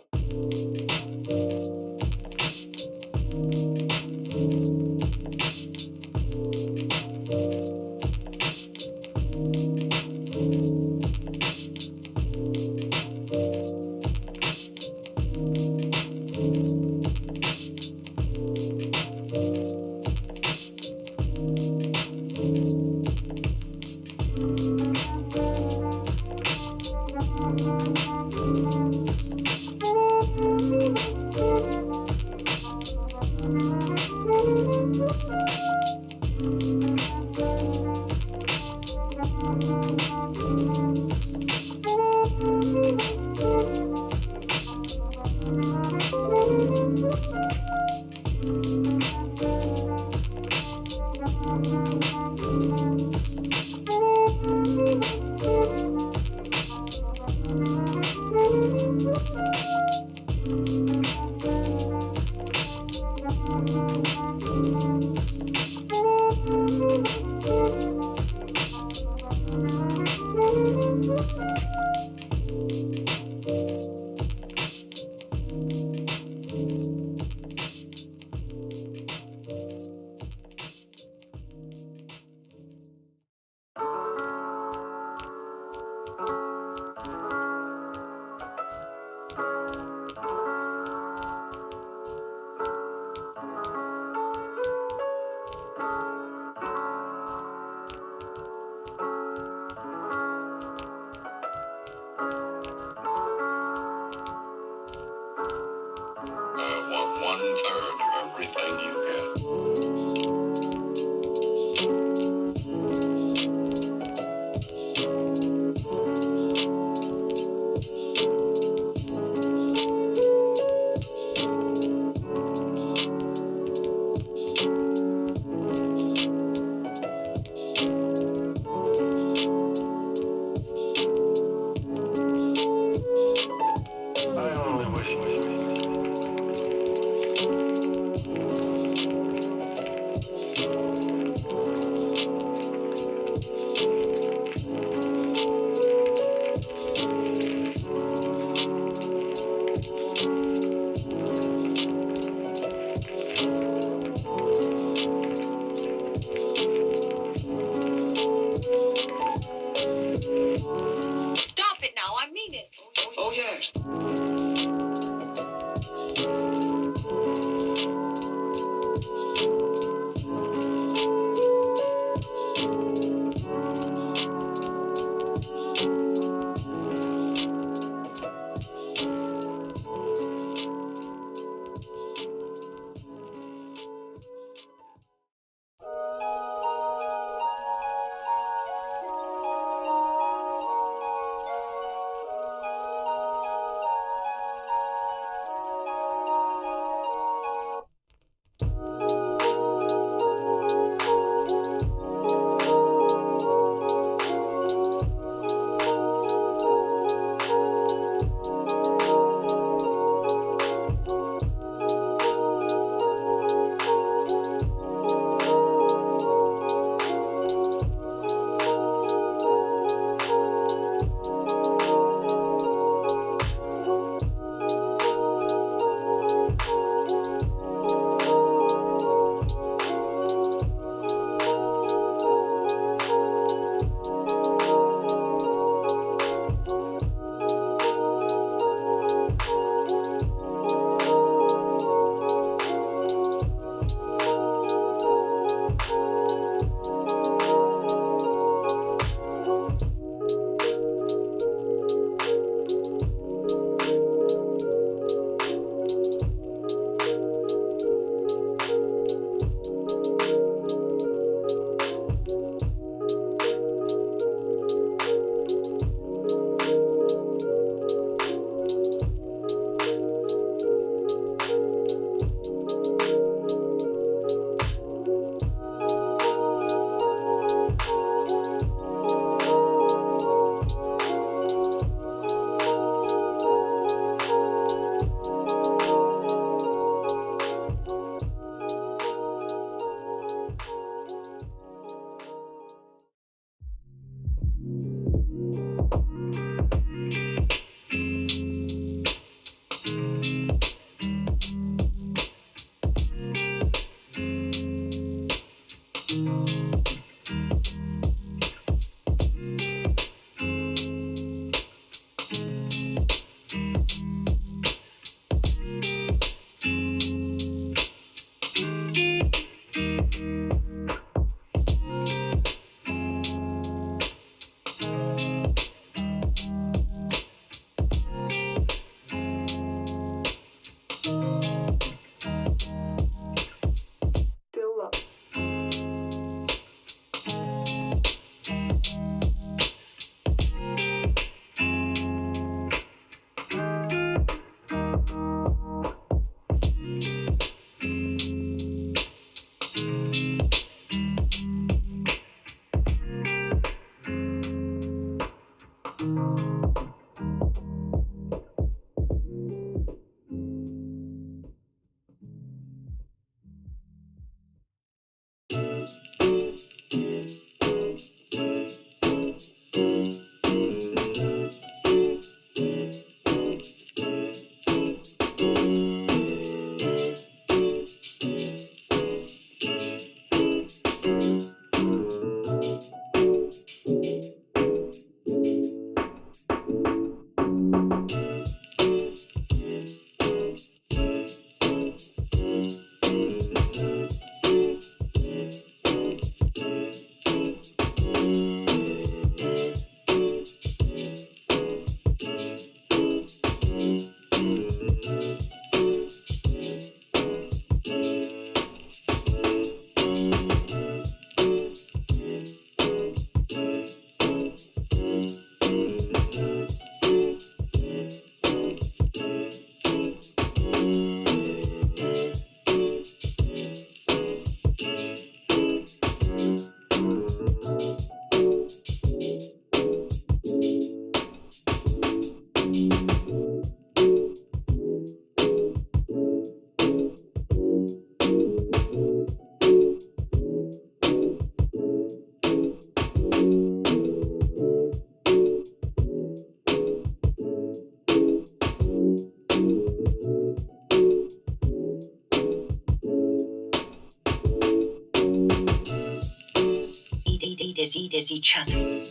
with each other.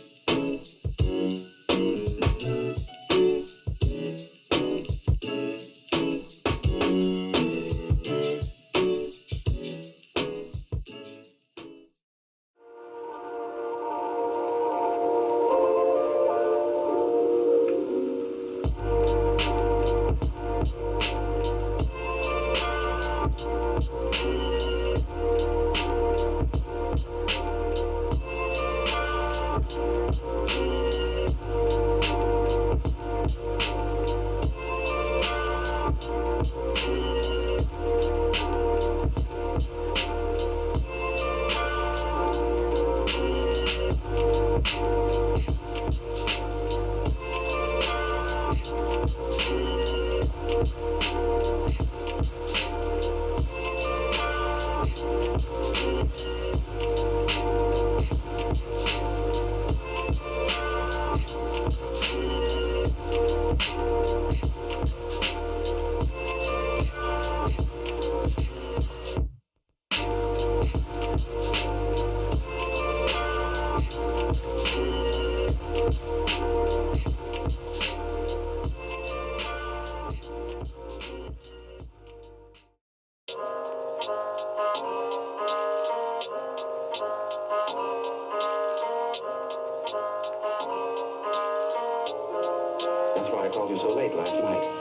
That's why I called you so late last night.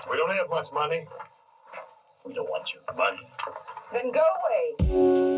We don't have much money. We don't want your money. Then go away.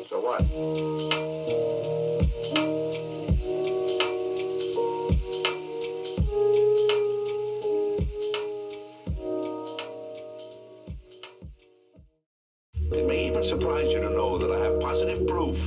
So what? It may even surprise you to know that I have positive proof.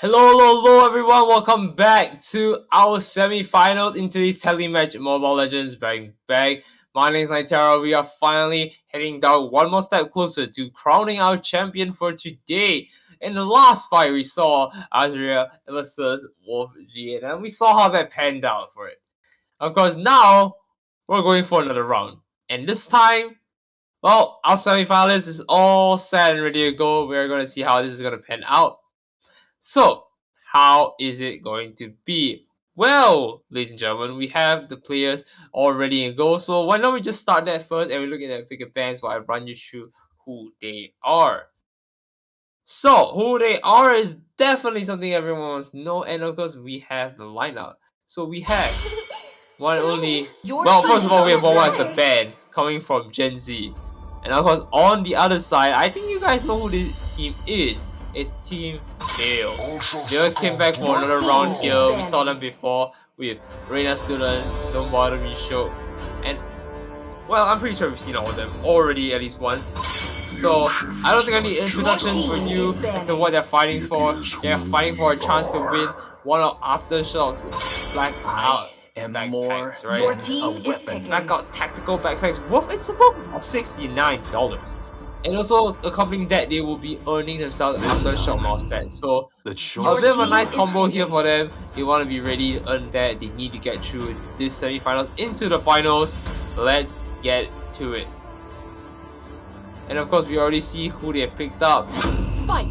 Hello everyone, welcome back to our semi-finals in today's TeleMatch Mobile Legends Bang Bang. My name is Nyterra. We are finally heading down one more step closer to crowning our champion for today. In the last fight we saw Azria versus Wolf G, and we saw how that panned out for it. Of course, now we're going for another round. And this time, well, our semi-finalists is all set and ready to go. We're going to see how this is going to pan out. So, how is it going to be? Well, ladies and gentlemen, we have the players all ready and go. So why don't we just start that first and we look at the pick bands while I run you through who they are. So, who they are is definitely something everyone wants to know, and of course we have the lineup. So we have one and only. Well, first of all, we have one as the band coming from Gen Z. And of course, on the other side, I think you guys know who this team is. It's Team Dale. Dale came back for another round here. We saw them before with Reina Student, Don't Bother Me Show. And, well, I'm pretty sure we've seen all of them already at least once. So, I don't think I need introduction for you as to what they're fighting for. They're fighting for a chance to win one of Aftershocks blackout backpacks, right? Your team is picking. Blackout tactical backpacks worth it's about $69. And also accompanying that, they will be earning themselves Aftershock mousepads. So a bit of a nice combo here for them. They want to be ready to earn that. They need to get through this semi-finals into the finals. Let's get to it. And of course, we already see who they have picked up.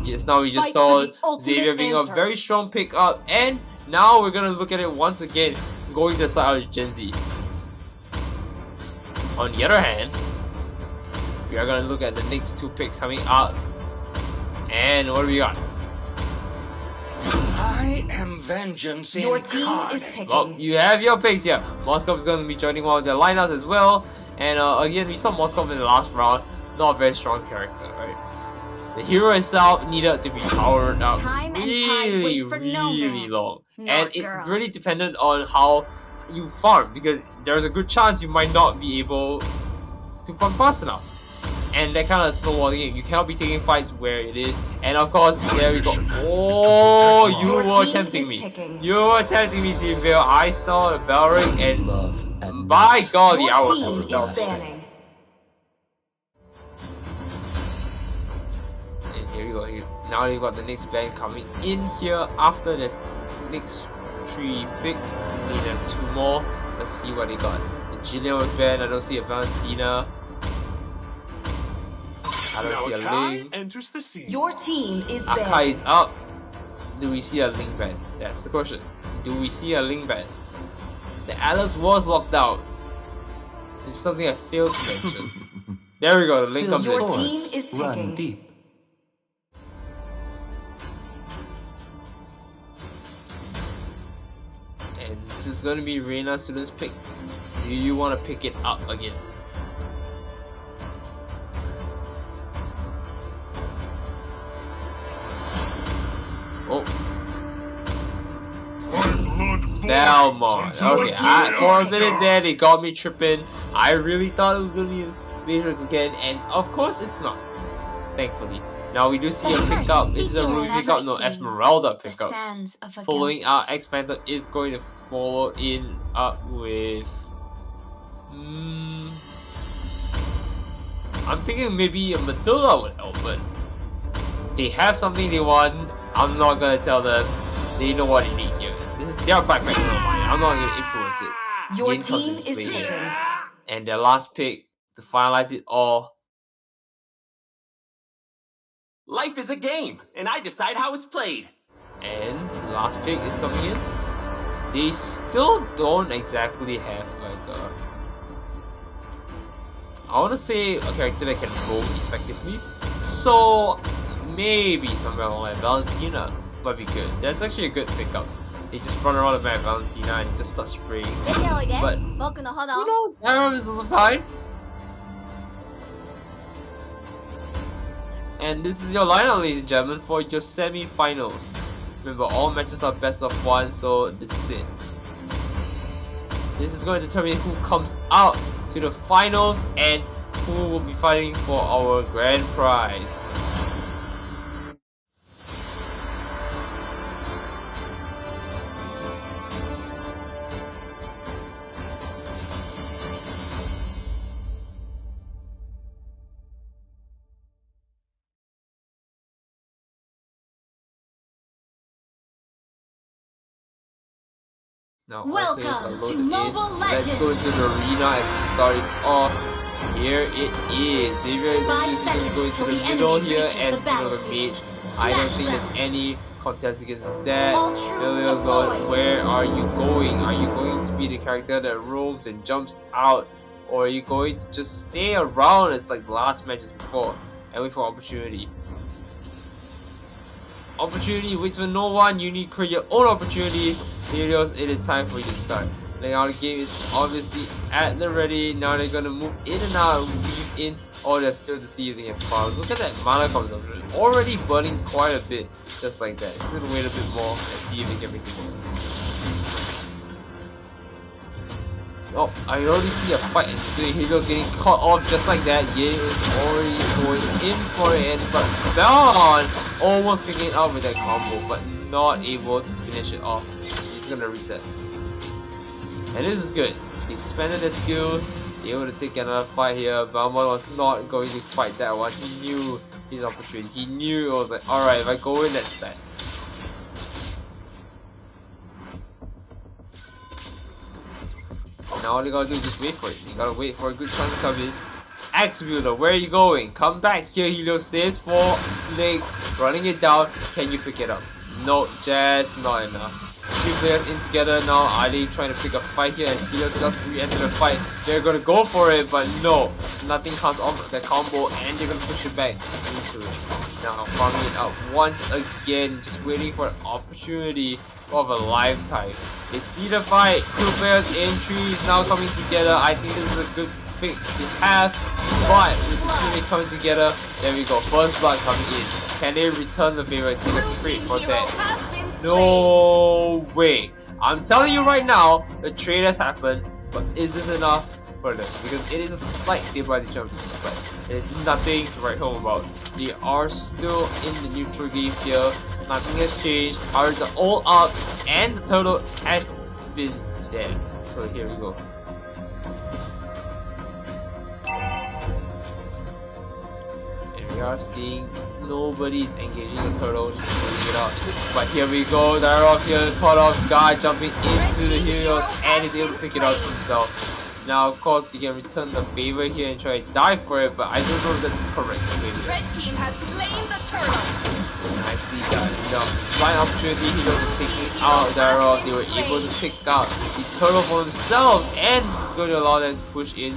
Just now we just saw Xavier being a very strong pickup, and now we're gonna look at it once again, going to the side of Gen Z. On the other hand, we are gonna look at the next two picks coming up. And what do we got? I am vengeance Your team is picking. Well, you have your picks here. Moscow's gonna be joining one of their lineups as well. And again, we saw Moscow in the last round. Not a very strong character, right? The hero itself needed to be powered up really long. And it really depended on how you farm, because there's a good chance you might not be able to farm fast enough. And that kind of snowballing game. You cannot be taking fights where it is. And of course, there we go. Oh, you were tempting me. You were tempting me, Team Vale. I saw the bell ring, and by golly, I was banning. And here we go. Now they've got the next band coming in here after the next 3 picks. Need them 2 more. Let's see what they got. Jillian was banned. I don't see a Valentina. I don't see a Ling. Enters the scene. Your team is banned. Akai is up. Do we see a Ling ban? That's the question. Do we see a Ling ban? The Alice was locked out. This is something I failed to mention. There we go. The Ling comes in. Your team is picking. Run deep. And this is going to be Reina Student's pick. Do you want to pick it up again? Oh. Belmont. Okay, for a minute there, they got me tripping. I really thought it was going to be a major again, and of course it's not. Thankfully. Now we do see a pickup. Is it a Ruby pickup? No, Esmeralda pickup. Following out, X Panther is going to follow in up with. I'm thinking maybe a Matilda would help, but they have something they want. I'm not gonna tell them. They know what they need here. This is their backpack, not mine. I'm not gonna influence it. Your Yin comes team into is play picking. here. And their last pick to finalize it all. Life is a game, and I decide how it's played. And the last pick is coming in. They still don't exactly have like a, I want to say a character that can roam effectively. So maybe somewhere like Valentina might be good. That's actually a good pickup. They just run around the map Valentina and just start spraying. But you know, Arrow is also fine. And this is your lineup, ladies and gentlemen, for your semi-finals. Remember, all matches are best of 1, so this is it. This is going to determine who comes out to the finals and who will be fighting for our grand prize. Now Welcome all players are to loaded Mobile in. Let's Legends. go into the arena as we start it off. Here it is. Xavier is 5 just going to go seconds into till the the middle enemy here reaches and the the battlefield. mid. I don't Smash think them. there's any contest against that. All troops Lilia's deployed. on. Where are you going? Are you going to be the character that roams and jumps out? Or are you going to just stay around as like the last matches before and wait for opportunity? Opportunity waits for no one. You need to create your own opportunity. Helios, it is time for you to start. Now the game is obviously at the ready. Now they're gonna move in and out, weave in all their skills to see if they can farm. Look at that mana consumption. Already burning quite a bit, just like that. Just gonna wait a bit more and see if they can make it work. Oh, I already see a fight ensuing. Helios getting caught off just like that. Ye is already going in for it, but down! Almost picking it up with that combo, but not able to finish it off. He's gonna reset. And this is good. He expanded his skills, able to take another fight here. Balmond was not going to fight that one. He knew his opportunity. He knew it was like, alright, if I go in, that's that. Now all you gotta do is just wait for it. You gotta wait for a good time to come in. Axe Builder, where are you going? Come back here, Helios says. 4 legs, running it down. Can you pick it up? No, just not enough. 2 players in together now. Are they trying to pick a fight here as Helios does re-enter the fight? They're gonna go for it, but no. Nothing comes off the combo and they're gonna push it back into it. Now farming it out once again, just waiting for an opportunity of a lifetime. They see the fight. 2 players in, 3 is now coming together. I think this is a good pick to have, but with the teammate coming together, there we go. First blood coming in. Can they return the favor and take a straight for that? No way. I'm telling you right now, the trade has happened, but is this enough for them? Because it is a slight stabilization of the but it is nothing to write home about. They are still in the neutral game here. Nothing has changed. Cards are all up, and the turtle has been dead. So here we go. And we are seeing nobody's engaging the turtle, just pulling it out. But here we go. Nyterra here, caught off guard, jumping into the Helios, and is able to pick it out himself. Now, of course, they can return the favor here and try to die for it, but I don't know if that's correct. Red team has slain the turtle. Nicely done. Now, fine opportunity, he was taking out Nyterra. They were able to pick out the turtle for themselves and going to allow them to push in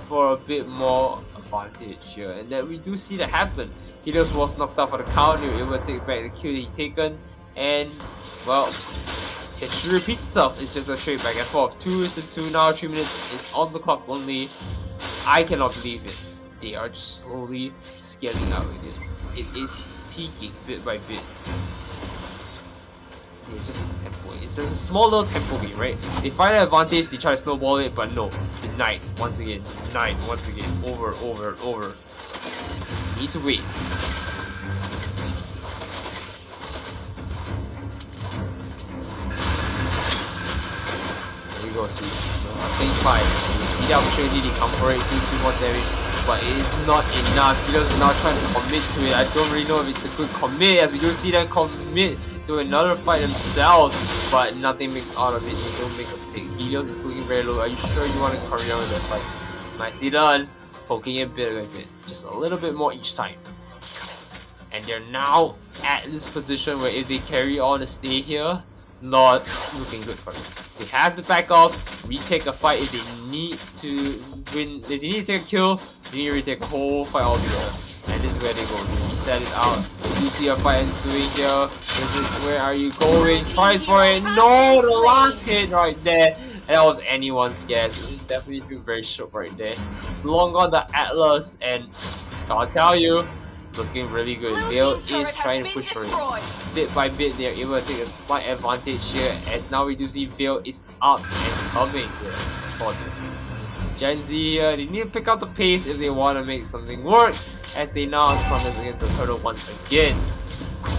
for a bit more advantage here. And then we do see that happen. Helios was knocked out for the count. They were able to take back the kill that he taken. And, well, history repeats itself. It's just a trade back and forth. 2-2 now. 3 minutes is on the clock only. I cannot believe it. They are just slowly scaling out with it. It is peaking bit by bit. It's just tempo. It's just a small little tempo game, right? They find an advantage, they try to snowball it, but no. Denied once again. Denied once again. Over. Need to wait. Here we go, see. Thing 5. You see the opportunity, they come for it, do 2 more damage. But it is not enough. Helios is now trying to commit to it. I don't really know if it's a good commit, as we do see them commit to another fight themselves, but nothing makes out of it. You don't make a pick. Helios is looking very low. Are you sure you want to carry on with that fight? Nicely done. Poking it bit by bit. Just a little bit more each time. And they're now at this position where if they carry on and stay here, not looking good for them. They have to back off, retake a fight if they need to win. If they need to take a kill, they need to retake a whole fight altogether. And this is where they go. They reset it out. You see a fight ensuing here. This is where are you going? Tries for it. No, the last hit right there. And that was anyone's guess. It definitely feel very shook right there. Long on the Atlas, and gotta tell you, looking really good. Veil is trying to push for it. Bit by bit, they are able to take a slight advantage here, as now we do see Veil is up and coming here for this. Gen Z here, they need to pick up the pace if they want to make something work, as they now contest against the turtle once again.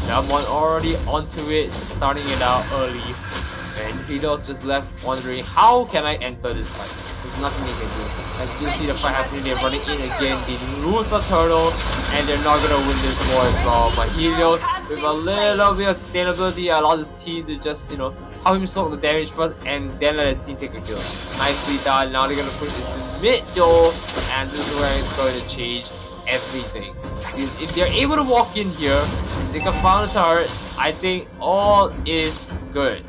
That one already onto it, just starting it out early. And Helios just left wondering, how can I enter this fight? There's nothing they can do. As you see the fight happening, they're running in again. They lose the turtle, and they're not gonna win this war as well. But Helios with a little bit of sustainability, allows his team to just, you know, help him soak the damage first and then let his team take a kill. Nicely done. Now they're gonna push into mid though, and this is where it's going to change everything. If they're able to walk in here and take a final turret, I think all is good.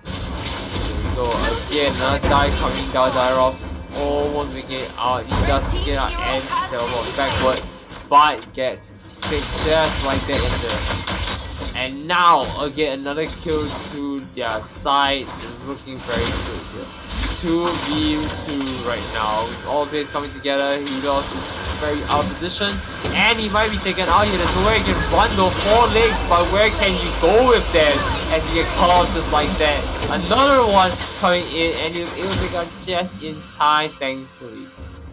Here we go again, another guy coming down Nyterra. Almost making it out. He does make it out and teleport backward, but gets picked just like that in there. And now again another kill to their side. Is looking very good here. 2v2 right now. With all players coming together, he lost very out of position, and he might be taken out here. There's nowhere he can run though, 4 legs, but where can you go with that as you get cut off just like that? Another one coming in, and he was able to take out just in time, thankfully.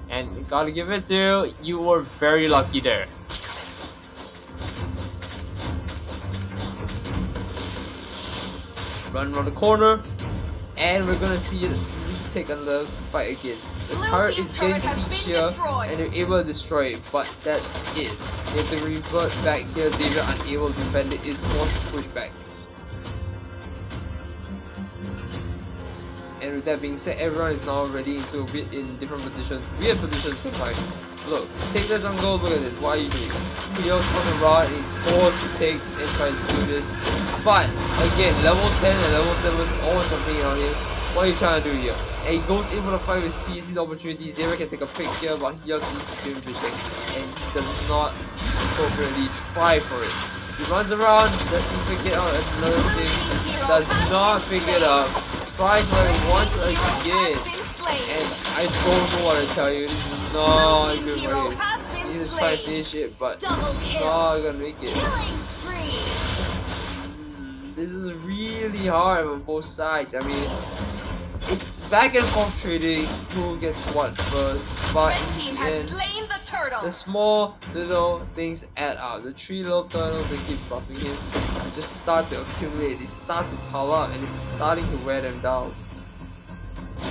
And you gotta give it to you, were very lucky there. Run around the corner, and we're gonna see it retake another fight again. The turret is getting siege here, and they're able to destroy it, but that's it. They have to revert back here. Xavier unable to defend it, is forced to push back. And with that being said, everyone is now ready into a bit in different positions. Weird positions sometimes. Look, take the jungle, look at this. What are you doing? He's on around and he's forced to take and try to do this. But again, level 10 and level 7 is always something on him. What are you trying to do here? And he goes in for the fight with T, sees the opportunity. Xavier can take a pick here, but he just needs to give vision. And he does not appropriately try for it. He runs around, doesn't pick it up, that's another thing. Does not pick it up. Tries for it once again. And I don't know what to tell you. This is not good for him. He's trying to finish it, but not gonna make it. This is really hard on both sides. I mean, it's back and forth trading who gets what first, but the small little things add up. The 3 little turtles that keep buffing him just start to accumulate, they start to pile up, and it's starting to wear them down. Blue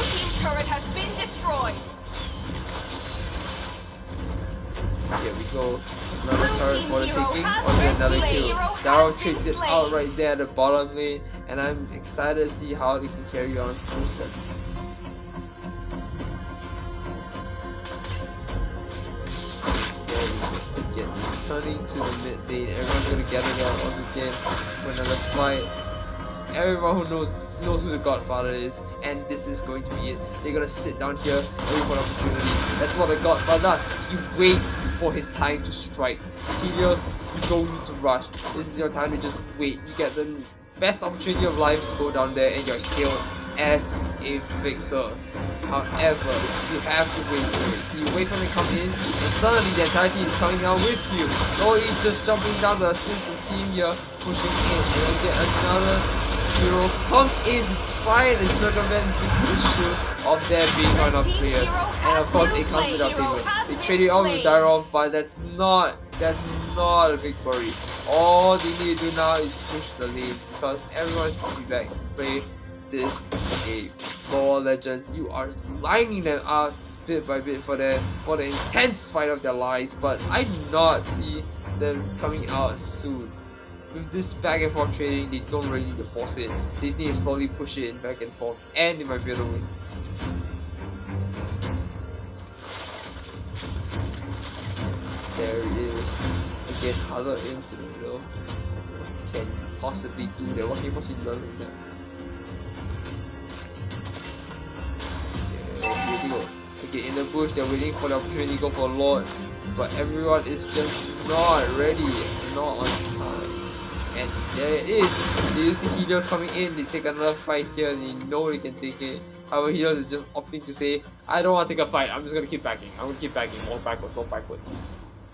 team turret has been destroyed. Here we go. Another turret for the taking, or another kill. Darrow trades it out right there at the bottom lane, and I'm excited to see how they can carry on through them. Again, turning to the mid lane, everyone's gonna gather there once again for another fight. Everyone who knows who the Godfather is, and this is going to be it. They're gonna sit down here, wait for an opportunity. That's what the Godfather does. You wait for his time to strike. Helios, you don't need to rush. This is your time to just wait. You get the best opportunity of life to go down there, and you're killed as a victor. However, you have to wait for it. So you wait for them to come in, and suddenly the entire team is coming down with you. Or he's just jumping down to assist the team here, pushing in, and then get another hero comes in to try and circumvent this issue of there being not enough players. And of course it comes without payment. They trade it out with Nyterra, but that's not a victory. All they need to do now is push the lead, because everyone should be back to play this game. Mobile Legends, you are lining them up bit by bit for the intense fight of their lives, but I do not see them coming out soon. With this back and forth trading, they don't really need to force it. They just need to slowly push it in back and forth, and they might be able to win. There it is. Again, huddled into the middle. What can you possibly do there? What can you possibly learn from that? Yeah, here we go. Okay, in the bush, they're waiting for the opportunity to go for a Lord, but everyone is just not ready, not on time. And there it is. You see Helios coming in, they take another fight here, and they know they can take it. However, Helios is just opting to say, I don't want to take a fight, I'm just going to keep backing. I'm going to keep backing, walk backwards.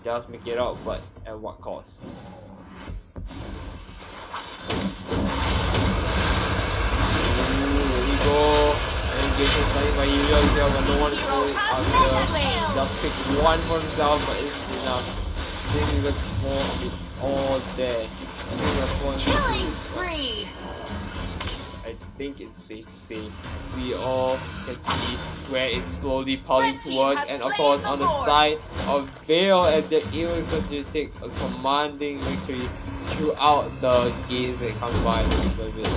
Just make it out, but at what cost? There we go. Engagement starting by Helios there, but no one is going out there. Just pick one for himself, but it's enough. Maybe with more, it's all there. Killing spree! I I think it's safe to say we all can see where it's slowly pulling towards, and of course on the side of Vale, and they're able to take a commanding victory throughout the games that come by with it.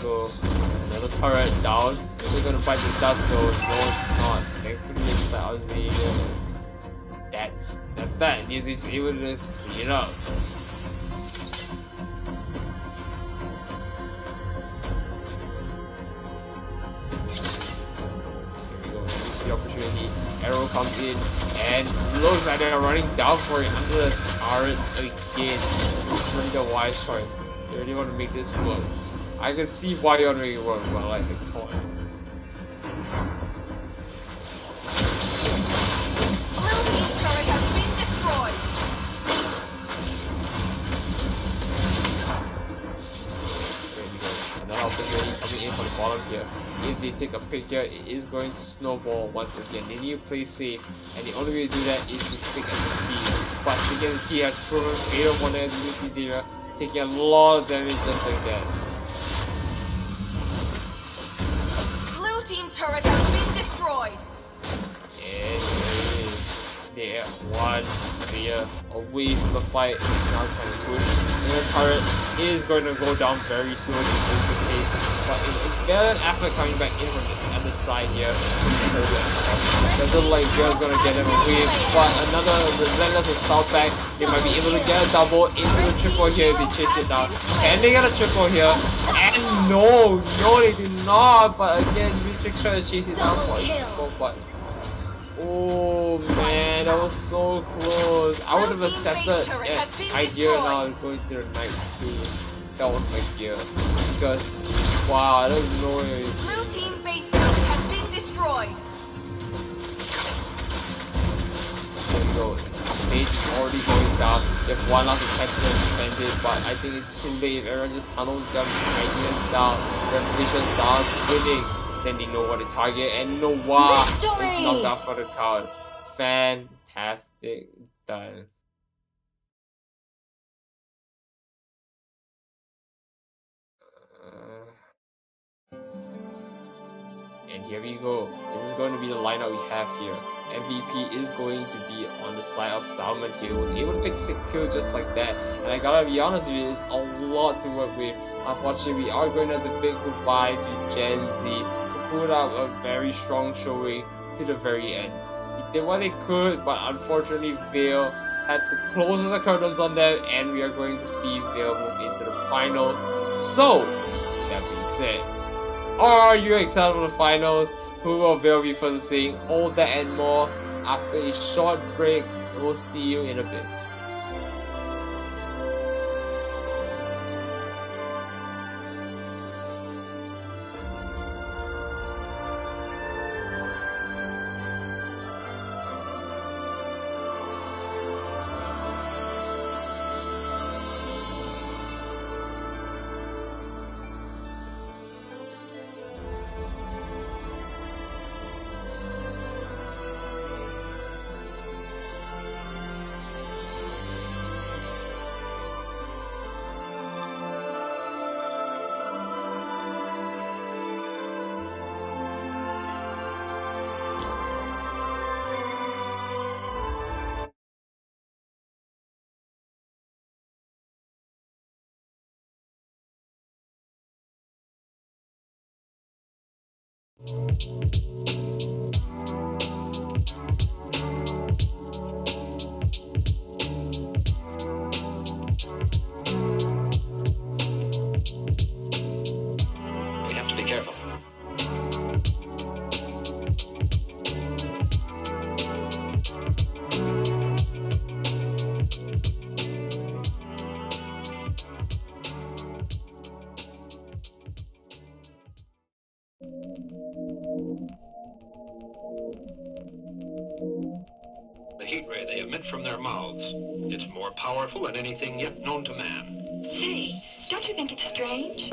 So another turret down. We're gonna fight the dust though. No, it's not. Thankfully, it's the Alzheimer. That's that. He's able to just clean it up. Here we go. Use the opportunity. Arrow comes in and looks like they're running down for it under the turret again. Really the wise choice. They really want to make this work. I can see why you want to make it work, but I like the toy. Blue team's turret has been destroyed. There we go. Another opportunity coming in from the bottom here. If they take a pick here, it is going to snowball once again. They need to play safe, and the only way to do that is to stick at the T. But sticking at the T has proven fatal when they lose this area, taking a lot of damage just like that. Blue team turret has been destroyed. And they're one player away from the fight. Now trying to push. And the turret is going to go down very soon in the case. But it's a valiant effort coming back in from the other side here. Doesn't look like Vale's gonna get them away. But another relentless assault back. They might be able to get a double into the triple here if they chase it down. Can they get a triple here? And no, they do not. But again, Matrix tries to chase it down for a triple, but oh man, that was so close. I would have accepted that idea now going to the night 2. That was my fear. Because wow, I don't know. Blue team base turret has been destroyed. There we go. Stage is already going down. They have one last attack to defend it, but I think it's too late. If everyone just tunnels them, ideas down, their vision down, winning. Then they know what to target, and Noah is knocked out for the count. Fantastic. Done. And here we go. This is going to be the lineup we have here. MVP is going to be on the side of Salmon here. He was able to pick 6 kills just like that. And I gotta be honest with you, it's a lot to work with. Unfortunately, we are going to have to bid goodbye to Gen Z. They put up a very strong showing to the very end. They did what they could, but unfortunately, Vale had to close the curtains on them, and we are going to see Vale move into the finals. So, that being said, are you excited for the finals? Who will Vale be facing? All that and more after a short break. We'll see you in a bit. We have to be careful. The heat ray they emit from their mouths. It's more powerful than anything yet known to man. Say, don't you think it's strange?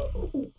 Sit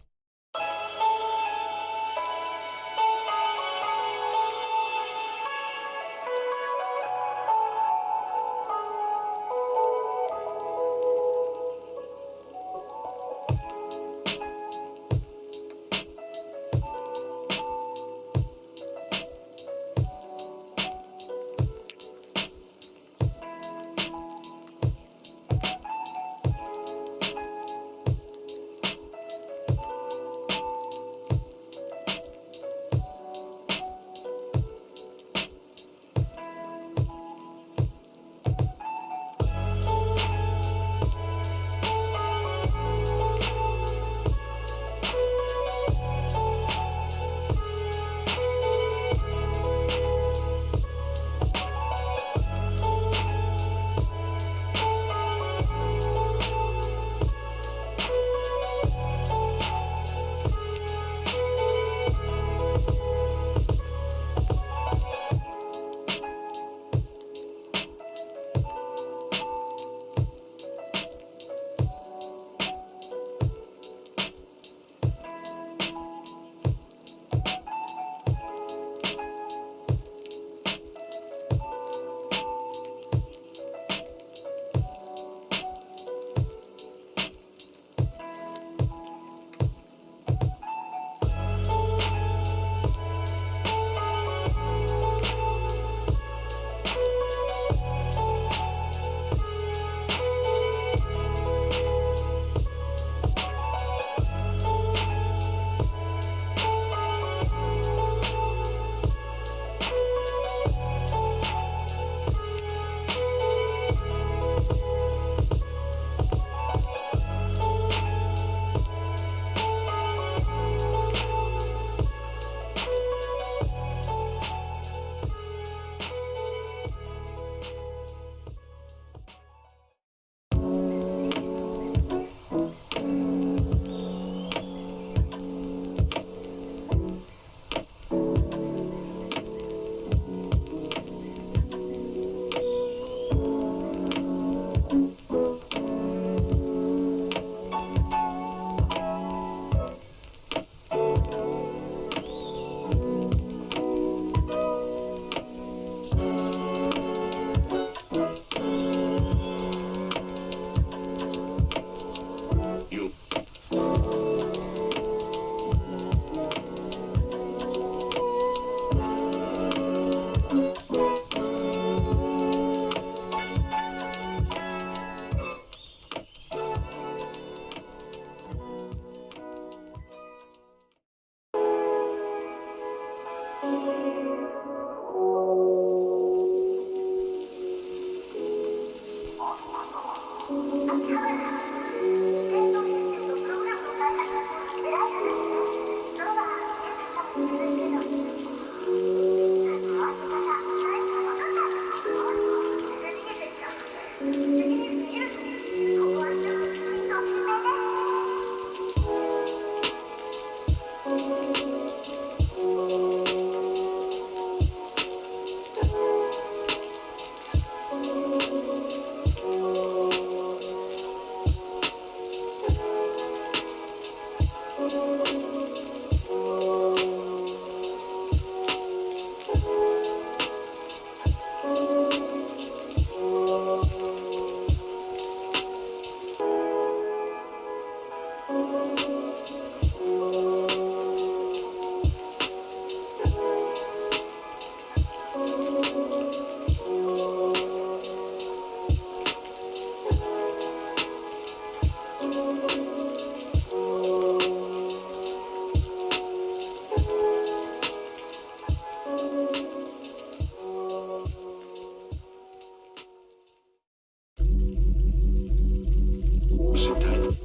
tight.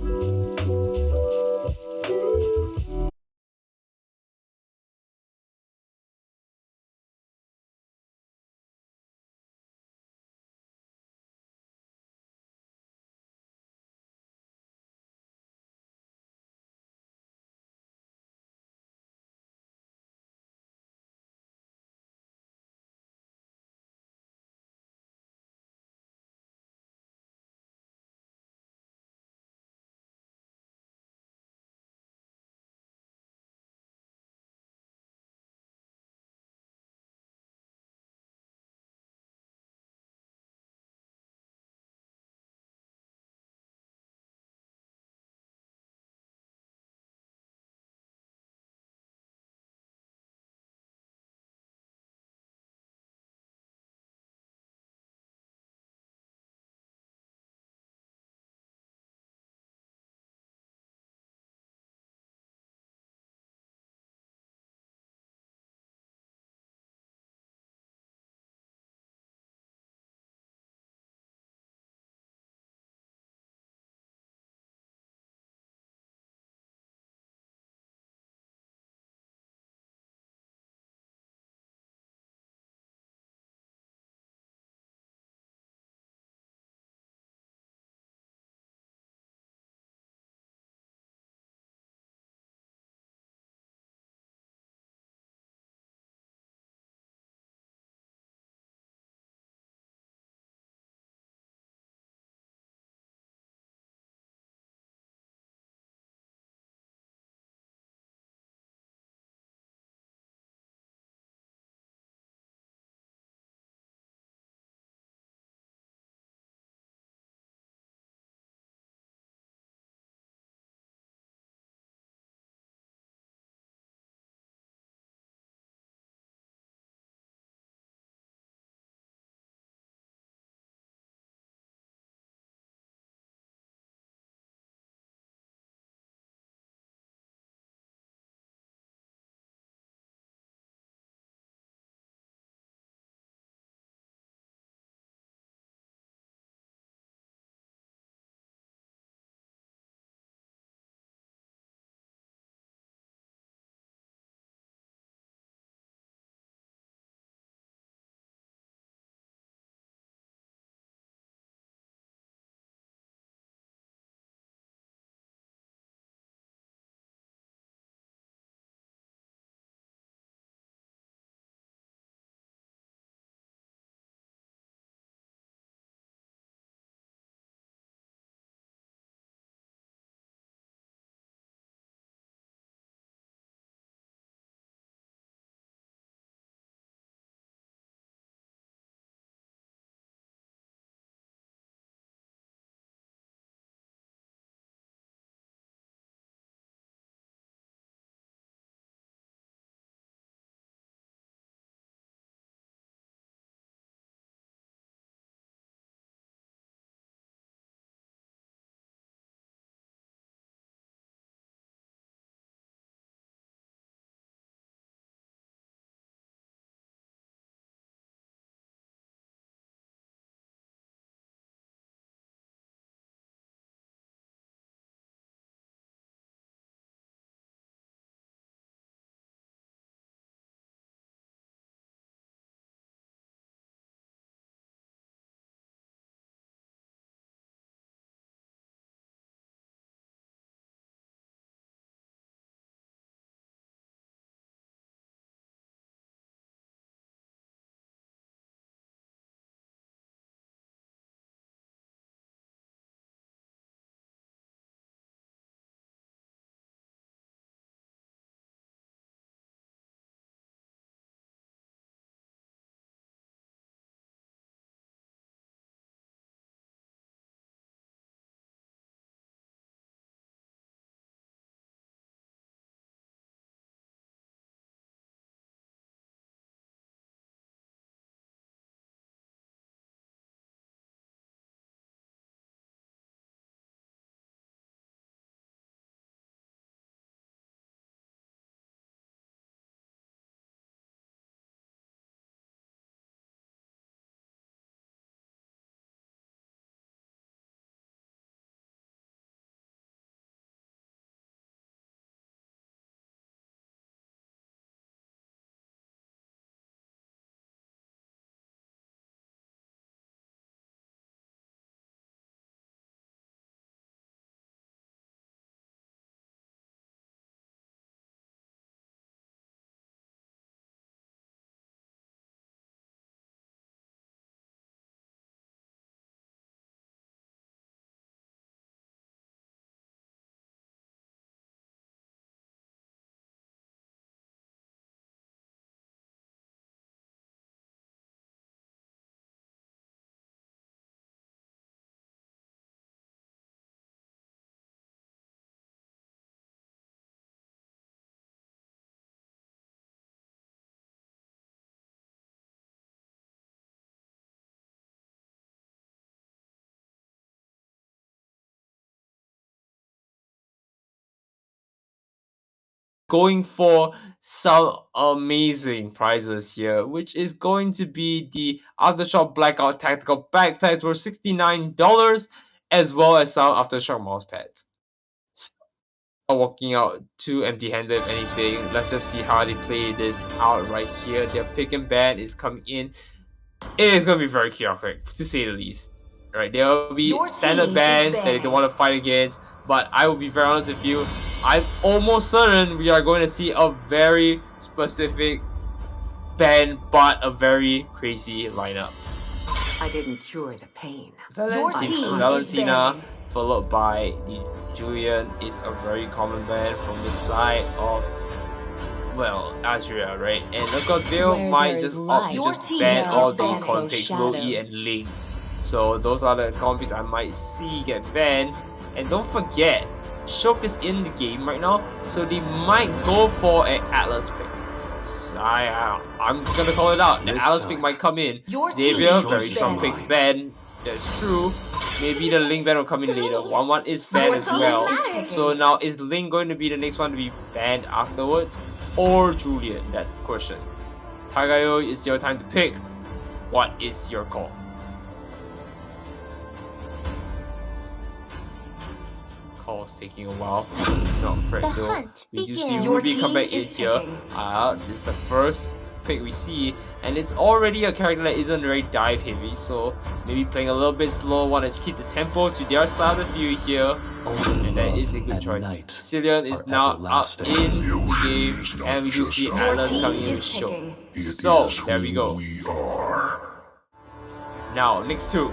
going for some amazing prizes here, which is going to be the Aftershock Blackout Tactical Backpacks for $69, as well as some Aftershock mouse pads. Not walking out too empty-handed if anything. Let's just see how they play this out right here. Their pick and ban is coming in. It is going to be very chaotic, to say the least. Right, there will be standard bans that they don't want to fight against, but I will be very honest with you, I'm almost certain we are going to see a very specific ban, but a very crazy lineup. I didn't cure the pain. Valentina, followed by the Julian, is a very common ban from the side of, well, Azria, right? And of course, Vale might just ban all the icon picks, Loki and Ling. So those are the combos I might see get banned. And don't forget, Shook is in the game right now, so they might go for an Atlas pick. So I'm just gonna call it out. The Atlas pick might come in. Xavier, very strong pick to ban. That's true. Maybe the Link ban will come in later. 1-1 is banned as well. So now is Link going to be the next one to be banned afterwards? Or Julian? That's the question. Tagayo, it's your time to pick. What is your call? Call's taking a while. Not afraid though. We do see Ruby come back in here. This is the first pick we see, and it's already a character that isn't very dive heavy, so maybe playing a little bit slow, want to keep the tempo to their side of the field here, and that is a good choice. Cillian is now up in the game, and we do see Atlas coming in with Show. So there we go. Now next two.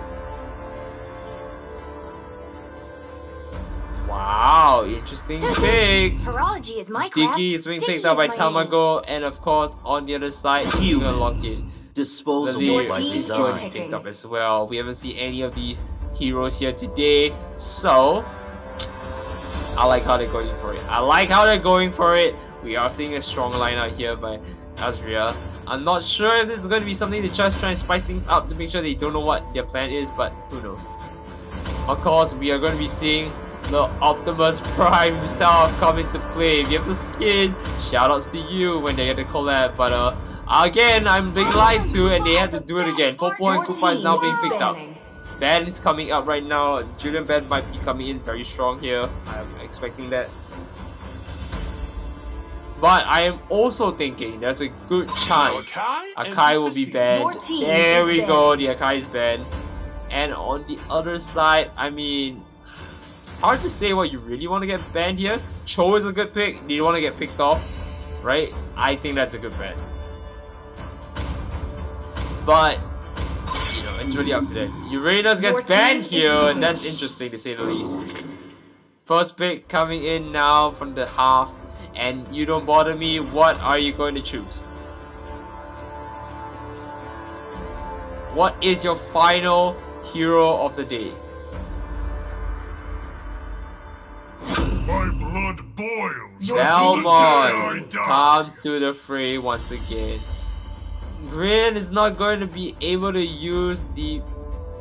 Wow, interesting picks. Parology is my craft. Diggy is being picked up by Tamago, and of course on the other side, he's gonna lock in. Disposable by design. Picked up as well. We haven't seen any of these heroes here today, so I like how they're going for it. We are seeing a strong lineup here by Azria. I'm not sure if this is going to be something to just try and spice things up to make sure they don't know what their plan is, but who knows. Of course, we are going to be seeing the Optimus Prime himself come into play. If you have the skin, shoutouts to you when they get the collab. But again, I'm being lied to, and they had to do it again. Popo and Koopa is now being picked up. Ben is coming up right now. Julian Ben might be coming in very strong here. I'm expecting that. But I am also thinking there's a good chance Akai will be banned. There we go, the Akai is banned. And on the other side, I mean, it's hard to say what you really want to get banned here. Cho is a good pick. Do you want to get picked off? Right? I think that's a good ban. But, you know, it's really up to them. Uranus gets banned here, and that's interesting to say the least. First pick coming in now from the half. And you don't bother me, what are you going to choose? What is your final hero of the day? My blood boils. Belmont comes to the fray once again. Grin is not going to be able to use the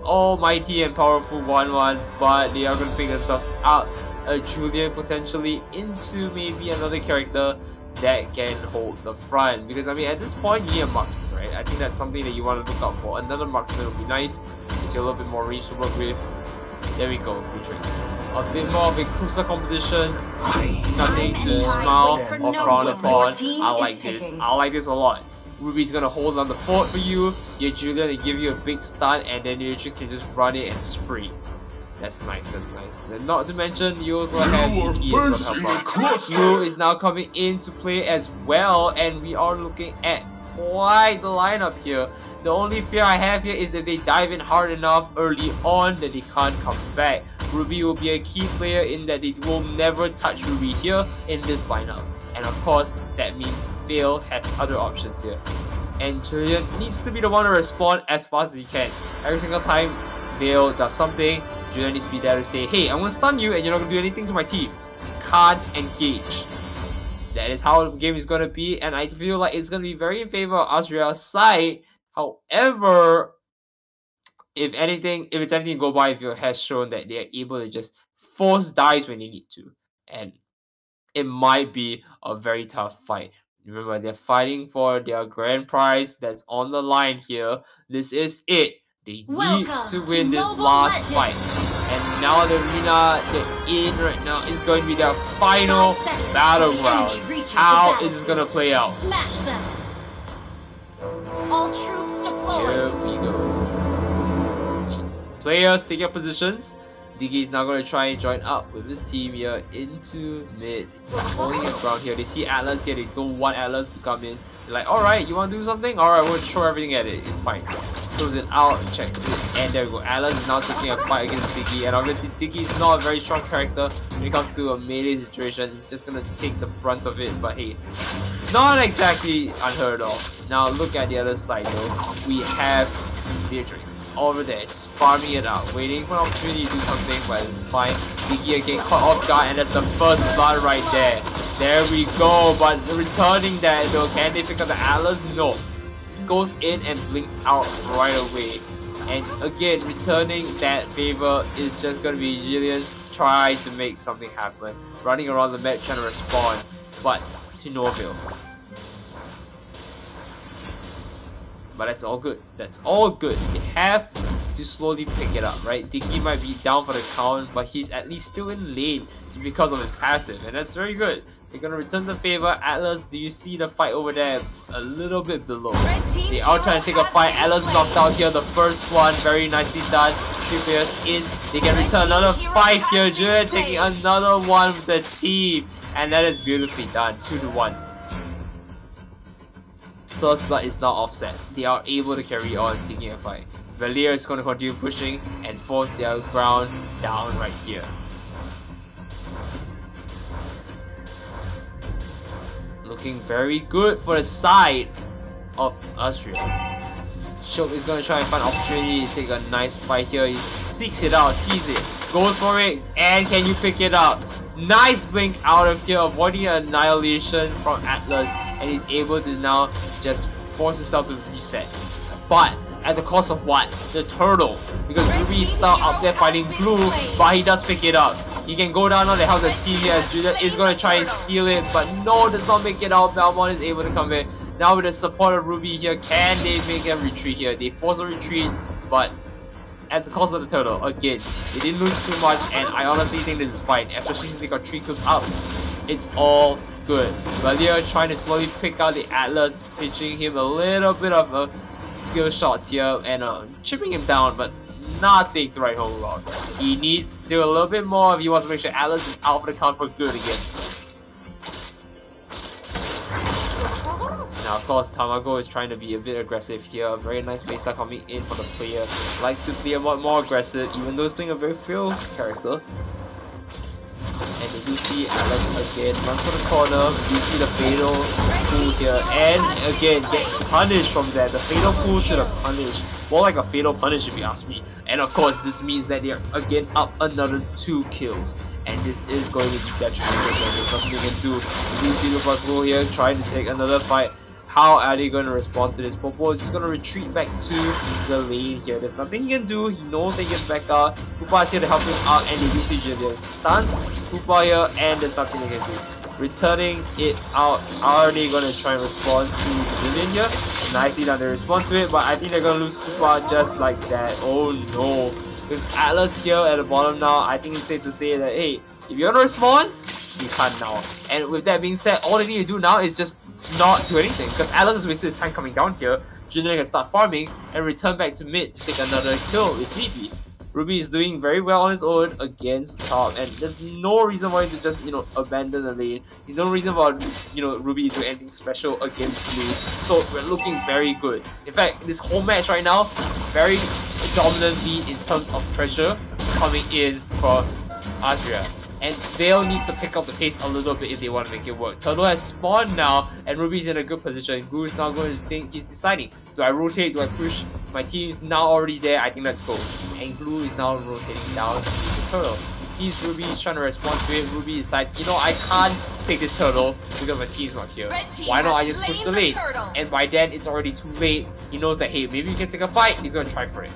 almighty and powerful 1-1, but they are going to pick themselves out a Julian potentially into maybe another character that can hold the front. Because I mean, at this point, you need a marksman, right? I think that's something that you want to look out for. Another marksman would be nice. Gives you a little bit more range to work with. There we go, Beatrix. A bit more of a closer composition. Nothing to smile or frown upon. I like this. I like this a lot. Ruby's gonna hold on the fort for you. Your Julian to give you a big stun, and then you just can just run it and spree. That's nice, that's nice. And not to mention, you also have Kiki as well to help out. Yu is now coming into play as well, and we are looking at quite the lineup here. The only fear I have here is if they dive in hard enough early on that they can't come back. Ruby will be a key player in that they will never touch Ruby here in this lineup. And of course, that means Vale has other options here. And Julian needs to be the one to respond as fast as he can. Every single time Vale does something, Julian needs to be there to say, hey, I'm going to stun you and you're not going to do anything to my team. You can't engage. That is how the game is going to be, and I feel like it's going to be very in favor of Azriel's side. However, if it's anything to go by, Vale has shown that they are able to just force dives when they need to. And it might be a very tough fight. Remember, they're fighting for their grand prize that's on the line here. This is it. They need to win this last fight. And now the arena they're in right now is going to be their final battleground. How is this going to play out? Smash them. All troops deployed. Here we go. Players take your positions. Diggy is now going to try and join up with his team here into mid. Just holding his ground here. They see Atlas here. They don't want Atlas to come in. They're like, alright, you want to do something? Alright, we'll throw everything at it. It's fine. Throws it out, checks it, and there we go. Atlas is now taking a fight against Diggy. And obviously, Diggy is not a very strong character when it comes to a melee situation. He's just going to take the brunt of it. But hey, not exactly unheard of. Now, look at the other side though. We have Beatrix over there, just farming it out, waiting for an opportunity to do something, but it's fine. Diggy again caught off guard, and that's the first blood right there. There we go, but returning that though, can they pick up the Atlas? No. Goes in and blinks out right away. And again, returning that favor is just gonna be Jillian trying to make something happen. Running around the map trying to respond, but to no avail. But that's all good. That's all good. They have to slowly pick it up, right? Diggy might be down for the count, but he's at least still in lane because of his passive, and that's very good. They're gonna return the favor. Atlas, do you see the fight over there? A little bit below. They are trying to take a fight. Atlas knocked out here. The first one, very nicely done. 3 players in. They can return another fight here. Julian taking another one with the team, and that is beautifully done. 2-1. First blood is not offset. They are able to carry on taking a fight. Valier is going to continue pushing and force their ground down right here. Looking very good for the side of Austria. Shok is going to try and find opportunity to take a nice fight here. He seeks it out, sees it, goes for it, and can you pick it up? Nice blink out of here, avoiding annihilation from Atlas, and he's able to now just force himself to reset. But at the cost of what? The turtle. Because Ruby is still up there fighting blue, but he does pick it up. He can go down on the house of team here as Juliet is going to try and steal it, but no, does not make it out. Belmont is able to come in. Now with the support of Ruby here, can they make a retreat here? They force a retreat, but at the cost of the turtle. Again, they didn't lose too much, and I honestly think this is fine, especially since they got 3 kills up. It's all good. Valia trying to slowly pick out the Atlas, pitching him a little bit of a skill shots here and chipping him down, but nothing to write home about. He needs to do a little bit more if he wants to make sure Atlas is out for the count for good again. Now, of course, Tamago is trying to be a bit aggressive here. Very nice base start coming in for the player. Likes to play a lot more aggressive, even though he's playing a very field character. And they do see Alex again run for the corner. You see the fatal pull here, and again gets punished from that. The fatal pull to the punish. More like a fatal punish if you ask me. And of course, this means that they're again up another 2 kills. And this is going to be detrimental. There's nothing they can do. You see the Buffalo here trying to take another fight. How are they going to respond to this? Popo is just going to retreat back to the lane here. There's nothing he can do. He knows they get back out. Koopa is here to help him out, and they do see Jillian. Stuns Koopa here, and there's nothing they can do. Returning it out. Are they going to try and respond to Jillian here? Nicely done. They respond to it, but I think they're going to lose Koopa just like that. Oh no. With Atlas here at the bottom now, I think it's safe to say that, hey, if you're going to respond, you can't now. And with that being said, all they need to do now is just not do anything, because Atlas has wasted his time coming down here. Junior can start farming and return back to mid to take another kill if need be. Ruby is doing very well on his own against top, and there's no reason why to just, abandon the lane. There's no reason for, Ruby to do anything special against blue. So we're looking very good. In fact, this whole match right now, very dominantly in terms of pressure coming in for Adria. And Vale needs to pick up the pace a little bit if they want to make it work. Turtle has spawned now, and Ruby's in a good position. Glue is now going to think, he's deciding, do I rotate, do I push? My team's now already there, I think let's go. And Glue is now rotating down to the Turtle. He sees Ruby, he's trying to respond to it. Ruby decides, I can't take this Turtle because my team's not here. Why not I just push the lane? And by then, it's already too late. He knows that, hey, maybe we can take a fight. He's going to try for it.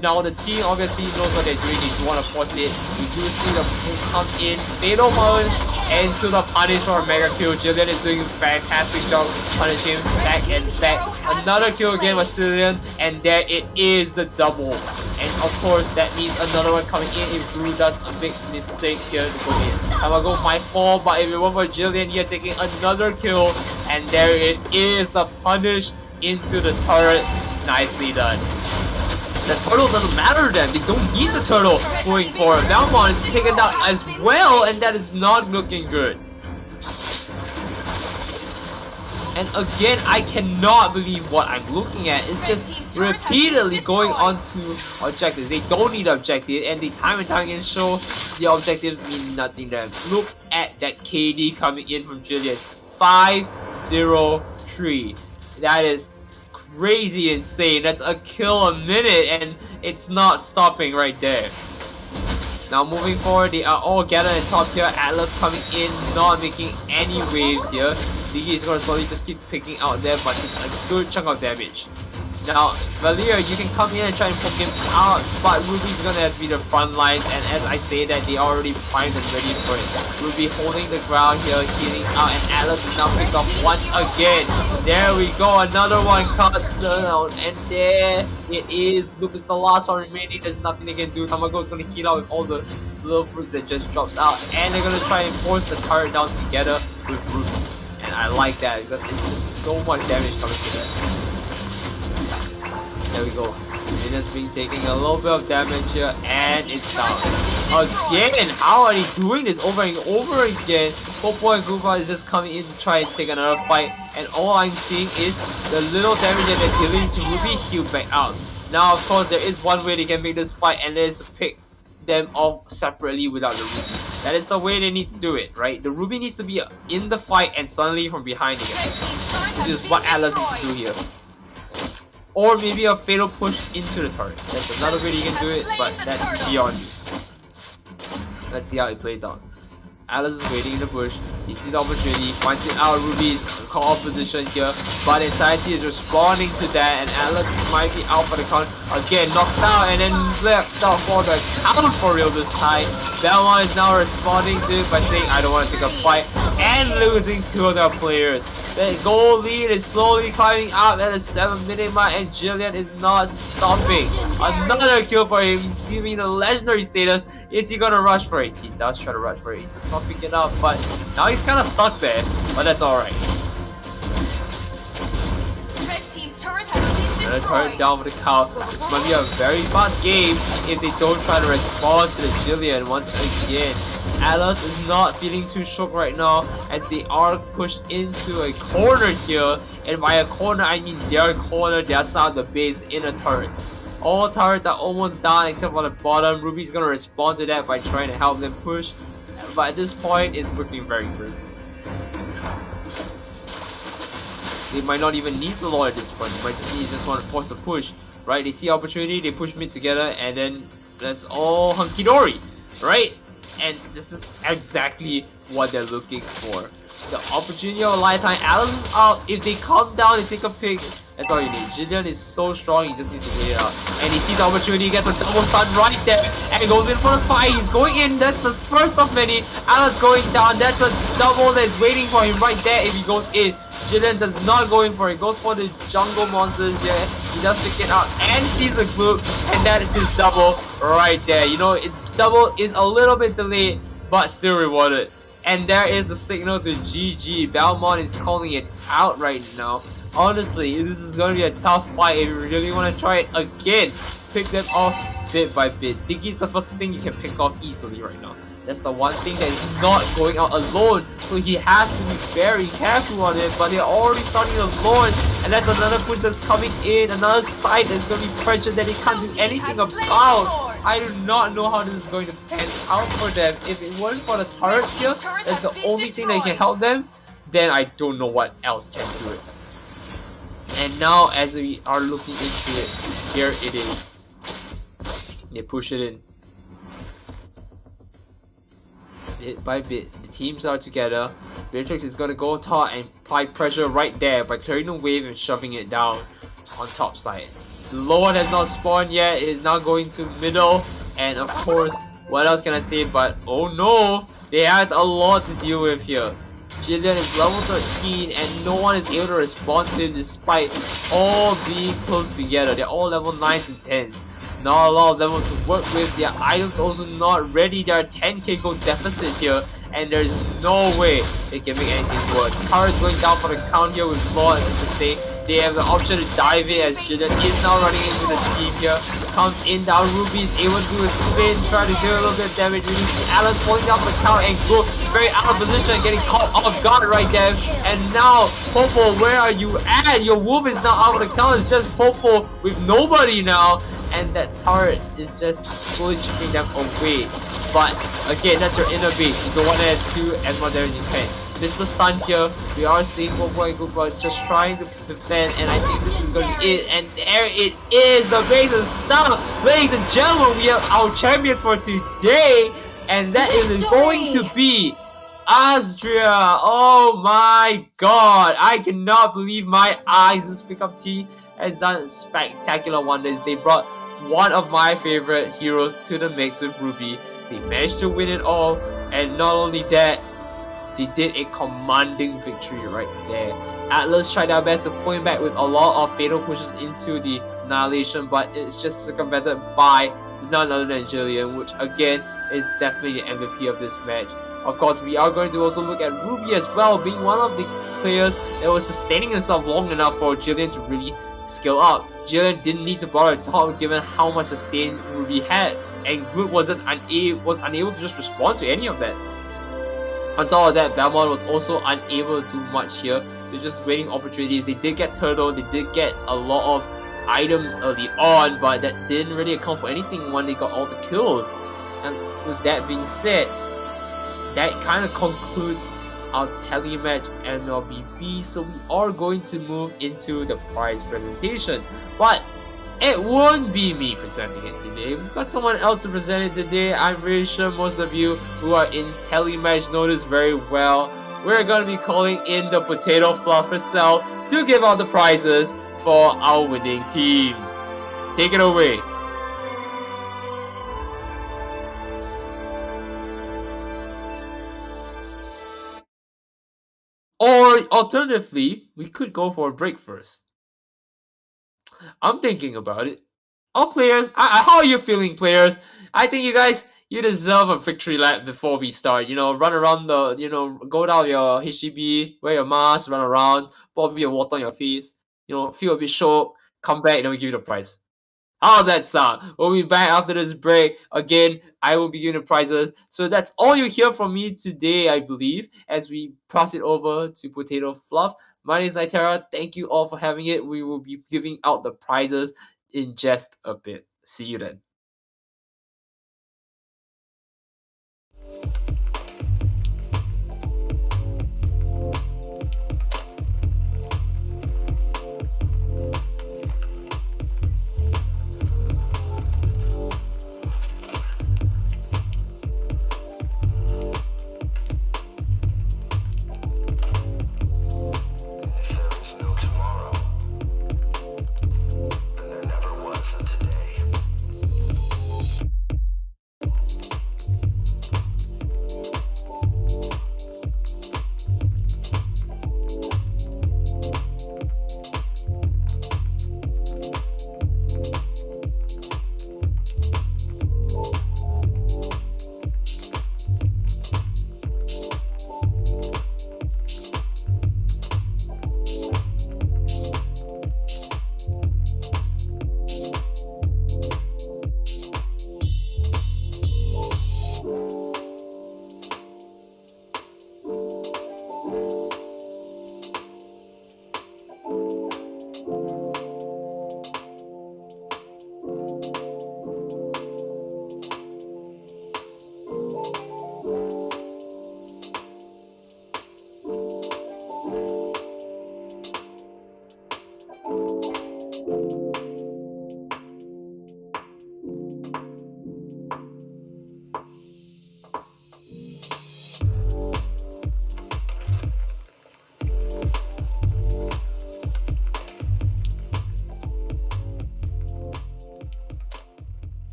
Now the team obviously knows what they're doing, they do want to force it. We do see the move come in, fatal punch into the punish for a mega kill. Jillian is doing a fantastic job punishing back and back. Another kill again with Cillian, and there it is, the double. And of course that means another one coming in if Drew does a big mistake here to go in. Tamago might fall, but if it were for Jillian here taking another kill, and there it is, the punish into the turret. Nicely done. The turtle doesn't matter to them. They don't need the turtle going forward. Valmont is taken down as well, and that is not looking good. And again, I cannot believe what I'm looking at. It's just repeatedly going on to objectives. They don't need objective, and they time and time again show the objectives mean nothing to them. Look at that KD coming in from Jillian. 5-0-3. That is crazy insane. That's a kill a minute, and it's not stopping right there. Now moving forward, they are all gathered in top here. Atlas coming in, not making any waves here. Diggy is going to slowly just keep picking out there, but it's a good chunk of damage. Now, Valir, you can come in and try and poke him out, but Ruby's gonna have to be the front lines, and as I say that, they already primed and ready for it. Ruby holding the ground here, healing out, and Atlas is now picked off once again. There we go, another one cuts down, and there it is. Luke is the last one remaining, there's nothing they can do. Tamago is gonna heal out with all the little fruits that just dropped out, and they're gonna try and force the turret down together with Ruby. And I like that, because it's just so much damage coming to that. There we go. It's being taking a little bit of damage here, and it's down. Again, how are they doing this over and over again? Popo and Goopa is just coming in to try and take another fight, and all I'm seeing is the little damage that they're dealing to Ruby heal back out. Now, of course, there is one way they can make this fight, and that is to pick them off separately without the Ruby. That is the way they need to do it, right? The Ruby needs to be in the fight and suddenly from behind again. Which is what Atlas needs to do here. Or maybe a fatal push into the turret. That's another way you can do it, but that's beyond me. Let's see how it plays out. Atlas is waiting in the bush. He sees the opportunity, finds it out. Ruby's call position here, but Anxiety is responding to that, and Atlas might be out for the count. Again, knocked out, and then left out for the count for real this time. Belmont is now responding to it by saying, I don't want to take a fight, and losing two of their players. The goal lead is slowly climbing up at the 7-minute mark, and Jillian is not stopping. Another kill for him, giving the legendary status. Is he gonna rush for it? He does try to rush for it. He does not pick it up, but now he's kind of stuck there. But that's alright. Another turret down for the count. This might be a very fast game if they don't try to respond to the Jillian once again. Atlas is not feeling too shook right now as they are pushed into a corner here, and by a corner I mean their corner, their side of the base in a turret. All turrets are almost down except for the bottom. Ruby's gonna respond to that by trying to help them push, but at this point it's looking very grim. They might not even need the Lord at this point. They might just want to force the push, right? They see opportunity, they push mid together, and then that's all hunky-dory, right? And this is exactly what they're looking for. The opportunity of a lifetime. Atlas is out. If they come down and take a pick, that's all you need. Jillian is so strong, he just needs to wait it out. And he sees the opportunity, he gets a double stun right there, and he goes in for the fight. He's going in. That's the first of many. Atlas going down. That's a double that's waiting for him right there if he goes in. Jillian does not go in for it. Goes for the jungle monsters here. He does pick it out and sees the gloop, and that is his double right there. You know, double is a little bit delayed, but still rewarded. And there is the signal to GG. Belmont is calling it out right now. Honestly, this is going to be a tough fight if you really want to try it again. Pick them off bit by bit. Diggy's the first thing you can pick off easily right now. That's the one thing that is not going out alone, so he has to be very careful on it, but they're already starting to launch, and that's another push that's coming in, another side that's going to be pressured that he can't do anything about. I do not know how this is going to pan out for them. If it weren't for the turret here, that's the only thing that can help them, then I don't know what else can do it. And now as we are looking into it, here it is. They push it in. Bit by bit, the teams are together. Beatrix is gonna go top and apply pressure right there by clearing the wave and shoving it down on top side. The low one has not spawned yet. It is now going to middle. And of course, what else can I say? But oh no, they had a lot to deal with here. Jillian is level 13 and no one is able to respond to him despite all being close together. They're all level 9s and 10s. Not a lot of them to work with. Their items also not ready. They are 10k gold deficit here. And there's no way they can make anything work. Tara is going down for the count here with Lord at the stake. They have the option to dive in as Jillian is now running into the team here. Comes in down, Ruby is able to do a spin, try to do a little bit of damage. You see Alan falling down for the count and go very out of position, getting caught off guard right there. And now, Popo, where are you at? Your wolf is now out of the count. It's just Popo with nobody now. And that turret is just slowly chipping them away. But again, that's your inner base. The one that has 2 and more damage in tank. Mr. Stun here, we are seeing Popo and Goopa just trying to defend, and I think this is going to be it. And there it is, the base is done. Ladies and gentlemen, we have our champions for today, and that is going to be Astria. Oh my god, I cannot believe my eyes. This pickup team has done spectacular wonders. They brought one of my favorite heroes to the mix with Ruby. They managed to win it all, and not only that, they did a commanding victory right there. Atlas tried their best to pull him back with a lot of fatal pushes into the Annihilation, but it's just circumvented by none other than Jillian, which again is definitely the MVP of this match. Of course, we are going to also look at Ruby as well, being one of the players that was sustaining himself long enough for Jillian to really skill up. Jillian didn't need to bother at all given how much sustain Ruby had, and Good was unable to just respond to any of that. On top of that, Belmont was also unable to do much here. They're just waiting opportunities. They did get Turtle, they did get a lot of items early on, but that didn't really account for anything when they got all the kills. And with that being said, that kind of concludes our TeleMatch MLBB, so we are going to move into the prize presentation. But it won't be me presenting it today. We've got someone else to present it today. I'm pretty sure most of you who are in TeleMatch know this very well. We're going to be calling in the Potato Fluff herself to give out the prizes for our winning teams. Take it away. Or alternatively, we could go for a break first. I'm thinking about it. All players, how are you feeling, players? I think you deserve a victory lap before we start. You know, run around go down your HDB, wear your mask, run around, pour a bit of water on your face. You know, feel a bit shook, come back, and then we give you the prize. How does that sound? We'll be back after this break. Again, I will be giving the prizes. So that's all you hear from me today, I believe, as we pass it over to Potato Fluff. My name is Nyterra. Thank you all for having it. We will be giving out the prizes in just a bit. See you then. Then there never was a today.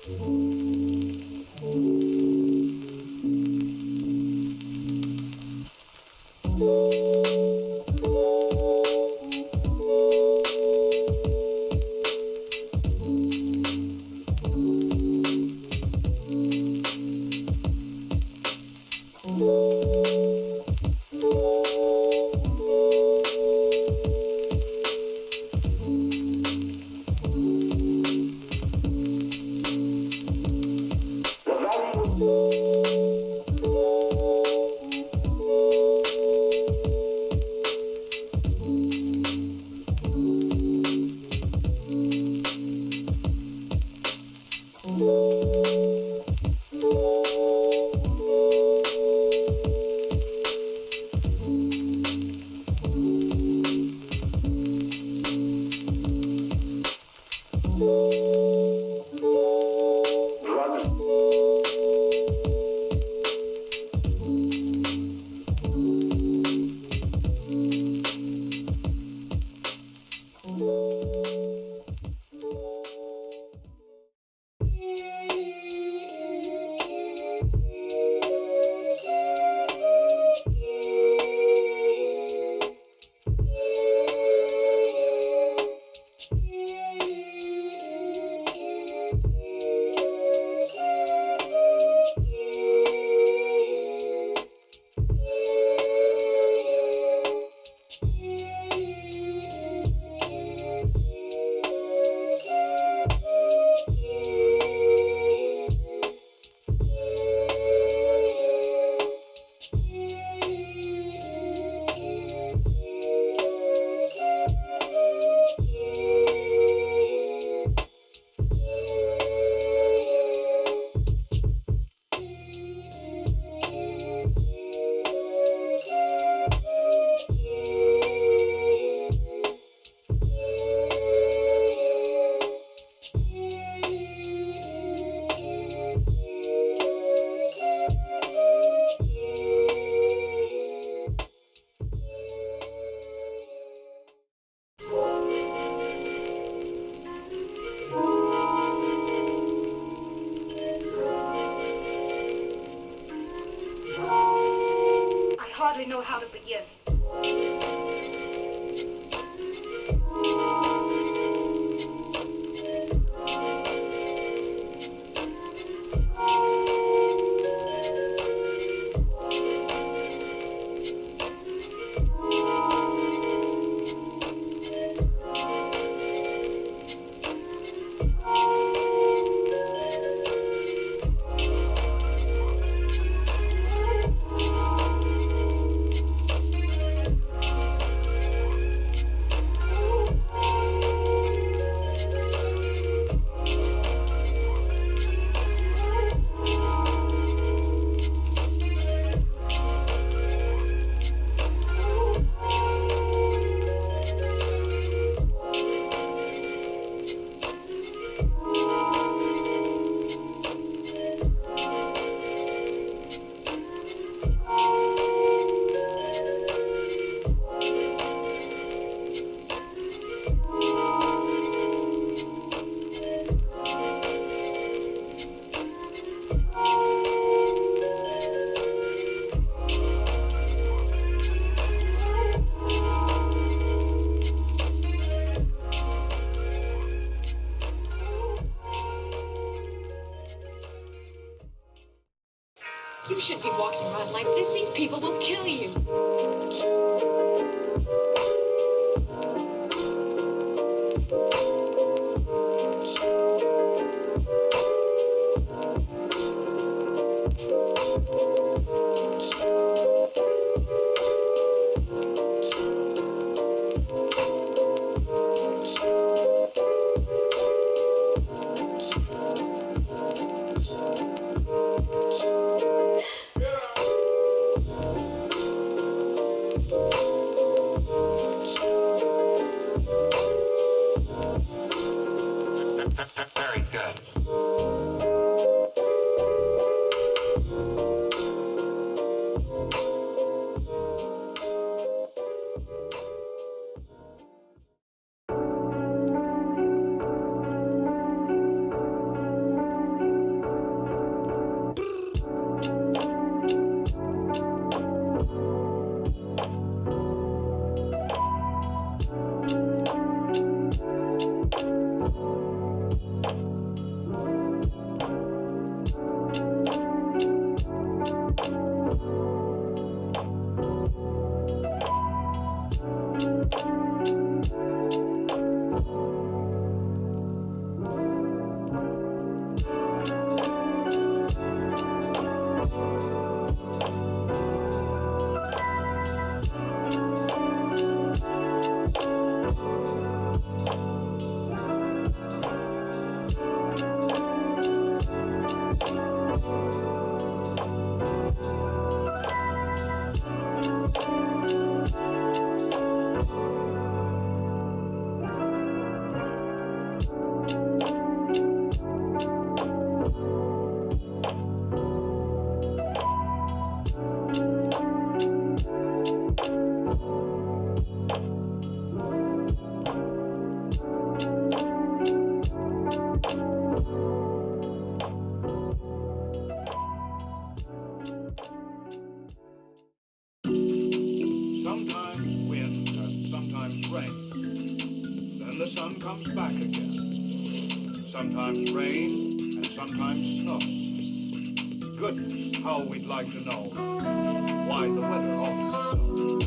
I hardly know how to begin. You shouldn't be walking around like this. These people will kill you. sometimes rain and sometimes snow. Goodness, how we'd like to know why the weather alters so.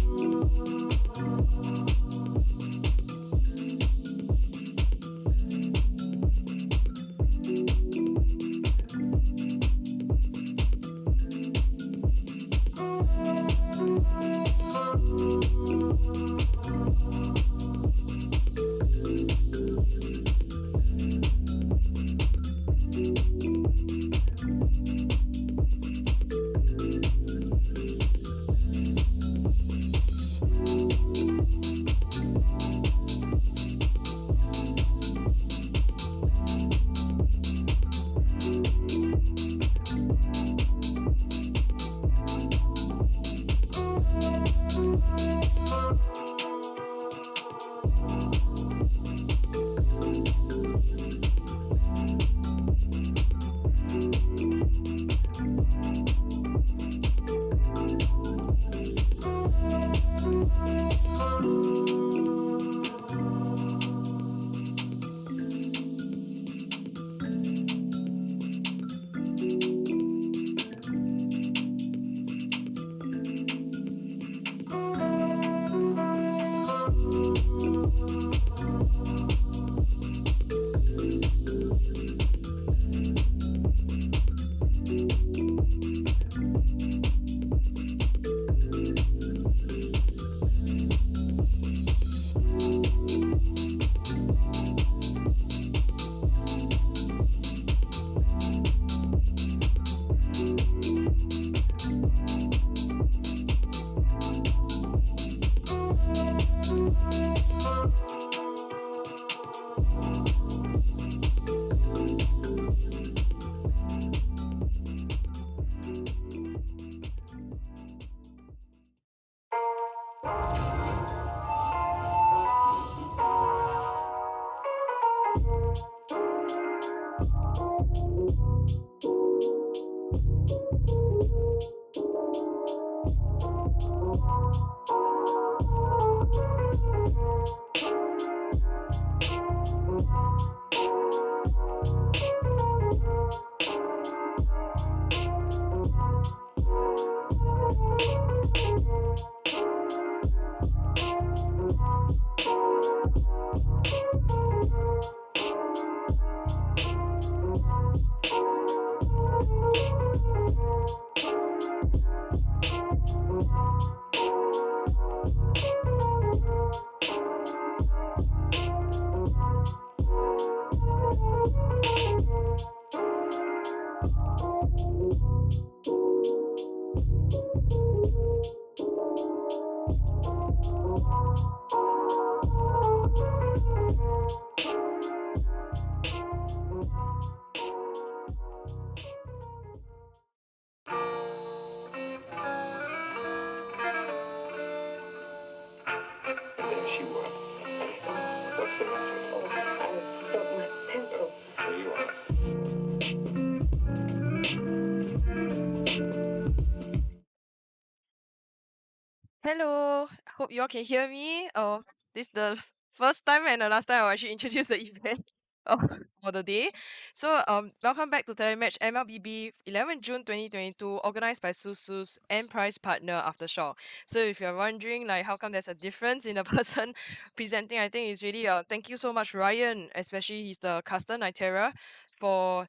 Hello, hope you all can hear me. Oh, this is the first time and the last time I'll actually introduce the event of for the day. So, welcome back to TeleMatch MLBB 11 June 2022, organized by Susu's and Prize Partner Aftershock. So, if you're wondering, like, how come there's a difference in the person presenting, I think it's really thank you so much, Ryan, especially he's the caster Nyterra, for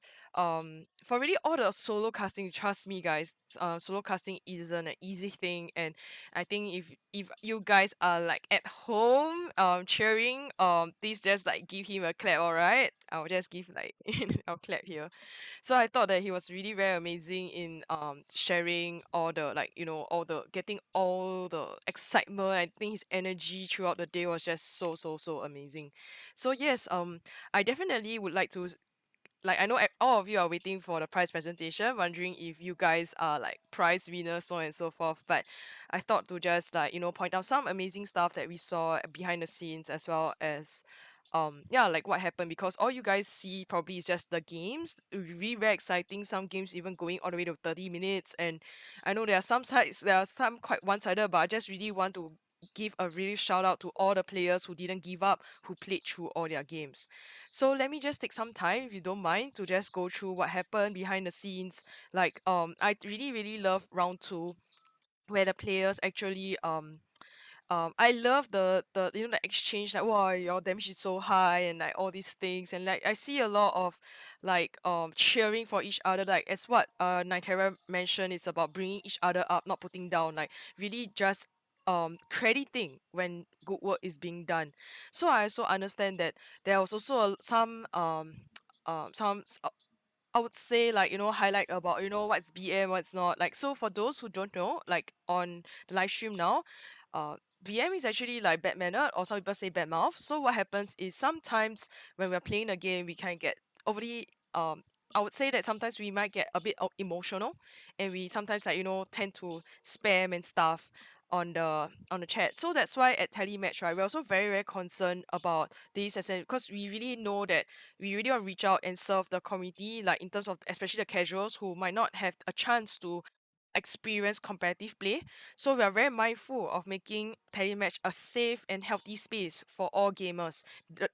really all the solo casting. Trust me, guys, solo casting isn't an easy thing, and I think if you guys are like at home cheering, please just like give him a clap, all right? I'll just give like I'll clap here. So I thought that he was really very amazing in sharing all the, like, all the getting all the excitement. I think his energy throughout the day was just so amazing. So yes, I definitely would like to, like, I know all of you are waiting for the prize presentation, wondering if you guys are like prize winners, so on and so forth. But I thought to just, like, point out some amazing stuff that we saw behind the scenes, as well as yeah, like what happened, because all you guys see probably is just the games. Really very exciting. Some games even going all the way to 30 minutes, and I know there are some sides, there are some quite one-sided, but I just really want to give a really shout out to all the players who didn't give up, who played through all their games. So let me just take some time, if you don't mind, to just go through what happened behind the scenes. Like I really really love round two, where the players actually I love the the exchange, like wow, your damage is so high and like all these things, and like I see a lot of like cheering for each other, like as what Nyterra mentioned, it's about bringing each other up, not putting down, like really just crediting when good work is being done. So I also understand that there was also some I would say, like, highlight about, what's BM, what's not. Like, so for those who don't know, like on the live stream now, uh, BM is actually like bad mannered, or some people say bad mouth. So what happens is sometimes when we're playing a game, we can get overly, I would say that sometimes we might get a bit emotional, and we sometimes, like, tend to spam and stuff on the chat. So that's why at TeleMatch, right, we're also very, very concerned about this, as because we really know that we really want to reach out and serve the community, like in terms of especially the casuals who might not have a chance to experience competitive play. So we are very mindful of making telematch a safe and healthy space for all gamers.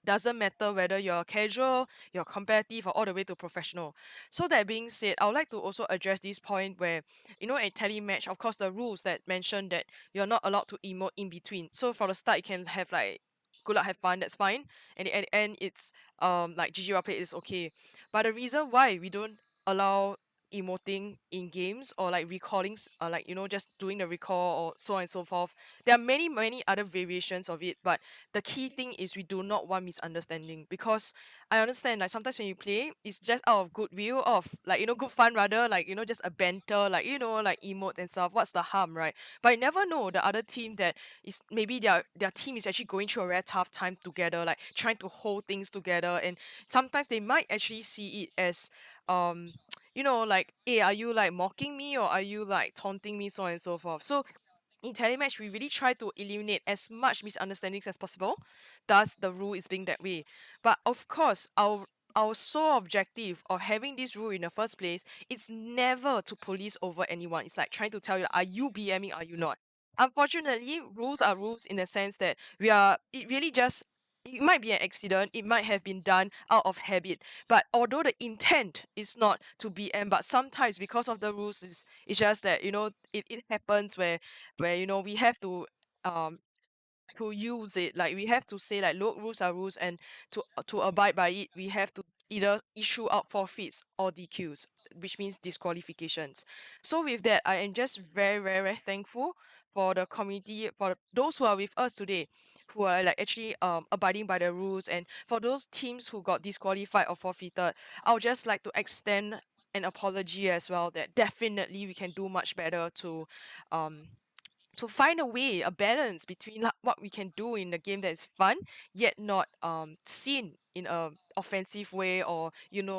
Doesn't matter whether you're casual, you're competitive, or all the way to professional. So that being said, I would like to also address this point where, at telematch, of course, the rules that mention that you're not allowed to emote in between. So for the start, you can have like good luck, have fun, that's fine. And at the end, it's like GG well played is okay. But the reason why we don't allow emoting in games, or like recordings, like just doing the recall or so on and so forth, there are many many other variations of it, but the key thing is we do not want misunderstanding, because I understand, like sometimes when you play, it's just out of goodwill, of like good fun, rather, like just a banter, like like emote and stuff. What's the harm, right? But I never know the other team that is maybe their team is actually going through a very tough time together, like trying to hold things together, and sometimes they might actually see it as like, hey, are you like mocking me, or are you like taunting me, so on and so forth. So in telematch, we really try to eliminate as much misunderstandings as possible. Thus, the rule is being that way. But of course, our sole objective of having this rule in the first place, it's never to police over anyone. It's like trying to tell you, are you BMing, are you not? Unfortunately, rules are rules in the sense that it really just, it might be an accident, it might have been done out of habit. But although the intent is not to BM, but sometimes because of the rules, it's just that, it happens where we have um to use it. Like we have to say, like, look, rules are rules, and to abide by it, we have to either issue out forfeits or DQs, which means disqualifications. So with that, I am just very, very, very thankful for the community, for those who are with us today, who are like actually abiding by the rules, and for those teams who got disqualified or forfeited, I would just like to extend an apology as well, that definitely we can do much better um to find a way, a balance between what we can do in the game that is fun, yet not seen in a offensive way, or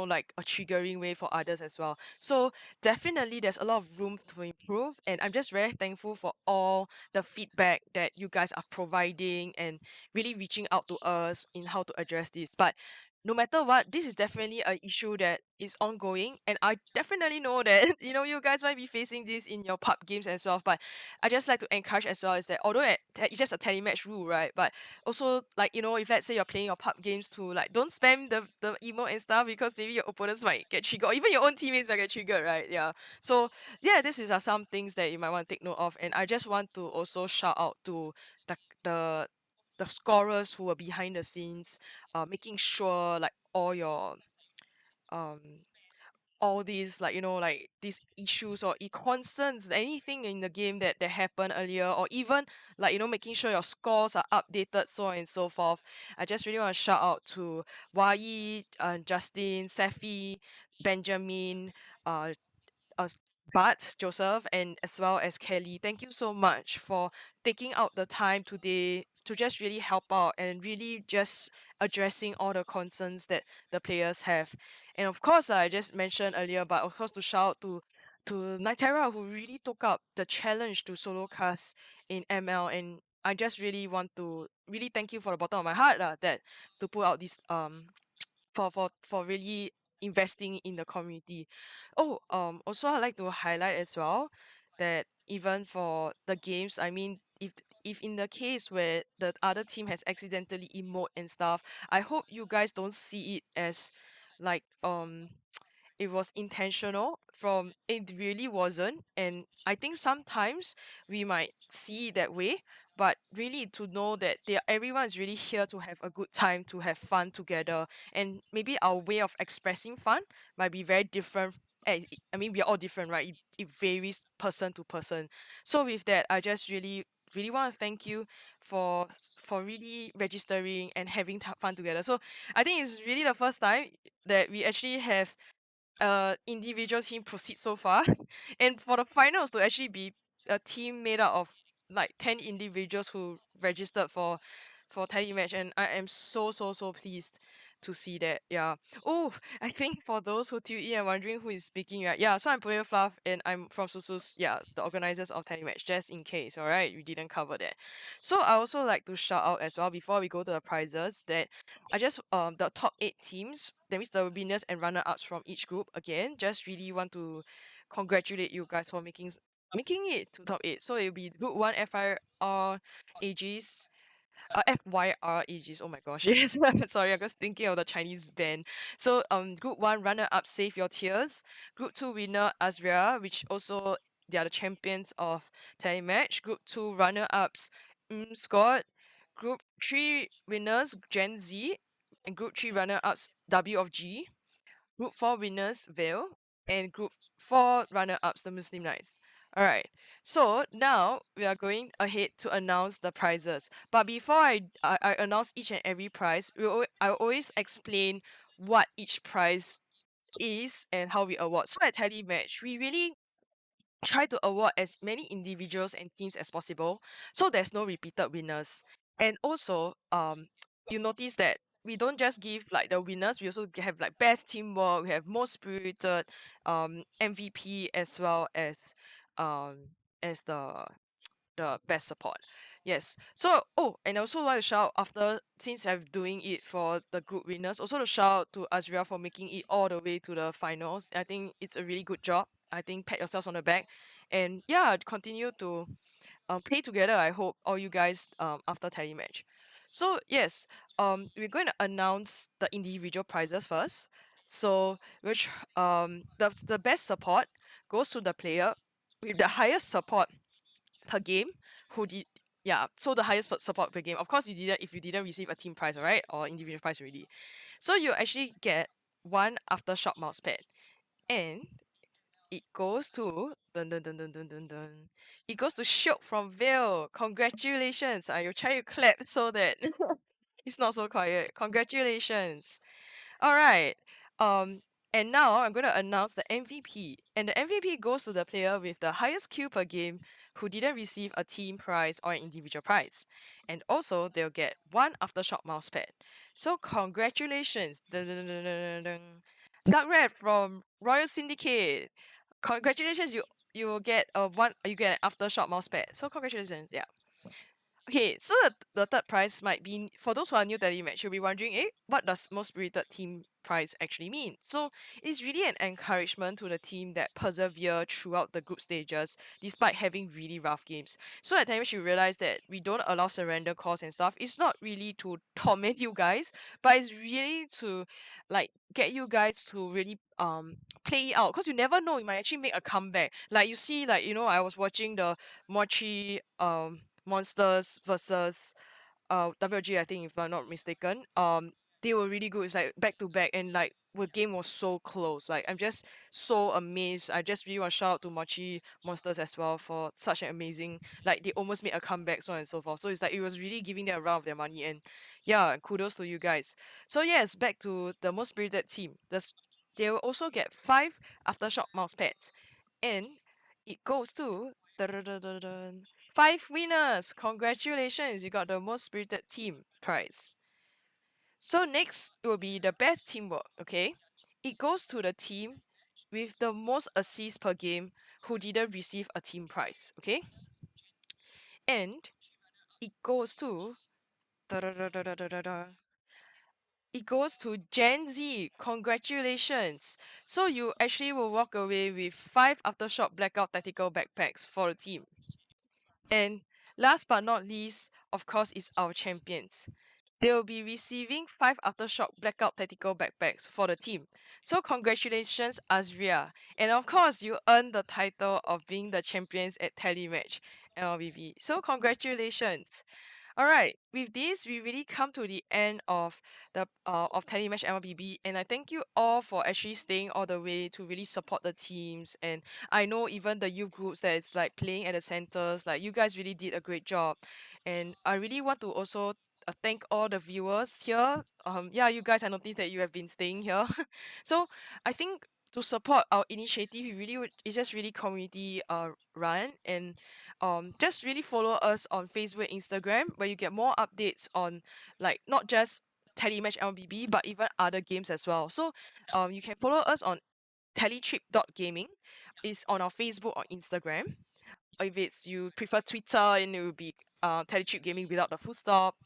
like a triggering way for others as well. So definitely there's a lot of room to improve, and I'm just very thankful for all the feedback that you guys are providing, and really reaching out to us in how to address this. But no matter what, this is definitely an issue that is ongoing, and I definitely know that you guys might be facing this in your pub games as well. But I just like to encourage as well, is that although it's just a telematch rule, right? But also, like, if let's say you're playing your pub games, to like, don't spam the emote and stuff, because maybe your opponents might get triggered, or even your own teammates might get triggered, right? Yeah. So yeah, this is some things that you might want to take note of, and I just want to also shout out to the the the scorers who are behind the scenes, making sure like um all these, like, like these issues or concerns, anything in the game that happened earlier, or even like, making sure your scores are updated, so on and so forth. I just really want to shout out to Wai, Justin, Safi, Benjamin, uh uh, Bart, Joseph, and as well as Kelly. Thank you so much for taking out the time today to just really help out, and really just addressing all the concerns that the players have. And of course, I just mentioned earlier, but of course, to shout out to Nyterra, who really took up the challenge to solo cast in ML. And I just really want to really thank you for the bottom of my heart, that to put out this for really investing in the community. Oh, also I'd like to highlight as well that even for the games, I mean, if if in the case where the other team has accidentally emote and stuff, I hope you guys don't see it as like it was intentional. From it really wasn't, and I think sometimes we might see it that way, but really to know that everyone is really here to have a good time, to have fun together, and maybe our way of expressing fun might be very different. I mean, we're all different, right? It varies person to person. So with that, I just really want to thank you for really registering and having fun together. So I think it's really the first time that we actually have individual team proceed so far. And for the finals to actually be a team made up of like 10 individuals who registered for TeleMatch, and I am so pleased to see that. Yeah. Oh, I think for those who tune in and wondering who is speaking, right? Yeah, so I'm Potato Fluff and I'm from Susus, yeah, the organizers of TeleMatch, just in case, alright? We didn't cover that. So I also like to shout out as well before we go to the prizes that I just the top 8 teams, that means the winners and runner ups from each group, again, just really want to congratulate you guys for making it to top 8. So it'll be group 1 FIR AGs, FYR ages. Oh my gosh. Yes. Sorry, I was thinking of the Chinese band. So group 1 runner up Save Your Tears. Group 2 winner Azria, which also they are the champions of Telematch. Group 2 runner ups Scott. Group 3 winners Gen Z. And group 3 runner ups W of G. Group 4 winners Vale. And group 4 runner ups the Muslim Knights. Alright, so now we are going ahead to announce the prizes. But before I announce each and every prize, I always explain what each prize is and how we award. So at TeleMatch, we really try to award as many individuals and teams as possible, so there's no repeated winners. And also, you notice that we don't just give like the winners, we also have like best teamwork, we have most spirited, MVP, as well as the best support. Yes. So, oh, and I also like to shout after, since I'm doing it for the group winners, also to shout out to Azria for making it all the way to the finals. I think it's a really good job. I think pat yourselves on the back, and yeah, continue to play together. I hope all you guys after Telematch. So yes, we're going to announce the individual prizes first. So which the best support goes to the player with the highest support per game who did, yeah, so the highest support per game. Of course, you didn't if you didn't receive a team prize, alright, or individual prize already. So you actually get one aftershock mousepad, and it goes to dun dun dun dun dun dun dun. It goes to Shiok from Vale. Congratulations! I will try to clap so that it's not so quiet. Congratulations! All right. Um, and now I'm going to announce the MVP. And the MVP goes to the player with the highest kill per game who didn't receive a team prize or an individual prize. And also, they'll get one aftershock mousepad. So, congratulations. Dun, dun, dun, dun, dun, dun. Dark Red from Royal Syndicate. Congratulations, you will get you get an aftershock mousepad. So, congratulations. Yeah. Okay, so the third prize might be, for those who are new to the match, you'll be wondering, what does most spirited team prize actually mean? So it's really an encouragement to the team that persevere throughout the group stages despite having really rough games. So at times you realize that we don't allow surrender calls and stuff. It's not really to torment you guys, but it's really to like get you guys to really play it out, because you never know, you might actually make a comeback. Like you see, like I was watching the Mochi Monsters versus WG, I think, if I'm not mistaken. They were really good. It's like back to back, and like the game was so close. Like I'm just so amazed. I just really want to shout out to Mochi Monsters as well for such an amazing, like they almost made a comeback, so on and so forth. So it's like it was really giving them a run of their money, and yeah, kudos to you guys. So yes, back to the most spirited team. They will also get 5 aftershock mouse pads, and it goes to 5 winners. Congratulations, you got the most spirited team prize. So next will be the best teamwork. Okay, it goes to the team with the most assists per game who didn't receive a team prize. Okay, and it goes to it goes to Gen Z. Congratulations. So you actually will walk away with 5 aftershock blackout tactical backpacks for the team. And Last but not least, of course, is our champions. They will be receiving 5 Aftershock Blackout Tactical Backpacks for the team. So congratulations, Azria. And of course, you earned the title of being the champions at TeleMatch MLBB. So congratulations. All right, with this, we really come to the end of the of TeleMatch MLBB, and I thank you all for actually staying all the way to really support the teams. And I know even the youth groups that it's like playing at the centers, like you guys really did a great job. And I really want to also thank all the viewers here. Yeah, you guys, I noticed that you have been staying here. So I think to support our initiative, we really it's just really community run, and just really follow us on Facebook and Instagram, where you get more updates on like not just Telematch LBB but even other games as well. So you can follow us on teletrip.gaming. Is on our Facebook or Instagram. If it's you prefer Twitter, and it will be Teletrip Gaming without the full stop.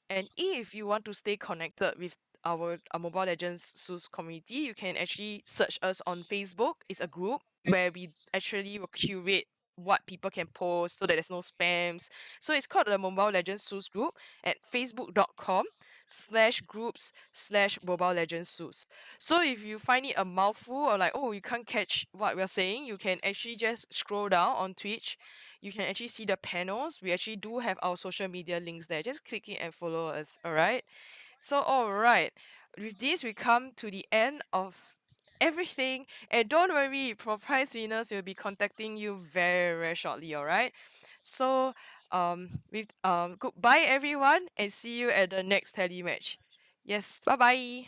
And if you want to stay connected with our Mobile Legends SUS community, you can actually search us on Facebook. It's a group where we actually will curate what people can post so that there's no spams. So it's called the Mobile Legends SUS group at facebook.com/groups/Mobile Legends SUS. So if you find it a mouthful, or like, oh, you can't catch what we're saying, you can actually just scroll down on Twitch. You can actually see the panels. We actually do have our social media links there. Just click it and follow us. All right. So, all right. With this, we come to the end of everything. And don't worry, for prize winners, we'll be contacting you very, very shortly. All right. So, with goodbye everyone, and see you at the next tele match. Yes. Bye bye.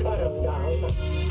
cut him down.